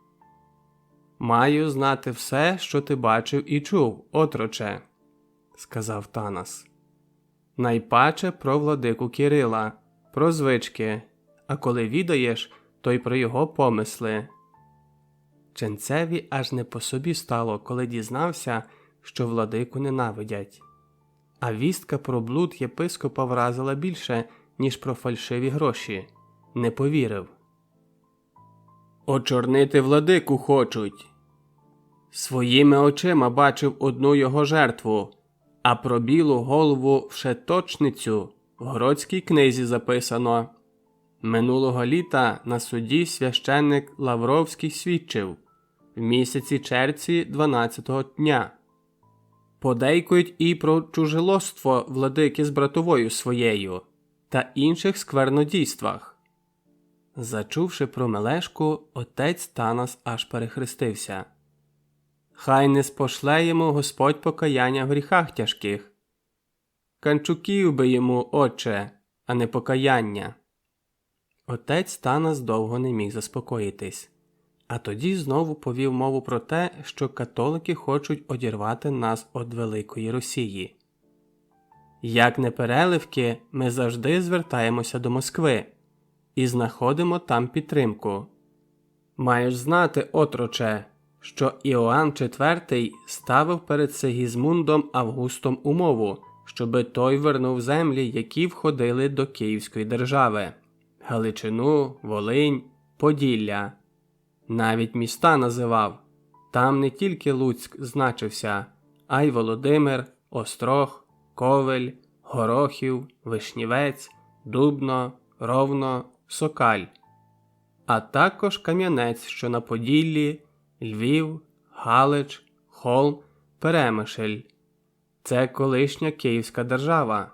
«Маю знати все, що ти бачив і чув, отроче», – сказав Танас. «Найпаче про владику Кирила, про звички, а коли відаєш, то й про його помисли». Ченцеві аж не по собі стало, коли дізнався, що владику ненавидять. А вістка про блуд єпископа вразила більше, ніж про фальшиві гроші. Не повірив. «Очорнити владику хочуть. Своїми очима бачив одну його жертву, а про білу голову вшеточницю в Гродській книзі записано. Минулого літа на суді священник Лавровський свідчив в місяці червці 12-го дня. Подейкують і про чужелоство владики з братовою своєю та інших сквернодійствах». Зачувши про Мелешку, отець Танас аж перехрестився. «Хай не спошле йому Господь покаяння в гріхах тяжких. Канчуків би йому, отче, а не покаяння». Отець Танас довго не міг заспокоїтись. А тоді знову повів мову про те, що католики хочуть одірвати нас від Великої Росії. Як не переливки, ми завжди звертаємося до Москви і знаходимо там підтримку. Маєш знати, отроче, що Іоанн IV ставив перед Сигізмундом Августом умову, щоби той вернув землі, які входили до Київської держави – Галичину, Волинь, Поділля. Навіть міста називав. Там не тільки Луцьк значився, а й Володимир, Острог, Ковель, Горохів, Вишнівець, Дубно, Ровно, Сокаль. А також Кам'янець, що на Поділлі, Львів, Галич, Холм, Перемишль. Це колишня Київська держава.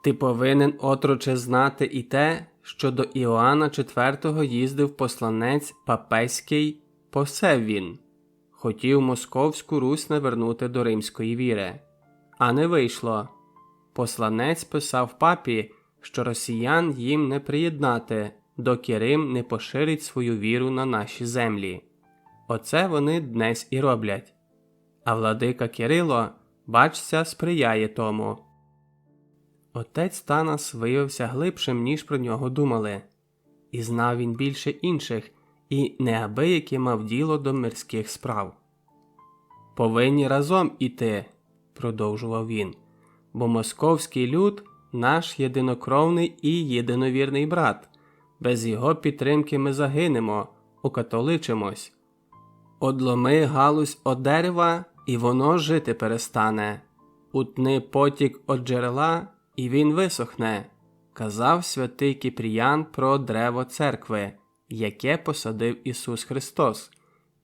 Ти повинен, отроче, знати і те, що до Іоанна IV їздив посланець папеський Посеввін. Хотів Московську Русь навернути до римської віри. А не вийшло. Посланець писав папі, що росіян їм не приєднати, доки Рим не поширить свою віру на наші землі. Оце вони днесь і роблять. А владика Кирило, бачся, сприяє тому. Отець Танас виявився глибшим, ніж про нього думали. І знав він більше інших, і неабияке мав діло до мирських справ. «Повинні разом іти», – продовжував він, – «бо московський люд – наш єдинокровний і єдиновірний брат. Без його підтримки ми загинемо, окатоличимось. Одломи галузь од дерева, і воно жити перестане. Утни потік од джерела, і він висохне», – казав святий Кіпріян про древо церкви, яке посадив Ісус Христос,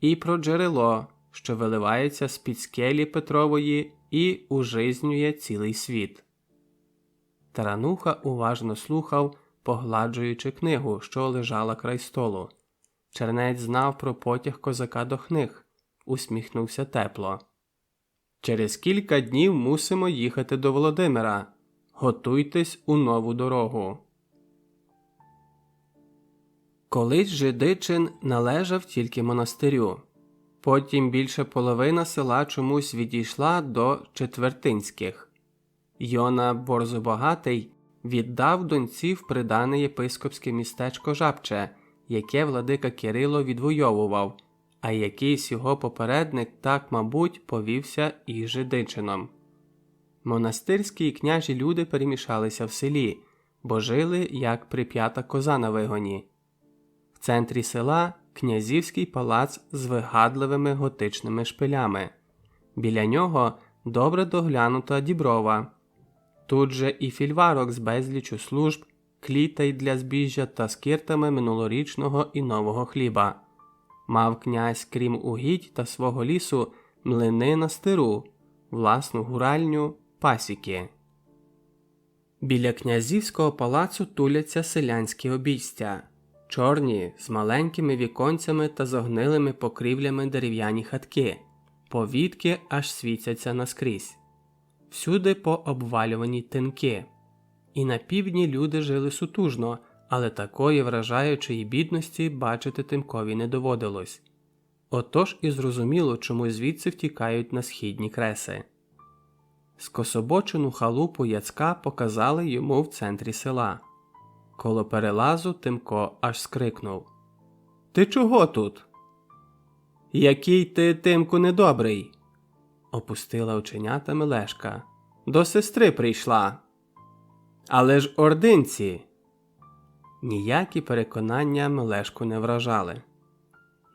і про джерело, що виливається з-під скелі Петрової і ужизнює цілий світ. Тарануха уважно слухав, погладжуючи книгу, що лежала край столу. Чернець знав про потяг козака до книг, усміхнувся тепло. «Через кілька днів мусимо їхати до Володимира. Готуйтесь у нову дорогу». Колись Жидичин належав тільки монастирю. Потім більше половина села чомусь відійшла до Четвертинських. Йона Борзобагатий віддав доньці в придане єпископське містечко Жабче, яке владика Кирило відвойовував, а якийсь його попередник так, мабуть, повівся і жидичином. Монастирські і княжі люди перемішалися в селі, бо жили, як прип'ята коза на вигоні. В центрі села князівський палац з вигадливими готичними шпилями. Біля нього добре доглянута діброва. Тут же і фільварок з безлічу служб, клітей для збіжжя та скиртами минулорічного і нового хліба. Мав князь, крім угідь та свого лісу, млини на стиру, власну гуральню, пасіки. Біля князівського палацу туляться селянські обійстя. Чорні, з маленькими віконцями та загнилими покрівлями дерев'яні хатки, повітки аж світяться наскрізь. Всюди пообвалювані тинки. І на півдні люди жили сутужно, але такої вражаючої бідності бачити Тимкові не доводилось. Отож і зрозуміло, чому звідси втікають на східні креси. Скособочену халупу Яцка показали йому в центрі села. Коло перелазу Тимко аж скрикнув: «Ти чого тут?» «Який ти, Тимку, недобрий!» Опустила оченята Мелешка. «До сестри прийшла!» «Але ж ординці!» Ніякі переконання Мелешку не вражали.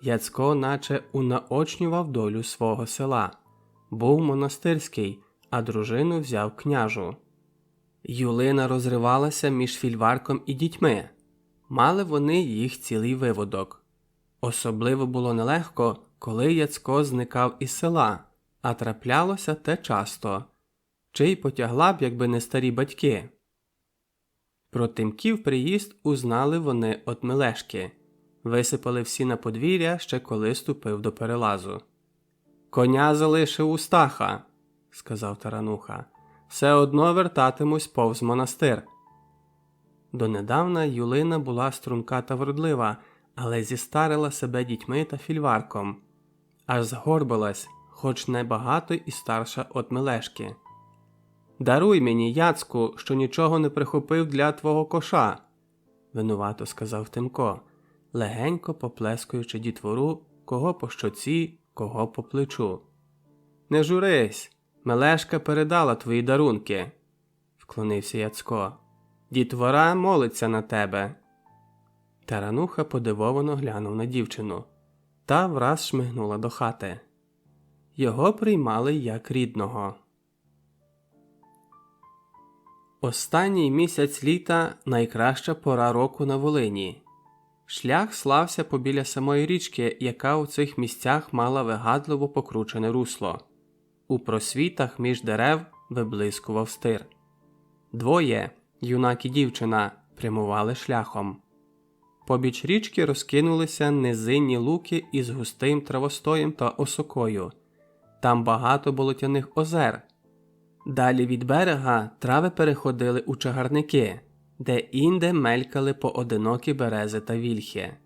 Яцко наче унаочнював долю свого села. Був монастирський, а дружину взяв княжу. Юлина розривалася між фільварком і дітьми. Мали вони їх цілий виводок. Особливо було нелегко, коли Яцко зникав із села, а траплялося те часто. Чи й потягла б, якби не старі батьки. Про Тимків приїзд узнали вони от Мелешки. Висипали всі на подвір'я, ще коли ступив до перелазу. «Коня залишив у Стаха», – сказав Тарануха. «Все одно вертатимусь повз монастир». Донедавна Юлина була струнка та вродлива, але зістарила себе дітьми та фільварком. Аж згорбилась, хоч небагато і старша от Мелешки. «Даруй мені, Яцку, що нічого не прихопив для твого коша», – винувато сказав Тимко, легенько поплескуючи дітвору, кого по щоці, кого по плечу. «Не журись, Мелешка передала твої дарунки», – вклонився Яцко. «Дітвора молиться на тебе». Тарануха подивовано глянув на дівчину. Та враз шмигнула до хати. Його приймали як рідного. Останній місяць літа – найкраща пора року на Волині. Шлях слався побіля самої річки, яка у цих місцях мала вигадливо покручене русло. У просвітах між дерев виблискував стир. Двоє, юнак і дівчина, прямували шляхом. Побіч річки розкинулися низинні луки із густим травостоєм та осокою. Там багато болотяних озер. Далі від берега трави переходили у чагарники, де інде мелькали поодинокі берези та вільхи.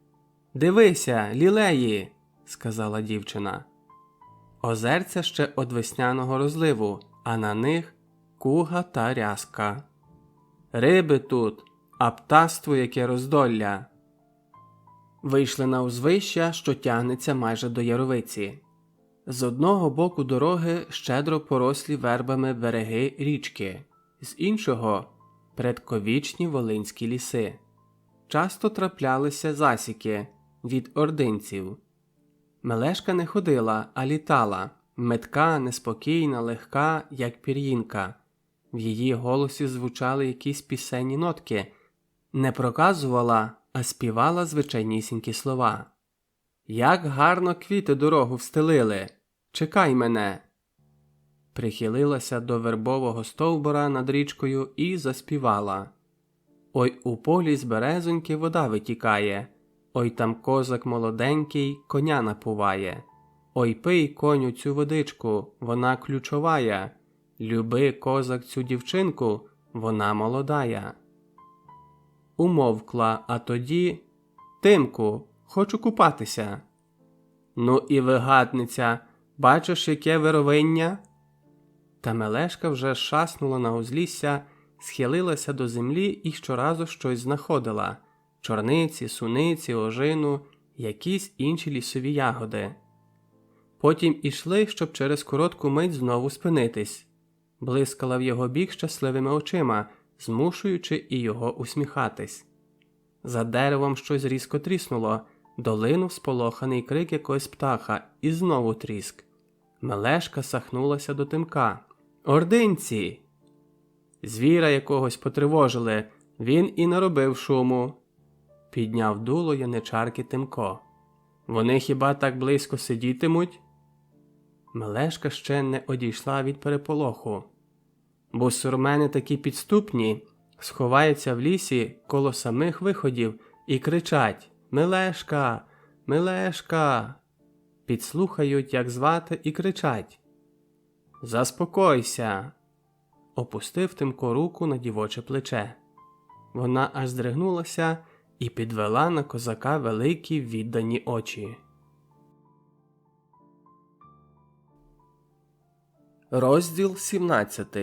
«Дивися, лілеї!» – сказала дівчина. Озерця ще од весняного розливу, а на них куга та рязка. «Риби тут, а птаство яке роздолля!» Вийшли на узвища, що тягнеться майже до Яровиці. З одного боку дороги щедро порослі вербами береги річки, з іншого – предковічні волинські ліси. Часто траплялися засіки від ординців. Мелешка не ходила, а літала, метка, неспокійна, легка, як пір'їнка. В її голосі звучали якісь пісенні нотки. Не проказувала, а співала звичайнісінькі слова. «Як гарно квіти дорогу встелили! Чекай мене!» Прихилилася до вербового стовбура над річкою і заспівала. «Ой у полі з березоньки вода витікає, ой там козак молоденький коня напуває. Ой пий, коню, цю водичку, вона ключовая, люби, козак, цю дівчинку, вона молодая». Умовкла, а тоді: «Тимку, хочу купатися». «Ну і вигадниця, бачиш, яке вировиння?» Та Мелешка вже шаснула на узлісся, схилилася до землі і щоразу щось знаходила – чорниці, суниці, ожину, якісь інші лісові ягоди. Потім ішли, щоб через коротку мить знову спинитись. Блискала в його бік щасливими очима, змушуючи і його усміхатись. За деревом щось різко тріснуло, долинув сполоханий крик якогось птаха і знову тріск. Мелешка сахнулася до Тимка. «Ординці!» Звіра якогось потривожили, він і наробив шуму. Підняв дуло яничарки Тимко. «Вони хіба так близько сидітимуть?» Мелешка ще не одійшла від переполоху. Бусурмени такі підступні, сховаються в лісі коло самих виходів і кричать «Мелешка! Мелешка!» Підслухають, як звати, і кричать «Заспокойся!» Опустив Тимко руку на дівоче плече. Вона аж здригнулася і підвела на козака великі віддані очі. Розділ 17.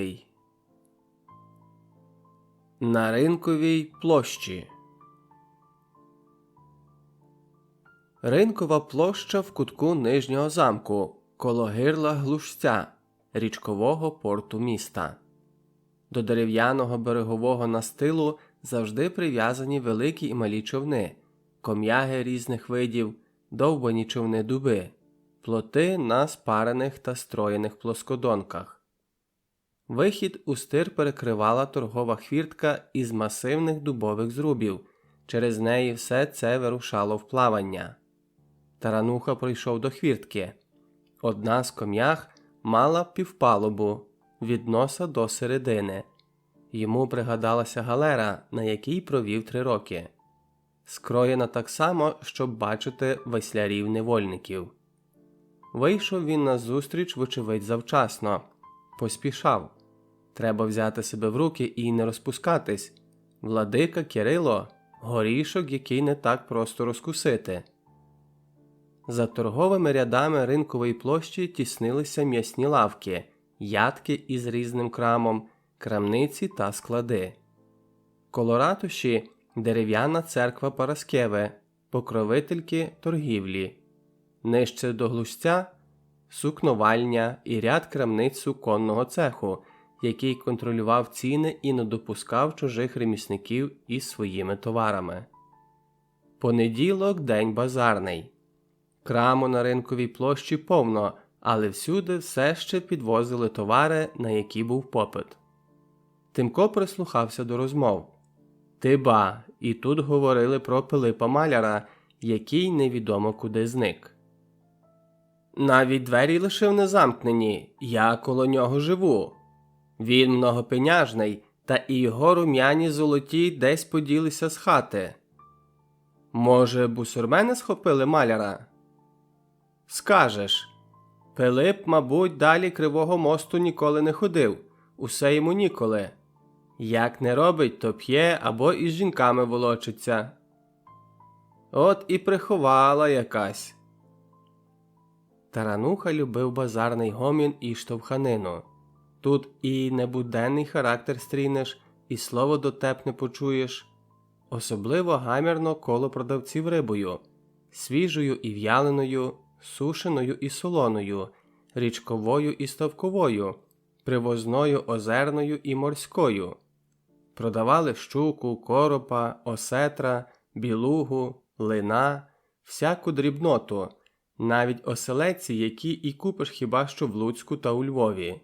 На Ринковій площі. Ринкова площа в кутку Нижнього замку, коло гирла Глушця, річкового порту міста. До дерев'яного берегового настилу завжди прив'язані великі і малі човни, ком'яги різних видів, довбані човни-дуби, плоти на спарених та строєних плоскодонках. Вихід у стир перекривала торгова хвіртка із масивних дубових зрубів, через неї все це вирушало в плавання. Тарануха прийшов до хвіртки. Одна з ком'ях мала півпалубу, від носа до середини. Йому пригадалася галера, на якій провів 3 роки. Скроєна так само, щоб бачити веслярів-невольників. Вийшов він назустріч, вочевидь, завчасно. Поспішав. Треба взяти себе в руки і не розпускатись. Владика Кирило – горішок, який не так просто розкусити. За торговими рядами Ринкової площі тіснилися м'ясні лавки, ядки із різним крамом, крамниці та склади. Коло ратуші – дерев'яна церква Параскеви, покровительки торгівлі. Нижче до Глушця – сукновальня і ряд крамниць суконного цеху, який контролював ціни і не допускав чужих ремісників із своїми товарами. Понеділок – день базарний. Краму на Ринковій площі повно, але всюди все ще підвозили товари, на які був попит. Тимко прислухався до розмов. Ти ба, і тут говорили про Пилипа Маляра, який невідомо куди зник. Навіть двері лишив незамкнені, я коло нього живу. Він многопеняжний, та і його рум'яні золоті десь поділися з хати. Може, бусурмени схопили Маляра? Скажеш. Пилип, мабуть, далі Кривого мосту ніколи не ходив, усе йому ніколи. Як не робить, то п'є або із жінками волочиться. От і приховала якась. Тарануха любив базарний гомін і штовханину. Тут і небуденний характер стрінеш, і слово дотепне почуєш. Особливо гамірно коло продавців рибою, свіжою і в'яленою, сушеною і солоною, річковою і ставковою, привозною озерною і морською. Продавали щуку, коропа, осетра, білугу, лина, всяку дрібноту, навіть оселедці, які і купиш хіба що в Луцьку та у Львові.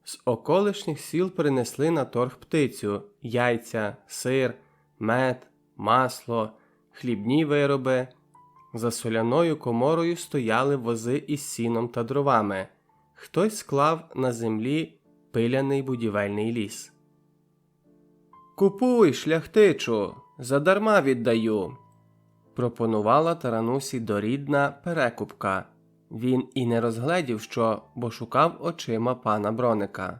З околишніх сіл принесли на торг птицю, яйця, сир, мед, масло, хлібні вироби. За соляною коморою стояли вози із сіном та дровами. Хтось склав на землі пиляний будівельний ліс. «Купуй, шляхтичу, задарма віддаю», – пропонувала Таранусі дорідна перекупка. Він і не розгледів що, бо шукав очима пана Броника.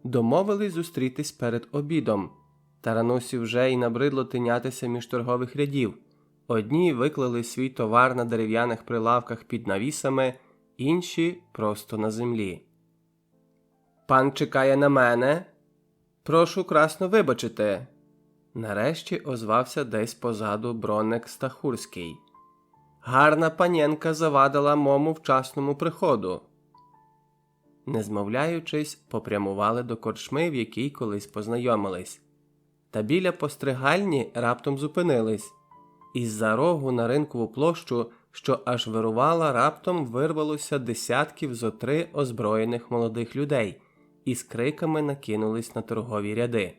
Домовились зустрітись перед обідом. Таранусі вже й набридло тинятися між торгових рядів. Одні виклали свій товар на дерев'яних прилавках під навісами, інші просто на землі. «Пан чекає на мене?» – Прошу красно вибачити. Нарешті озвався десь позаду Бронник Стахурський. Гарна панєнка завадила мому вчасному приходу. Не змовляючись, попрямували до корчми, в якій колись познайомились. Та біля постригальні раптом зупинились. Із-за рогу на ринкову площу, що аж вирувала, раптом вирвалося десятків зо три озброєних молодих людей і з криками накинулись на торгові ряди.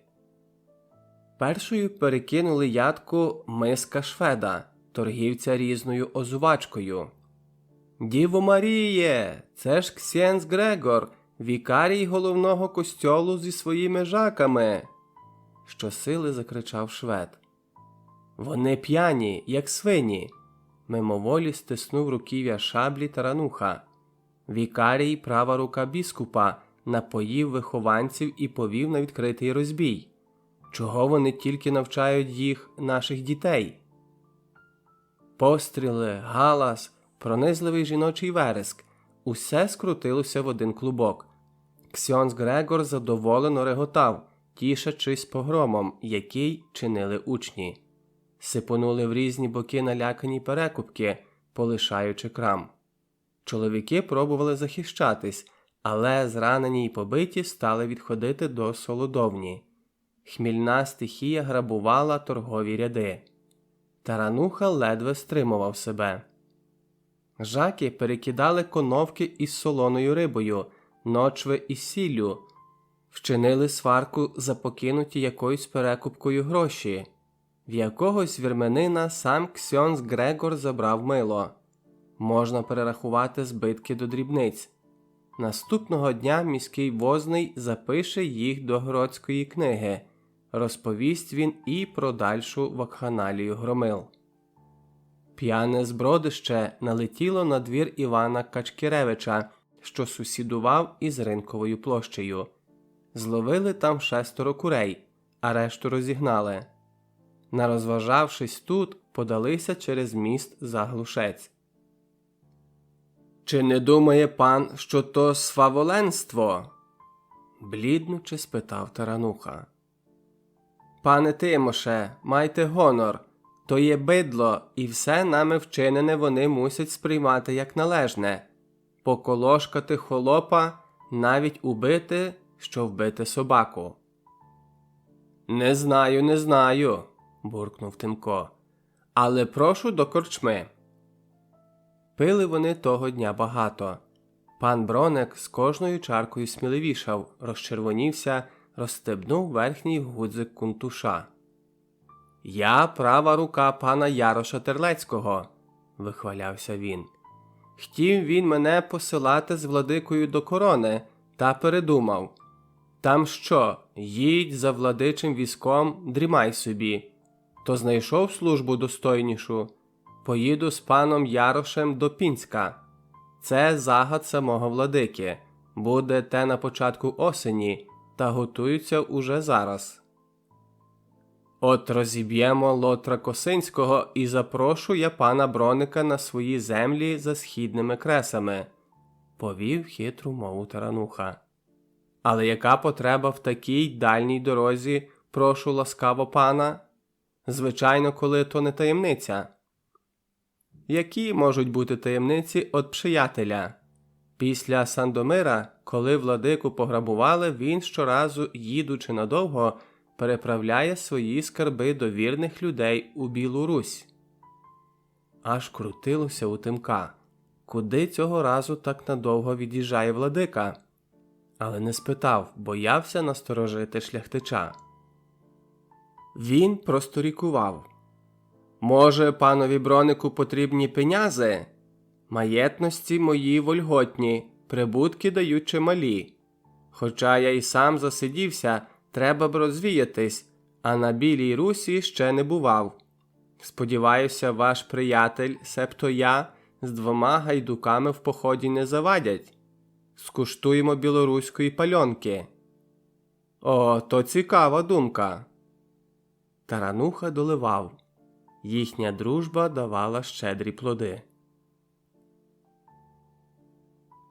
Першою перекинули ядку Миска Шведа, торгівця різною озувачкою. «Діво Маріє! Це ж ксьєндз Грегор, вікарій головного костьолу зі своїми жаками!» Щосили закричав Швед. «Вони п'яні, як свині!» Мимоволі стиснув руків'я шаблі Тарануха. Вікарій, права рука біскупа, напоїв вихованців і повів на відкритий розбій. Чого вони тільки навчають їх, наших дітей? Постріли, галас, пронизливий жіночий вереск – усе скрутилося в один клубок. Ксьондз Грегор задоволено реготав, тішачись погромом, який чинили учні. Сипонули в різні боки налякані перекупки, полишаючи крам. Чоловіки пробували захищатись, але зранені й побиті стали відходити до солодовні. Хмільна стихія грабувала торгові ряди. Тарануха ледве стримував себе. Жаки перекидали коновки із солоною рибою, ночви із сіллю, вчинили сварку за покинуті якоюсь перекупкою гроші. В якогось вірменина сам ксьондз Грегор забрав мило. Можна перерахувати збитки до дрібниць. Наступного дня міський возний запише їх до городської книги. Розповість він і про дальшу вакханалію громил. П'яне збродище налетіло на двір Івана Качкіревича, що сусідував із ринковою площею. Зловили там 6 курей, а решту розігнали. Нарозважавшись тут, подалися через міст за Глушець. «Чи не думає пан, що то сваволенство?» Бліднуче спитав Тарануха. «Пане Тимоше, майте гонор, то є бидло, і все нами вчинене вони мусять сприймати як належне. Поколошкати холопа, навіть убити, що вбити собаку». Не знаю, буркнув Тимко, але прошу до корчми. Пили вони того дня багато. Пан Бронник з кожною чаркою сміливішав, розчервонівся, розстебнув верхній гудзик кунтуша. «Я права рука пана Яроша Терлецького», – вихвалявся він. «Хотів він мене посилати з владикою до корони, та передумав. Там що, їдь за владичим візком, дрімай собі. То знайшов службу достойнішу. Поїду з паном Ярошем до Пінська. Це загад самого владики. Буде те на початку осені, та готуються уже зараз. От розіб'ємо Лотра Косинського і запрошу я пана Броника на свої землі за східними кресами», – повів хитру мову Тарануха. «Але яка потреба в такій дальній дорозі, прошу ласкаво пана? Звичайно, коли то не таємниця». «Які можуть бути таємниці від приятеля? Після Сандомира, коли владику пограбували, він щоразу, їдучи надовго, переправляє свої скарби до вірних людей у Білу Русь». Аж крутилося у Тимка. Куди цього разу так надовго від'їжджає владика? Але не спитав, боявся насторожити шляхтича. Він просторікував. «Може, панові Бронику потрібні пенязи? Маєтності мої вольготні, прибутки дають чималі. Хоча я й сам засидівся, треба б розвіятись, а на Білій Русі ще не бував. Сподіваюся, ваш приятель, себто я, з 2 гайдуками в поході не завадять. Скуштуємо білоруської пальонки». «О, то цікава думка». Тарануха доливав. Їхня дружба давала щедрі плоди.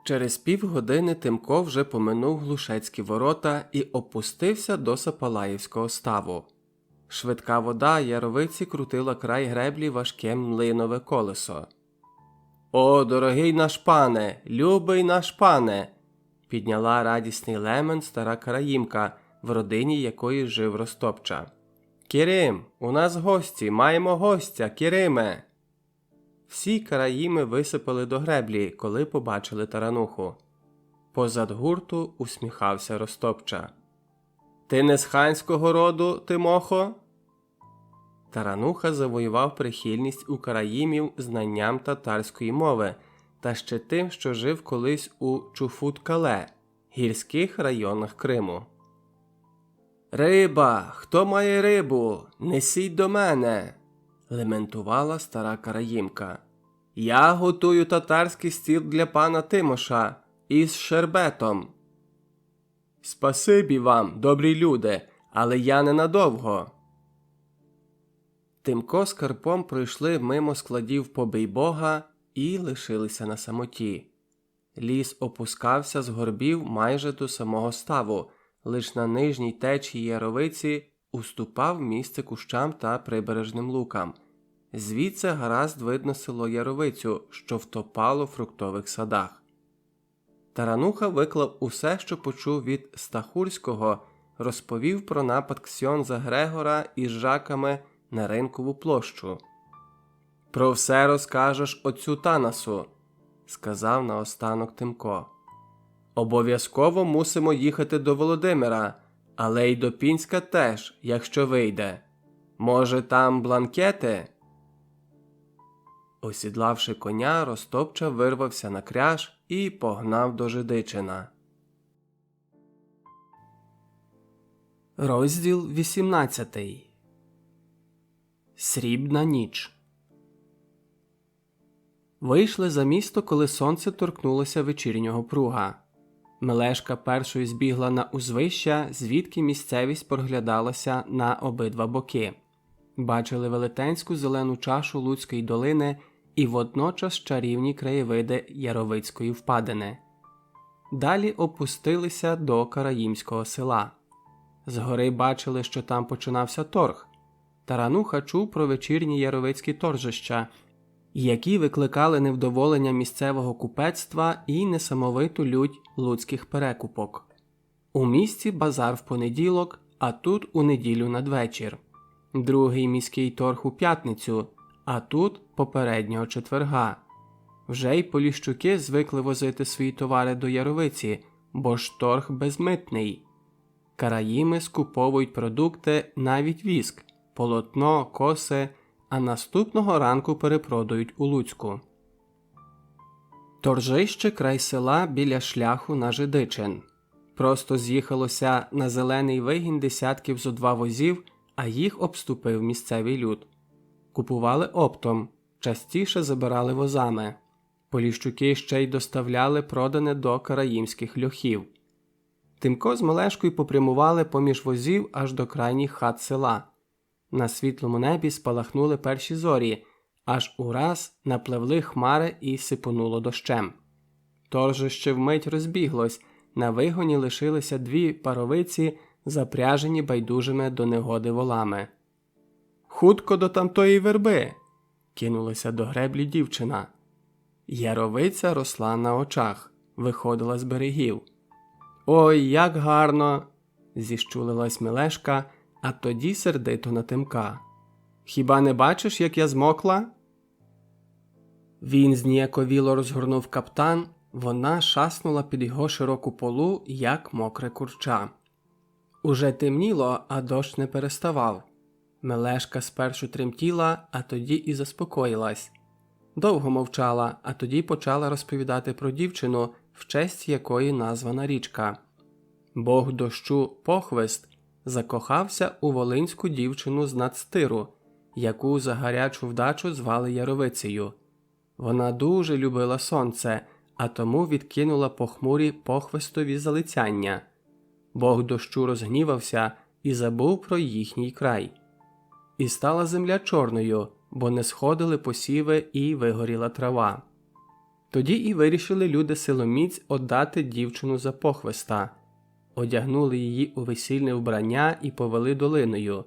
Через півгодини Тимко вже поминув Глушецькі ворота і опустився до Сапалаївського ставу. Швидка вода яровиці крутила край греблі важке млинове колесо. «О, дорогий наш пане! Любий наш пане!» – підняла радісний лемент стара караїмка, в родині якої жив Ростопча. «Кірим, у нас гості, маємо гостя, Кіриме!» Всі караїми висипали до греблі, коли побачили тарануху. Позад гурту усміхався Ростопча. «Ти не з ханського роду, Тимохо?» Тарануха завоював прихильність у караїмів знанням татарської мови та ще тим, що жив колись у Чуфут-Кале, гірських районах Криму. «Риба! Хто має рибу? Несіть до мене!» – лементувала стара караїмка. «Я готую татарський стіл для пана Тимоша із шербетом». «Спасибі вам, добрі люди, але я ненадовго». Тимко з Карпом пройшли мимо складів Побийбога і лишилися на самоті. Ліс опускався з горбів майже до самого ставу, лиш на нижній течії яровиці уступав місце кущам та прибережним лукам. Звідси гаразд видно село Яровицю, що втопало в фруктових садах. Тарануха виклав усе, що почув від Стахурського, розповів про напад ксьондза Грегора із жаками на Ринкову площу. «Про все розкажеш отцю Танасу», – сказав наостанок Тимко. «Обов'язково мусимо їхати до Володимира, але й до Пінська теж, якщо вийде. Може, там бланкети?» Осідлавши коня, Ростопча вирвався на кряж і погнав до Жидичина. Розділ 18. Срібна ніч. Вийшли за місто, коли сонце торкнулося вечірнього пруга. Мелешка першою збігла на узвища, звідки місцевість проглядалася на обидва боки. Бачили велетенську зелену чашу Луцької долини і водночас чарівні краєвиди Яровицької впадини. Далі опустилися до Караїмського села. Згори бачили, що там починався торг. Тарануха чув про вечірні яровицькі торжища, які викликали невдоволення місцевого купецтва і несамовиту лють луцьких перекупок. У місті базар в понеділок, а тут у неділю надвечір. Другий міський торг у п'ятницю, а тут попереднього четверга. Вже й поліщуки звикли возити свої товари до Яровиці, бо ж торг безмитний. Караїми скуповують продукти, навіть віск, полотно, коси, а наступного ранку перепродають у Луцьку. Торжище край села біля шляху на Жидичин. Просто з'їхалося на зелений вигін десятків зо два возів, а їх обступив місцевий люд. Купували оптом, частіше забирали возами. Поліщуки ще й доставляли продане до караїмських льохів. Тимко з Мелешкою попрямували поміж возів аж до крайніх хат села. На світлому небі спалахнули перші зорі, аж ураз напливли хмари і сипонуло дощем. Торжище вмить розбіглось, на вигоні лишилися дві паровиці, запряжені байдужими до негоди волами. «Хутко до тамтої верби!» – кинулася до греблі дівчина. Яровиця росла на очах, виходила з берегів. «Ой, як гарно!» – зіщулилась Мелешка, а тоді сердито на Тимка. «Хіба не бачиш, як я змокла?» Він зніяковіло розгорнув каптан, вона шаснула під його широку полу, як мокре курча. Уже темніло, а дощ не переставав. Мелешка спершу тремтіла, а тоді і заспокоїлась. Довго мовчала, а тоді почала розповідати про дівчину, в честь якої названа річка. Бог дощу Похвист закохався у волинську дівчину з Надстиру, яку за гарячу вдачу звали Яровицею. Вона дуже любила сонце, а тому відкинула похмурі Похвистові залицяння. Бог дощу розгнівався і забув про їхній край. І стала земля чорною, бо не сходили посіви і вигоріла трава. Тоді і вирішили люди силоміць отдати дівчину за похвиста. Одягнули її у весільне вбрання і повели долиною.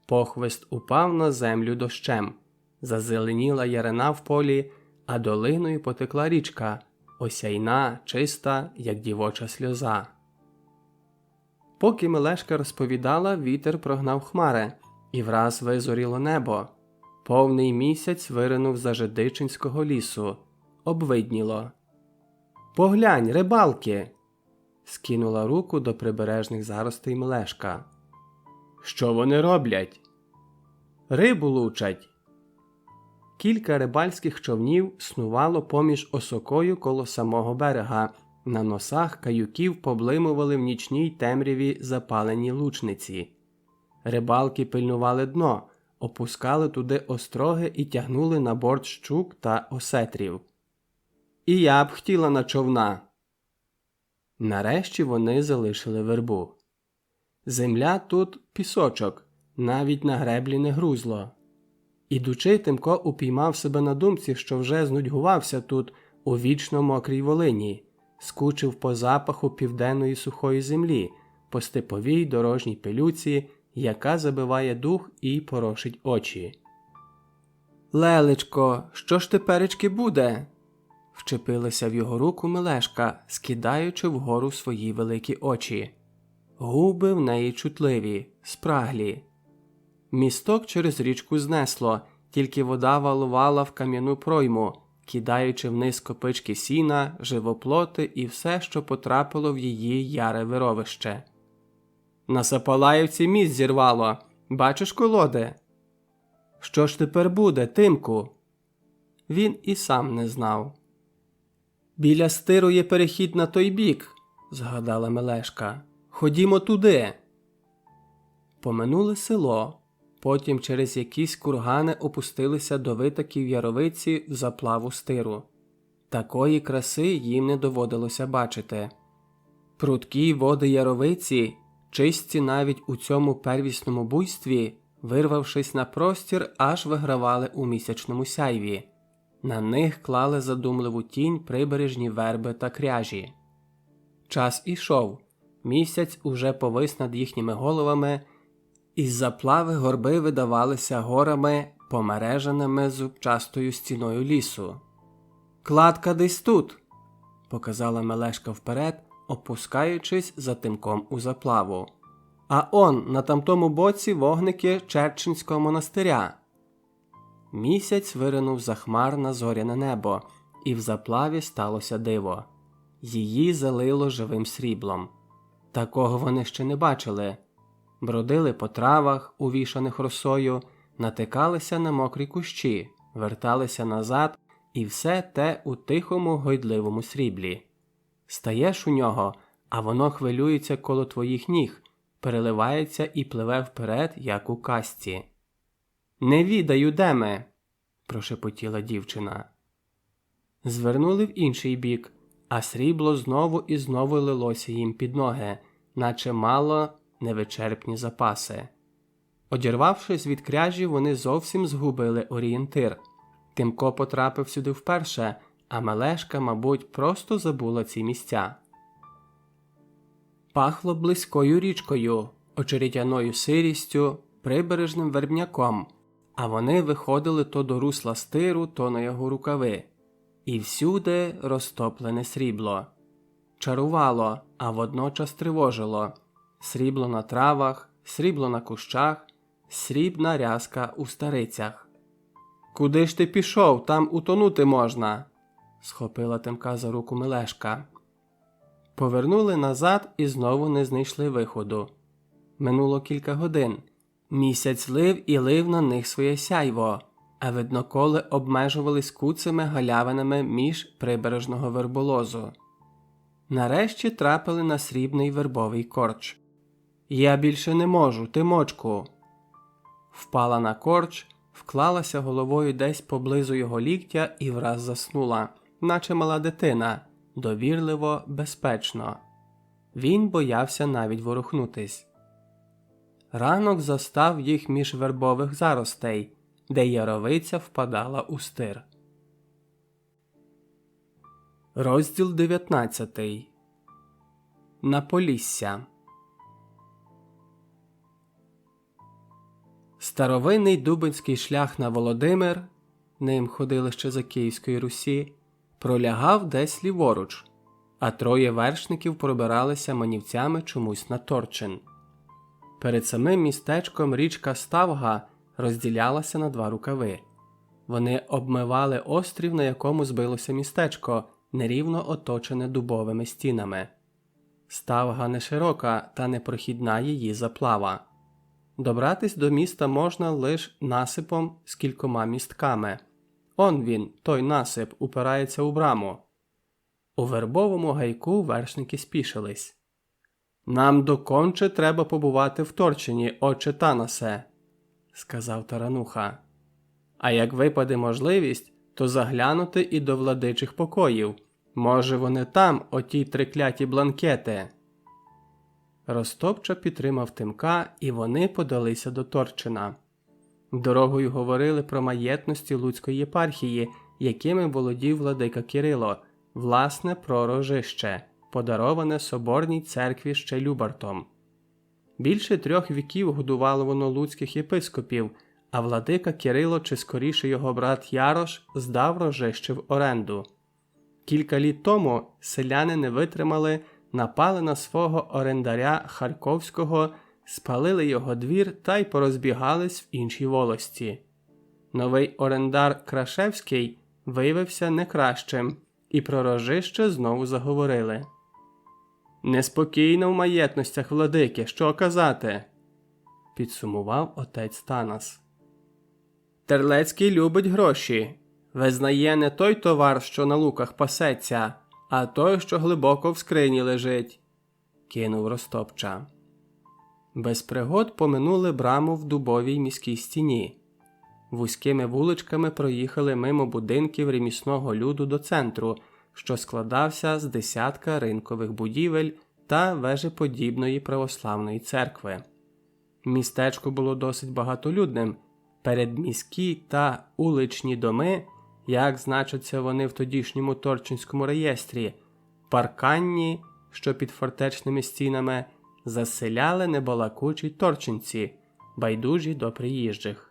Похвист упав на землю дощем, зазеленіла ярина в полі, а долиною потекла річка, осяйна, чиста, як дівоча сльоза. Поки Мелешка розповідала, вітер прогнав хмари, і враз визоріло небо. Повний місяць виринув за Жидичинського лісу. Обвидніло. «Поглянь, рибалки!» – скинула руку до прибережних заростей Мелешка. «Що вони роблять?» «Рибу лучать!» Кілька рибальських човнів снувало поміж осокою коло самого берега. На носах каюків поблимували в нічній темряві запалені лучниці. Рибалки пильнували дно, опускали туди остроги і тягнули на борт щук та осетрів. «І я б хотіла на човна!» Нарешті вони залишили вербу. Земля тут пісочок, навіть на греблі не грузло. Ідучи, Тимко упіймав себе на думці, що вже знудьгувався тут, у вічно мокрій Волині, скучив по запаху південної сухої землі, по степовій дорожній пилюці, яка забиває дух і порошить очі. «Лелечко, що ж теперечки буде?» Вчепилася в його руку Мелешка, скидаючи вгору свої великі очі. Губи в неї чутливі, спраглі. Місток через річку знесло, тільки вода валувала в кам'яну пройму, кидаючи вниз копички сіна, живоплоти і все, що потрапило в її яре вировище. «На Сапалаївці міст зірвало. Бачиш колоди?» «Що ж тепер буде, Тимку?» Він і сам не знав. «Біля стиру є перехід на той бік», – згадала Мелешка. «Ходімо туди». Поминули село, потім через якісь кургани опустилися до витоків Яровиці в заплаву стиру. Такої краси їм не доводилося бачити. Прудкі води Яровиці, чисті навіть у цьому первісному буйстві, вирвавшись на простір, аж вигравали у місячному сяйві. На них клали задумливу тінь прибережні верби та кряжі. Час ішов, місяць уже повис над їхніми головами, із заплави горби видавалися горами, помереженими зубчастою стіною лісу. «Кладка десь тут!» – показала Мелешка вперед, опускаючись за Тимком у заплаву. «А он, на тамтому боці вогники Черченського монастиря!» Місяць виринув за хмар на зоряне небо, і в заплаві сталося диво. Її залило живим сріблом. Такого вони ще не бачили. Бродили по травах, увішаних росою, натикалися на мокрі кущі, верталися назад, і все те у тихому гойдливому сріблі. Стаєш у нього, а воно хвилюється коло твоїх ніг, переливається і пливе вперед, як у казці. «Не відаю, де ми!» – прошепотіла дівчина. Звернули в інший бік, а срібло знову і знову лилося їм під ноги, наче мало невичерпні запаси. Одірвавшись від кряжі, вони зовсім згубили орієнтир. Тимко потрапив сюди вперше, а Мелешка, мабуть, просто забула ці місця. Пахло близькою річкою, очеретяною сирістю, прибережним вербняком, а вони виходили то до русла стиру, то на його рукави. І всюди розтоплене срібло. Чарувало, а водночас тривожило. Срібло на травах, срібло на кущах, срібна рязка у старицях. «Куди ж ти пішов? Там утонути можна!» – схопила Тимка за руку Мелешка. Повернули назад і знову не знайшли виходу. Минуло кілька годин. Місяць лив і лив на них своє сяйво, а видноколи обмежувались куцими галявинами між прибережного верболозу. Нарешті трапили на срібний вербовий корч. «Я більше не можу, Тимочку!» Впала на корч, вклалася головою десь поблизу його ліктя і враз заснула, наче мала дитина, довірливо, безпечно. Він боявся навіть ворухнутись. Ранок застав їх між вербових заростей, де Яровиця впадала у стир. Розділ 19. На Полісся. Старовинний дубинський шлях на Володимир, ним ходили ще за Київської Русі, пролягав десь ліворуч, а троє вершників пробиралися манівцями чомусь на Торчин. Перед самим містечком річка Ставга розділялася на два рукави. Вони обмивали острів, на якому збилося містечко, нерівно оточене дубовими стінами. Ставга не широка та непрохідна її заплава. Добратись до міста можна лише насипом з кількома містками. Он він, той насип, упирається у браму. У вербовому гайку вершники спішились. «Нам доконче треба побувати в Торчині, отче Танасе», – сказав Тарануха. «А як випаде можливість, то заглянути і до владичих покоїв. Може, вони там, оті трикляті бланкети». Ростопча підтримав Тимка, і вони подалися до Торчина. Дорогою говорили про маєтності Луцької єпархії, якими володів владика Кирило, власне про Рожище, подароване Соборній церкві ще Любартом. Більше 3 віків годувало воно луцьких єпископів, а владика Кирило, чи скоріше його брат Ярош, здав Рожище в оренду. Кілька літ тому селяни не витримали, напали на свого орендаря Харковського, спалили його двір та й порозбігались в іншій волості. Новий орендар Крашевський виявився не кращим, і про Рожище знову заговорили. «Неспокійно в маєтностях владики, що казати?» – підсумував отець Танас. «Терлецький любить гроші. Визнає не той товар, що на луках пасеться, а той, що глибоко в скрині лежить», – кинув Ростопча. Без пригод поминули браму в дубовій міській стіні. Вузькими вуличками проїхали мимо будинків ремісного люду до центру, що складався з десятка ринкових будівель та вежеподібної православної церкви. Містечко було досить багатолюдним. Передміські та уличні доми, як значаться вони в тодішньому Торчинському реєстрі, парканні, що під фортечними стінами, заселяли небалакучі торчинці, байдужі до приїжджих.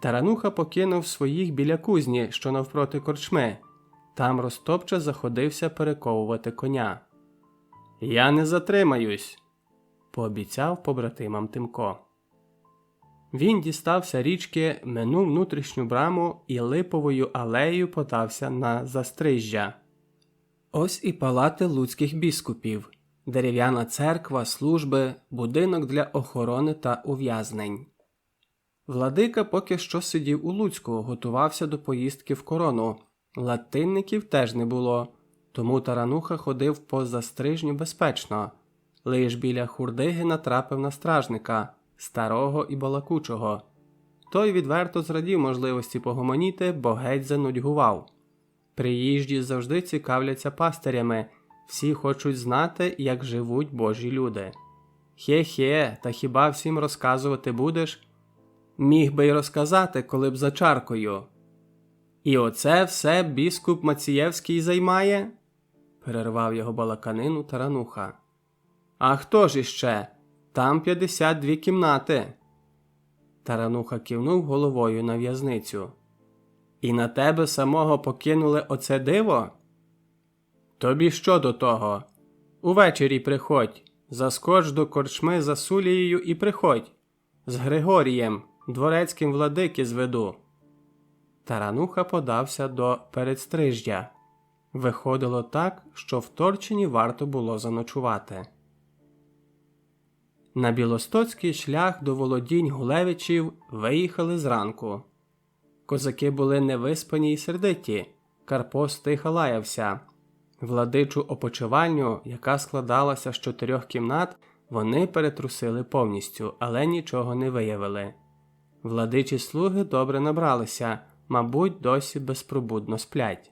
Тарануха покинув своїх біля кузні, що навпроти корчми. Там Ростопча заходився перековувати коня. «Я не затримаюсь», – пообіцяв побратимам Тимко. Він дістався річки, минув внутрішню браму і липовою алеєю подався на Застрижжя. Ось і палати луцьких біскупів, дерев'яна церква, служби, будинок для охорони та ув'язнень. Владика поки що сидів у Луцьку, готувався до поїздки в Корону. Латинників теж не було, тому Тарануха ходив по Застрижню безпечно. Лиш біля Хурдиги натрапив на стражника, старого і балакучого. Той відверто зрадів можливості погомоніти, бо геть занудьгував. Приїжджі завжди цікавляться пастирями, всі хочуть знати, як живуть божі люди. «Хе-хе, та хіба всім розказувати будеш?» «Міг би й розказати, коли б за чаркою». «І оце все біскуп Мацієвський займає?» – перервав його балаканину Тарануха. «А хто ж іще? Там 52 кімнати». Тарануха кивнув головою на в'язницю. «І на тебе самого покинули оце диво?» «Тобі що до того? Увечері приходь, заскоч до корчми за Сулією і приходь. З Григорієм, дворецьким владики зведу». Тарануха подався до Передстрижжя. Виходило так, що в Торчині варто було заночувати. На білостоцький шлях до володінь Гулевичів виїхали зранку. Козаки були невиспані й сердиті, Карпо стиха лаявся. Владичу опочивальню, яка складалася з 4 кімнат, вони перетрусили повністю, але нічого не виявили. Владичі слуги добре набралися, мабуть, досі безпробудно сплять.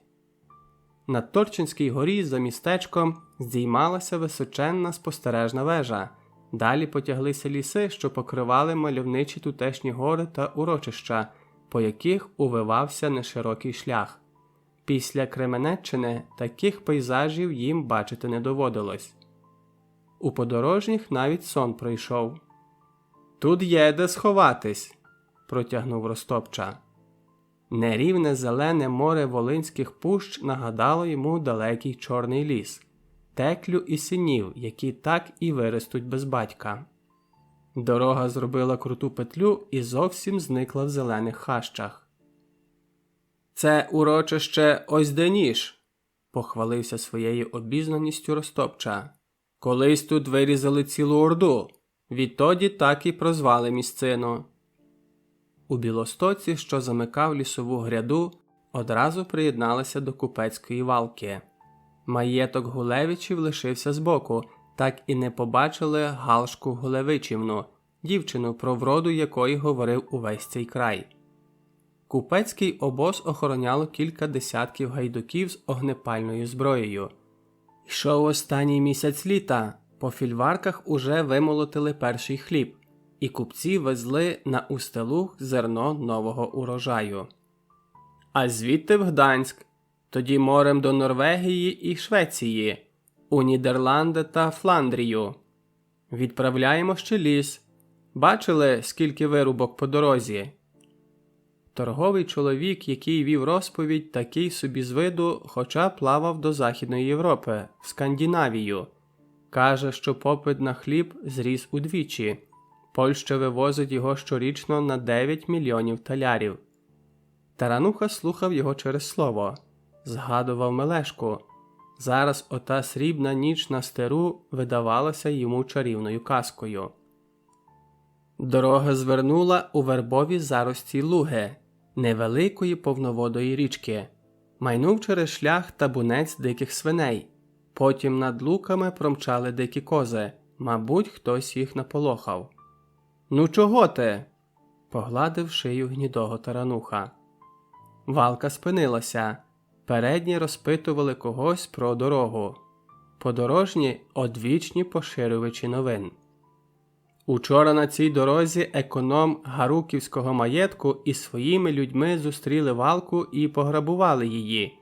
На Торчинській горі за містечком здіймалася височенна спостережна вежа. Далі потяглися ліси, що покривали мальовничі тутешні гори та урочища, по яких увивався неширокий шлях. Після Кременеччини таких пейзажів їм бачити не доводилось. У подорожніх навіть сон пройшов. «Тут є де сховатись», – протягнув Ростопча. Нерівне зелене море волинських пущ нагадало йому далекий Чорний ліс, Теклю і синів, які так і виростуть без батька. Дорога зробила круту петлю і зовсім зникла в зелених хащах. «Це урочище ось де ніж», – похвалився своєю обізнаністю Ростопча. «Колись тут вирізали цілу орду, відтоді так і прозвали місцину». У Білостоці, що замикав лісову гряду, одразу приєдналися до купецької валки. Маєток Гулевичів лишився збоку, так і не побачили Галшку Гулевичівну, дівчину, про вроду якої говорив увесь цей край. Купецький обоз охороняло кілька десятків гайдуків з огнепальною зброєю. Йшов останній місяць літа, по фільварках уже вимолотили перший хліб, і купці везли на Устилуг зерно нового урожаю. А звідти в Гданськ, тоді морем до Норвегії і Швеції, у Нідерланди та Фландрію. Відправляємо ще ліс. Бачили, скільки вирубок по дорозі? Торговий чоловік, який вів розповідь, такий собі з виду, хоча плавав до Західної Європи, в Скандинавію. Каже, що попит на хліб зріс удвічі. Польща вивозить його щорічно на 9 мільйонів талярів. Тарануха слухав його через слово. Згадував Мелешку. Зараз ота срібна ніч на стиру видавалася йому чарівною казкою. Дорога звернула у вербові зарості луги, невеликої повноводої річки. Майнув через шлях табунець диких свиней. Потім над луками промчали дикі кози. Мабуть, хтось їх наполохав. «Ну чого ти?» – погладив шию гнідого тарануха. Валка спинилася. Передні розпитували когось про дорогу. Подорожні – одвічні поширювачі новин. Учора на цій дорозі економ Гаруківського маєтку із своїми людьми зустріли валку і пограбували її.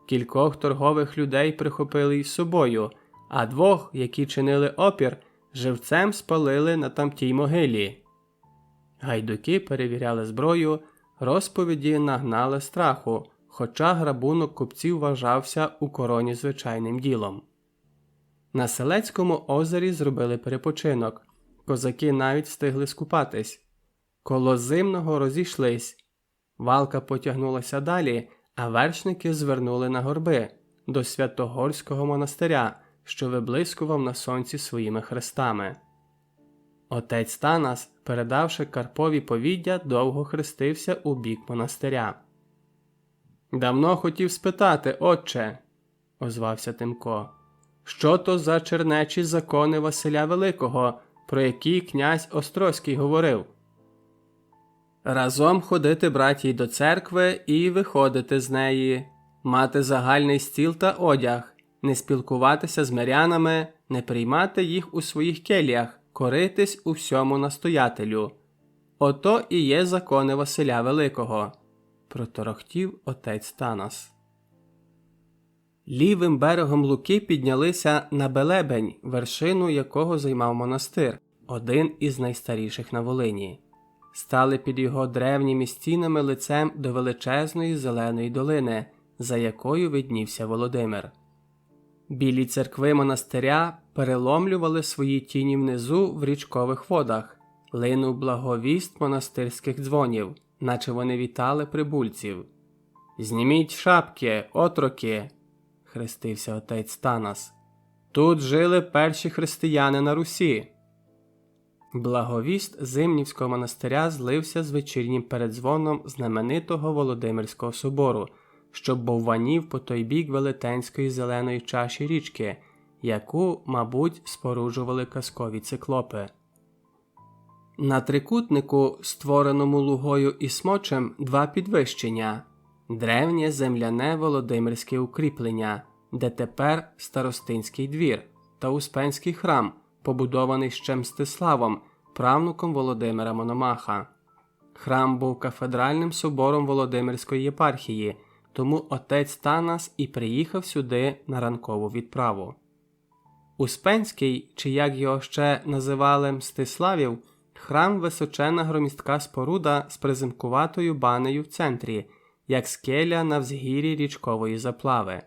Кількох торгових людей прихопили із собою, а двох, які чинили опір, живцем спалили на тамтій могилі. Гайдуки перевіряли зброю, розповіді нагнали страху, хоча грабунок купців вважався у короні звичайним ділом. На Селецькому озері зробили перепочинок. Козаки навіть встигли скупатись. Коло Зимного розійшлись. Валка потягнулася далі, а вершники звернули на горби, до Святогорського монастиря, що виблискував на сонці своїми хрестами. Отець Танас, передавши Карпові повіддя, довго хрестився у бік монастиря. «Давно хотів спитати, отче», – озвався Тимко, – «що то за чернечі закони Василя Великого, про які князь Острозький говорив?» «Разом ходити, братій, до церкви і виходити з неї, мати загальний стіл та одяг, не спілкуватися з мирянами, не приймати їх у своїх келіях, коритись у всьому настоятелю. Ото і є закони Василя Великого», – проторохтів отець Танас. Лівим берегом Луки піднялися на Белебень, вершину якого займав монастир, один із найстаріших на Волині. Стали під його древніми стінами лицем до величезної зеленої долини, за якою виднівся Володимир. Білі церкви монастиря переломлювали свої тіні внизу в річкових водах, линув благовіст монастирських дзвонів, наче вони вітали прибульців. «Зніміть шапки, отроки!» – хрестився отець Танас. «Тут жили перші християни на Русі!» Благовіст Зимнівського монастиря злився з вечірнім передзвоном знаменитого Володимирського собору, що бовванів по той бік велетенської зеленої чаші річки, яку, мабуть, споруджували казкові циклопи. На трикутнику, створеному Лугою і Смочем, два підвищення – древнє земляне Володимирське укріплення, де тепер Старостинський двір, та Успенський храм, побудований ще Мстиславом, правнуком Володимира Мономаха. Храм був кафедральним собором Володимирської єпархії, тому отець Танас і приїхав сюди на ранкову відправу. Успенський, чи як його ще називали Мстиславів, храм – височена громістка споруда з приземкуватою банею в центрі, як скеля на взгір'ї річкової заплави.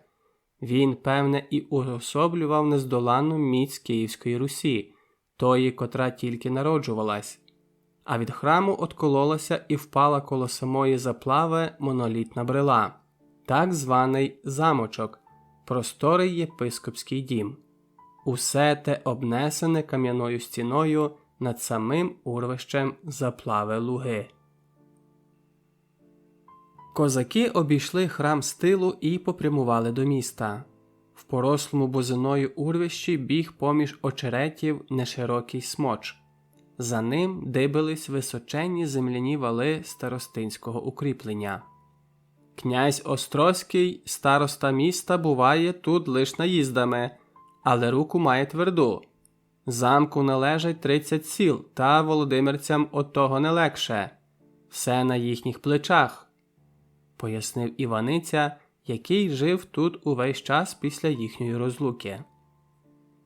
Він, певне, і уособлював нездоланну міць Київської Русі, тої, котра тільки народжувалась. А від храму откололася і впала коло самої заплави монолітна брила, так званий замочок, просторий єпископський дім. Усе те обнесене кам'яною стіною над самим урвищем заплави Луги. Козаки обійшли храм з тилу і попрямували до міста. В порослому бузиною урвищі біг поміж очеретів неширокий смоч. За ним дибились височенні земляні вали старостинського укріплення. Князь Острозький, староста міста, буває тут лиш наїздами, але руку має тверду. Замку належать 30 сіл, та володимирцям от того не легше. Все на їхніх плечах, пояснив Іваниця, який жив тут увесь час після їхньої розлуки.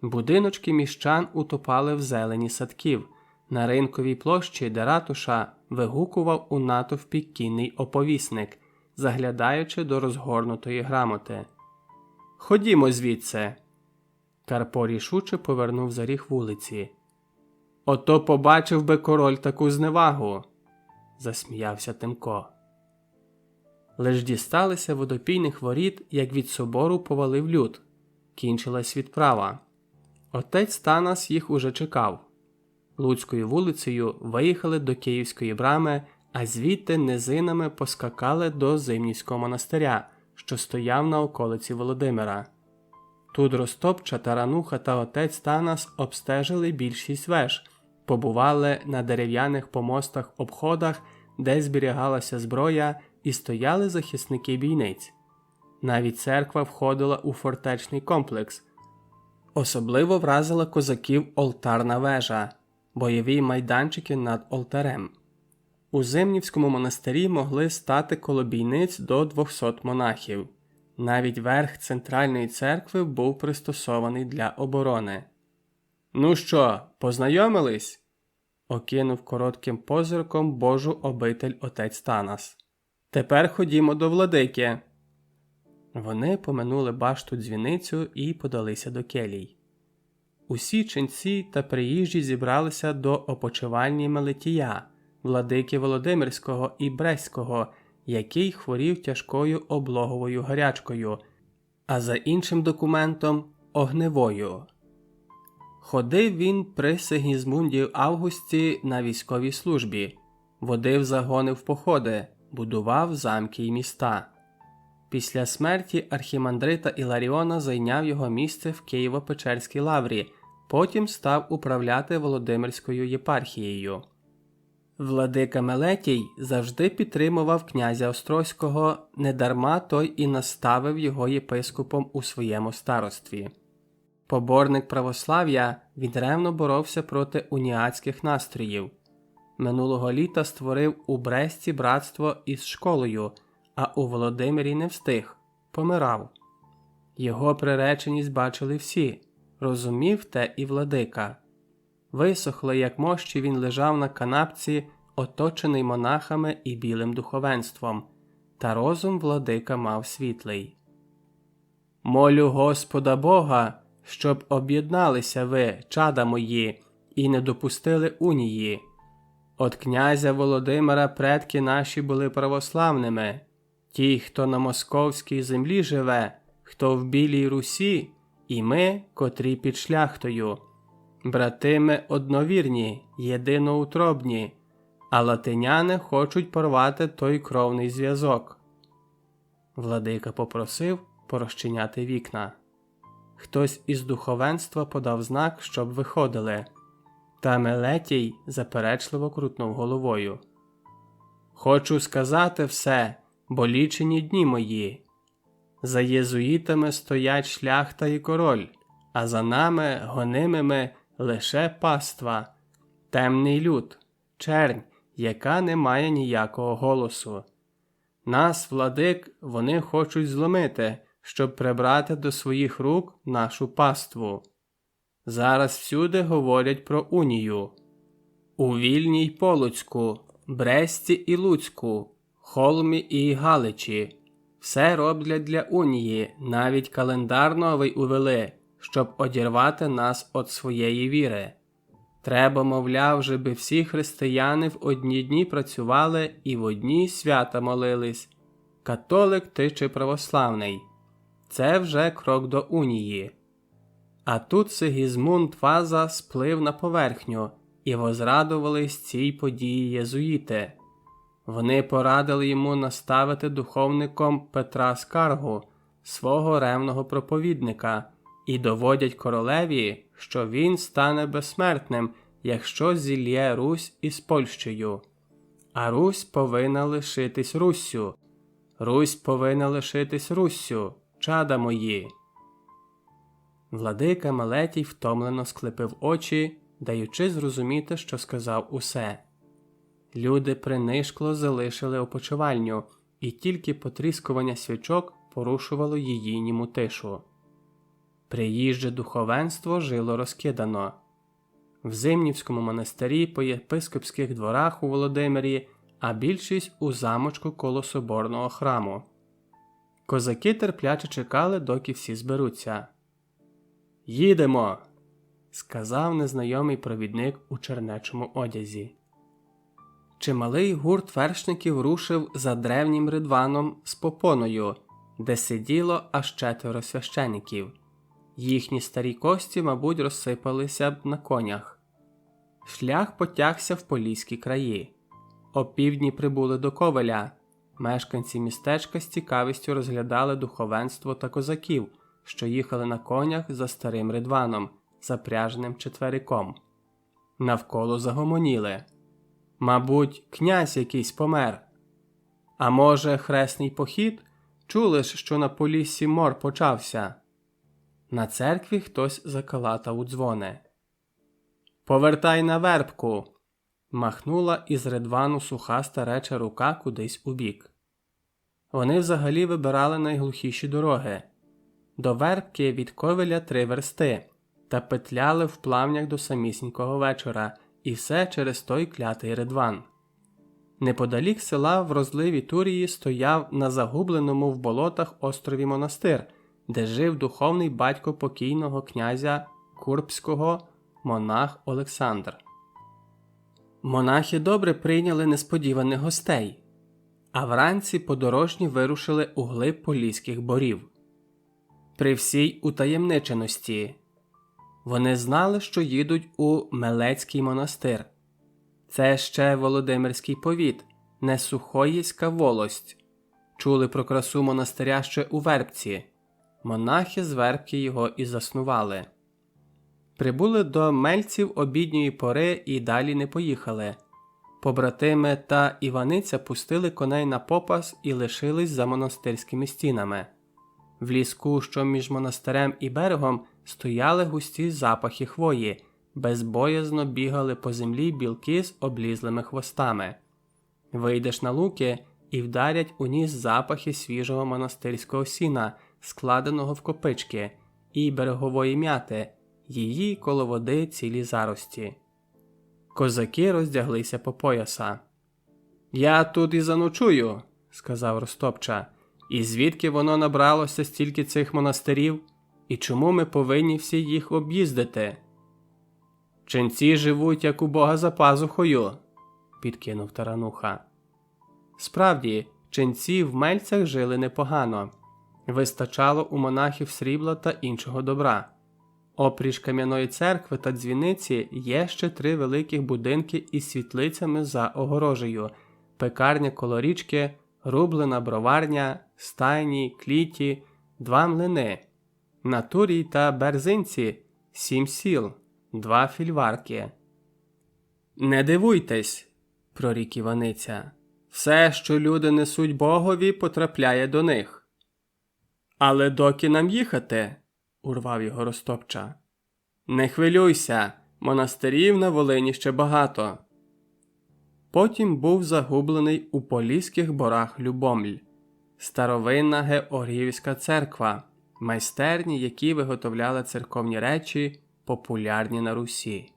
Будиночки міщан утопали в зелені садків. На ринковій площі, де ратуша, вигукував у натовпі кінний оповісник, заглядаючи до розгорнутої грамоти. «Ходімо звідси!» Карпо рішуче повернув за ріг вулиці. «Ото побачив би король таку зневагу!» засміявся Тимко. Лиш дісталися водопійних воріт, як від собору повалив люд. Кінчилась відправа. Отець Танас їх уже чекав. Луцькою вулицею виїхали до Київської брами, а звідти низинами поскакали до Зимнівського монастиря, що стояв на околиці Володимира. Тут Ростопча, Тарануха та отець Танас обстежили більшість веж, побували на дерев'яних помостах-обходах, де зберігалася зброя, і стояли захисники бійниць. Навіть церква входила у фортечний комплекс. Особливо вразила козаків олтарна вежа, бойові майданчики над олтарем. У Зимнівському монастирі могли стати коло бійниць до 200 монахів. Навіть верх центральної церкви був пристосований для оборони. «Ну що, познайомились?» – окинув коротким позирком Божу обитель отець Танас. «Тепер ходімо до владики». Вони поминули башту-дзвіницю і подалися до келій. Усі ченці та приїжджі зібралися до опочивальні Мелетія, владики Володимирського і Бреського, який хворів тяжкою облоговою гарячкою, а за іншим документом – огневою. Ходив він при Сигізмунді Августі на військовій службі, водив загони в походи, будував замки й міста. Після смерті архімандрита Іларіона зайняв його місце в Києво-Печерській лаврі, потім став управляти Володимирською єпархією. Владика Мелетій завжди підтримував князя Острозького, недарма той і наставив його єпископом у своєму старостві. Поборник православ'я, він ревно боровся проти уніатських настроїв. Минулого літа створив у Бресті братство із школою, а у Володимирі не встиг, помирав. Його приреченість бачили всі, розумів те і владика. Висохлий, як мощі, він лежав на канапці, оточений монахами і білим духовенством, та розум владика мав світлий. «Молю Господа Бога, щоб об'єдналися ви, чада мої, і не допустили унії. От князя Володимира предки наші були православними. Ті, хто на московській землі живе, хто в Білій Русі, і ми, котрі під шляхтою. Брати ми одновірні, єдиноутробні, а латиняни хочуть порвати той кровний зв'язок». Владика попросив порозчиняти вікна. Хтось із духовенства подав знак, щоб виходили. Та Мелетій заперечливо крутнув головою. «Хочу сказати все, бо лічені дні мої. За єзуїтами стоять шляхта і король, а за нами, гонимими, лише паства, темний люд, чернь, яка не має ніякого голосу. Нас, владик, вони хочуть зломити, щоб прибрати до своїх рук нашу паству. Зараз всюди говорять про унію. У Вільні й Полоцьку, Бресті і Луцьку, Холмі і Галичі. Все роблять для унії, навіть календар новий увели, щоб одірвати нас від своєї віри. Треба, мовляв, щоби всі християни в одні дні працювали і в одні свята молились. Католик ти чи православний. Це вже крок до унії. А тут Сигізмунд Ваза сплив на поверхню і возрадувались цій події єзуїти. Вони порадили йому наставити духовником Петра Скаргу, свого ревного проповідника, і доводять королеві, що він стане безсмертним, якщо зілє Русь із Польщею. А Русь повинна лишитись Руссю. Русь повинна лишитись Руссю, чада мої. Владика Мелетій втомлено склепив очі, даючи зрозуміти, що сказав усе. Люди принишкло залишили опочивальню, і тільки потріскування свічок порушувало її німу тишу. Приїждже духовенство жило розкидано. В Зимнівському монастирі по єпископських дворах у Володимирі, а більшість у замочку коло соборного храму. Козаки терпляче чекали, доки всі зберуться. «Їдемо!» – сказав незнайомий провідник у чернечому одязі. Чималий гурт вершників рушив за древнім ридваном з попоною, де сиділо аж 4 священиків. Їхні старі кості, мабуть, розсипалися б на конях. Шлях потягся в поліські краї. Опівдні прибули до Ковеля. Мешканці містечка з цікавістю розглядали духовенство та козаків, що їхали на конях за старим ридваном, запряженим четвериком. Навколо загомоніли. Мабуть, князь якийсь помер. А може, хресний похід? Чули ж, що на Поліссі мор почався? На церкві хтось закалатав у дзвони. «Повертай на вербку!» – махнула із ридвану суха стареча рука кудись убік. Вони взагалі вибирали найглухіші дороги. До вербки від Ковеля 3 версти, та петляли в плавнях до самісінького вечора, і все через той клятий ридван. Неподалік села в розливі Турії стояв на загубленому в болотах острові монастир, де жив духовний батько покійного князя Курбського, монах Олександр. Монахи добре прийняли несподіваних гостей, а вранці подорожні вирушили у глиб поліських борів. При всій утаємниченості. Вони знали, що їдуть у Мелецький монастир. Це ще Володимирський повіт, не Сухоїська волость. Чули про красу монастиря ще у Вербці. Монахи з Вербки його і заснували. Прибули до Мельців обідньої пори і далі не поїхали. Побратими та Іваниця пустили коней на попас і лишились за монастирськими стінами. В ліску, що між монастирем і берегом, стояли густі запахи хвої, безбоязно бігали по землі білки з облізлими хвостами. Вийдеш на луки і вдарять у ніс запахи свіжого монастирського сіна, складеного в копички, і берегової м'яти, її коло води цілі зарості. Козаки роздяглися по пояса. «Я тут і заночую», – сказав Ростопча. «І звідки воно набралося стільки цих монастирів? І чому ми повинні всі їх об'їздити?» «Ченці живуть, як у Бога за пазухою», – підкинув Тарануха. Справді, ченці в Мельцях жили непогано. Вистачало у монахів срібла та іншого добра. Опріч кам'яної церкви та дзвіниці є ще 3 великих будинки із світлицями за огорожею, пекарня коло річки, рублена броварня, стайні, кліті, 2 млини. На Турії та Берзинці 7 сіл, 2 фільварки. «Не дивуйтесь», – прорік Іваниця, – «все, що люди несуть Богові, потрапляє до них». «Але доки нам їхати?» – урвав його Ростопча. «Не хвилюйся, монастирів на Волині ще багато». Потім був загублений у Поліських борах Любомль, старовинна Георгіївська церква, майстерні, які виготовляли церковні речі, популярні на Русі.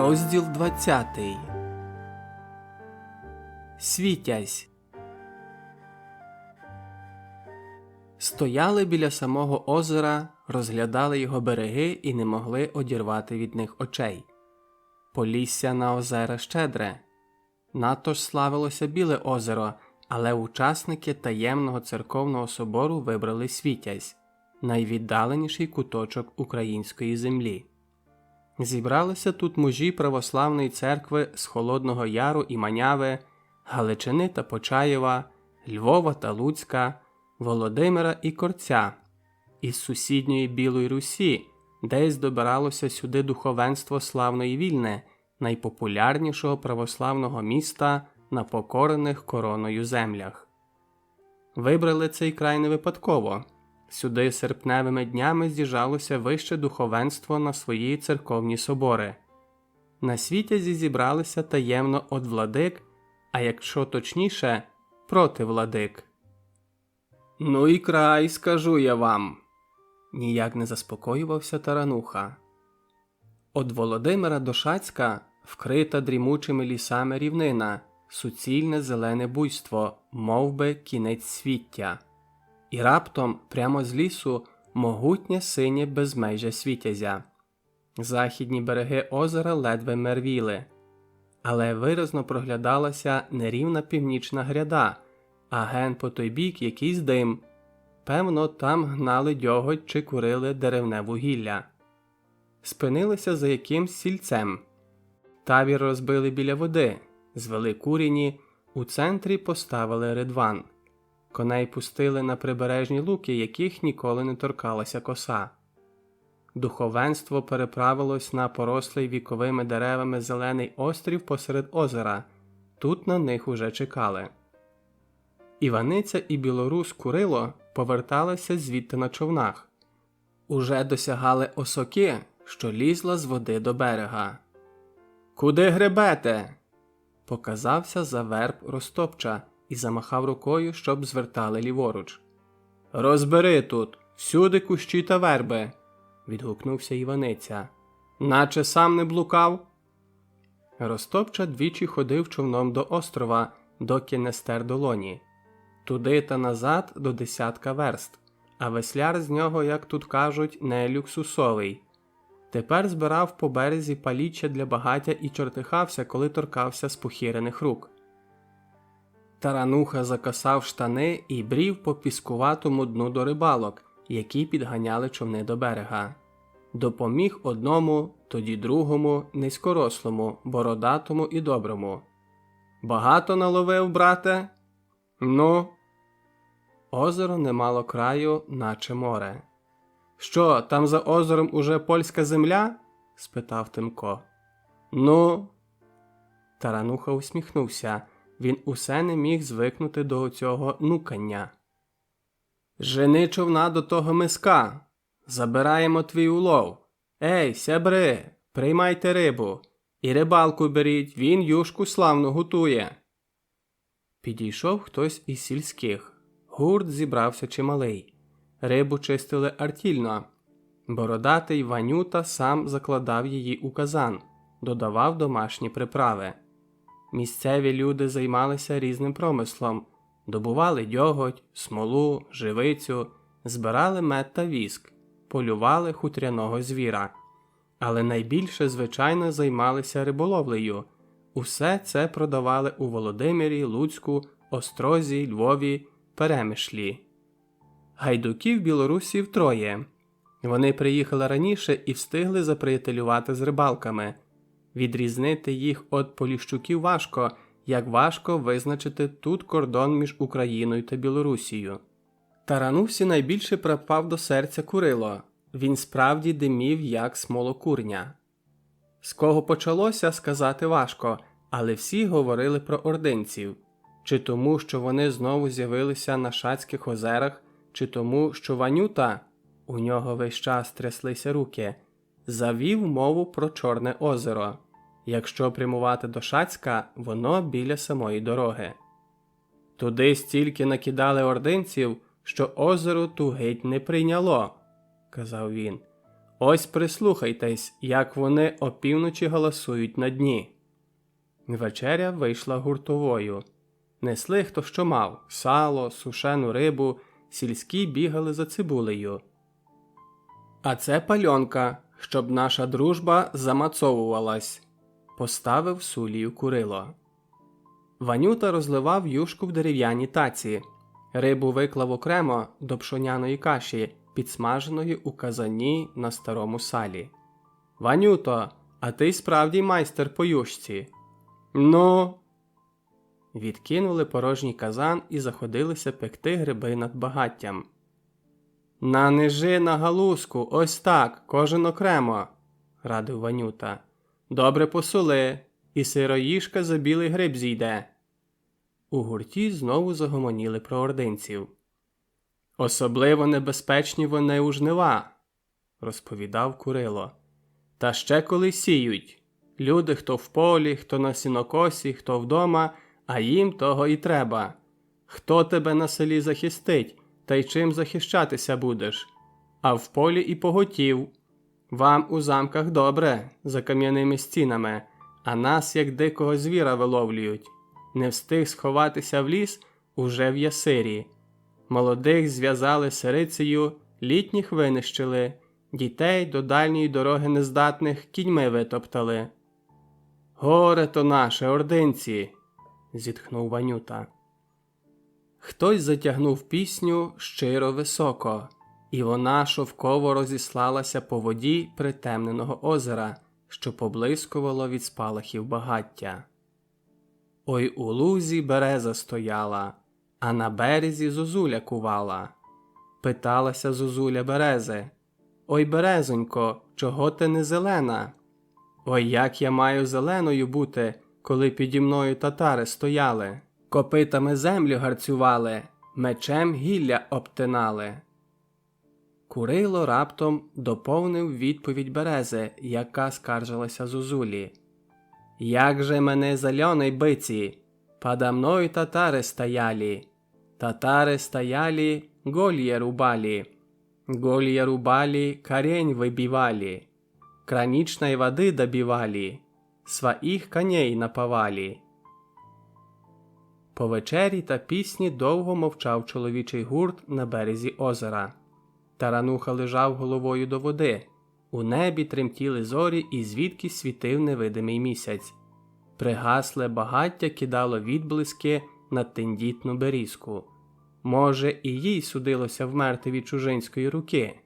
Розділ 20. Світязь. Стояли біля самого озера, розглядали його береги і не могли одірвати від них очей. Полісся на озера щедре. Надто ж славилося Біле озеро, але учасники таємного церковного собору вибрали Світязь – найвіддаленіший куточок української землі. Зібралися тут мужі православної церкви з Холодного Яру і Маняви, Галичини та Почаєва, Львова та Луцька, Володимира і Корця, із сусідньої Білої Русі, десь добиралося сюди духовенство славної Вільне, найпопулярнішого православного міста на покорених короною землях. Вибрали цей край не випадково. Сюди серпневими днями з'їжджалося вище духовенство на свої церковні собори. На Світязі зібралися таємно од владик, а якщо точніше, проти владик. «Ну і край, скажу я вам!» – ніяк не заспокоювався Тарануха. Од Володимира до Шацька вкрита дрімучими лісами рівнина, суцільне зелене буйство, мовби кінець свіття. І раптом, прямо з лісу, могутнє синє безмежжя Світязя. Західні береги озера ледве мервіли. Але виразно проглядалася нерівна північна гряда, а ген по той бік якийсь дим. Певно, там гнали дьоготь чи курили деревне вугілля. Спинилися за якимсь сільцем. Табір розбили біля води, звели курені, у центрі поставили ридван. Коней пустили на прибережні луки, яких ніколи не торкалася коса. Духовенство переправилось на порослий віковими деревами зелений острів посеред озера. Тут на них уже чекали. Іваниця і білорус Курило поверталися звідти на човнах. Уже досягали осоки, що лізла з води до берега. «Куди гребете?» – показався за верб Ростопча і замахав рукою, щоб звертали ліворуч. «Розбери тут, всюди кущі та верби!» – відгукнувся Іваниця. «Наче сам не блукав?» Ростопча двічі ходив човном до острова, доки не стер долоні. Туди та назад до 10 верст, а весляр з нього, як тут кажуть, не люксусовий. Тепер збирав по березі паліччя для багаття і чортихався, коли торкався спохирених рук. Тарануха закасав штани і брів по піскуватому дну до рибалок, які підганяли човни до берега. Допоміг одному, тоді другому, низькорослому, бородатому і доброму. «Багато наловив, брате?» «Ну?» Озеро не мало краю, наче море. «Що, там за озером уже польська земля?» – спитав Тимко. «Ну?» Тарануха усміхнувся. Він усе не міг звикнути до цього нукання. «Жени човна до того миска. Забираємо твій улов. Ей, сябри, приймайте рибу. І рибалку беріть, він юшку славно готує». Підійшов хтось із сільських. Гурт зібрався чималий. Рибу чистили артільно. Бородатий Ванюта сам закладав її у казан, додавав домашні приправи. Місцеві люди займалися різним промислом. Добували дьоготь, смолу, живицю, збирали мед та віск, полювали хутряного звіра. Але найбільше, звичайно, займалися риболовлею. Усе це продавали у Володимирі, Луцьку, Острозі, Львові Перемишлі. Гайдуків білорусів троє. Вони приїхали раніше і встигли заприятелювати з рибалками. Відрізнити їх від Поліщуків важко, як важко визначити тут кордон між Україною та Білорусією. Таранусі найбільше припав до серця Курило. Він справді димів, як смолокурня. З кого почалося, сказати важко, але всі говорили про ординців. Чи тому, що вони знову з'явилися на Шацьких озерах, чи тому, що Ванюта, у нього весь час тряслися руки, завів мову про Чорне озеро. Якщо прямувати до Шацька, воно біля самої дороги. Туди стільки накидали ординців, що озеро ту геть не прийняло, казав він. Ось прислухайтесь, як вони опівночі галасують на дні. Вечеря вийшла гуртовою. Несли хто що мав – сало, сушену рибу, сільські бігали за цибулею. А це пальонка, щоб наша дружба замацовувалась, поставив сулію Курило. Ванюта розливав юшку в дерев'яній таці. Рибу виклав окремо до пшоняної каші, підсмаженої у казані на старому салі. «Ванюто, а ти справді майстер по юшці?» «Ну?» Відкинули порожній казан і заходилися пекти гриби над багаттям. «Нанижи на галузку, ось так, кожен окремо», – радив Ванюта. «Добре посоли, і сироїжка за білий гриб зійде». У гурті знову загомоніли про ординців. «Особливо небезпечні вони у жнива», – розповідав Курило. «Та ще коли сіють. Люди хто в полі, хто на сінокосі, хто вдома, а їм того і треба. Хто тебе на селі захистить, та й чим захищатися будеш? А в полі і поготів. Вам у замках добре, за кам'яними стінами, а нас, як дикого звіра, виловлюють. Не встиг сховатися в ліс, уже в ясирі. Молодих зв'язали сирицею, літніх винищили, дітей до дальньої дороги нездатних кіньми витоптали. «Горе то наше, ординці!» – зітхнув Ванюта. Хтось затягнув пісню щиро високо, і вона шовково розіслалася по воді притемненого озера, що поблискувало від спалахів багаття. Ой у лузі береза стояла, а на березі зозуля кувала. Питалася зозуля берези: «Ой, березонько, чого ти не зелена?» «Ой, як я маю зеленою бути, коли піді мною татари стояли, копитами землю гарцювали, мечем гілля обтинали». Курило раптом доповнив відповідь берези, яка скаржилася зозулі. «Як же мене зеленой биці, подо мною татари стояли, татари стояли, голья рубали, голья рубали, корень выбивали, краничной воды добивали, своих коней наповали». По вечері та пісні довго мовчав чоловічий гурт на березі озера. Тарануха лежав головою до води. У небі тремтіли зорі, і звідки світив невидимий місяць. Пригасле багаття кидало відблиски на тендітну берізку. Може, і їй судилося вмерти від чужинської руки.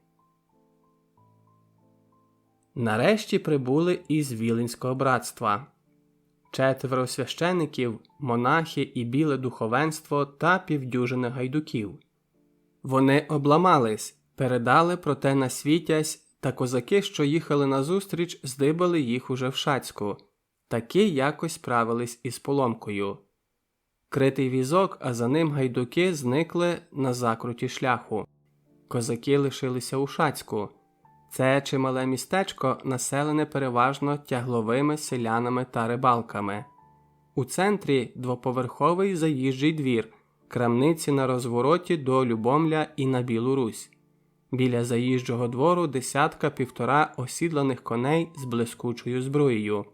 Нарешті прибули із Віленського братства. 4 священиків, монахи і біле духовенство та півдюжини гайдуків. Вони обламались, передали про те на світязь, та козаки, що їхали назустріч, здибали їх уже в Шацьку. Таки якось справились із поломкою. Критий візок, а за ним гайдуки зникли на закруті шляху. Козаки лишилися у Шацьку. Це чимале містечко, населене переважно тягловими селянами та рибалками. У центрі двоповерховий заїжджий двір, крамниці на розвороті до Любомля і на Білу Русь. Біля заїжджого двору 10-1,5 осідланих коней з блискучою зброєю.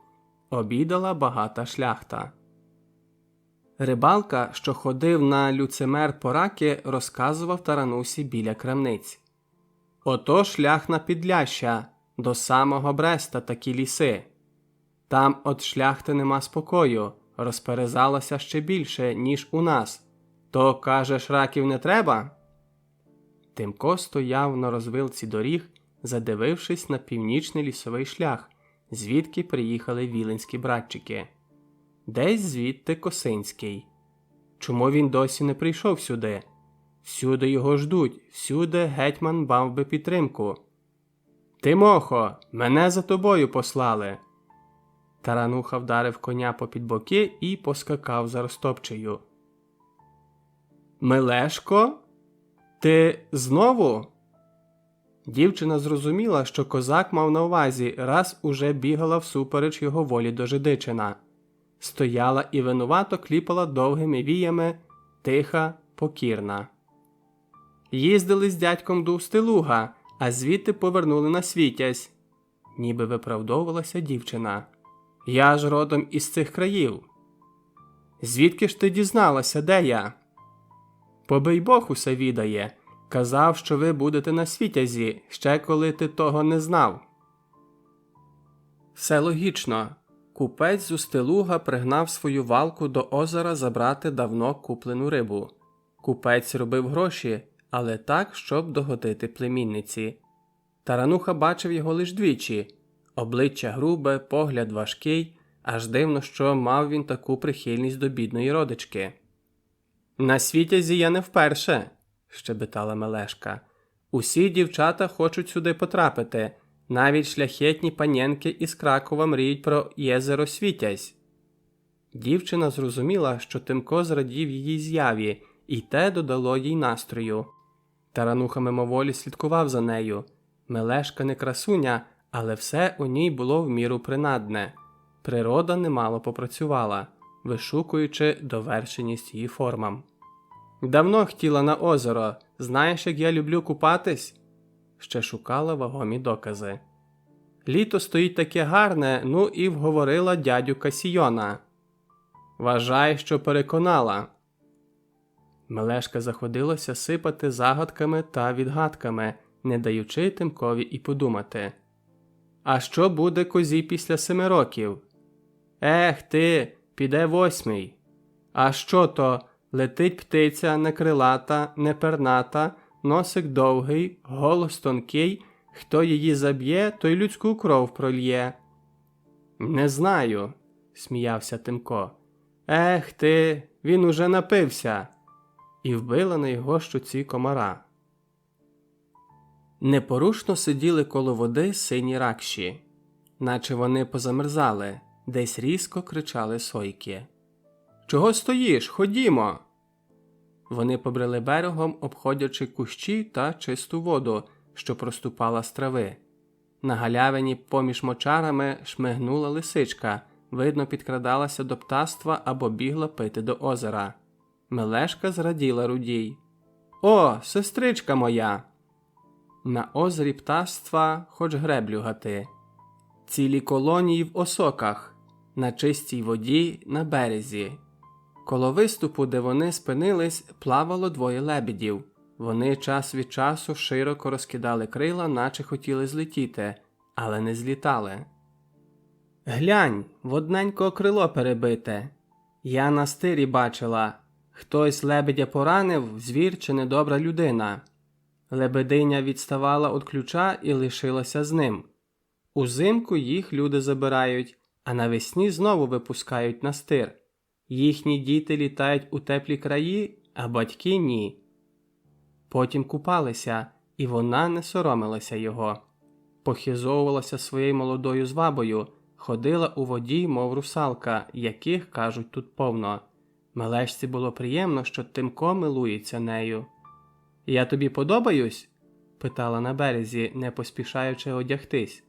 Обідала багата шляхта. Рибалка, що ходив на люцимер по раки, розказував Таранусі біля крамниць. «Ото шлях на Підляща, до самого Бреста такі ліси. Там от шляхти нема спокою, розперезалося ще більше, ніж у нас. То, кажеш, раків не треба? Тимко стояв на розвилці доріг, задивившись на північний лісовий шлях, звідки приїхали віленські братчики. Десь звідти Косинський. Чому він досі не прийшов сюди? Всюди його ждуть, всюди гетьман мав би підтримку. «Тимохо, мене за тобою послали!» Тарануха вдарив коня попід боки і поскакав за Ростопчею. «Мелешко? Ти знову?» Дівчина зрозуміла, що козак мав на увазі, раз уже бігала всупереч його волі до Жидичина. Стояла і винувато кліпала довгими віями, тиха, покірна. «Їздили з дядьком до Устилуга, а звідти повернули на Світязь», – ніби виправдовувалася дівчина. «Я ж родом із цих країв». «Звідки ж ти дізналася, де я?» «Побий Бог усе відає. Казав, що ви будете на Світязі, ще коли ти того не знав». Все логічно. Купець з Устилуга пригнав свою валку до озера забрати давно куплену рибу. Купець робив гроші, але так, щоб догодити племінниці. Тарануха бачив його лиш двічі. Обличчя грубе, погляд важкий, аж дивно, що мав він таку прихильність до бідної родички. «На Світязі я не вперше», – щебетала Мелешка. «Усі дівчата хочуть сюди потрапити. Навіть шляхетні панєнки із Кракова мріють про єзеро Світязь». Дівчина зрозуміла, що Тимко зрадів її з'яві, і те додало їй настрою. Тарануха мимоволі слідкував за нею. Мелешка не красуня, але все у ній було в міру принадне. Природа немало попрацювала, вишукуючи довершеність її формам. «Давно хотіла на озеро. Знаєш, як я люблю купатись?» Ще шукала вагомі докази. «Літо стоїть таке гарне, ну і вговорила дядю Касійона». «Вважай, що переконала». Мелешка заходилася сипати загадками та відгадками, не даючи Тимкові і подумати. «А що буде козі після 7 років?» «Ех ти, піде 8. «А що то, летить птиця не крилата, не перната, носик довгий, голос тонкий, хто її заб'є, той людську кров прольє». «Не знаю», – сміявся Тимко. «Ех ти, він уже напився!» І вбила на його щоці комара. Непорушно сиділи коло води сині ракші, наче вони позамерзали, десь різко кричали сойки. «Чого стоїш? Ходімо!» Вони побрели берегом, обходячи кущі та чисту воду, що проступала з трави. На галявині поміж мочарами шмигнула лисичка, видно, підкрадалася до птаства або бігла пити до озера. Мелешка зраділа Рудій. «О, сестричка моя!» На озері птаства хоч греблю гати. Цілі колонії в осоках, на чистій воді на березі. Коло виступу, де вони спинились, плавало 2 лебедів. Вони час від часу широко розкидали крила, наче хотіли злетіти, але не злітали. «Глянь, водненько крило перебите. Я на стирі бачила. Хтось лебедя поранив, звір чи недобра людина». Лебединя відставала від ключа і лишилася з ним. Узимку їх люди забирають, а навесні знову випускають на стир. Їхні діти літають у теплі краї, а батьки – ні. Потім купалися, і вона не соромилася його. Похизовувалася своєю молодою звабою, ходила у воді, мов русалка, яких, кажуть, тут повно. Мелешці було приємно, що Тимко милується нею. «Я тобі подобаюсь?» – питала на березі, не поспішаючи одягтись.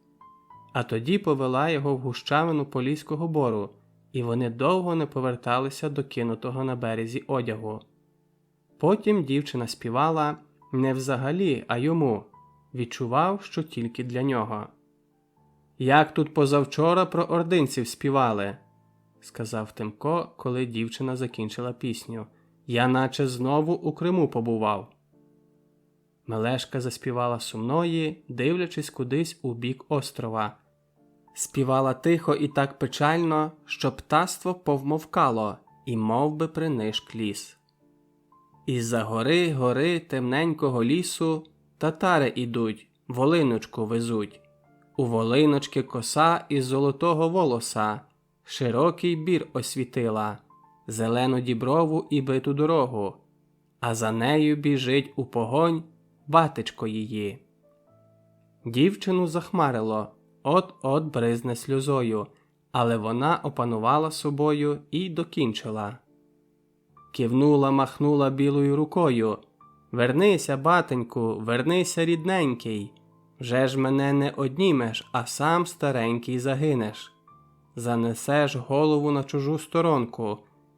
А тоді повела його в гущавину Поліського бору, і вони довго не поверталися до кинутого на березі одягу. Потім дівчина співала не взагалі, а йому. Відчував, що тільки для нього. «Як тут позавчора про ординців співали», – сказав Тимко, коли дівчина закінчила пісню. «Я наче знову у Криму побував». Мелешка заспівала сумної, дивлячись кудись у бік острова. Співала тихо і так печально, що птаство повмовкало і мов би принишк ліс. Із-за гори темненького лісу татари ідуть, волиночку везуть. У волиночки коса із золотого волоса, широкий бір освітила, зелену діброву і биту дорогу, а за нею біжить у погонь батечко її. Дівчину захмарило, от-от бризне сльозою, але вона опанувала собою і докінчила. Кивнула, махнула білою рукою: «Вернися, батеньку, вернися, рідненький, вже ж мене не однімеш, а сам старенький загинеш. Занесеш голову на чужу сторонку,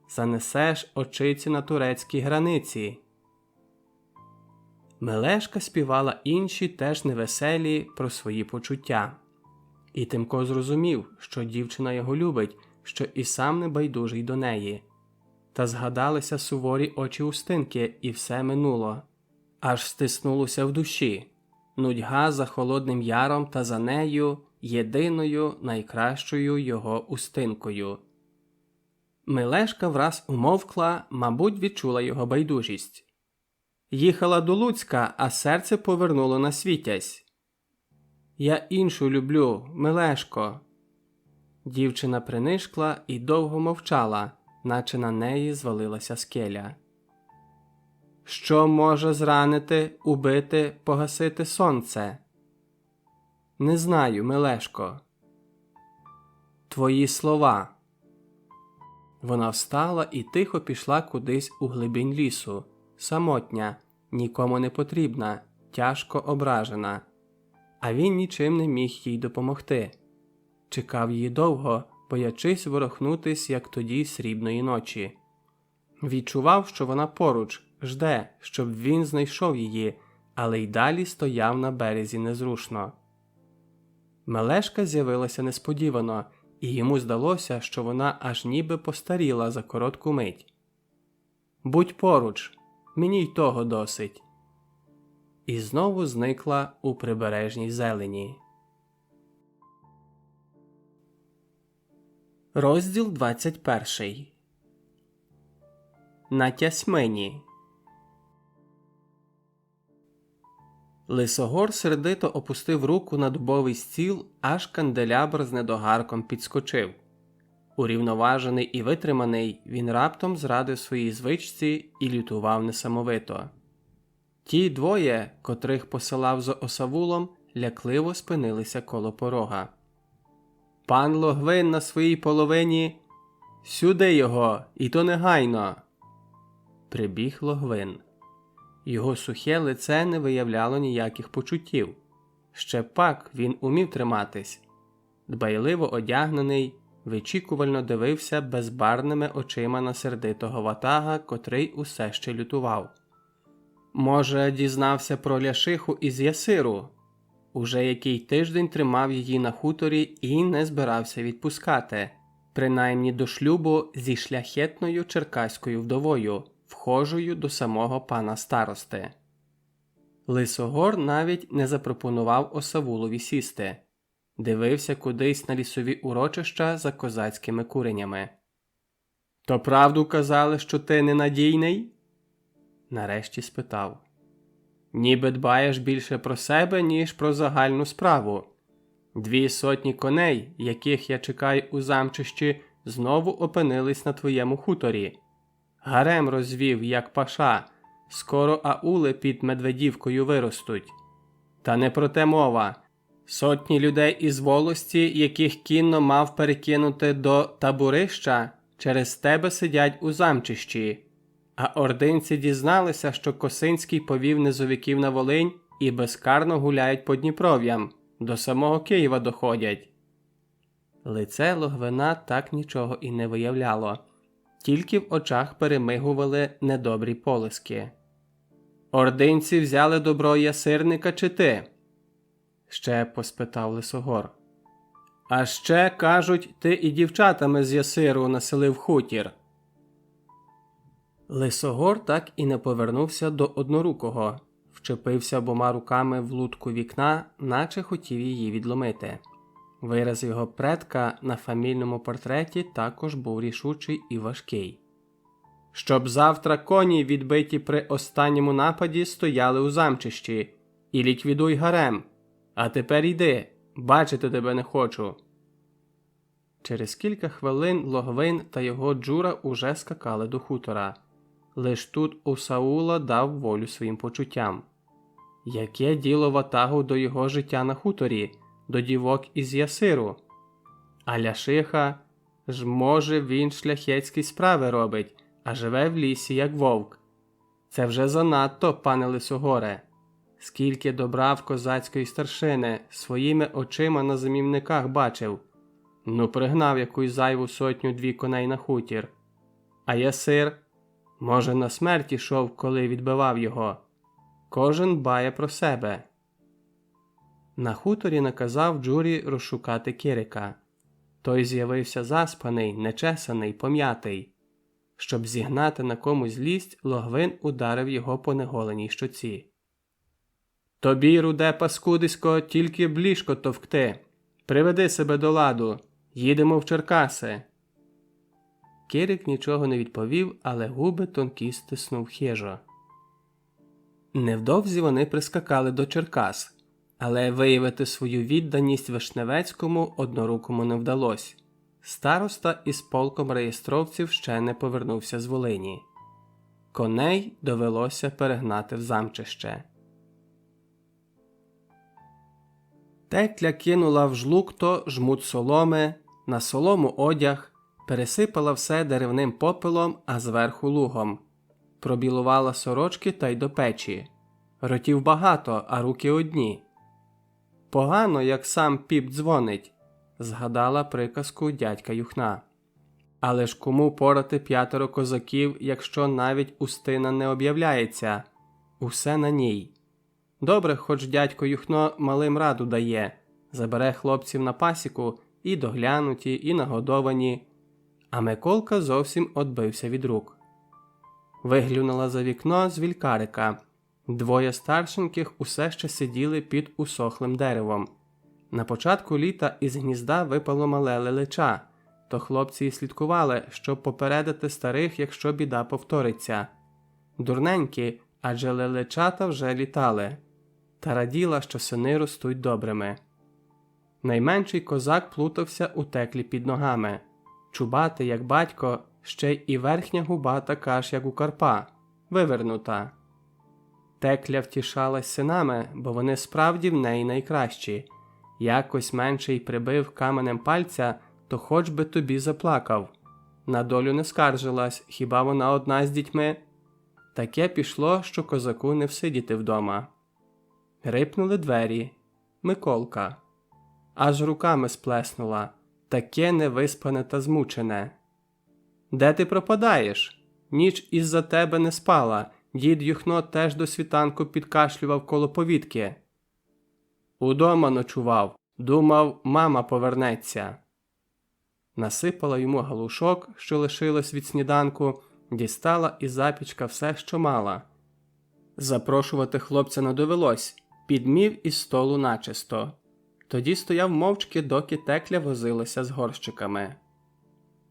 занесеш очиці на турецькій границі». Мелешка співала інші теж невеселі про свої почуття. І Тимко зрозумів, що дівчина його любить, що і сам не байдужий до неї. Та згадалися суворі очі Устинки, і все минуло. Аж стиснулося в душі. Нудьга за Холодним Яром та за нею єдиною найкращою його Устинкою. Мелешка враз умовкла, мабуть, відчула його байдужість. Їхала до Луцька, а серце повернуло на Світязь. «Я іншу люблю, Мелешко». Дівчина принишкла і довго мовчала, наче на неї звалилася скеля. «Що може зранити, убити, погасити сонце?» «Не знаю, Мелешко». «Твої слова». Вона встала і тихо пішла кудись у глибінь лісу, самотня, нікому не потрібна, тяжко ображена. А він нічим не міг їй допомогти. Чекав її довго, боячись ворохнутись, як тоді срібної ночі. Відчував, що вона поруч, жде, щоб він знайшов її, але й далі стояв на березі незрушно. Мелешка з'явилася несподівано, і йому здалося, що вона аж ніби постаріла за коротку мить. «Будь поруч, мені й того досить». І знову зникла у прибережній зелені. Розділ 21. На Тясмині. Лисогор сердито опустив руку на дубовий стіл, аж канделябр з недогарком підскочив. Урівноважений і витриманий, він раптом зрадив своїй звичці і лютував несамовито. Ті двоє, котрих посилав за осавулом, лякливо спинилися коло порога. «Пан Логвин на своїй половині! Сюди його, і то негайно!» Прибіг Логвин. Його сухе лице не виявляло ніяких почуттів. Ще пак він умів триматись. Дбайливо одягнений, вичікувально дивився безбарними очима на сердитого ватага, котрий усе ще лютував. Може, дізнався про Ляшиху із Ясиру? Уже який тиждень тримав її на хуторі і не збирався відпускати, принаймні до шлюбу зі шляхетною черкаською вдовою, вхожою до самого пана старости. Лисогор навіть не запропонував осавулові сісти. Дивився кудись на лісові урочища за козацькими куренями. «То правду казали, що ти ненадійний?» Нарешті спитав. «Ніби дбаєш більше про себе, ніж про загальну справу. 200 коней, яких я чекаю у замчищі, знову опинились на твоєму хуторі. Гарем розвів, як паша, скоро аули під Медведівкою виростуть. Та не про те мова. 100 людей із волості, яких кінно мав перекинути до таборища, через тебе сидять у замчищі. А ординці дізналися, що Косинський повів низовиків на Волинь і безкарно гуляють по Дніпров'ям, до самого Києва доходять». Лице Логвина так нічого і не виявляло, тільки в очах перемигували недобрі полиски. «Ординці взяли добро Ясирника чи ти?» Ще поспитав Лисогор. «А ще, кажуть, ти і дівчатами з Ясиру населив хутір». Лисогор так і не повернувся до Однорукого, вчепився обома руками в лутку вікна, наче хотів її відломити. Вираз його предка на фамільному портреті також був рішучий і важкий. Щоб завтра коні, відбиті при останньому нападі, стояли у замчищі. І ліквідуй гарем. А тепер йди, бачити тебе не хочу». Через кілька хвилин Логвин та його Джура уже скакали до хутора. Лиш тут у Саула дав волю своїм почуттям. Яке діло ватагу до його життя на хуторі, до дівок із Ясиру? А Ляшиха ж, може, він шляхетські справи робить, а живе в лісі, як вовк. Це вже занадто, пане Лисогоре. Скільки добра в козацької старшини своїми очима на зимівниках бачив. Ну, пригнав якусь зайву 100-2 коней на хутір. А Ясир, може, на смерть ішов, коли відбивав його. Кожен дбає про себе. На хуторі наказав Джурі розшукати Кирика. Той з'явився заспаний, нечесаний, пом'ятий. Щоб зігнати на комусь злість, Логвин ударив його по неголеній щоці. «Тобі, руде паскудисько, тільки б ліжко товкти. Приведи себе до ладу. Їдемо в Черкаси». Кирик нічого не відповів, але губи тонкі стиснув хижо. Невдовзі вони прискакали до Черкас, але виявити свою відданість Вишневецькому однорукому не вдалося. Староста із полком реєстровців ще не повернувся з Волині. Коней довелося перегнати в замчище. Текля кинула в жлукто жмут соломи, на солому одяг, пересипала все деревним попелом, а зверху лугом. Пробілувала сорочки та й до печі. Ротів багато, а руки одні. «Погано, як сам піп дзвонить», – згадала приказку дядька Юхна. «Але ж кому порати 5 козаків, якщо навіть Устина не об'являється? Усе на ній. Добре, хоч дядько Юхно малим раду дає, забере хлопців на пасіку і доглянуті, і нагодовані». А Миколка зовсім одбився від рук. Виглянула за вікно з вількарика. 2 старшеньких усе ще сиділи під усохлим деревом. На початку літа із гнізда випало мале лелеча, то хлопці й слідкували, щоб попередити старих, якщо біда повториться. Дурненькі, адже лелечата вже літали. Та раділа, що сини ростуть добрими. Найменший козак плутався у теклі під ногами. Чубатий, як батько, ще й верхня губа така ж, як у Карпа, вивернута. Текля втішалась синами, бо вони справді в неї найкращі. Якось менший прибив каменем пальця, то хоч би тобі заплакав. На долю не скаржилась, хіба вона одна з дітьми? Таке пішло, що козаку не всидіти вдома. Рипнули двері. Миколка. Аж руками сплеснула. Таке невиспане та змучене. «Де ти пропадаєш? Ніч із-за тебе не спала. Дід Юхно теж до світанку підкашлював коло повітки». «Удома ночував. Думав, мама повернеться». Насипала йому галушок, що лишилось від сніданку, дістала із запічка все, що мала. Запрошувати хлопця не довелось. Підмів із столу начисто. Тоді стояв мовчки, доки Текля возилася з горщиками.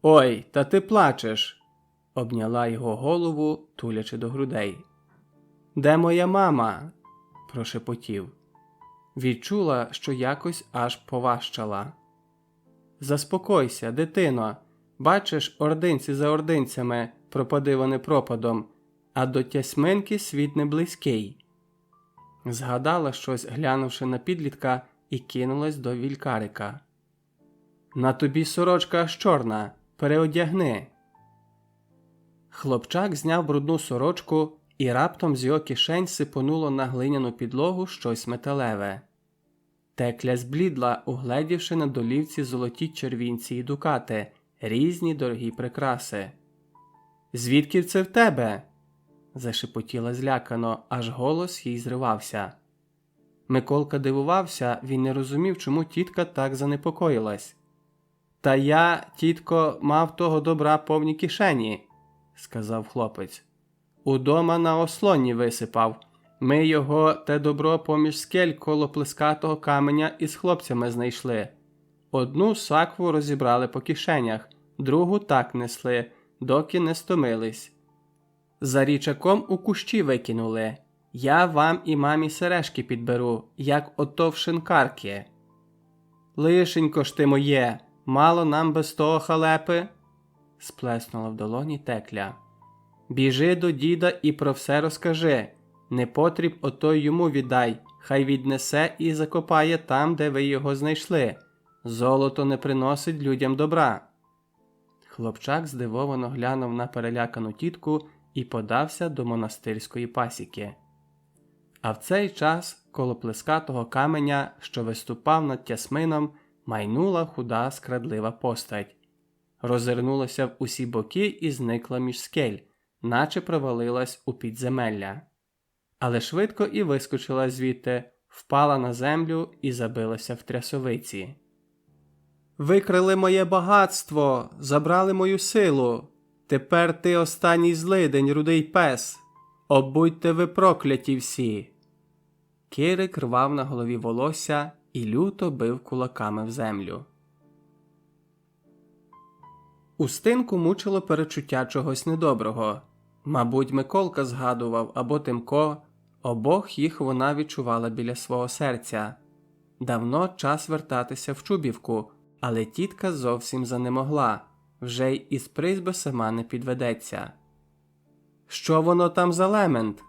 «Ой, та ти плачеш!» – обняла його голову, тулячи до грудей. «Де моя мама?» – прошепотів. Відчула, що якось аж поважчала. «Заспокойся, дитино. Бачиш, ординці за ординцями, пропади вони пропадом, а до Тясминки світ не близький». Згадала щось, глянувши на підлітка, і кинулась до вількарика. «На тобі сорочка аж чорна, переодягни». Хлопчак зняв брудну сорочку, і раптом з його кишень сипонуло на глиняну підлогу щось металеве. Текля зблідла, угледівши на долівці золоті червінці і дукати, різні дорогі прикраси. «Звідки це в тебе?» – зашепотіла злякано, аж голос їй зривався. Миколка дивувався, він не розумів, чому тітка так занепокоїлась. «Та я, тітко, мав того добра повні кишені», – сказав хлопець. «Удома на ослоні висипав. Ми його, те добро, поміж скель коло плескатого каменя із хлопцями знайшли. Одну сакву розібрали по кишенях, другу так несли, доки не стомились. За річаком у кущі викинули. Я вам і мамі сережки підберу, як ото в шинкарки. Лишенько ж ти моє, мало нам без того халепи? Сплеснула в долоні Текля. Біжи до діда і про все розкажи. Не потріб ото йому віддай, хай віднесе і закопає там, де ви його знайшли. Золото не приносить людям добра. Хлопчак здивовано глянув на перелякану тітку і подався до монастирської пасіки. А в цей час коло плескатого каменя, що виступав над Тясмином, майнула худа скрадлива постать. Роззирнулася в усі боки і зникла між скель, наче провалилась у підземелля. Але швидко і вискочила звідти, впала на землю і забилася в трясовиці. «Викрали моє багатство, забрали мою силу. Тепер ти останній злидень, рудий пес. Обудьте ви прокляті всі!» Кирик рвав на голові волосся і люто бив кулаками в землю. Устинку мучило перечуття чогось недоброго. Мабуть, Миколка згадував або Тимко, обох їх вона відчувала біля свого серця. Давно час вертатися в Чубівку, але тітка зовсім занемогла, вже й із призьби сама не підведеться. «Що воно там за лемент?»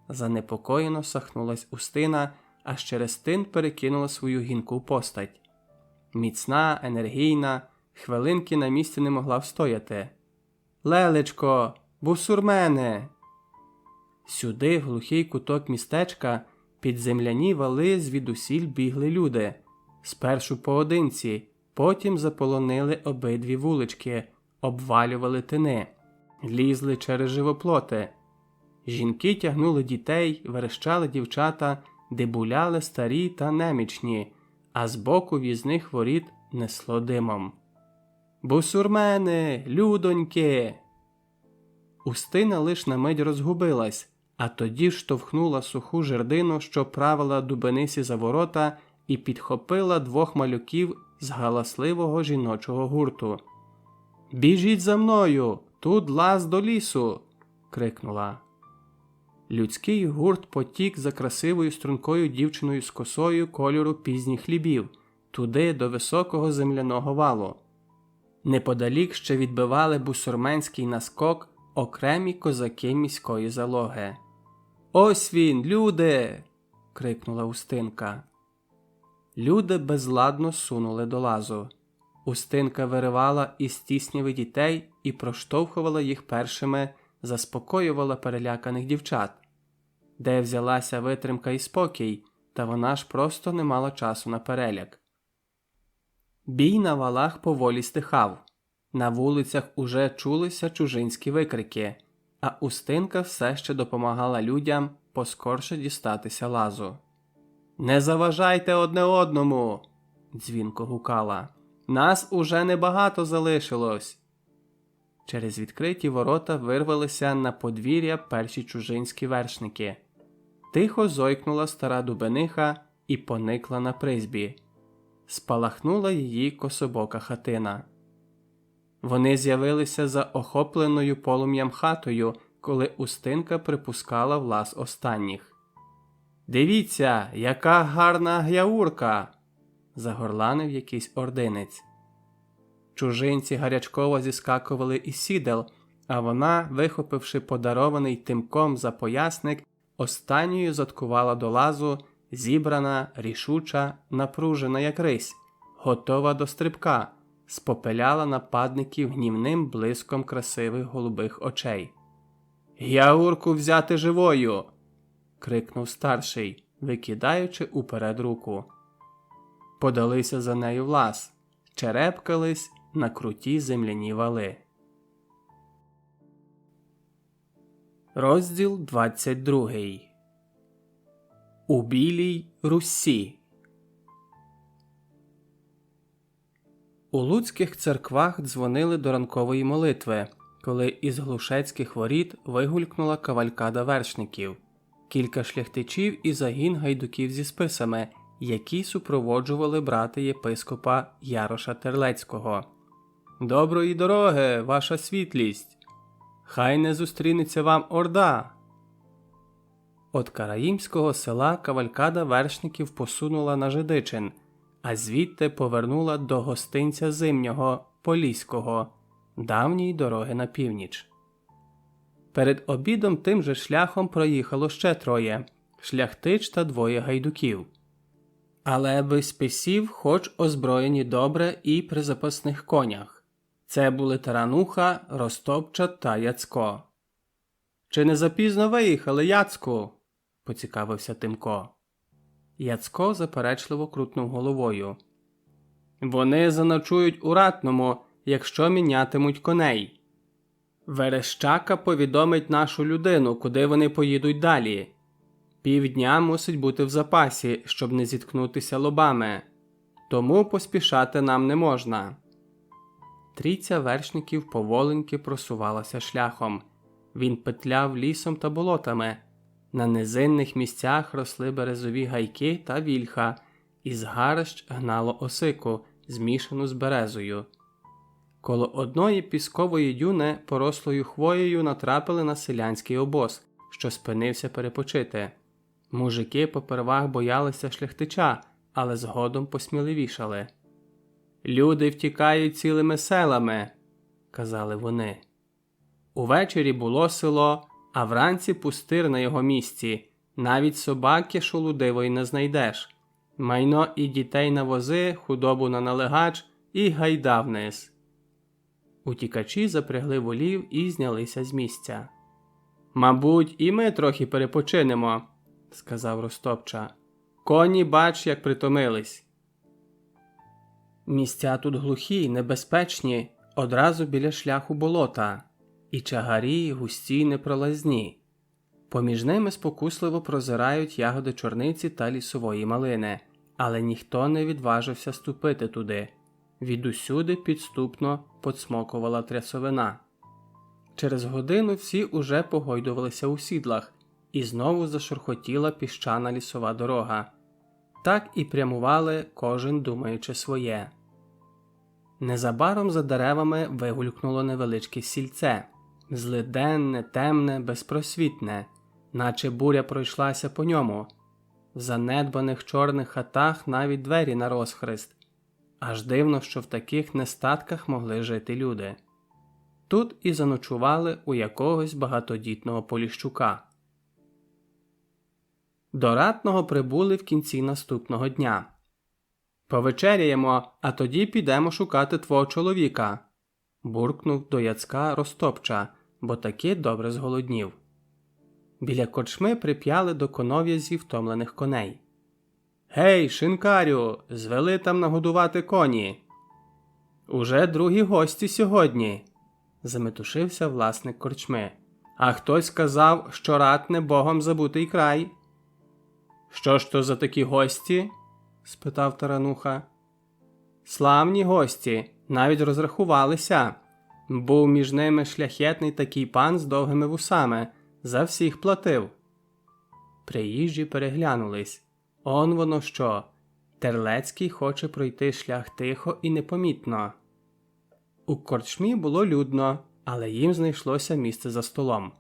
Занепокоєно сахнулась Устина, аж через тин перекинула свою гінку постать. Міцна, енергійна, хвилинки на місці не могла встояти. «Лелечко, бусурмене!» Сюди, в глухий куток містечка, під земляні вали звідусіль бігли люди. Спершу поодинці, потім заполонили обидві вулички, обвалювали тини, лізли через живоплоти. Жінки тягнули дітей, верещали дівчата, дебуляли старі та немічні, а збоку в'їзних воріт несло димом. «Бусурмени! Людоньки!» Устина лиш на мить розгубилась, а тоді штовхнула суху жердину, що правила дубенисі за ворота, і підхопила двох малюків з галасливого жіночого гурту. «Біжіть за мною! Тут лаз до лісу!» – крикнула. Людський гурт потік за красивою стрункою дівчиною з косою кольору пізніх хлібів, туди до високого земляного валу. Неподалік ще відбивали бусурменський наскок окремі козаки міської залоги. «Ось він, люди!» – крикнула Устинка. Люди безладно сунули до лазу. Устинка виривала із тісняви дітей і проштовхувала їх першими, заспокоювала переляканих дівчат. Де взялася витримка і спокій, та вона ж просто не мала часу на переляк. Бій на валах поволі стихав. На вулицях уже чулися чужинські викрики, а Устинка все ще допомагала людям поскорше дістатися лазу. «Не заважайте одне одному!» – дзвінко гукала. «Нас уже небагато залишилось!» Через відкриті ворота вирвалися на подвір'я перші чужинські вершники. Тихо зойкнула стара дубениха і поникла на призьбі. Спалахнула її кособока хатина. Вони з'явилися за охопленою полум'ям хатою, коли Устинка припускала в лаз останніх. «Дивіться, яка гарна г'яурка!» – загорланив якийсь ординець. Чужинці гарячково зіскакували із сідел, а вона, вихопивши подарований Тимком запоясник, останньою заткувала до лазу, зібрана, рішуча, напружена як рись, готова до стрибка, спопеляла нападників гнівним блиском красивих голубих очей. «Г'яурку взяти живою!» – крикнув старший, викидаючи уперед руку. Подалися за нею в лаз, черепкались на круті земляні вали. Розділ 22. У Білій Русі. У луцьких церквах дзвонили до ранкової молитви, коли із глушецьких воріт вигулькнула кавалькада вершників, кілька шляхтичів і загін гайдуків зі списами, які супроводжували брата єпископа Яроша Терлецького. «Доброї дороги, ваша світлість!» Хай не зустрінеться вам орда. От Караїмського села кавалькада вершників посунула на Жидичин, а звідти повернула до гостинця Зимнього, Поліського, давньої дороги на північ. Перед обідом тим же шляхом проїхало ще троє – шляхтич та двоє гайдуків. Але без списів, хоч озброєні добре і при запасних конях. Це були Тарануха, Ростопча та Яцко. «Чи не запізно виїхали, Яцку?» – поцікавився Тимко. Яцко заперечливо крутнув головою. «Вони заночують у Ратному, якщо мінятимуть коней. Верещака повідомить нашу людину, куди вони поїдуть далі. Півдня мусить бути в запасі, щоб не зіткнутися лобами. Тому поспішати нам не можна». Трійця вершників поволеньки просувалася шляхом. Він петляв лісом та болотами. На низинних місцях росли березові гайки та вільха, із гарищ гнало осику, змішану з березою. Коло одної піскової дюни, порослою хвоєю, натрапили на селянський обоз, що спинився перепочити. Мужики попервах боялися шляхтича, але згодом посміливішали. «Люди втікають цілими селами», – казали вони. Увечері було село, а вранці пустир на його місці. Навіть собаки шолудивої не знайдеш. Майно і дітей на вози, худобу на налегач і гайда вниз. Утікачі запрягли волів і знялися з місця. «Мабуть, і ми трохи перепочинемо», – сказав Ростопча. «Коні, бач, як притомились». Місця тут глухі, небезпечні, одразу біля шляху болота. І чагарі густі й непролазні. Поміж ними спокусливо прозирають ягоди чорниці та лісової малини, але ніхто не відважився ступити туди. Відусюди підступно подсмокувала трясовина. Через годину всі уже погойдувалися у сідлах, і знову зашурхотіла піщана лісова дорога. Так і прямували, кожен думаючи своє. Незабаром за деревами вигулькнуло невеличке сільце. Злиденне, темне, безпросвітне, наче буря пройшлася по ньому. В занедбаних чорних хатах навіть двері на розхрест. Аж дивно, що в таких нестатках могли жити люди. Тут і заночували у якогось багатодітного Поліщука. До Ратного прибули в кінці наступного дня. «Повечеряємо, а тоді підемо шукати твого чоловіка», – буркнув до Яцка Ростопча, бо таки добре зголоднів. Біля корчми прип'яли до конов'язі втомлених коней. «Гей, шинкарю, звели там нагодувати коні!» «Уже другі гості сьогодні», – заметушився власник корчми. «А хтось сказав, що Ратне Богом забутий край». «Що ж то за такі гості?» – спитав Тарануха. «Славні гості, навіть розрахувалися. Був між ними шляхетний такий пан з довгими вусами, за всіх платив». Приїжджі переглянулись. Он воно що, Терлецький хоче пройти шлях тихо і непомітно. У корчмі було людно, але їм знайшлося місце за столом.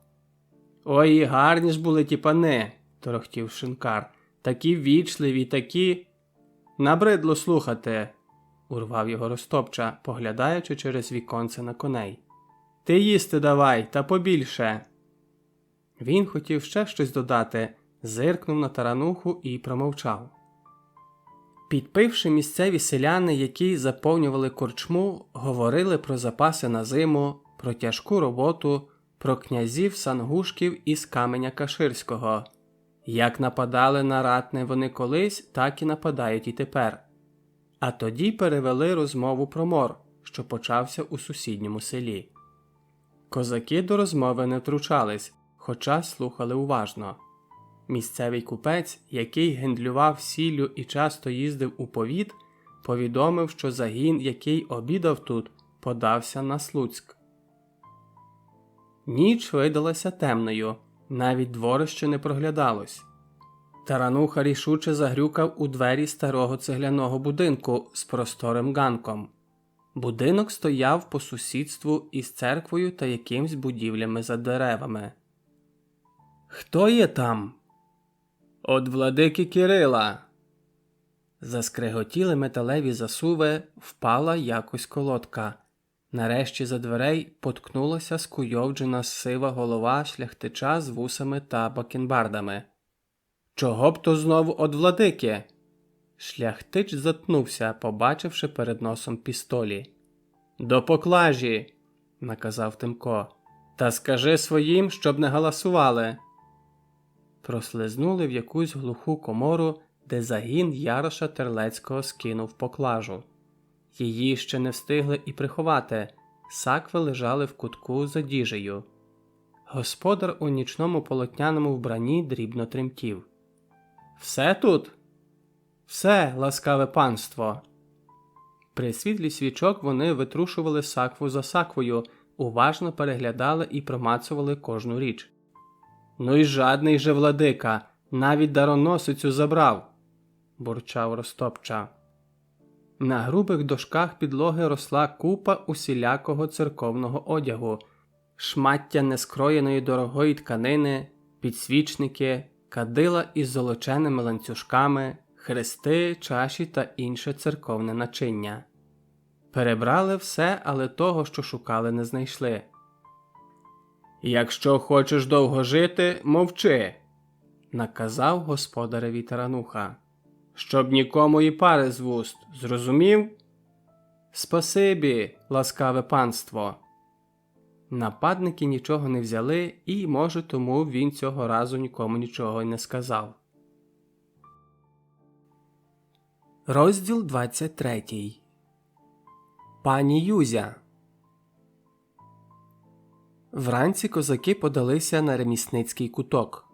«Ой, гарні ж були ті пани», – торохтів шинкар, – «такі ввічливі, такі…» «Набридло слухати», – урвав його Ростопча, поглядаючи через віконце на коней. «Ти їсти давай, та побільше». Він хотів ще щось додати, зиркнув на Тарануху і промовчав. Підпивши, місцеві селяни, які заповнювали корчму, говорили про запаси на зиму, про тяжку роботу, про князів Сангушків із Каменя Каширського. Як нападали на Ратне вони колись, так і нападають і тепер. А тоді перевели розмову про мор, що почався у сусідньому селі. Козаки до розмови не втручались, хоча слухали уважно. Місцевий купець, який гендлював сіллю і часто їздив у повіт, повідомив, що загін, який обідав тут, подався на Слуцьк. Ніч видалася темною, навіть дворище не проглядалось. Тарануха рішуче загрюкав у двері старого цегляного будинку з просторим ганком. Будинок стояв по сусідству із церквою та якимсь будівлями за деревами. «Хто є там?» «От владики Кирила!» Заскреготіли металеві засуви, впала якось колодка. Нарешті за дверей поткнулася скуйовджена сива голова шляхтича з вусами та бакенбардами. «Чого б то знову од владики?» Шляхтич затнувся, побачивши перед носом пістолі. «До поклажі!» – наказав Тимко. «Та скажи своїм, щоб не галасували!» Прослизнули в якусь глуху комору, де загін Яроша Терлецького скинув поклажу. Її ще не встигли і приховати, сакви лежали в кутку за діжею. Господар у нічному полотняному вбранні дрібно тремтів. «Все тут?» «Все, ласкаве панство!» При світлі свічок вони витрушували сакву за саквою, уважно переглядали і промацували кожну річ. «Ну й жадний же владика, навіть дароносицю забрав!» – бурчав Ростопча. На грубих дошках підлоги росла купа усілякого церковного одягу, шмаття нескроєної дорогої тканини, підсвічники, кадила із золоченими ланцюжками, хрести, чаші та інше церковне начиння. Перебрали все, але того, що шукали, не знайшли. «Якщо хочеш довго жити, мовчи!» – наказав господареві Тарануха. «Щоб нікому і пари з вуст, зрозумів?» «Спасибі, ласкаве панство!» Нападники нічого не взяли і, може, тому він цього разу нікому нічого й не сказав. Розділ 23. Пані Юзя. Вранці козаки подалися на ремісницький куток.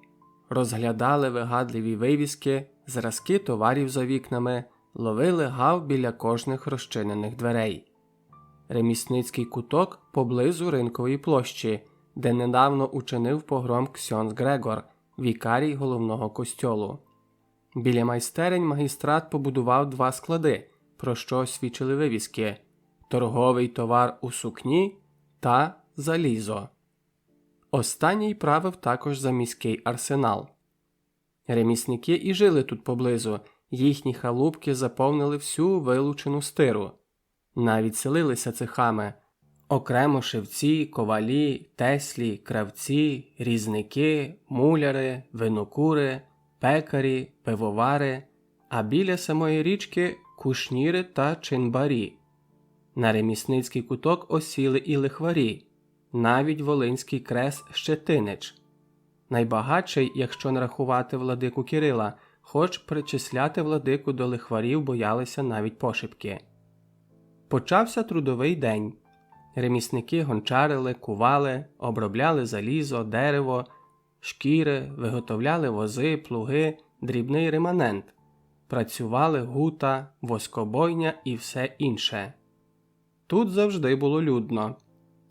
Розглядали вигадливі вивіски, зразки товарів за вікнами, ловили гав біля кожних розчинених дверей. Ремісницький куток поблизу Ринкової площі, де недавно учинив погром ксьондз Грегор, вікарій головного костьолу. Біля майстерень магістрат побудував 2 склади, про що свідчили вивіски – торговий товар у сукні та залізо. Останній правив також за міський арсенал. Ремісники і жили тут поблизу, їхні халупки заповнили всю вилучену стиру. Навіть селилися цехами. Окремо шевці, ковалі, теслі, кравці, різники, муляри, винокури, пекарі, пивовари, а біля самої річки – кушніри та чинбарі. На ремісницький куток осіли і лихварі, навіть волинський крес Щетинич. Найбагатший, якщо не рахувати владику Кирила, хоч причисляти владику до лихварів боялися навіть пошепки. Почався трудовий день. Ремісники гончарили, кували, обробляли залізо, дерево, шкіри, виготовляли вози, плуги, дрібний реманент. Працювали гута, воскобойня і все інше. Тут завжди було людно.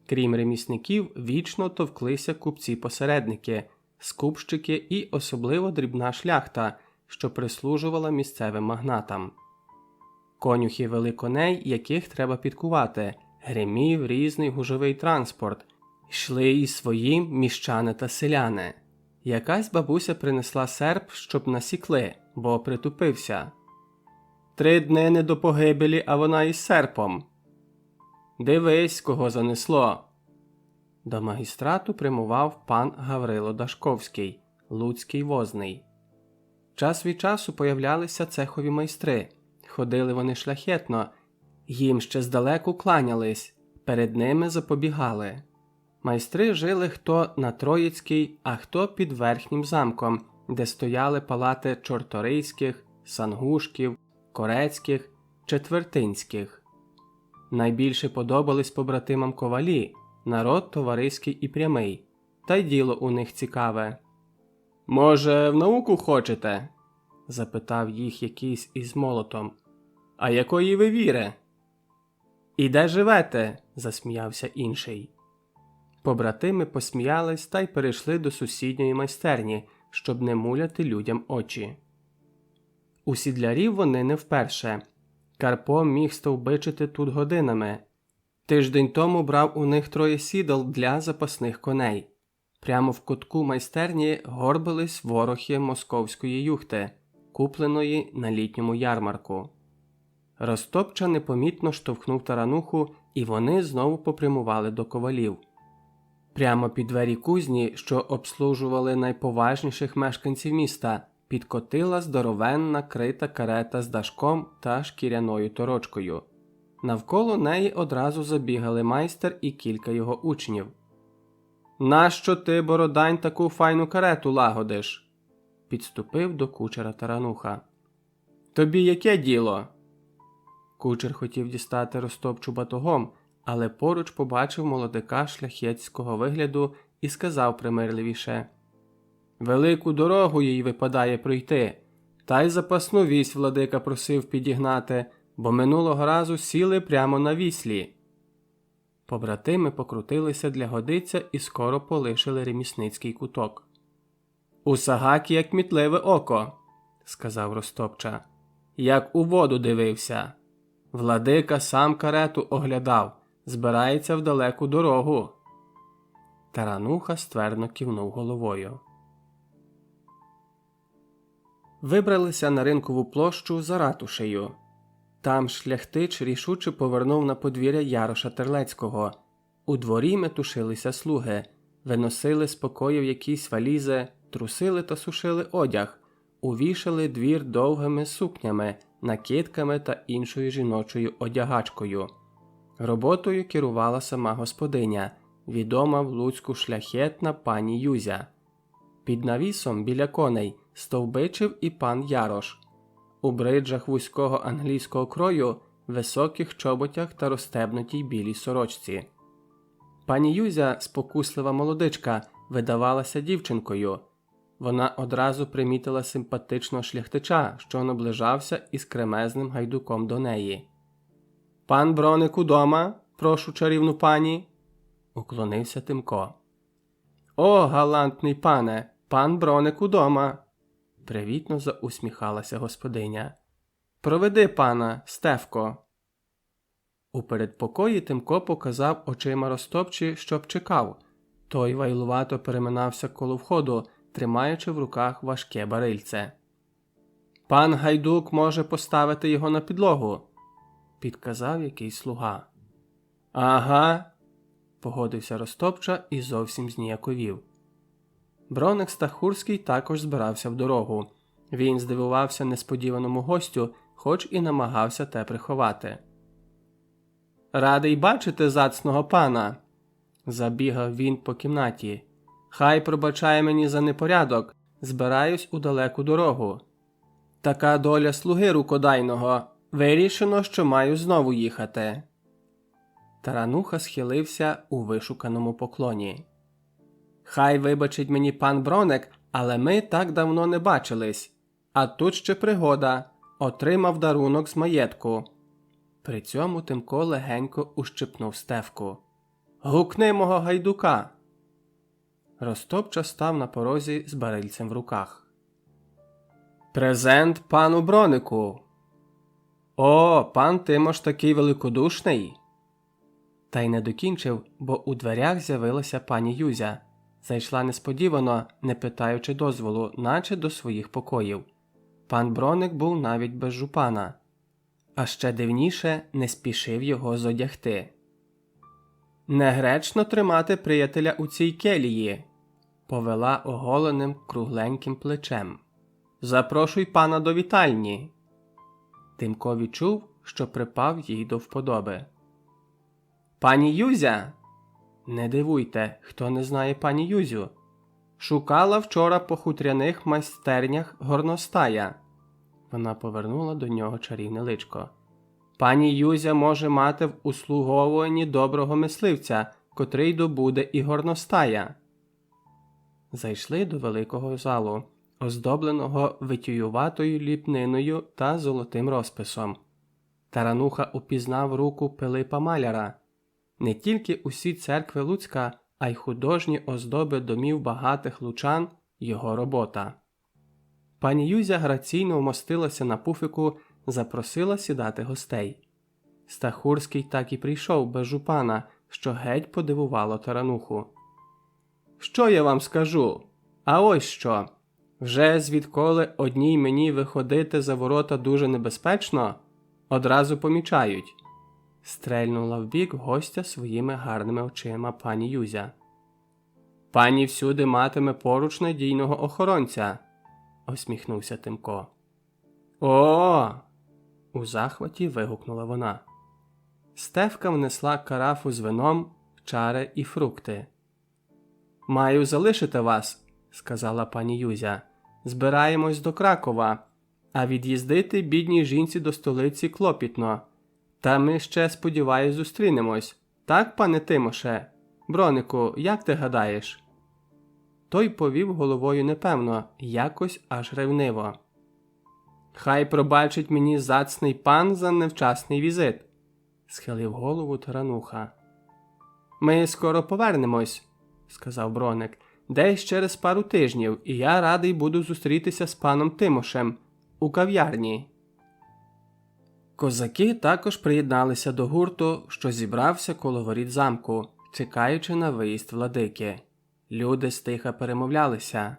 Крім ремісників, вічно товклися купці-посередники, скупщики і особливо дрібна шляхта, що прислужувала місцевим магнатам. Конюхи вели коней, яких треба підкувати, гримів різний гужовий транспорт, йшли і свої міщани та селяни. Якась бабуся принесла серп, щоб насікли, бо притупився. 3 дни не до погибелі, а вона із серпом. Дивись, кого занесло. До магістрату прямував пан Гаврило Дашковський, луцький возний. Час від часу появлялися цехові майстри. Ходили вони шляхетно, їм ще здалеку кланялись, перед ними запобігали. Майстри жили хто на Троїцькій, а хто під Верхнім замком, де стояли палати Чорторийських, Сангушків, Корецьких, Четвертинських. Найбільше подобались побратимам ковалі, народ товариський і прямий, та й діло у них цікаве. «Може, в науку хочете?» – запитав їх якийсь із молотом. «А якої ви віри?» «І де живете?» – засміявся інший. Побратими посміялись та й перейшли до сусідньої майстерні, щоб не муляти людям очі. У сідлярів вони не вперше. Карпо міг стовбичити тут годинами. Тиждень тому брав у них 3 сідал для запасних коней. Прямо в кутку майстерні горбились ворохи московської юхти, купленої на літньому ярмарку. Ростопча непомітно штовхнув тарануху, і вони знову попрямували до ковалів. Прямо під двері кузні, що обслужували найповажніших мешканців міста, підкотила здоровенна крита карета з дашком та шкіряною торочкою. Навколо неї одразу забігали майстер і кілька його учнів. «Нащо ти, Бородань, таку файну карету лагодиш?» – підступив до кучера тарануха. «Тобі яке діло?» Кучер хотів дістати Ростопчу батогом, але поруч побачив молодика шляхетського вигляду і сказав примирливіше: «Велику дорогу їй випадає пройти, та й запасну вісь владика просив підігнати, бо минулого разу сіли прямо на віслі». Побратими покрутилися для годиця і скоро полишили ремісницький куток. «У Сагакі як мітливе око», – сказав Ростопча, – «як у воду дивився. Владика сам карету оглядав, збирається в далеку дорогу». Тарануха ствердно кивнув головою. Вибралися на ринкову площу за ратушею. Там шляхтич рішуче повернув на подвір'я Яроша Терлецького. У дворі метушилися слуги, виносили з покоїв якісь валізи, трусили та сушили одяг, увішали двір довгими сукнями, накидками та іншою жіночою одягачкою. Роботою керувала сама господиня, відома в Луцьку шляхетна пані Юзя. Під навісом біля коней стовбичив і пан Ярош. У бриджах вузького англійського крою, високих чоботях та розстебнутій білій сорочці. Пані Юзя, спокуслива молодичка, видавалася дівчинкою. Вона одразу примітила симпатичного шляхтича, що наближався із кремезним гайдуком до неї. «Пан Броник удома, прошу чарівну пані?» – уклонився Тимко. «О, галантний пане, пан Броник удома!» – привітно заусміхалася господиня. «Проведи пана, Стефко!» У передпокої Тимко показав очима Ростопчі, щоб чекав. Той вайлувато переминався коло входу, тримаючи в руках важке барильце. «Пан Гайдук може поставити його на підлогу», – підказав якийсь слуга. «Ага», – погодився Ростопча і зовсім зніяковів. Броник Стахурський також збирався в дорогу. Він здивувався несподіваному гостю, хоч і намагався те приховати. «Радий бачити зацного пана», – забігав він по кімнаті. «Хай пробачає мені за непорядок, збираюсь у далеку дорогу. Така доля слуги рукодайного, вирішено, що маю знову їхати». Тарануха схилився у вишуканому поклоні. «Хай вибачить мені пан Броник, але ми так давно не бачились. А тут ще пригода. Отримав дарунок з маєтку». При цьому Тимко легенько ущипнув Стефку. «Гукни мого гайдука!» Ростопча став на порозі з барильцем в руках. «Презент пану Бронику!» «О, пан Тимош такий великодушний!» Та й не докінчив, бо у дверях з'явилася пані Юзя. Зайшла несподівано, не питаючи дозволу, наче до своїх покоїв. Пан Броник був навіть без жупана. А ще дивніше, не спішив його зодягти. «Негречно тримати приятеля у цій келії», – повела оголеним кругленьким плечем. «Запрошуй пана до вітальні». Тимко відчув, що припав їй до вподоби. «Пані Юзя?» Не дивуйте, хто не знає пані Юзю. Шукала вчора по хутряних майстернях горностая. Вона повернула до нього чарівне личко. Пані Юзя може мати в услуговуванні доброго мисливця, котрий добуде і горностая. Зайшли до великого залу, оздобленого витююватою ліпниною та золотим розписом. Тарануха упізнав руку Пилипа Маляра. Не тільки усі церкви Луцька, а й художні оздоби домів багатих лучан – його робота. Пані Юзя граційно вмостилася на пуфику, запросила сідати гостей. Стахурський так і прийшов без жупана, що геть подивувало Тарануху. «Що я вам скажу? А ось що. Вже звідколи одній мені виходити за ворота дуже небезпечно, одразу помічають», – стрельнула вбік гостя своїми гарними очима пані Юзя. «Пані всюди матиме поруч надійного охоронця», – осміхнувся Тимко. «О!» – у захваті вигукнула вона. Стефка внесла карафу з вином, чари і фрукти. «Маю залишити вас», – сказала пані Юзя. «Збираємось до Кракова, а від'їздити бідній жінці до столиці клопітно. Та ми ще, сподіваюсь, зустрінемось. Так, пане Тимоше? Бронику, як ти гадаєш?» Той повів головою непевно, якось аж ревниво. «Хай пробачить мені зацний пан за невчасний візит», – схилив голову Тарануха. «Ми скоро повернемось», – сказав Броник, – «десь через пару тижнів, і я радий буду зустрітися з паном Тимошем у кав'ярні». Козаки також приєдналися до гурту, що зібрався коло воріт замку, чекаючи на виїзд владики. Люди стиха перемовлялися.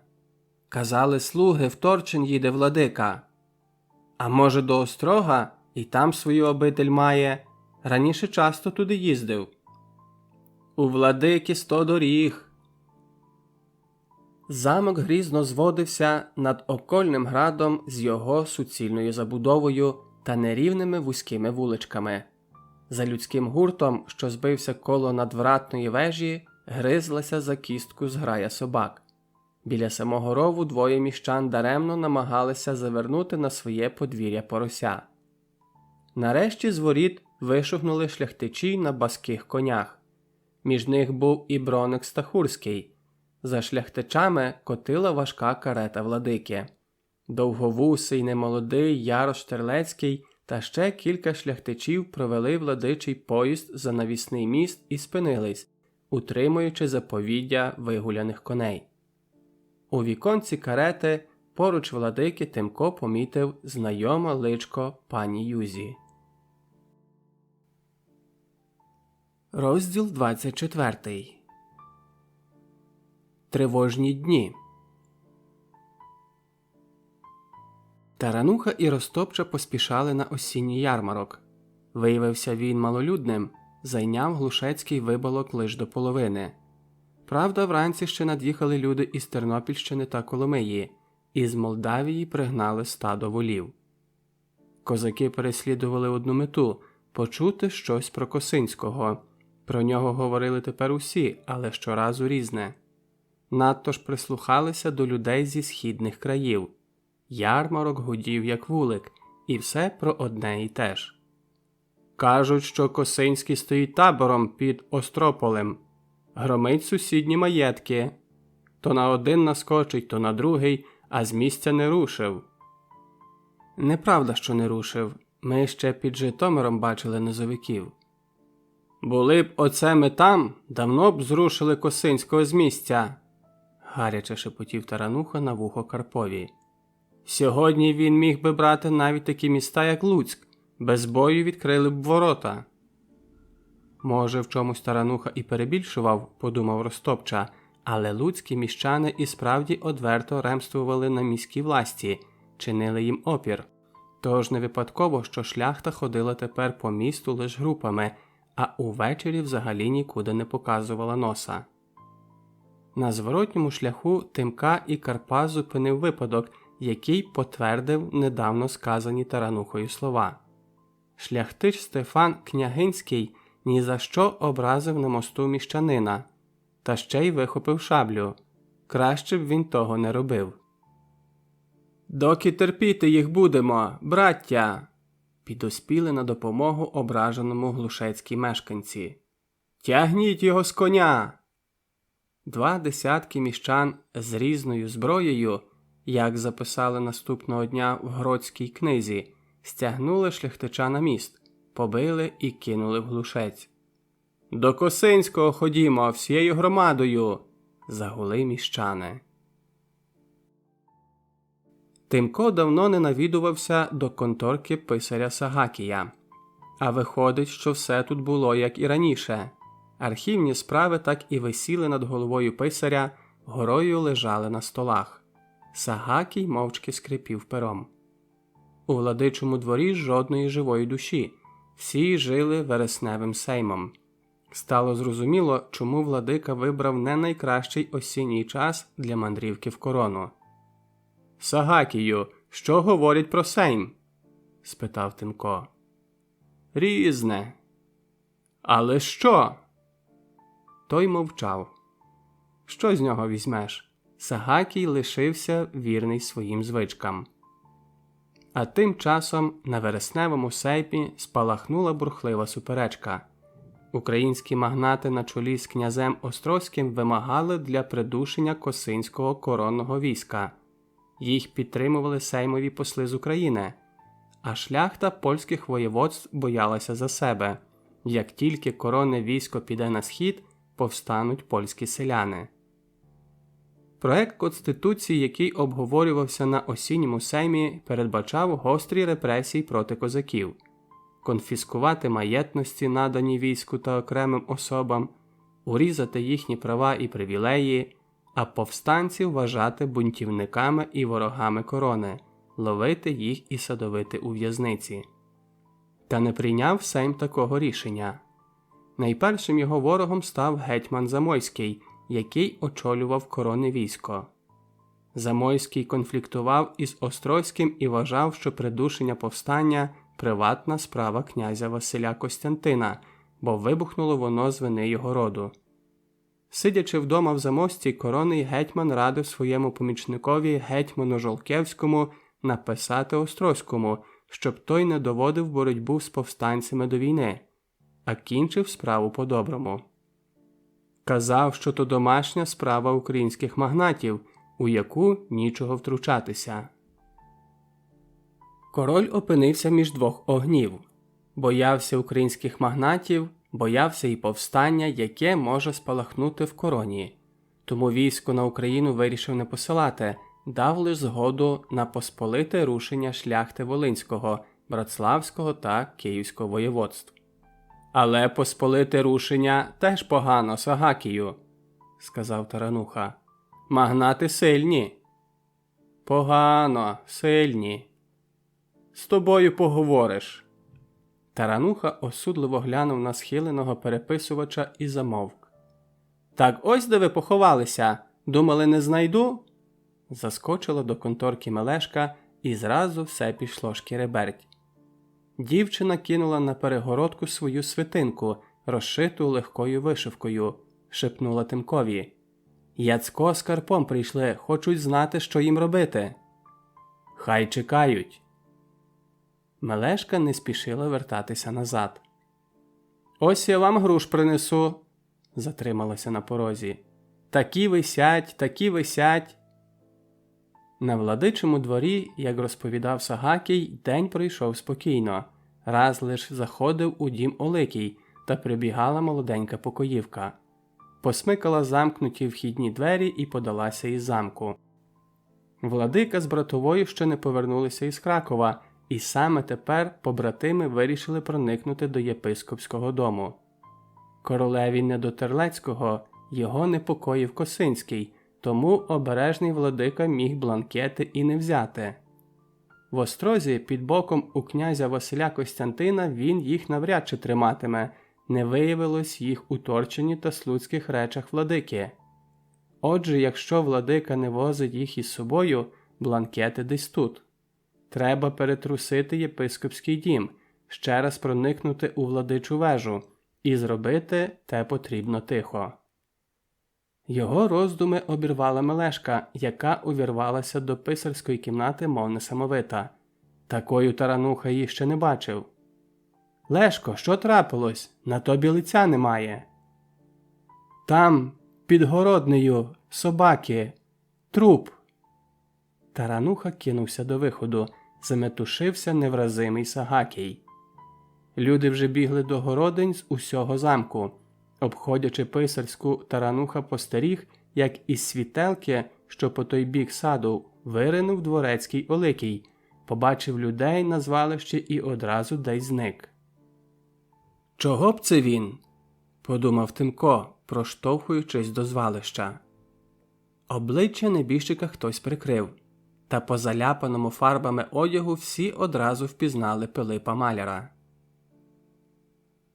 Казали слуги, в Торчин їде владика. А може до Острога, і там свою обитель має, раніше часто туди їздив. У владики 100 доріг. Замок грізно зводився над окольним градом з його суцільною забудовою та нерівними вузькими вуличками. За людським гуртом, що збився коло надвратної вежі, гризлася за кістку зграя собак. Біля самого рову двоє міщан даремно намагалися завернути на своє подвір'я порося. Нарешті з воріт вишугнули шляхтичі на баских конях. Між них був і Броник Стахурський. За шляхтичами котила важка карета владики. Довговусий, немолодий Ярош Штерлецький та ще кілька шляхтичів провели владичий поїзд за навісний міст і спинились, утримуючи заповіддя вигуляних коней. У віконці карети поруч владики Тимко помітив знайоме личко пані Юзі. Розділ 24. Тривожні дні. Тарануха і Ростопча поспішали на осінній ярмарок. Виявився він малолюдним, зайняв Глушецький виболок лиш до половини. Правда, вранці ще над'їхали люди із Тернопільщини та Коломиї, із Молдавії пригнали стадо волів. Козаки переслідували одну мету – почути щось про Косинського. Про нього говорили тепер усі, але щоразу різне. Надто ж прислухалися до людей зі східних країв. Ярмарок гудів як вулик, і все про одне і те ж. Кажуть, що Косинський стоїть табором під Острополем. Громить сусідні маєтки. То на один наскочить, то на другий, а з місця не рушив. Неправда, що не рушив. Ми ще під Житомиром бачили низовиків. Були б оце ми там, давно б зрушили Косинського з місця, гаряче шепотів Тарануха на вухо Карпові. Сьогодні він міг би брати навіть такі міста, як Луцьк, без бою відкрили б ворота. Може, в чомусь Тарануха і перебільшував, подумав Ростопча, але луцькі міщани і справді одверто ремствували на міській власті, чинили їм опір. Тож не випадково, що шляхта ходила тепер по місту лише групами, а увечері взагалі нікуди не показувала носа. На зворотньому шляху Тимка і Карпа зупинив випадок, який потвердив недавно сказані Таранухою слова. Шляхтич Стефан Княгинський ні за що образив на мосту міщанина, та ще й вихопив шаблю. Краще б він того не робив. «Доки терпіти їх будемо, браття!» підоспіли на допомогу ображеному глушецькій мешканці. «Тягніть його з коня!» 2 десятки міщан з різною зброєю, як записали наступного дня в Гродській книзі, стягнули шляхтича на міст, побили і кинули в Глушець. «До Косинського ходімо всією громадою!» – загули міщани. Тимко давно не навідувався до конторки писаря Сагакія. А виходить, що все тут було, як і раніше. Архівні справи так і висіли над головою писаря, горою лежали на столах. Сагакій мовчки скрипів пером. У владичому дворі жодної живої душі. Всі жили вересневим сеймом. Стало зрозуміло, чому владика вибрав не найкращий осінній час для мандрівки в корону. «Сагакію, що говорять про сейм?» – спитав Тимко. «Різне». «Але що?» Той мовчав. Що з нього візьмеш? Сагакій лишився вірний своїм звичкам. А тим часом на вересневому сеймі спалахнула бурхлива суперечка. Українські магнати на чолі з князем Острозьким вимагали для придушення косинського коронного війська. Їх підтримували сеймові посли з України. А шляхта польських воєводств боялася за себе. Як тільки коронне військо піде на схід, повстануть польські селяни. Проект Конституції, який обговорювався на осінньому сеймі, передбачав гострі репресії проти козаків. Конфіскувати маєтності, надані війську та окремим особам, урізати їхні права і привілеї, а повстанців вважати бунтівниками і ворогами корони, ловити їх і садовити у в'язниці. Та не прийняв Сейм такого рішення. Найпершим його ворогом став гетьман Замойський, який очолював коронне військо. Замойський конфліктував із Острозьким і вважав, що придушення повстання – приватна справа князя Василя Костянтина, бо вибухнуло воно з вини його роду. Сидячи вдома в Замості, коронний гетьман радив своєму помічникові гетьману Жолкевському написати Острозькому, щоб той не доводив боротьбу з повстанцями до війни, а кінчив справу по-доброму. Казав, що то домашня справа українських магнатів, у яку нічого втручатися. Король опинився між двох огнів. Боявся українських магнатів, боявся і повстання, яке може спалахнути в короні. Тому військо на Україну вирішив не посилати, дав лише згоду на посполите рушення шляхти Волинського, Братславського та Київського воєводств. «Але посполите рушення теж погано, Сагакію», – сказав Тарануха. «Магнати сильні». «Погано, сильні. З тобою поговориш». Тарануха осудливо глянув на схиленого переписувача і замовк. «Так ось де ви поховалися. Думали, не знайду?» Заскочила до конторки Мелешка, і зразу все пішло шкіреберть. Дівчина кинула на перегородку свою свитинку, розшиту легкою вишивкою, шепнула Тимкові. «Яцько з Карпом прийшли, хочуть знати, що їм робити». «Хай чекають». Мелешка не спішила вертатися назад. «Ось я вам груш принесу», – затрималася на порозі. «Такі висять». На владичому дворі, як розповідав Сагакій, день пройшов спокійно. Раз лиш заходив у дім Оликій, та прибігала молоденька покоївка. Посмикала замкнуті вхідні двері і подалася із замку. Владика з братовою ще не повернулися із Кракова, і саме тепер побратими вирішили проникнути до єпископського дому. Королеві не до Терлецького, його непокоїв Косинський, тому обережний владика міг бланкети і не взяти. В Острозі під боком у князя Василя Костянтина він їх навряд чи триматиме, не виявилось їх у Торчині та Слуцьких речах владики. Отже, якщо владика не возить їх із собою, бланкети десь тут. Треба перетрусити єпископський дім, ще раз проникнути у владичу вежу, і зробити те потрібно тихо. Його роздуми обірвала Мелешка, яка увірвалася до писарської кімнати мов несамовита. Такою Тарануха її ще не бачив. «Лешко, що трапилось? На тобі лиця немає». «Там, під городнею, собаки, труп». Тарануха кинувся до виходу, заметушився невразимий Сагакій. Люди вже бігли до городень з усього замку. Обходячи писарську, Тарануха постеріг, як із світелки, що по той бік саду, виринув дворецький Оликій, побачив людей на звалищі і одразу десь зник. «Чого б це він?» – подумав Тимко, проштовхуючись до звалища. Обличчя небіжчика хтось прикрив, та по заляпаному фарбами одягу всі одразу впізнали Пилипа Маляра.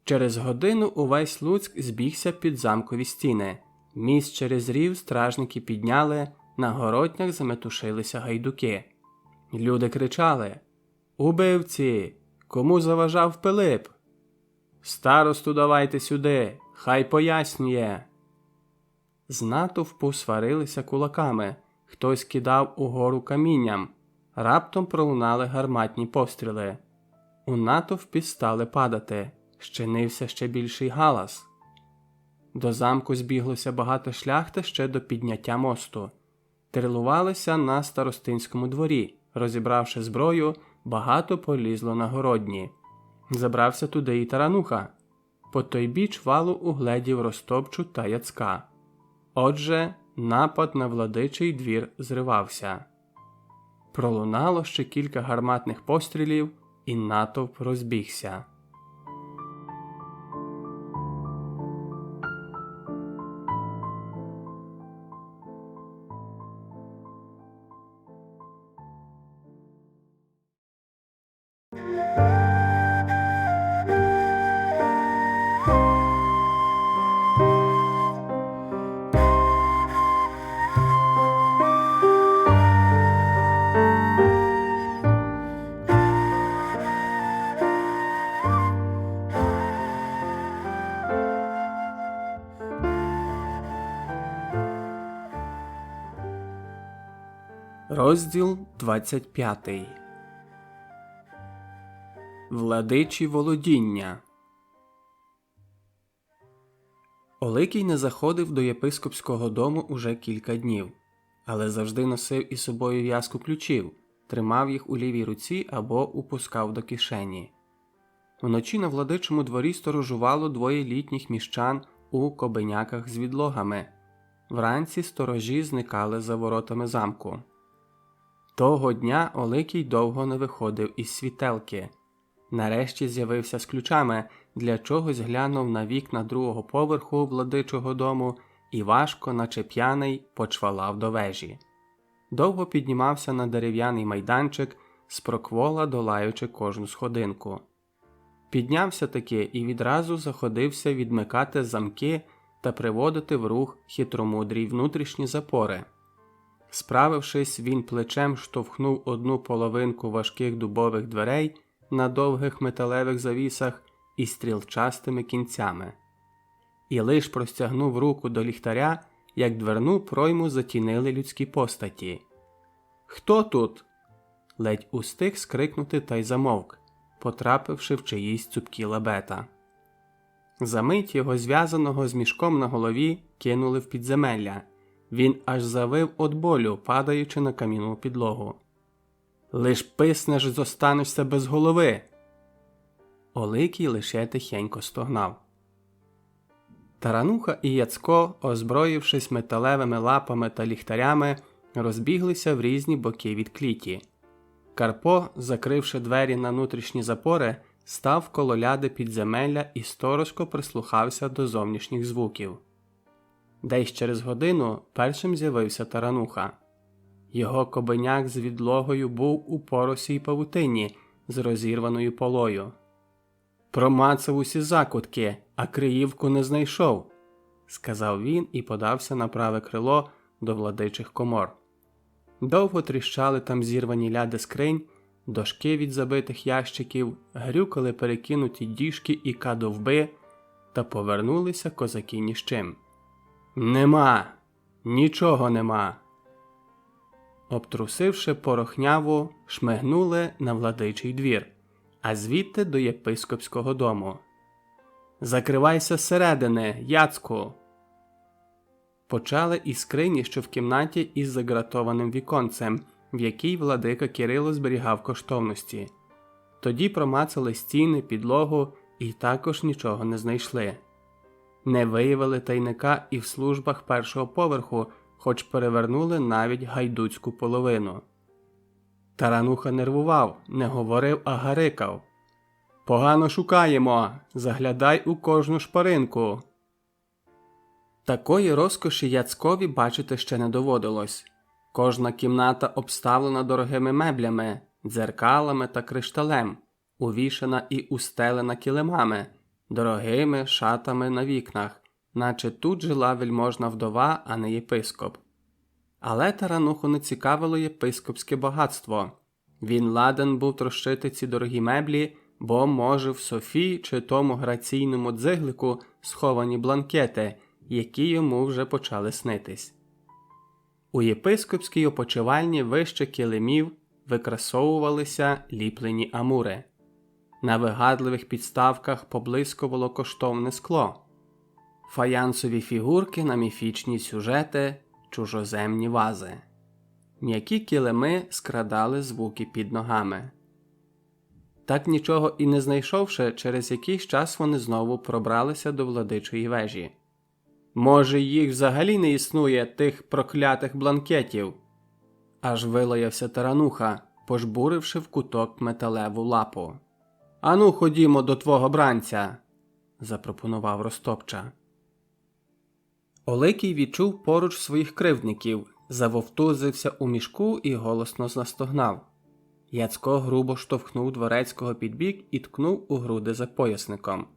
Через годину увесь Луцьк збігся під замкові стіни. Міст через рів стражники підняли, на городнях заметушилися гайдуки. Люди кричали: «Убивці! Кому заважав Пилип? Старосту давайте сюди, хай пояснює!» З натовпу сварилися кулаками, хтось кидав угору камінням. Раптом пролунали гарматні постріли. У натовпі стали падати, щинився ще більший галас. До замку збіглося багато шляхти ще до підняття мосту. Трилувалися на старостинському дворі, розібравши зброю, багато полізло на городні. Забрався туди і Тарануха. По той біч валу угледів Ростопчу та Яцка. Отже, напад на владичий двір зривався. Пролунало ще кілька гарматних пострілів, і натовп розбігся. Розділ 25. Владичі володіння. Оликій не заходив до єпископського дому уже кілька днів, але завжди носив із собою в'язку ключів, тримав їх у лівій руці або упускав до кишені. Вночі на владичому дворі сторожувало двоє літніх міщан у кобеняках з відлогами. Вранці сторожі зникали за воротами замку. Того дня Оликій довго не виходив із світелки. Нарешті з'явився з ключами, для чогось глянув на вікна другого поверху владичого дому і важко, наче п'яний, почвалав до вежі. Довго піднімався на дерев'яний майданчик, спроквола долаючи кожну сходинку. Піднявся таки і відразу заходився відмикати замки та приводити в рух хитромудрі внутрішні запори. Справившись, він плечем штовхнув одну половинку важких дубових дверей на довгих металевих завісах із стрілчастими кінцями. І лиш простягнув руку до ліхтаря, як дверну пройму затінили людські постаті. «Хто тут?» Ледь устиг скрикнути та й замовк, потрапивши в чиїсь цупкі лабета. Замить його зв'язаного з мішком на голові кинули в підземелля. Він аж завив од болю, падаючи на кам'яну підлогу. «Лиш писнеш, зостанешся без голови!» Оликій лише тихенько стогнав. Тарануха і Яцко, озброївшись металевими лапами та ліхтарями, розбіглися в різні боки від кліті. Карпо, закривши двері на внутрішні запори, став коло ляди підземелля і сторожко прислухався до зовнішніх звуків. Десь через годину першим з'явився Тарануха. Його кобеняк з відлогою був у поросі й павутині з розірваною полою. «Промацав усі закутки, а криївку не знайшов», – сказав він і подався на праве крило до владичих комор. Довго тріщали там зірвані ляди скринь, дошки від забитих ящиків, грюкали перекинуті діжки і кадовби, та повернулися козаки ні з чим. «Нема! Нічого нема!» Обтрусивши порохняву, шмигнули на владичий двір, а звідти до єпископського дому. «Закривайся зсередини, Яцку!» Почали із скрині, що в кімнаті із загратованим віконцем, в якій владика Кирило зберігав коштовності. Тоді промацали стіни, підлогу і також нічого не знайшли. Не виявили тайника і в службах першого поверху, хоч перевернули навіть гайдуцьку половину. Тарануха нервував, не говорив, а гарикав. «Погано шукаємо! Заглядай у кожну шпаринку!» Такої розкоші Яцкові бачити ще не доводилось. Кожна кімната обставлена дорогими меблями, дзеркалами та кришталем, увішана і устелена килимами, дорогими шатами на вікнах, наче тут жила вельможна вдова, а не єпископ. Але Тарануху не цікавило єпископське багатство. Він ладен був трощити ці дорогі меблі, бо, може, в Софії чи тому граційному дзиглику сховані бланкети, які йому вже почали снитись. У єпископській опочивальні вище килимів викрасовувалися ліплені амури. На вигадливих підставках поблискувало коштовне скло. Фаянсові фігурки на міфічні сюжети, чужоземні вази. М'які килими скрадали звуки під ногами. Так нічого і не знайшовши, через якийсь час вони знову пробралися до владичої вежі. «Може, їх взагалі не існує, тих проклятих бланкетів?» Аж вилаявся Тарануха, пожбуривши в куток металеву лапу. «Ану, ходімо до твого бранця!» – запропонував Ростопча. Оликій відчув поруч своїх кривдників, завовтузився у мішку і голосно застогнав. Яцко грубо штовхнув Дворецького під бік і ткнув у груди за поясником.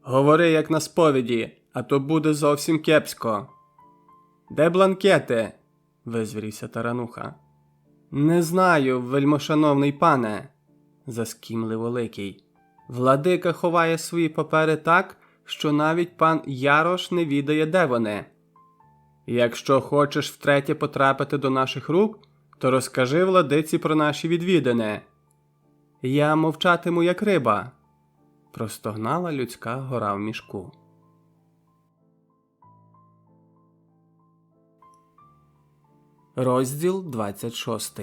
«Говори, як на сповіді, а то буде зовсім кепсько!» «Де бланкети?» – визвірівся Тарануха. «Не знаю, вельмошановний пане!» – заскімлив Оликій. «Владика ховає свої папери так, що навіть пан Ярош не відає, де вони. Якщо хочеш втретє потрапити до наших рук, то розкажи владиці про наші відвідини». «Я мовчатиму, як риба», – простогнала людська гора в мішку. Розділ 26.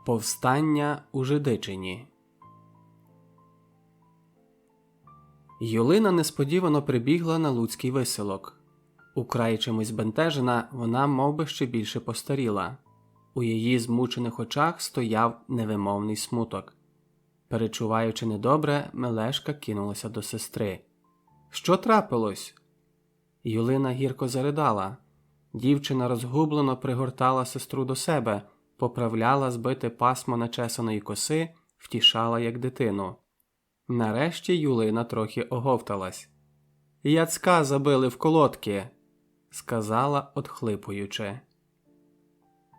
Повстання у Жидичині. Юлина несподівано прибігла на луцький виселок. Украй чимось збентежена, вона мовби ще більше постаріла. У її змучених очах стояв невимовний смуток. Перечуваючи недобре, Мелешка кинулася до сестри. «Що трапилось?» Юлина гірко заридала. Дівчина розгублено пригортала сестру до себе, поправляла збите пасмо начесаної коси, втішала як дитину. Нарешті Юлина трохи оговталась. «Яцка забили в колодки», – сказала, отхлипуючи.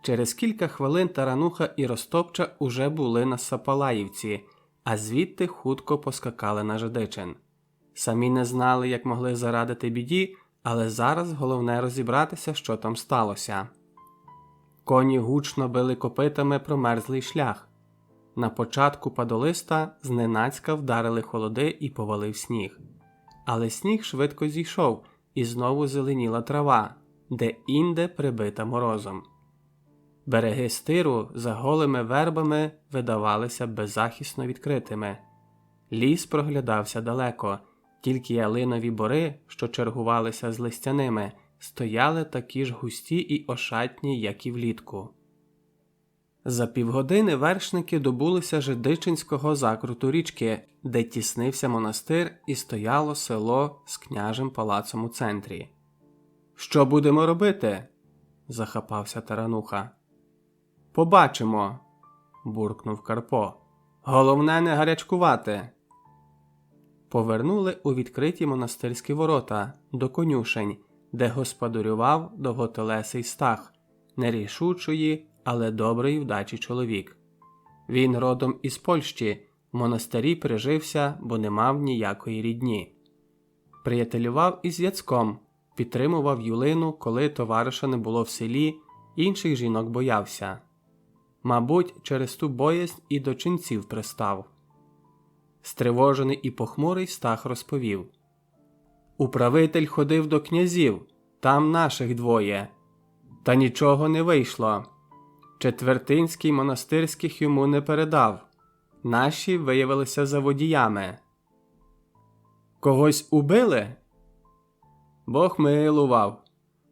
Через кілька хвилин Тарануха і Ростопча уже були на Сапалаївці, а звідти хутко поскакали на Жидичин. Самі не знали, як могли зарадити біді, але зараз головне розібратися, що там сталося. Коні гучно били копитами промерзлий шлях. На початку падолиста зненацька вдарили холоди і повалив сніг. Але сніг швидко зійшов, і знову зеленіла трава, де-інде прибита морозом. Береги стиру за голими вербами видавалися беззахисно відкритими. Ліс проглядався далеко, тільки ялинові бори, що чергувалися з листяними, стояли такі ж густі і ошатні, як і влітку. За півгодини вершники добулися Жидичинського закруту річки, де тіснився монастир і стояло село з княжим палацом у центрі. «Що будемо робити?» – захапався Тарануха. «Побачимо», – буркнув Карпо. «Головне не гарячкувати». Повернули у відкриті монастирські ворота, до конюшень, де господарював довготелесий Стах, нерішучої, але доброї вдачі чоловік. Він родом із Польщі, в монастирі прижився, бо не мав ніякої рідні. Приятелював із Яцком, підтримував Юлину, коли товариша не було в селі, інших жінок боявся. Мабуть, через ту боязнь і до ченців пристав. Стривожений і похмурий Стах розповів. «Управитель ходив до князів, там наших двоє. Та нічого не вийшло. Четвертинський монастирських йому не передав. Наші виявилися заводіями». «Когось убили?» «Бог милував.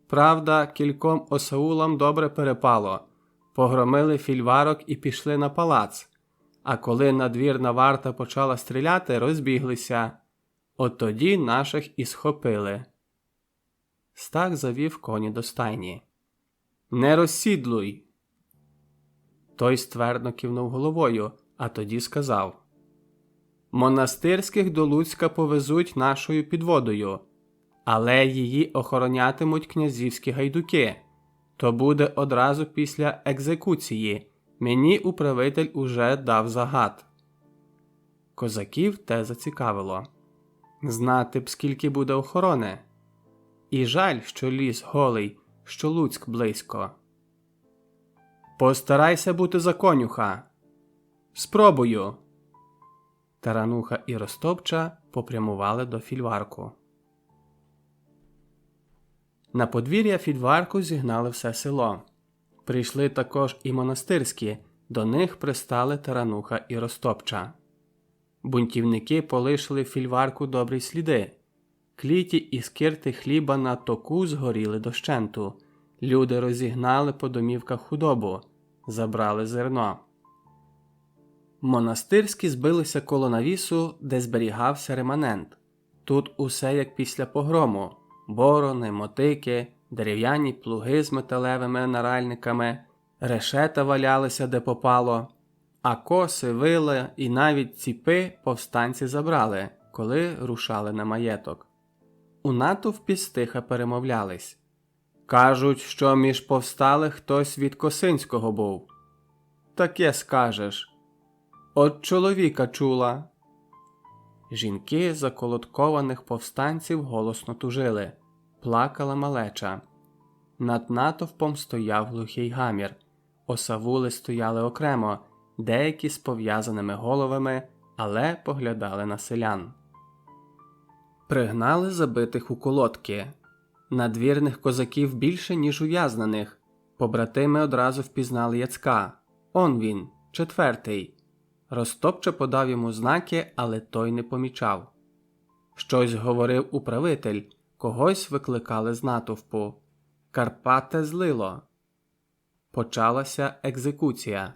Правда, кільком осаулам добре перепало. Погромили фільварок і пішли на палац. А коли надвірна варта почала стріляти, розбіглися. От тоді наших і схопили. Стах завів коні до стайні. «Не розсідлуй!» Той ствердно кивнув головою, а тоді сказав: «Монастирських до Луцька повезуть нашою підводою, але її охоронятимуть князівські гайдуки. То буде одразу після екзекуції. Мені управитель уже дав загад». Козаків те зацікавило. Знати б, скільки буде охорони. І жаль, що ліс голий, що Луцьк близько. «Постарайся бути за конюха!» «Спробую!» Тарануха і Ростопча попрямували до фільварку. На подвір'я фільварку зігнали все село. Прийшли також і монастирські, до них пристали Тарануха і Ростопча. Бунтівники полишили в фільварку добрі сліди. Кліті і скирти хліба на току згоріли дощенту. Люди розігнали по домівках худобу, забрали зерно. Монастирські збилися коло навісу, де зберігався реманент. Тут усе як після погрому: борони, мотики, дерев'яні плуги з металевими наральниками, решета валялися де попало, а коси, вила і навіть ціпи повстанці забрали, коли рушали на маєток. У натовпі стиха перемовлялись. Кажуть, що між повсталих хтось від Косинського був. Таке скажеш. От чоловіка чула. Жінки заколоткованих повстанців голосно тужили. Плакала малеча. Над натовпом стояв глухий гамір. Осавули стояли окремо, деякі з пов'язаними головами, але поглядали на селян. Пригнали забитих у колодки. Надвірних козаків більше, ніж ув'язнених. Побратими одразу впізнали Яцка. Он він, четвертий. Ростопча подав йому знаки, але той не помічав. Щось говорив управитель, когось викликали з натовпу. Карпате злило. Почалася екзекуція.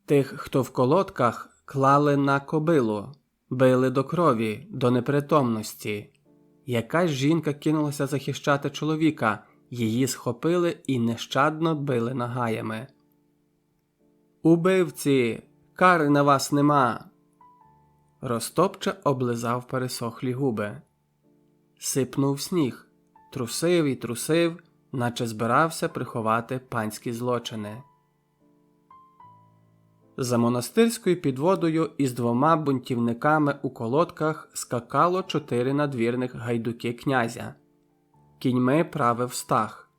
Тих, хто в колодках, клали на кобилу, били до крові, до непритомності. Якась жінка кинулася захищати чоловіка, її схопили і нещадно били нагаями. «Убивці! Кари на вас нема!» Ростопча облизав пересохлі губи. Сипнув сніг, трусив і трусив, наче збирався приховати панські злочини. За монастирською підводою із 2 бунтівниками у колодках скакало 4 надвірних гайдуки князя. Кіньми правив Стах.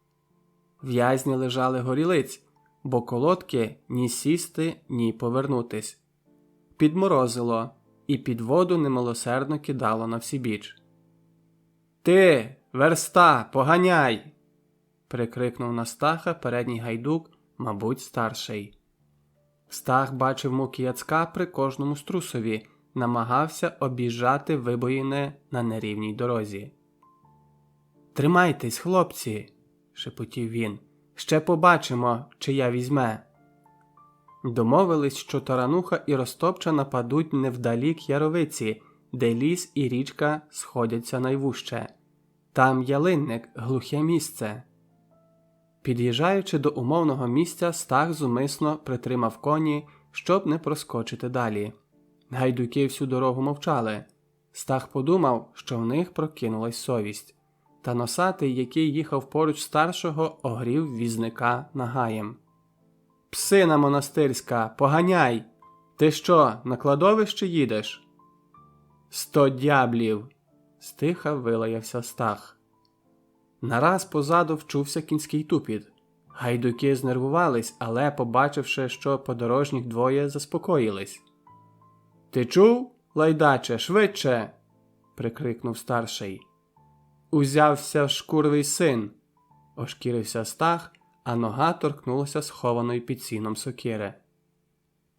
В'язні лежали горілиць, бо колодки ні сісти, ні повернутись. Підморозило, і підводу немилосердно кидало на всібіч. «Ти, верста, поганяй!» – прикрикнув на Стаха передній гайдук, мабуть, старший. Стах бачив муки Яцка при кожному струсові, намагався об'їжджати вибоїни на нерівній дорозі. «Тримайтесь, хлопці!» – шепотів він. «Ще побачимо, чия візьме!» Домовились, що Тарануха і Ростопча нападуть невдалік Яровиці, де ліс і річка сходяться найвужче. Там ялинник, глухе місце. Під'їжджаючи до умовного місця, Стах зумисно притримав коні, щоб не проскочити далі. Гайдуки всю дорогу мовчали. Стах подумав, що в них прокинулась совість. Та носатий, який їхав поруч старшого, огрів візника нагаєм. «Псина монастирська, поганяй! Ти що, на кладовище їдеш?» «100 дяблів!» – стиха вилаявся Стах. Нараз позаду вчувся кінський тупіт. Гайдуки знервувались, але, побачивши, що подорожніх двоє, заспокоїлись. «Ти чув, лайдаче, швидше!» – прикрикнув старший. «Узявся шкурвий син!» – ошкірився Стах, а нога торкнулася схованої під сіном сокири.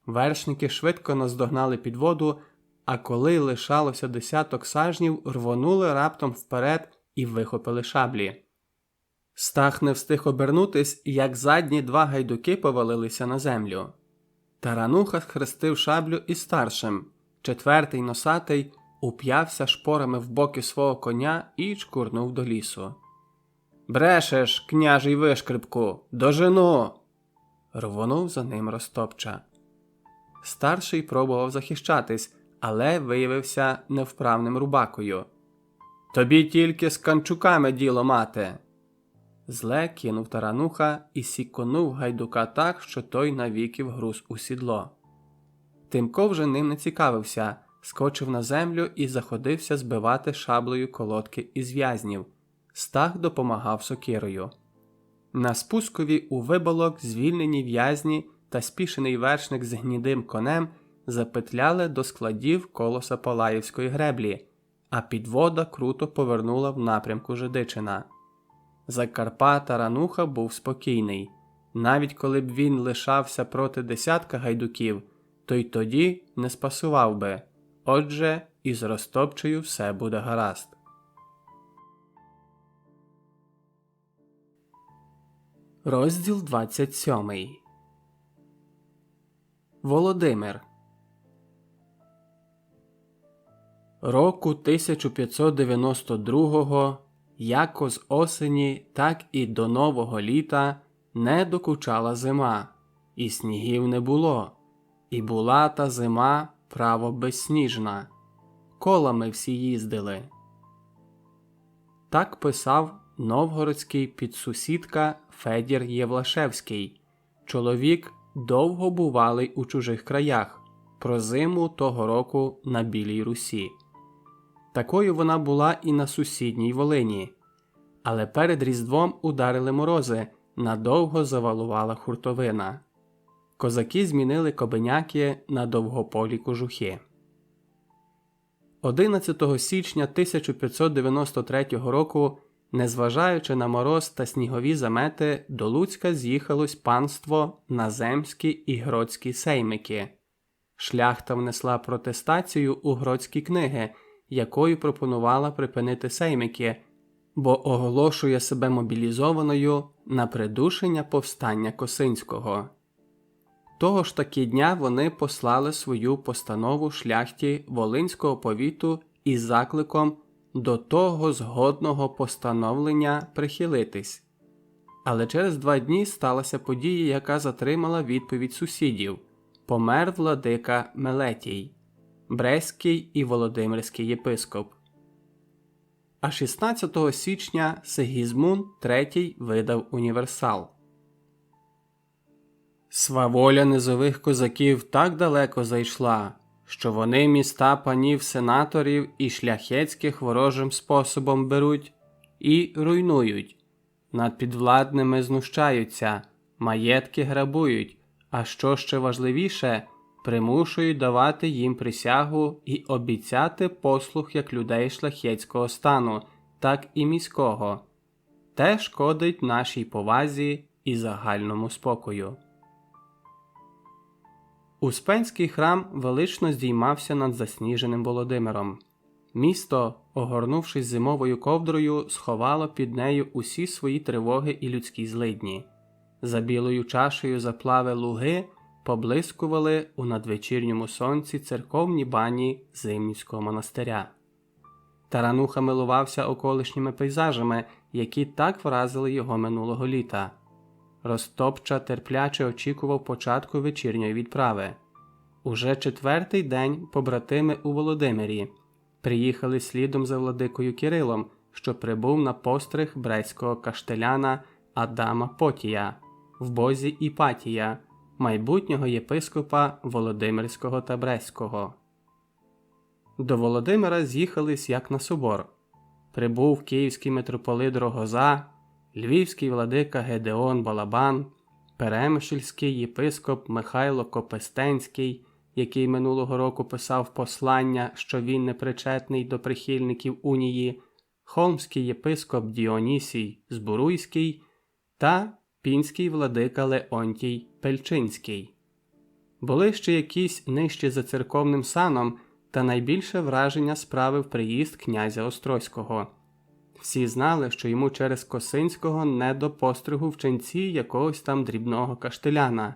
Вершники швидко наздогнали підводу, а коли лишалося 10 сажнів, рвонули раптом вперед і вихопили шаблі. Стах не встиг обернутись, як задні два гайдуки повалилися на землю. Тарануха схрестив шаблю із старшим. Четвертий носатий уп'явся шпорами в боки свого коня і чкурнув до лісу. «Брешеш, княжий вишкрипку! Дожену!» Рвонув за ним Ростопча. Старший пробував захищатись, але виявився невправним рубакою. «Тобі тільки з канчуками діло мати!» Зле кинув Тарануха і сіконув гайдука так, що той навіки вгруз у сідло. Тимко вже ним не цікавився, скочив на землю і заходився збивати шаблею колодки із в'язнів. Стах допомагав сокирою. На спускові у виболок звільнені в'язні та спішений вершник з гнідим конем запетляли до складів колоса Палаївської греблі, а підвода круто повернула в напрямку Жидичина. За Карпа Тарануха був спокійний. Навіть коли б він лишався проти десятка гайдуків, то й тоді не спасував би. Отже, із Ростопчею все буде гаразд. Розділ 27. Володимир. Року 1592-го, яко з осені, так і до нового літа не докучала зима, і снігів не було, і була та зима право безсніжна. Колами всі їздили. Так писав новгородський підсусідка Федір Євлашевський, чоловік довго бувалий у чужих краях, про зиму того року на Білій Русі. Такою вона була і на сусідній Волині. Але перед Різдвом ударили морози, надовго завалувала хуртовина. Козаки змінили кобеняки на довгополі кожухи. 11 січня 1593 року, незважаючи на мороз та снігові замети, до Луцька з'їхалось панство Наземські і Гродські сеймики. Шляхта внесла протестацію у Гродські книги, якою пропонувала припинити сеймики, бо оголошує себе мобілізованою на придушення повстання Косинського. Того ж таки дня вони послали свою постанову шляхті Волинського повіту із закликом до того згодного постановлення прихилитись. Але через 2 дні сталася подія, яка затримала відповідь сусідів. Помер владика Мелетій, Бреський і Володимирський єпископ. А 16 січня Сигізмунд III видав універсал. Сваволя низових козаків так далеко зайшла, що вони міста панів-сенаторів і шляхетських ворожим способом беруть і руйнують, над підвладними знущаються, маєтки грабують, а що ще важливіше, примушують давати їм присягу і обіцяти послух як людей шляхетського стану, так і міського. Те шкодить нашій повазі і загальному спокою. Успенський храм велично здіймався над засніженим Володимиром. Місто, огорнувшись зимовою ковдрою, сховало під нею усі свої тривоги і людські злидні. За білою чашею заплави луги поблискували у надвечірньому сонці церковні бані Зимницького монастиря. Тарануха милувався околишніми пейзажами, які так вразили його минулого літа. Ростопча терпляче очікував початку вечірньої відправи. Уже 4-й день побратими у Володимирі приїхали слідом за владикою Кирилом, що прибув на постриг брестського каштеляна Адама Потія в бозі Іпатія, майбутнього єпископа Володимирського та Брестського. До Володимира з'їхались як на собор. Прибув київський митрополит Рогоза, львівський владика Гедеон Балабан, перемишльський єпископ Михайло Копестенський, який минулого року писав послання, що він не причетний до прихильників унії, холмський єпископ Діонісій Збуруйський та пінський владика Леонтій Пельчинський. Були ще якісь нижчі за церковним саном, та найбільше враження справив приїзд князя Острозького. Всі знали, що йому через Косинського не до постригу в ченці якогось там дрібного каштеляна,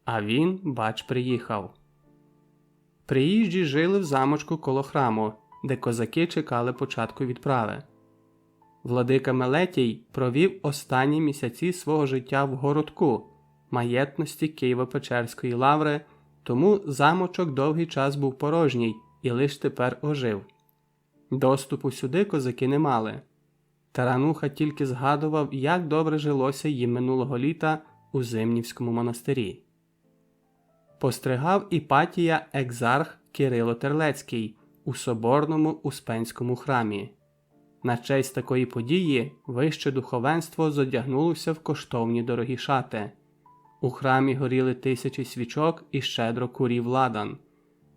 а він, бач, приїхав. Приїжджі жили в замочку коло храму, де козаки чекали початку відправи. Владика Мелетій провів останні місяці свого життя в городку, маєтності Києво-Печерської лаври, тому замочок довгий час був порожній і лиш тепер ожив. Доступу сюди козаки не мали. Тарануха тільки згадував, як добре жилося їм минулого літа у Зимнівському монастирі. Постригав Іпатія екзарх Кирило Терлецький у соборному Успенському храмі. На честь такої події вище духовенство зодягнулося в коштовні дорогі шати. У храмі горіли 1000 свічок і щедро курів ладан.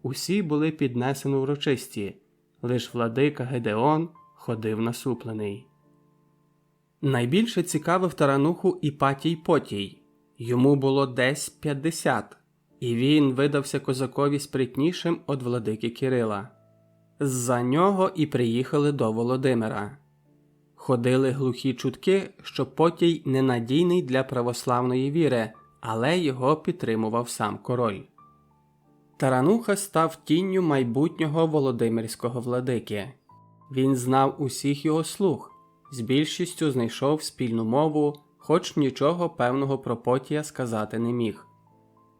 Усі були піднесено урочисті, лиш владика Гедеон ходив насуплений. Найбільше цікавив Тарануху Іпатій Потій. Йому було десь 50, і він видався козакові спритнішим од владики Кирила. З-за нього і приїхали до Володимира. Ходили глухі чутки, що Потій ненадійний для православної віри, але його підтримував сам король. Тарануха став тінню майбутнього володимирського владики. Він знав усіх його слуг, з більшістю знайшов спільну мову, хоч нічого певного про Потія сказати не міг.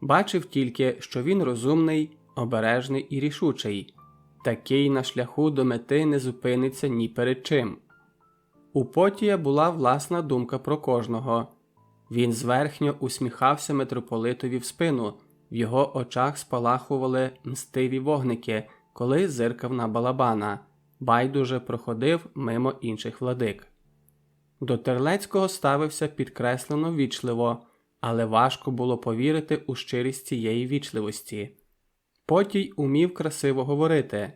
Бачив тільки, що він розумний, обережний і рішучий. Такий на шляху до мети не зупиниться ні перед чим. У Потія була власна думка про кожного. Він зверхньо усміхався митрополитові в спину, в його очах спалахували мстиві вогники, коли зиркав на балабана, байдуже проходив мимо інших владик. До Терлецького ставився підкреслено ввічливо, але важко було повірити у щирість цієї ввічливості. Потій умів красиво говорити.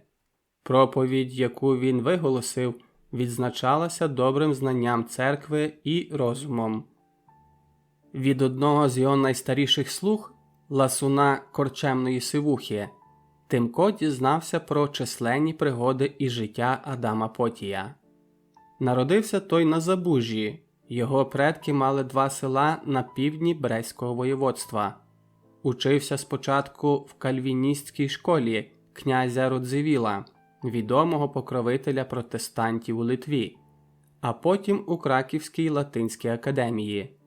Проповідь, яку він виголосив, відзначалася добрим знанням церкви і розумом. Від одного з його найстаріших слуг, ласуна Корчемної Сивухи, Тимко дізнався про численні пригоди із життя Адама Потія. Народився той на Забужжі, його предки мали 2 села на півдні Брестського воєводства. Учився спочатку в кальвіністській школі князя Родзивіла, відомого покровителя протестантів у Литві, а потім у Краківській латинській академії.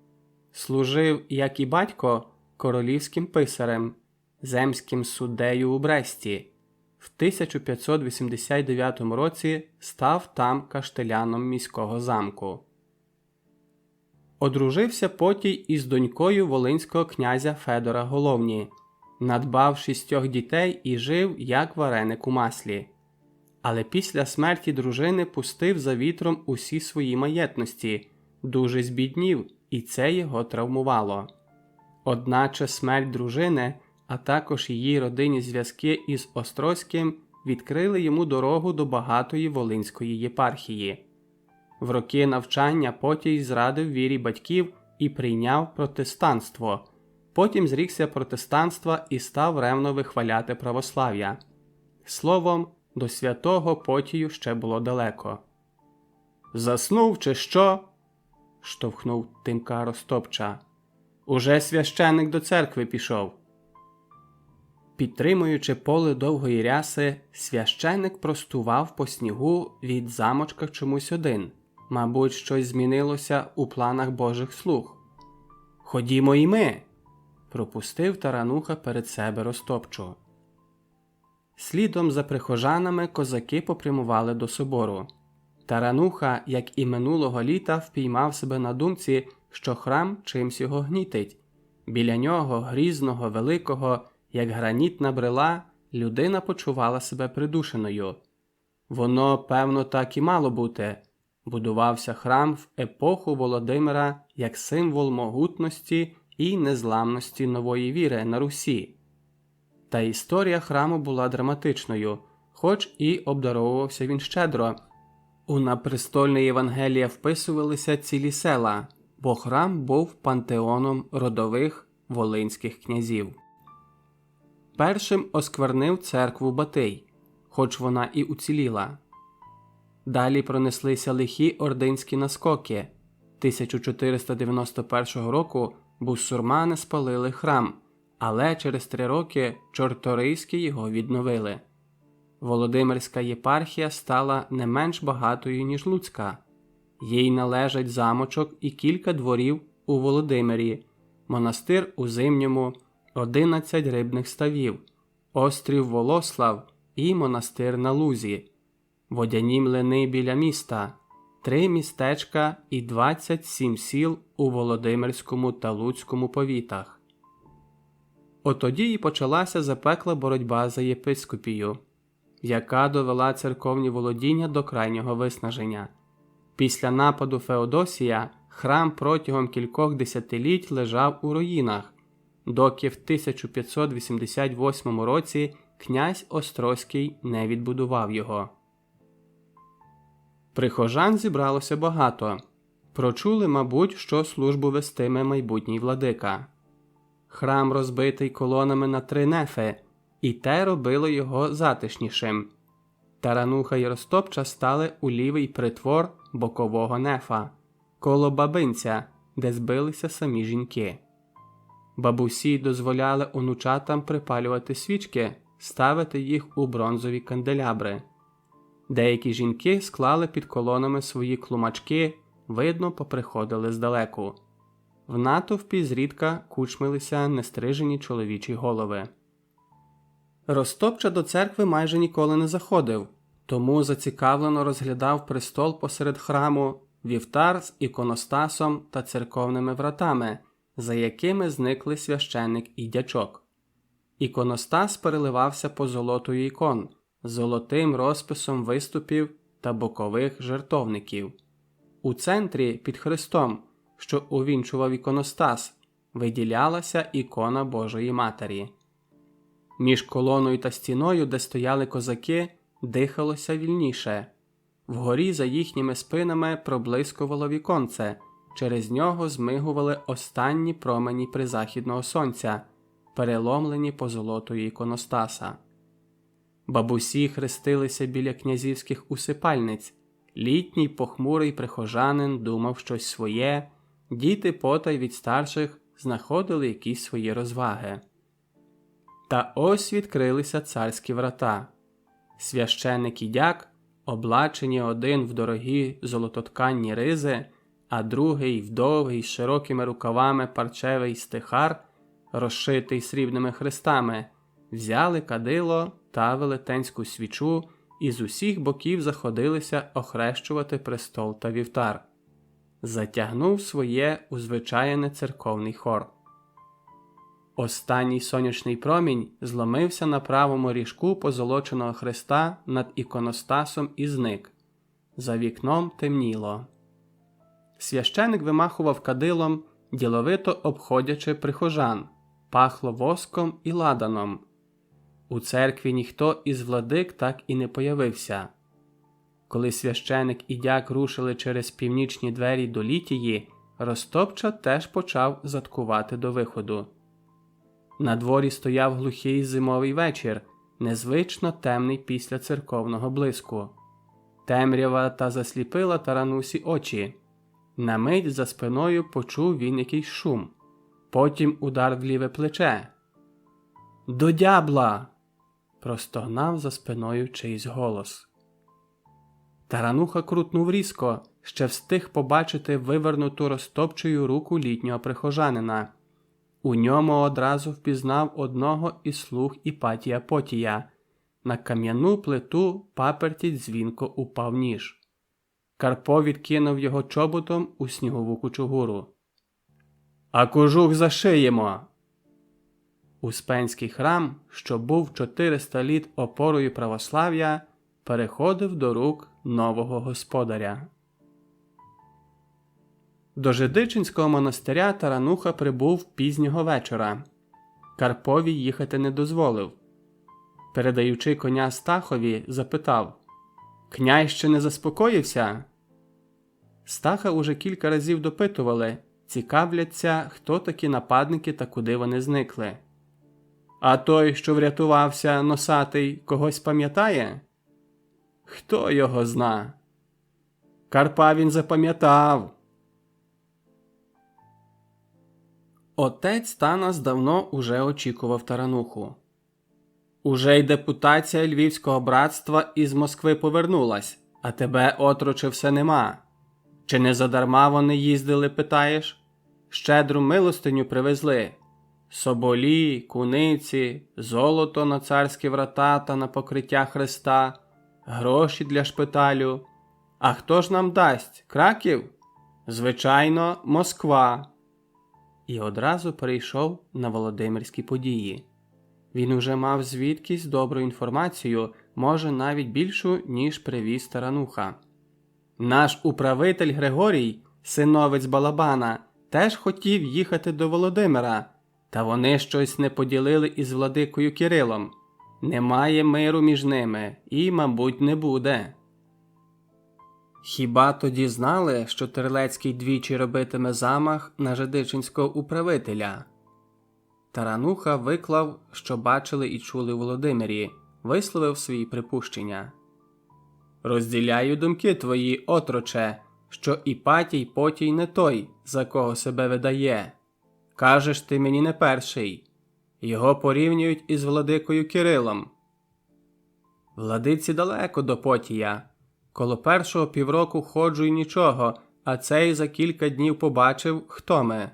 Служив, як і батько, королівським писарем, земським суддею у Бресті. В 1589 році став там каштеляном міського замку. Одружився Потій із донькою волинського князя Федора Головні, надбав 6 дітей і жив, як вареник у маслі. Але після смерті дружини пустив за вітром усі свої маєтності, дуже збіднів, і це його травмувало. Одначе смерть дружини, а також її родинні зв'язки із Острозьким відкрили йому дорогу до багатої Волинської єпархії. В роки навчання Потій зрадив вірі батьків і прийняв протестанство. Потім зрікся протестанства і став ревно вихваляти православ'я. Словом, до святого Потію ще було далеко. «Заснув чи що?» – штовхнув Тимка Ростопча. «Уже священик до церкви пішов». Підтримуючи поле довгої ряси, священик простував по снігу від замочка чомусь один. Мабуть, щось змінилося у планах Божих слуг. «Ходімо і ми!» – пропустив Тарануха перед себе Ростопчу. Слідом за прихожанами козаки попрямували до собору. Тарануха, як і минулого літа, впіймав себе на думці, що храм чимсь його гнітить. Біля нього, грізного, великого, як гранітна брила, людина почувала себе придушеною. Воно, певно, так і мало бути. Будувався храм в епоху Володимира як символ могутності і незламності нової віри на Русі. Та історія храму була драматичною, хоч і обдаровувався він щедро. У напрестольне Євангелія вписувалися цілі села, бо храм був пантеоном родових волинських князів. Першим осквернив церкву Батий, хоч вона і уціліла. Далі пронеслися лихі ординські наскоки. 1491 року бусурмани спалили храм, але через 3 роки чорторийські його відновили. Володимирська єпархія стала не менш багатою, ніж Луцька. Їй належать замочок і кілька дворів у Володимирі, монастир у Зимньому, 11 рибних ставів, острів Волослав і монастир на Лузі, водяні млини біля міста, 3 містечка і 27 сіл у Володимирському та Луцькому повітах. Отоді і почалася запекла боротьба за єпископію, яка довела церковні володіння до крайнього виснаження. Після нападу Феодосія храм протягом кількох десятиліть лежав у руїнах, доки в 1588 році князь Острозький не відбудував його. Прихожан зібралося багато. Прочули, мабуть, що службу вестиме майбутній владика. Храм розбитий колонами на 3 нефи, і те робило його затишнішим. Тарануха й Ростопча стали у лівий притвор бокового нефа, коло бабинця, де збилися самі жінки. Бабусі дозволяли онучатам припалювати свічки, ставити їх у бронзові канделябри. Деякі жінки склали під колонами свої клумачки, видно, поприходили здалеку. В натовпі зрідка кучмилися нестрижені чоловічі голови. Ростопча до церкви майже ніколи не заходив, тому зацікавлено розглядав престол посеред храму, вівтар з іконостасом та церковними вратами, за якими зникли священик і дячок. Іконостас переливався позолотою ікон, золотим розписом виступів та бокових жертовників. У центрі, під Христом, що увінчував іконостас, виділялася ікона Божої Матері. Між колоною та стіною, де стояли козаки, дихалося вільніше. Вгорі за їхніми спинами проблискувало віконце, через нього змигували останні промені призахідного сонця, переломлені позолотою іконостаса. Бабусі хрестилися біля князівських усипальниць, літній похмурий прихожанин думав щось своє, діти потай від старших знаходили якісь свої розваги. Та ось відкрилися царські врата. Священик і дяк, облачені один в дорогі золототканні ризи, а другий в довгий з широкими рукавами парчевий стихар, розшитий срібними хрестами, взяли кадило та велетенську свічу і з усіх боків заходилися охрещувати престол та вівтар. Затягнув своє узвичайне церковний хор. Останній сонячний промінь зломився на правому ріжку позолоченого хреста над іконостасом і зник. За вікном темніло. Священик вимахував кадилом, діловито обходячи прихожан, пахло воском і ладаном. У церкві ніхто із владик так і не появився. Коли священик і дяк рушили через північні двері до Літії, Ростопча теж почав заткувати до виходу. На дворі стояв глухий зимовий вечір, незвично темний після церковного блиску. Темрява та засліпила Таранусі очі. На мить за спиною почув він якийсь шум. Потім удар в ліве плече. «До дябла!» – простогнав за спиною чийсь голос. Тарануха крутнув різко, ще встиг побачити вивернуту Ростопчею руку літнього прихожанина. У ньому одразу впізнав одного із слуг Іпатія Потія. На кам'яну плиту паперті дзвінко упав ніж. Карпо відкинув його чоботом у снігову кучугуру. «А кожух зашиємо!» Успенський храм, що був 400 літ опорою православ'я, переходив до рук нового господаря. До Жидичинського монастиря Тарануха прибув пізнього вечора. Карпові їхати не дозволив. Передаючи коня Стахові, запитав: «Князь ще не заспокоївся?» Стаха уже кілька разів допитували, цікавляться, хто такі нападники та куди вони зникли. «А той, що врятувався, носатий, когось пам'ятає?» «Хто його зна? Карпа він запам'ятав. Отець Танас давно уже очікував тарануху. Уже й депутація Львівського братства із Москви повернулась, а тебе, отроче, все нема. Чи не задарма вони їздили, питаєш? Щедру милостиню привезли. Соболі, куниці, золото на царські врата та на покриття хреста, гроші для шпиталю. А хто ж нам дасть? Краків? Звичайно, Москва. І одразу перейшов на володимирські події. Він уже мав звідкись добру інформацію, може навіть більшу, ніж привіз тарануха. Наш управитель Григорій, синовець Балабана, теж хотів їхати до Володимира, та вони щось не поділили із владикою Кирилом. Немає миру між ними і, мабуть, не буде. Хіба тоді знали, що Терлецький двічі робитиме замах на жидичинського управителя? Тарануха виклав, що бачили і чули у Володимирі, висловив свої припущення. «Розділяю думки твої, отроче, що Іпатій Потій не той, за кого себе видає. Кажеш ти мені не перший. Його порівнюють із владикою Кирилом. Владиці далеко до Потія. Коло першого півроку ходжу й нічого, а цей за кілька днів побачив, хто ми.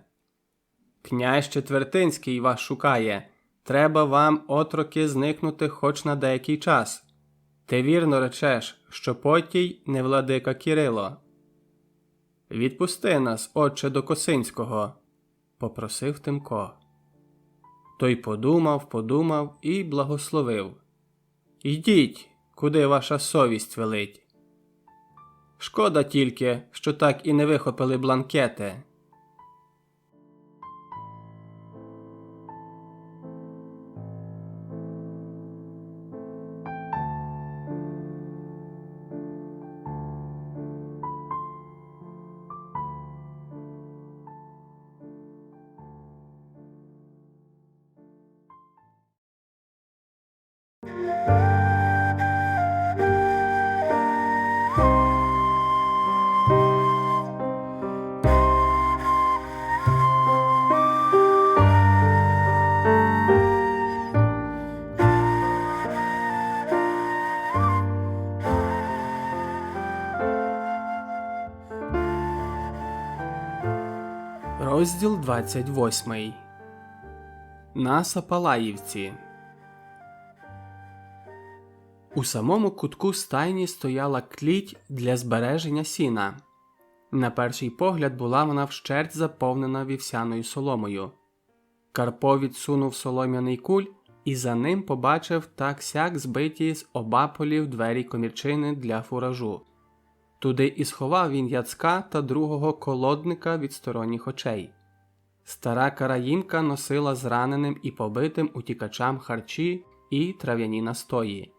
Князь Четвертинський вас шукає. Треба вам, отроки, зникнути хоч на деякий час. Ти вірно речеш, що Потій не владика Кирило. Відпусти нас, отче, до Косинського, попросив Тимко. Той подумав і благословив. Йдіть, куди ваша совість велить. Шкода тільки, що так і не вихопили бланкети. Розділ 28. На Сапалаївці. У самому кутку стайні стояла кліть для збереження сіна. На перший погляд була вона вщерть заповнена вівсяною соломою. Карпо відсунув солом'яний куль і за ним побачив так-сяк збиті з обаполів двері комірчини для фуражу. Туди і сховав він Яцка та другого колодника від сторонніх очей. Стара караїмка носила зраненим і побитим утікачам харчі і трав'яні настої.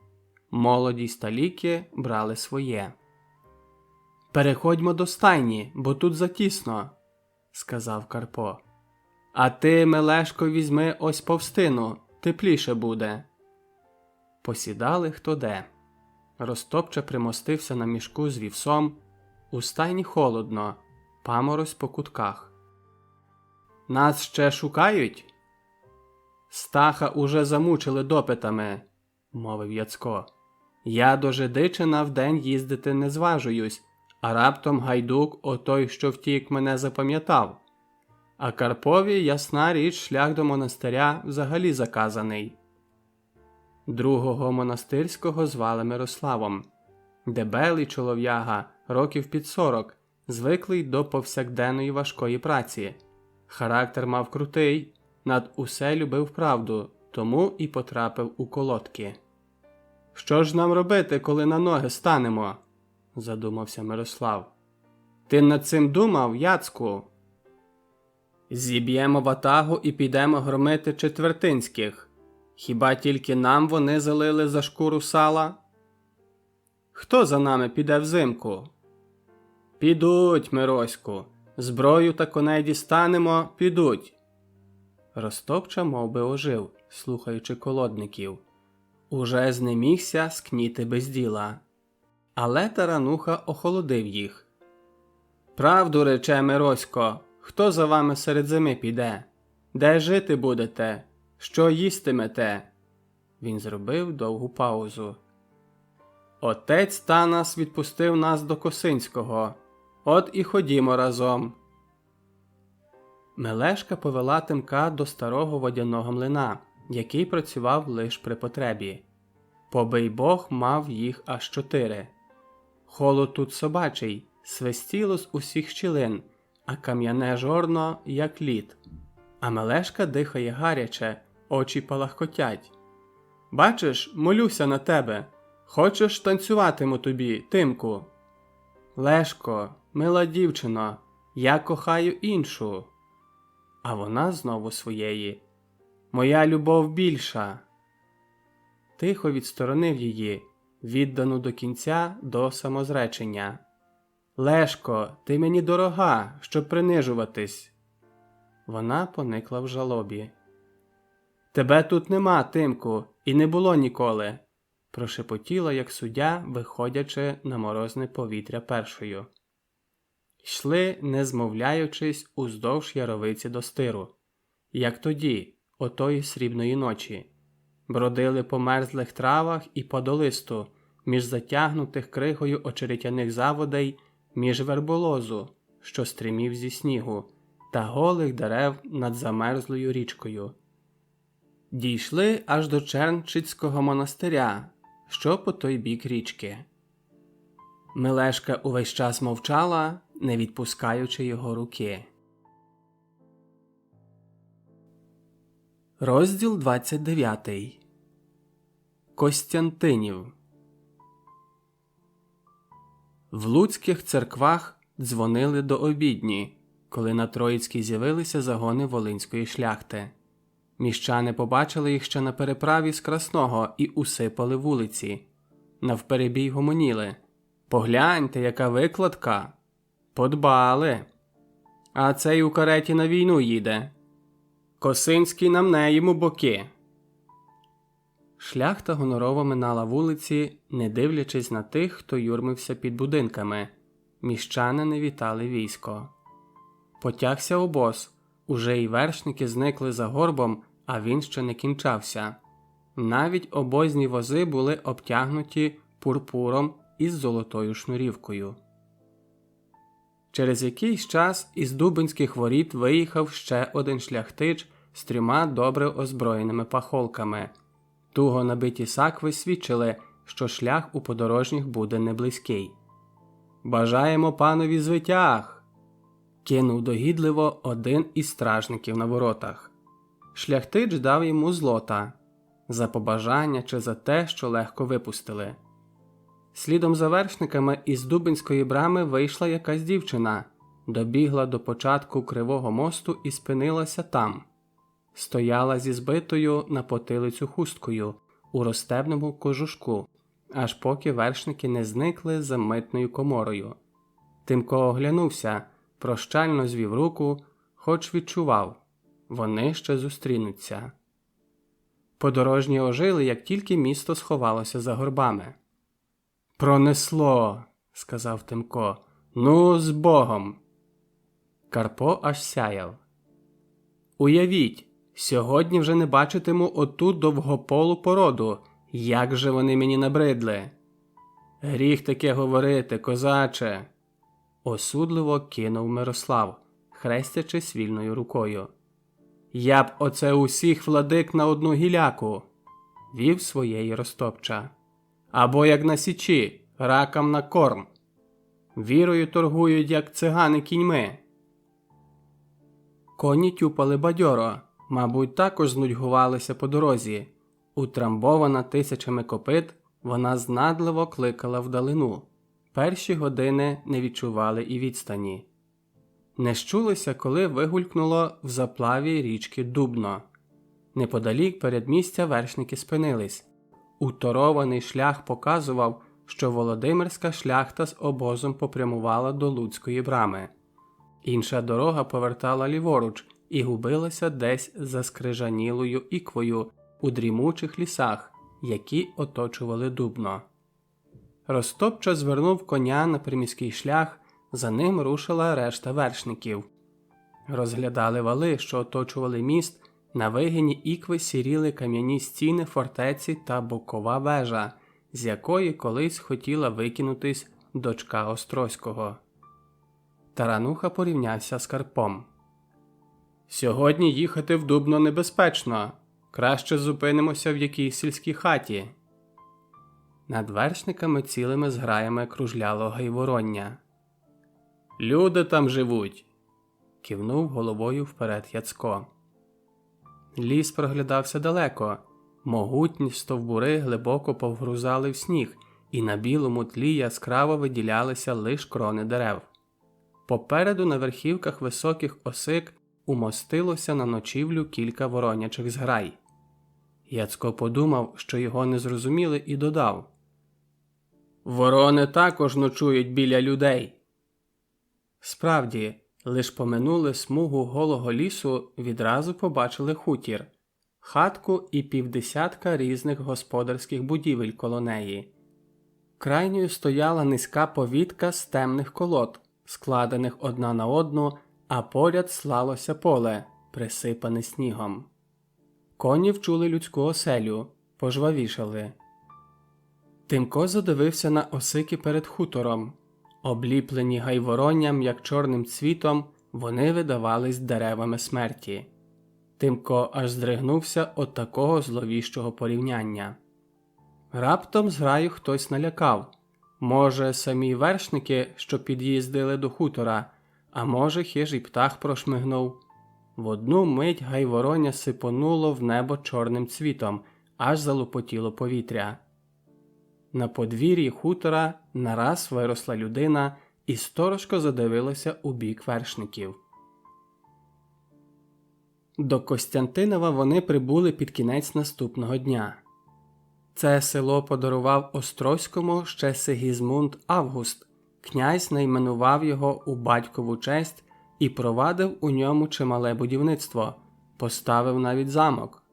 Молоді й сталіки брали своє. «Переходьмо до стайні, бо тут затісно», – сказав Карпо. «А ти, Мелешко, візьми ось повстину, тепліше буде». Посідали хто де. Розтопча примостився на мішку з вівсом. У стайні холодно, паморозь по кутках. «Нас ще шукають?» «Стаха уже замучили допитами», – мовив Яцко. «Я до Жидичина вдень їздити не зважуюсь, а раптом гайдук, отой, що втік, мене запам'ятав. А Карпові, ясна річ, шлях до монастиря взагалі заказаний». Другого монастирського звали Мирославом. Дебелий чолов'яга, років під 40, звиклий до повсякденної важкої праці. Характер мав крутий, над усе любив правду, тому і потрапив у колодки. «Що ж нам робити, коли на ноги станемо?» – задумався Мирослав. «Ти над цим думав, Яцку?» «Зіб'ємо ватагу і підемо громити Четвертинських. Хіба тільки нам вони залили за шкуру сала? Хто за нами піде взимку?» «Підуть, Мироську. Зброю та коней дістанемо, підуть». Розтопча мовби ожив, слухаючи колодників. Уже знемігся скніти без діла. Але тарануха охолодив їх. Правду рече Миросько, хто за вами серед зими піде? Де жити будете? Що їстимете? Він зробив довгу паузу. Отець Танас відпустив нас до Косинського. От і ходімо разом. Мелешка повела Тимка до старого водяного млина, який працював лиш при потребі. Побий Бог мав їх аж 4. Холод тут собачий, свистіло з усіх щілин, а кам'яне жорно, як лід. А Мелешка дихає гаряче, очі палахкотять. Бачиш, молюся на тебе. Хочеш, танцюватиму тобі, Тимку? Лешко, мила дівчино, я кохаю іншу. А вона знову своєї. Моя любов більша. Тихо відсторонив її, віддану до кінця до самозречення. Лешко, ти мені дорога, щоб принижуватись. Вона поникла в жалобі. Тебе тут нема, Тимку, і не було ніколи, прошепотіла, як суддя, виходячи на морозне повітря першою. Йшли, не змовляючись, уздовж яровиці до стиру, як тоді, отої срібної ночі. Бродили по мерзлих травах і по долисту, між затягнутих кригою очеретяних заводей, між верболозу, що стримів зі снігу, та голих дерев над замерзлою річкою. Дійшли аж до Чернчицького монастиря, що по той бік річки. Мелешка увесь час мовчала, не відпускаючи його руки. Розділ 29. Костянтинів. В луцьких церквах дзвонили до обідні, коли на Троїцькій з'явилися загони волинської шляхти. Міщани побачили їх ще на переправі з Красного і усипали вулиці. Навперебій гомоніли. Погляньте, яка викладка! Подбали! А цей у кареті на війну їде. Косинський намне йому боки. Шляхта гонорово минала вулиці, не дивлячись на тих, хто юрмився під будинками. Міщани не вітали військо. Потягся обоз. Уже й вершники зникли за горбом, а він ще не кінчався. Навіть обозні вози були обтягнуті пурпуром із золотою шнурівкою. Через якийсь час із Дубинських воріт виїхав ще один шляхтич з 3 добре озброєними пахолками. Туго набиті сакви свідчили, що шлях у подорожніх буде неблизький. «Бажаємо панові звитяг!» – кинув догідливо один із стражників на воротах. Шляхтич дав йому злота – за побажання чи за те, що легко випустили. Слідом за вершниками із Дубинської брами вийшла якась дівчина, добігла до початку Кривого мосту і спинилася там. Стояла зі збитою на потилицю хусткою у розстебному кожушку, аж поки вершники не зникли за митною коморою. Тимко оглянувся, прощально звів руку, хоч відчував – вони ще зустрінуться. Подорожні ожили, як тільки місто сховалося за горбами. «Пронесло!» – сказав Тимко. «Ну, з Богом!» Карпо аж сяяв. «Уявіть, сьогодні вже не бачитиму оту довгополу породу. Як же вони мені набридли!» «Гріх таке говорити, козаче!» Осудливо кинув Мирослав, хрестячись вільною рукою. «Я б оце усіх владик на одну гіляку!» – вів своєї Ростопча. «Або як на січі, ракам на корм. Вірою торгують, як цигани кіньми». Коні тюпали бадьоро, мабуть, також знудьгувалися по дорозі. Утрамбована тисячами копит, вона знадливо кликала вдалину. Перші години не відчували і відстані. Не щулися, коли вигулькнуло в заплаві річки Дубно. Неподалік передмістя вершники спинились. Уторований шлях показував, що Володимирська шляхта з обозом попрямувала до Луцької брами. Інша дорога повертала ліворуч і губилася десь за скрижанілою іквою у дрімучих лісах, які оточували Дубно. Ростопча звернув коня на приміський шлях, За ним рушила решта вершників. Розглядали вали, що оточували міст, на вигині ікви сіріли кам'яні стіни фортеці та бокова вежа, з якої колись хотіла викинутись дочка Острозького. Тарануха порівнявся з Карпом. «Сьогодні їхати в Дубно небезпечно. Краще зупинимося в якійсь сільській хаті». Над вершниками цілими зграями кружляло гайвороння. «Люди там живуть», – кивнув головою вперед Яцко. Ліс проглядався далеко. Могутні стовбури глибоко повгрузали в сніг, і на білому тлі яскраво виділялися лиш крони дерев. Попереду на верхівках високих осик умостилося на ночівлю кілька воронячих зграй. Яцко подумав, що його не зрозуміли, і додав: «Ворони також ночують біля людей». Справді, лиш поминули смугу голого лісу, відразу побачили хутір, хатку і півдесятка різних господарських будівель коло неї. Крайньою стояла низька повітка з темних колод, складених одна на одну, а поряд слалося поле, присипане снігом. Коні вчули людську оселю, пожвавішали. Тимко задивився на осики перед хутором. Обліплені гайворонням, як чорним цвітом, вони видавались деревами смерті. Тимко аж здригнувся від такого зловіщого порівняння. Раптом зграю хтось налякав. Може, самі вершники, що під'їздили до хутора, а може, хижий птах прошмигнув. В одну мить гайвороння сипонуло в небо чорним цвітом, аж залопотіло повітря. На подвір'ї хутора нараз виросла людина і сторожко задивилася у бік вершників. До Костянтинова вони прибули під кінець наступного дня. Це село подарував Острозькому ще Сигізмунд Август. Князь найменував його у батькову честь і провадив у ньому чимале будівництво, поставив навіть замок.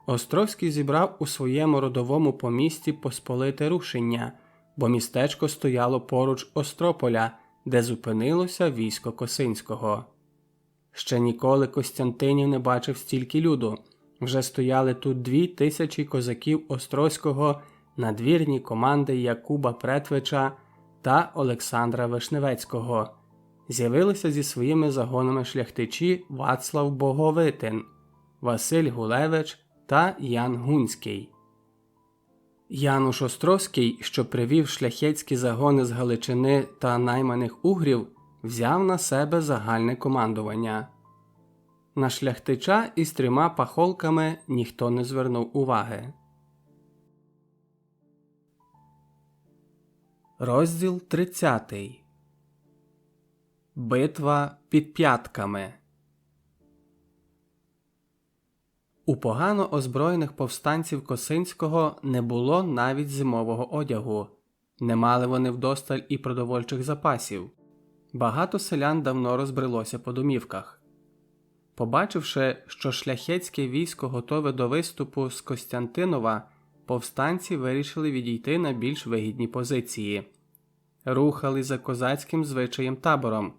Острозький зібрав у своєму родовому помісті посполите рушення, бо містечко стояло поруч Острополя, де зупинилося військо Косинського. Ще ніколи Костянтинів не бачив стільки люду. Вже стояли тут 2000 козаків Острозького, надвірні команди Якуба Претвича та Олександра Вишневецького. З'явилися зі своїми загонами шляхтичі Вацлав Боговитин, Василь Гулевич та Ян Гунський. Януш Острозький, що привів шляхетські загони з Галичини та найманих угрів, взяв на себе загальне командування. На шляхтича із 3 пахолками ніхто не звернув уваги. Розділ 30. Битва під П'ятками. У погано озброєних повстанців Косинського не було навіть зимового одягу. Не мали вони вдосталь і продовольчих запасів. Багато селян давно розбрелося по домівках. Побачивши, що шляхетське військо готове до виступу з Костянтинова, повстанці вирішили відійти на більш вигідні позиції. Рухали за козацьким звичаєм табором.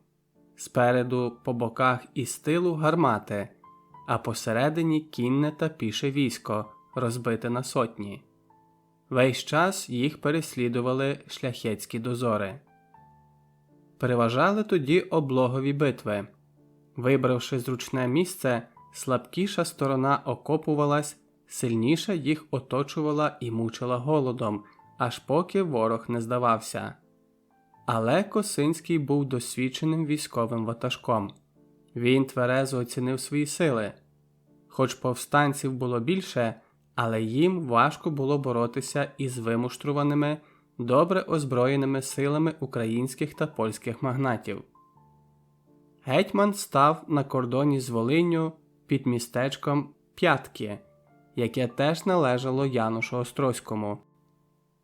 Спереду, по боках і з тилу гармати, а посередині кінне та піше військо, розбите на сотні. Весь час їх переслідували шляхетські дозори. Переважали тоді облогові битви. Вибравши зручне місце, слабкіша сторона окопувалась, сильніша їх оточувала і мучила голодом, аж поки ворог не здавався. Але Косинський був досвідченим військовим ватажком. Він тверезо оцінив свої сили. Хоч повстанців було більше, але їм важко було боротися із вимуштруваними, добре озброєними силами українських та польських магнатів. Гетьман став на кордоні з Волинню під містечком П'ятки, яке теж належало Янушу Острозькому.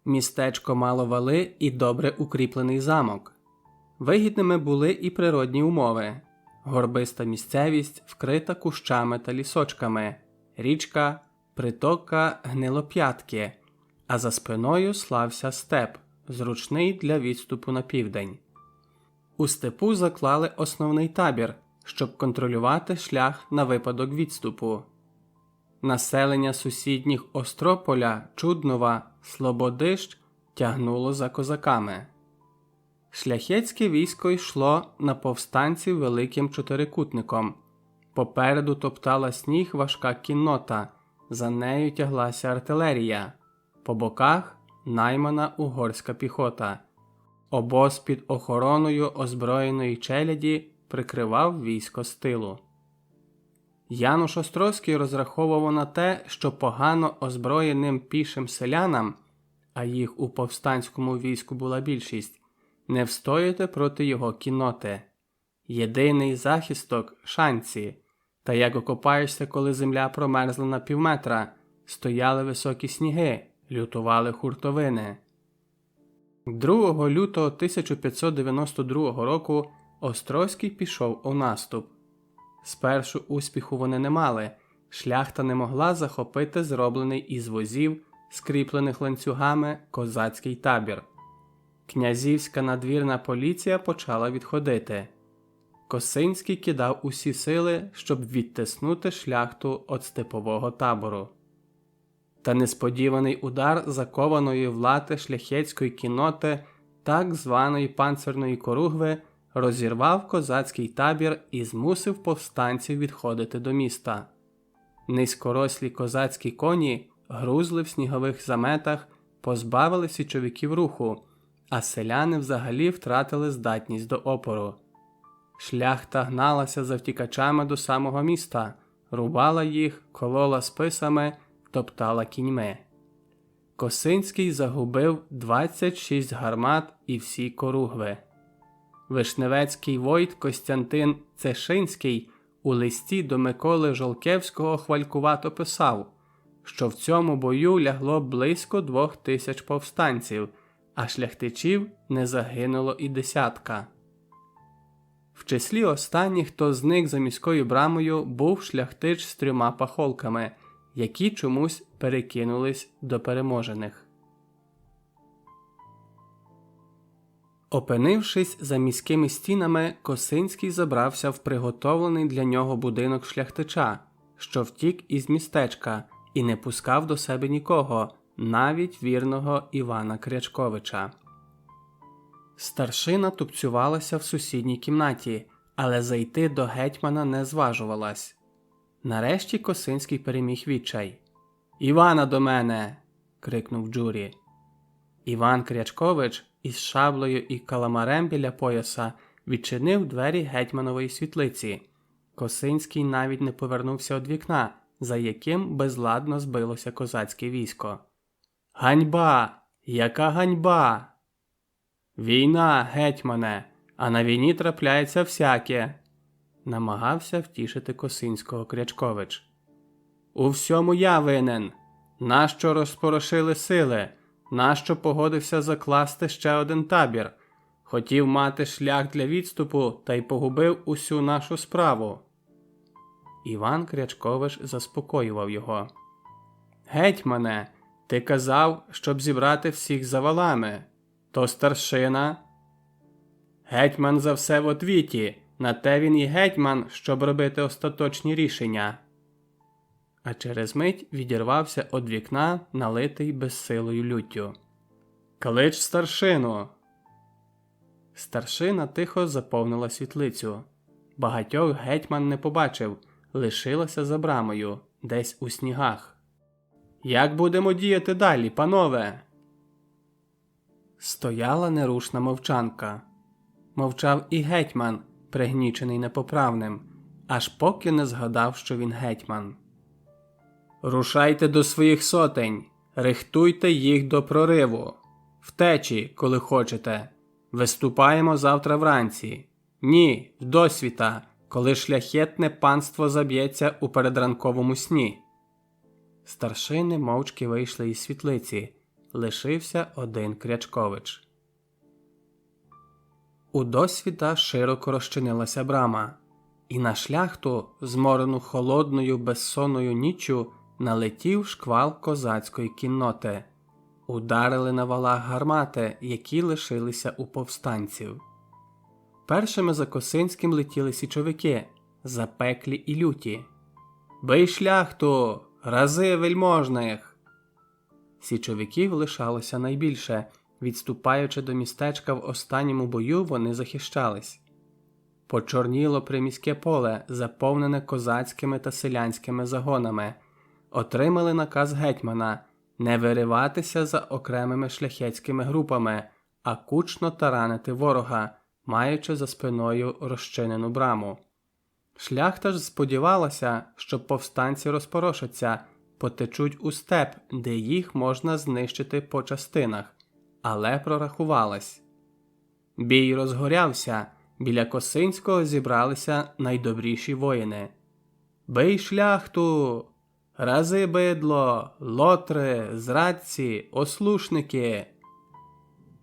Містечко мало вали і добре укріплений замок. Вигідними були і природні умови. Горбиста місцевість, вкрита кущами та лісочками, річка, притока Гнилоп'ятки, а за спиною слався степ, зручний для відступу на південь. У степу заклали основний табір, щоб контролювати шлях на випадок відступу. Населення сусідніх Острополя, Чуднова, Слободищ тягнуло за козаками. Шляхетське військо йшло на повстанців великим чотирикутником. Попереду топтала сніг важка кіннота, за нею тяглася артилерія. По боках – наймана угорська піхота. Обоз під охороною озброєної челяді прикривав військо з тилу. Януш Острозький розраховував на те, що погано озброєним пішим селянам, а їх у повстанському війську була більшість, не встояти проти його кінноти. Єдиний захисток – шанці, та як окопаєшся, коли земля промерзла на півметра, стояли високі сніги, лютували хуртовини. 2 лютого 1592 року Острозький пішов у наступ. Спершу успіху вони не мали, шляхта не могла захопити зроблений із возів, скріплених ланцюгами, козацький табір. Князівська надвірна поліція почала відходити. Косинський кидав усі сили, щоб відтиснути шляхту від степового табору. Та несподіваний удар закованої в лати шляхетської кінноти, так званої панцирної коругви, розірвав козацький табір і змусив повстанців відходити до міста. Низькорослі козацькі коні грузли в снігових заметах, позбавили січовиків руху, а селяни взагалі втратили здатність до опору. Шляхта гналася за втікачами до самого міста, рубала їх, колола списами, топтала кіньми. Косинський загубив 26 гармат і всі коругви. Вишневецький войт Костянтин Цешинський у листі до Миколи Жолкевського хвалькувато писав, що в цьому бою лягло близько 2000 повстанців, а шляхтичів не загинуло і десятка. В числі останніх, хто зник за міською брамою, був шляхтич з 3 пахолками, які чомусь перекинулись до переможених. Опинившись за міськими стінами, Косинський забрався в приготовлений для нього будинок шляхтича, що втік із містечка і не пускав до себе нікого, навіть вірного Івана Крячковича. Старшина тупцювалася в сусідній кімнаті, але зайти до гетьмана не зважувалась. Нарешті Косинський переміг відчай. «Івана до мене!» – крикнув Джурі. Іван Крячкович із шаблею і каламарем біля пояса відчинив двері гетьманової світлиці. Косинський навіть не повернувся від вікна, за яким безладно збилося козацьке військо. «Ганьба! Яка ганьба!» «Війна, гетьмане, а на війні трапляється всяке!» намагався втішити Косинського Крячкович. «У всьому я винен! Нащо розпорошили сили? Нащо погодився закласти ще один табір? Хотів мати шлях для відступу та й погубив усю нашу справу!» Іван Крячкович заспокоював його. «Гетьмане, ти казав, щоб зібрати всіх за валами. То старшина?» «Гетьман за все в отвіті. На те він і гетьман, щоб робити остаточні рішення». А через мить відірвався од вікна, налитий безсилою люттю. «Клич старшину!» Старшина тихо заповнила світлицю. Багатьох гетьман не побачив, лишилася за брамою, десь у снігах. «Як будемо діяти далі, панове?» Стояла нерушна мовчанка. Мовчав і гетьман, пригнічений непоправним, аж поки не згадав, що він гетьман. «Рушайте до своїх сотень, рихтуйте їх до прориву. Втечі, коли хочете. Виступаємо завтра вранці. Ні, вдосвіта, коли шляхетне панство заб'ється у передранковому сні». Старшини мовчки вийшли із світлиці. Лишився один Крячкович. У досвіта широко розчинилася брама, і на шляхту, зморену холодною безсонною ніччю, налетів шквал козацької кінноти. Ударили на валах гармати, які лишилися у повстанців. Першими за Косинським летіли січовики, запеклі і люті. «Бий шляхту! Рази вельможних!» Січовиків лишалося найбільше. Відступаючи до містечка в останньому бою, вони захищались. Почорніло приміське поле, заповнене козацькими та селянськими загонами. Отримали наказ гетьмана не вириватися за окремими шляхетськими групами, а кучно таранити ворога, маючи за спиною розчинену браму. Шляхта ж сподівалася, що повстанці розпорошаться, потечуть у степ, де їх можна знищити по частинах, але прорахувалась. Бій розгорявся, біля Косинського зібралися найдобріші воїни. «Бий шляхту! Рази бидло! Лотри! Зрадці! Ослушники!»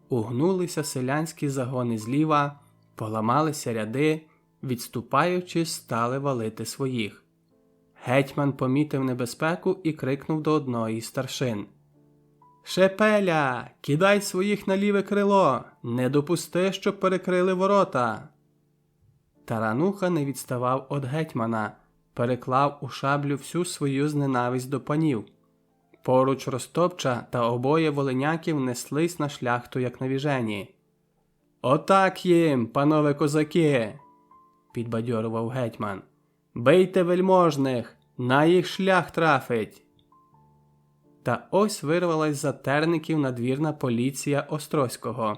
Угнулися селянські загони зліва, поламалися ряди, відступаючи, стали валити своїх. Гетьман помітив небезпеку і крикнув до одного із старшин: «Шепеля, кидай своїх на ліве крило! Не допусти, щоб перекрили ворота!» Тарануха не відставав від гетьмана, переклав у шаблю всю свою зненависть до панів. Поруч Ростопча та обоє волиняків неслись на шляхту, як навіжені. «Отак їм, панове козаки!» – підбадьорував гетьман. «Бийте вельможних, на їх шлях трафить!» Та ось вирвалась за терників надвірна поліція Острозького.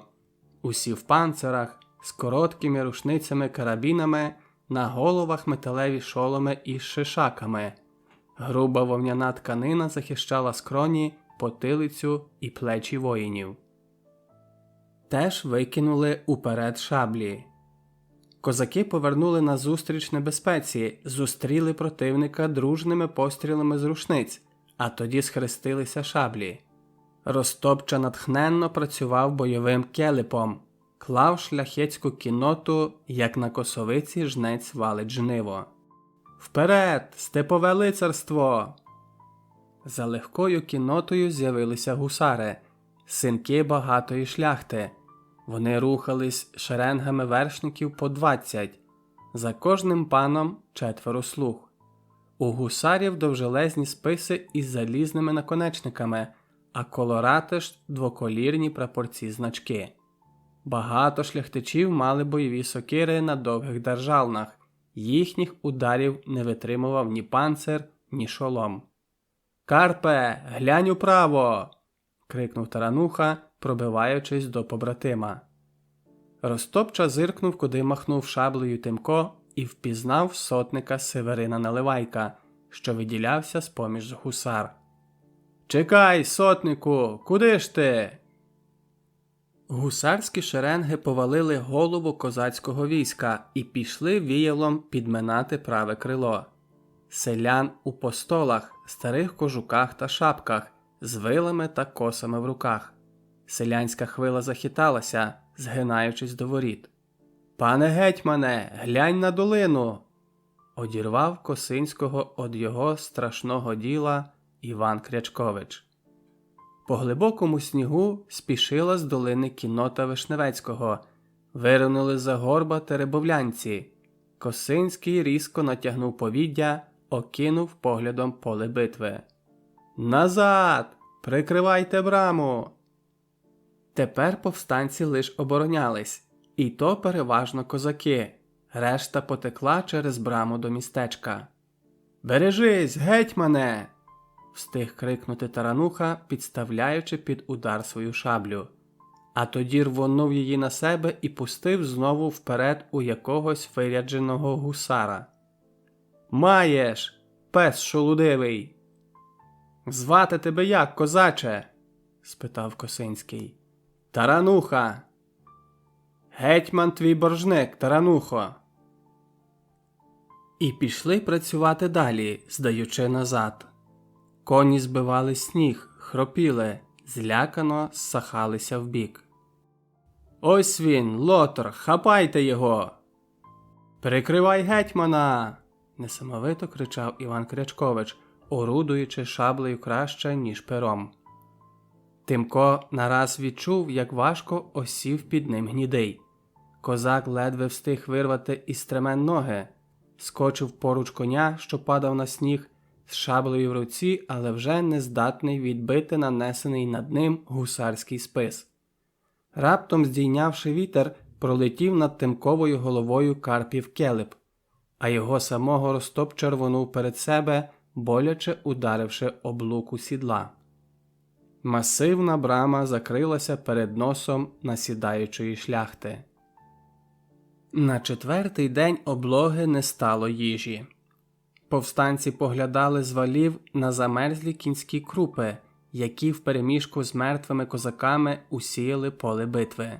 Усі в панцирах, з короткими рушницями-карабінами, на головах металеві шоломи із шишаками. Груба вовняна тканина захищала скроні, потилицю і плечі воїнів. Теж викинули уперед шаблі. Козаки повернули назустріч небезпеці, зустріли противника дружними пострілами з рушниць, а тоді схрестилися шаблі. Ростопча натхненно працював бойовим келепом, клав шляхетську кінноту, як на косовиці жнець валить жниво. «Вперед! Степове лицарство!» За легкою кіннотою з'явилися гусари, синки багатої шляхти. Вони рухались шеренгами вершників по 20, за кожним паном 4 слуг. У гусарів довжелезні списи із залізними наконечниками, а колорати ж двоколірні прапорці-значки. Багато шляхтичів мали бойові сокири на довгих держалнах. Їхніх ударів не витримував ні панцир, ні шолом. «Карпе, глянь управо!» – крикнув Тарануха, пробиваючись до побратима. Ростопча зиркнув, куди махнув шаблею Тимко, і впізнав сотника Северина Наливайка, що виділявся з-поміж гусар. «Чекай, сотнику! Куди ж ти?» Гусарські шеренги повалили голову козацького війська і пішли віялом підминати праве крило. Селян у постолах, старих кожуках та шапках, з вилами та косами в руках. Селянська хвила захиталася, згинаючись до воріт. «Пане гетьмане, глянь на долину!» Одірвав Косинського од його страшного діла Іван Крячкович. По глибокому снігу спішила з долини кіннота Вишневецького. Виринули за горба теребовлянці. Косинський різко натягнув повіддя, окинув поглядом поле битви. «Назад! Прикривайте браму!» Тепер повстанці лиш оборонялись, і то переважно козаки. Решта потекла через браму до містечка. «Бережись, гетьмане!» встиг крикнути Тарануха, підставляючи під удар свою шаблю. А тоді рвонув її на себе і пустив знову вперед у якогось вирядженого гусара. «Маєш, пес шолудивий!» «Звати тебе як, козаче?» – спитав Косинський. «Тарануха!» «Гетьман твій боржник, Таранухо!» І пішли працювати далі, здаючи назад. Коні збивали сніг, хропіли, злякано ссахалися вбік. «Ось він, Лотр, хапайте його!» «Прикривай гетьмана!» – несамовито кричав Іван Крячкович, орудуючи шаблею краще, ніж пером. Тимко нараз відчув, як важко осів під ним Гнідий. Козак ледве встиг вирвати із стремен ноги, скочив поруч коня, що падав на сніг, з шаблею в руці, але вже не здатний відбити нанесений над ним гусарський спис. Раптом, здійнявши вітер, пролетів над Тимковою головою Карпів келеп, а його самого Ростоп червонув перед себе, боляче ударивши об луку сідла. Масивна брама закрилася перед носом насідаючої шляхти. На четвертий день облоги не стало їжі. Повстанці поглядали з валів на замерзлі кінські крупи, які впереміжку з мертвими козаками усіяли поле битви.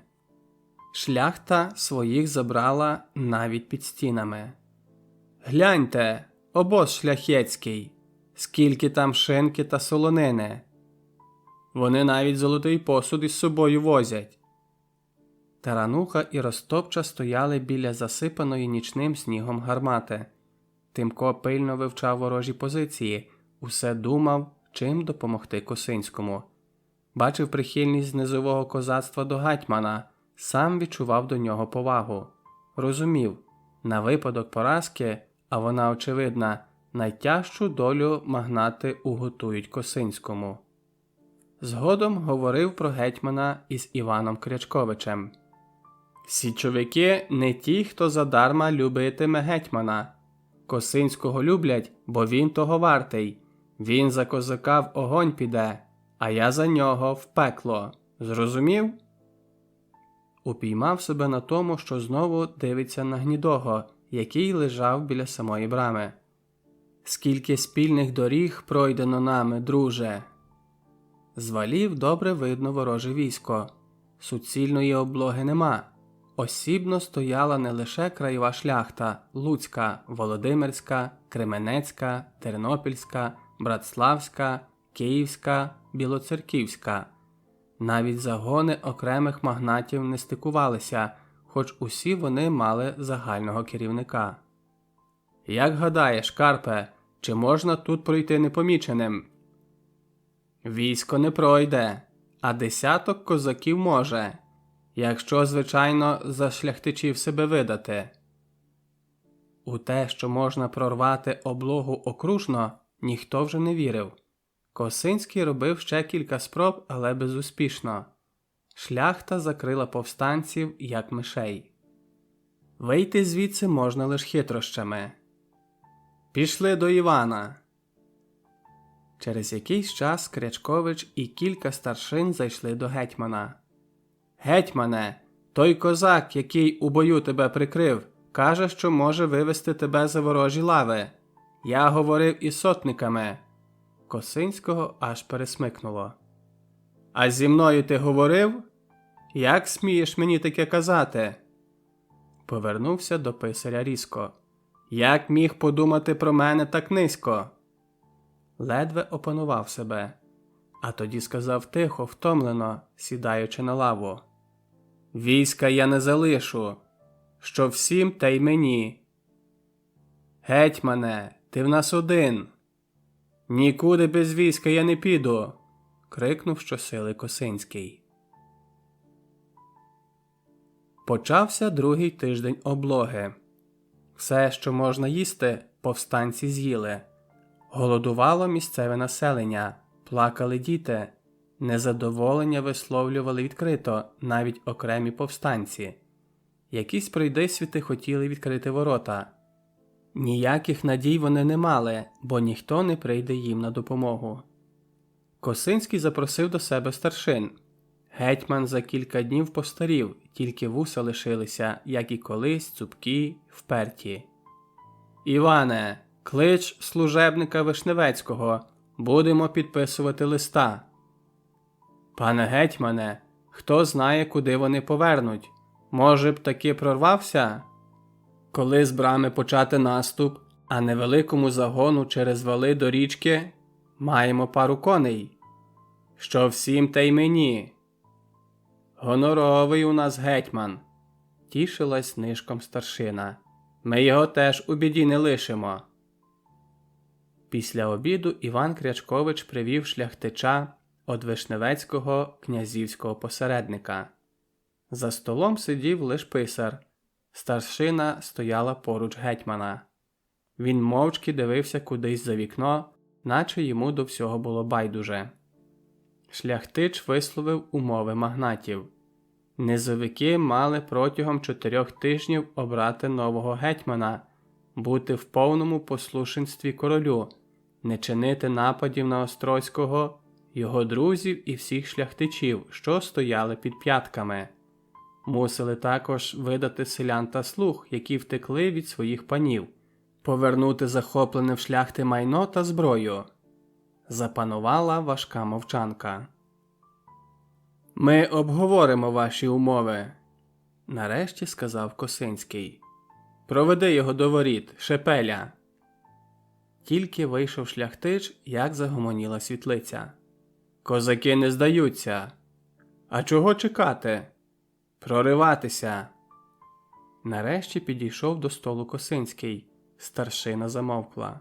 Шляхта своїх забрала навіть під стінами. «Гляньте, обоз шляхетський, скільки там шинки та солонини. Вони навіть золотий посуд із собою возять». Тарануха і Ростопча стояли біля засипаної нічним снігом гармати. Тимко пильно вивчав ворожі позиції, усе думав, чим допомогти Косинському. Бачив прихильність низового козацтва до гетьмана, сам відчував до нього повагу. Розумів, на випадок поразки, а вона очевидна, найтяжчу долю магнати уготують Косинському. Згодом говорив про гетьмана із Іваном Крячковичем. «Січовики не ті, хто задарма любитиме гетьмана. Косинського люблять, бо він того вартий. Він за козака в огонь піде, а я за нього в пекло. Зрозумів?» Упіймав себе на тому, що знову дивиться на Гнідого, який лежав біля самої брами. «Скільки спільних доріг пройдено нами, друже!» З валів добре видно вороже військо. Суцільної облоги нема. Осібно стояла не лише краєва шляхта – Луцька, Володимирська, Кременецька, Тернопільська, Братславська, Київська, Білоцерківська. Навіть загони окремих магнатів не стикувалися, хоч усі вони мали загального керівника. «Як гадаєш, Карпе, чи можна тут пройти непоміченим?» «Військо не пройде, а десяток козаків може, якщо, звичайно, за шляхтичів себе видати». У те, що можна прорвати облогу окружно, ніхто вже не вірив. Косинський робив ще кілька спроб, але безуспішно. Шляхта закрила повстанців, як мишей. Вийти звідси можна лише хитрощами. «Пішли до Івана!» Через якийсь час Крячкович і кілька старшин зайшли до гетьмана. «Гетьмане, той козак, який у бою тебе прикрив, каже, що може вивести тебе за ворожі лави. Я говорив із сотниками». Косинського аж пересмикнуло. «А зі мною ти говорив? Як смієш мені таке казати?» Повернувся до писаря різко. «Як міг подумати про мене так низько?» Ледве опанував себе, а тоді сказав тихо, втомлено, сідаючи на лаву. «Війська я не залишу, що всім, та й мені. Гетьмане, ти в нас один. Нікуди без війська я не піду», – крикнув щосили Косинський. Почався другий тиждень облоги. Все, що можна їсти, повстанці з'їли. Голодувало місцеве населення, плакали діти, незадоволення висловлювали відкрито навіть окремі повстанці. Якісь пройдисвіти хотіли відкрити ворота. Ніяких надій вони не мали, бо ніхто не прийде їм на допомогу. Косинський запросив до себе старшин. Гетьман за кілька днів постарів, тільки вуса лишилися, як і колись, цупкі, вперті. «Іване, клич служебника Вишневецького, будемо підписувати листа». «Пане гетьмане, хто знає, куди вони повернуть? Може б таки прорвався? Коли з брами почати наступ, а невеликому загону через вали до річки, маємо пару коней. Що всім, та й мені. Гоноровий у нас гетьман», – тішилась нишком старшина. «Ми його теж у біді не лишимо». Після обіду Іван Крячкович привів шляхтича од Вишневецького князівського посередника. За столом сидів лиш писар. Старшина стояла поруч гетьмана. Він мовчки дивився кудись за вікно, наче йому до всього було байдуже. Шляхтич висловив умови магнатів. Низовики мали протягом 4 тижнів обрати нового гетьмана, бути в повному послушенстві королю, не чинити нападів на Острозького, його друзів і всіх шляхтичів, що стояли під п'ятками. Мусили також видати селян та слуг, які втекли від своїх панів, повернути захоплене в шляхти майно та зброю. Запанувала важка мовчанка. «Ми обговоримо ваші умови», – нарешті сказав Косинський. «Проведи його до воріт, Шепеля». Тільки вийшов шляхтич, як загомоніла світлиця. «Козаки не здаються. А чого чекати? Прориватися». Нарешті підійшов до столу Косинський. Старшина замовкла.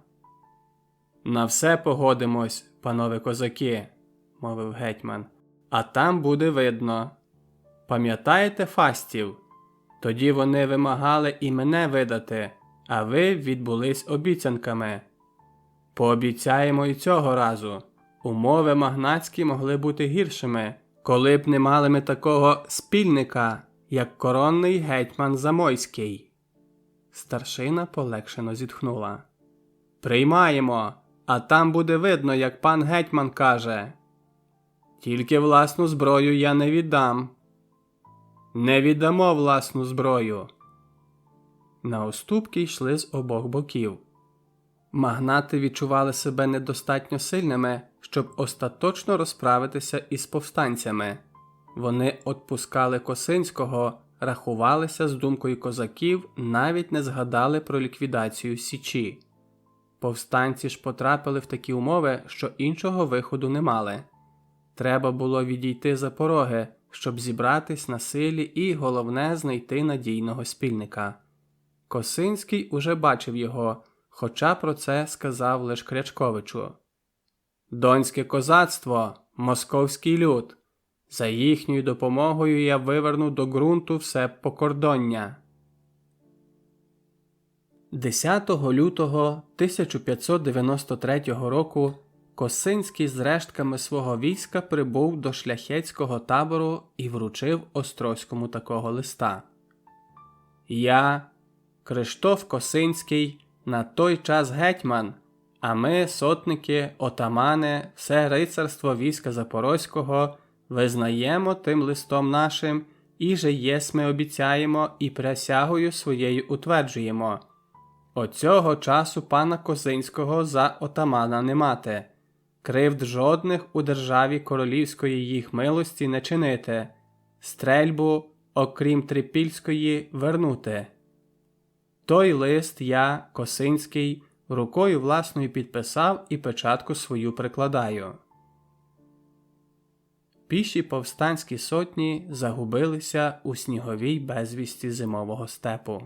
«На все погодимось, панове козаки», – мовив гетьман. «А там буде видно. Пам'ятаєте фастів? Тоді вони вимагали і мене видати, а ви відбулись обіцянками. Пообіцяємо і цього разу. Умови магнатські могли бути гіршими, коли б не мали ми такого спільника, як коронний гетьман Замойський». Старшина полегшено зітхнула. «Приймаємо, а там буде видно, як пан гетьман каже. Тільки власну зброю я не віддам». «Не віддамо власну зброю». На уступки йшли з обох боків. Магнати відчували себе недостатньо сильними, щоб остаточно розправитися із повстанцями. Вони отпускали Косинського, рахувалися з думкою козаків, навіть не згадали про ліквідацію Січі. Повстанці ж потрапили в такі умови, що іншого виходу не мали. Треба було відійти за пороги, щоб зібратись на силі і, головне, знайти надійного спільника. Косинський уже бачив його, хоча про це сказав лиш Крячковичу. «Донське козацтво, московський люд. За їхньою допомогою я виверну до ґрунту все покордоння». 10 лютого 1593 року Косинський з рештками свого війська прибув до шляхетського табору і вручив Острозькому такого листа. «Я, Криштоф Косинський, на той час гетьман, а ми, сотники, отамани, все рицарство війська Запорозького, визнаємо тим листом нашим, і же єсми обіцяємо і присягою своєю утверджуємо. Оцього часу пана Косинського за отамана не мати, кривд жодних у державі королівської їх милості не чинити, стрельбу, окрім трипільської, вернути». Той лист я, Косинський, рукою власною підписав і печатку свою прикладаю. Піші повстанські сотні загубилися у сніговій безвісті зимового степу.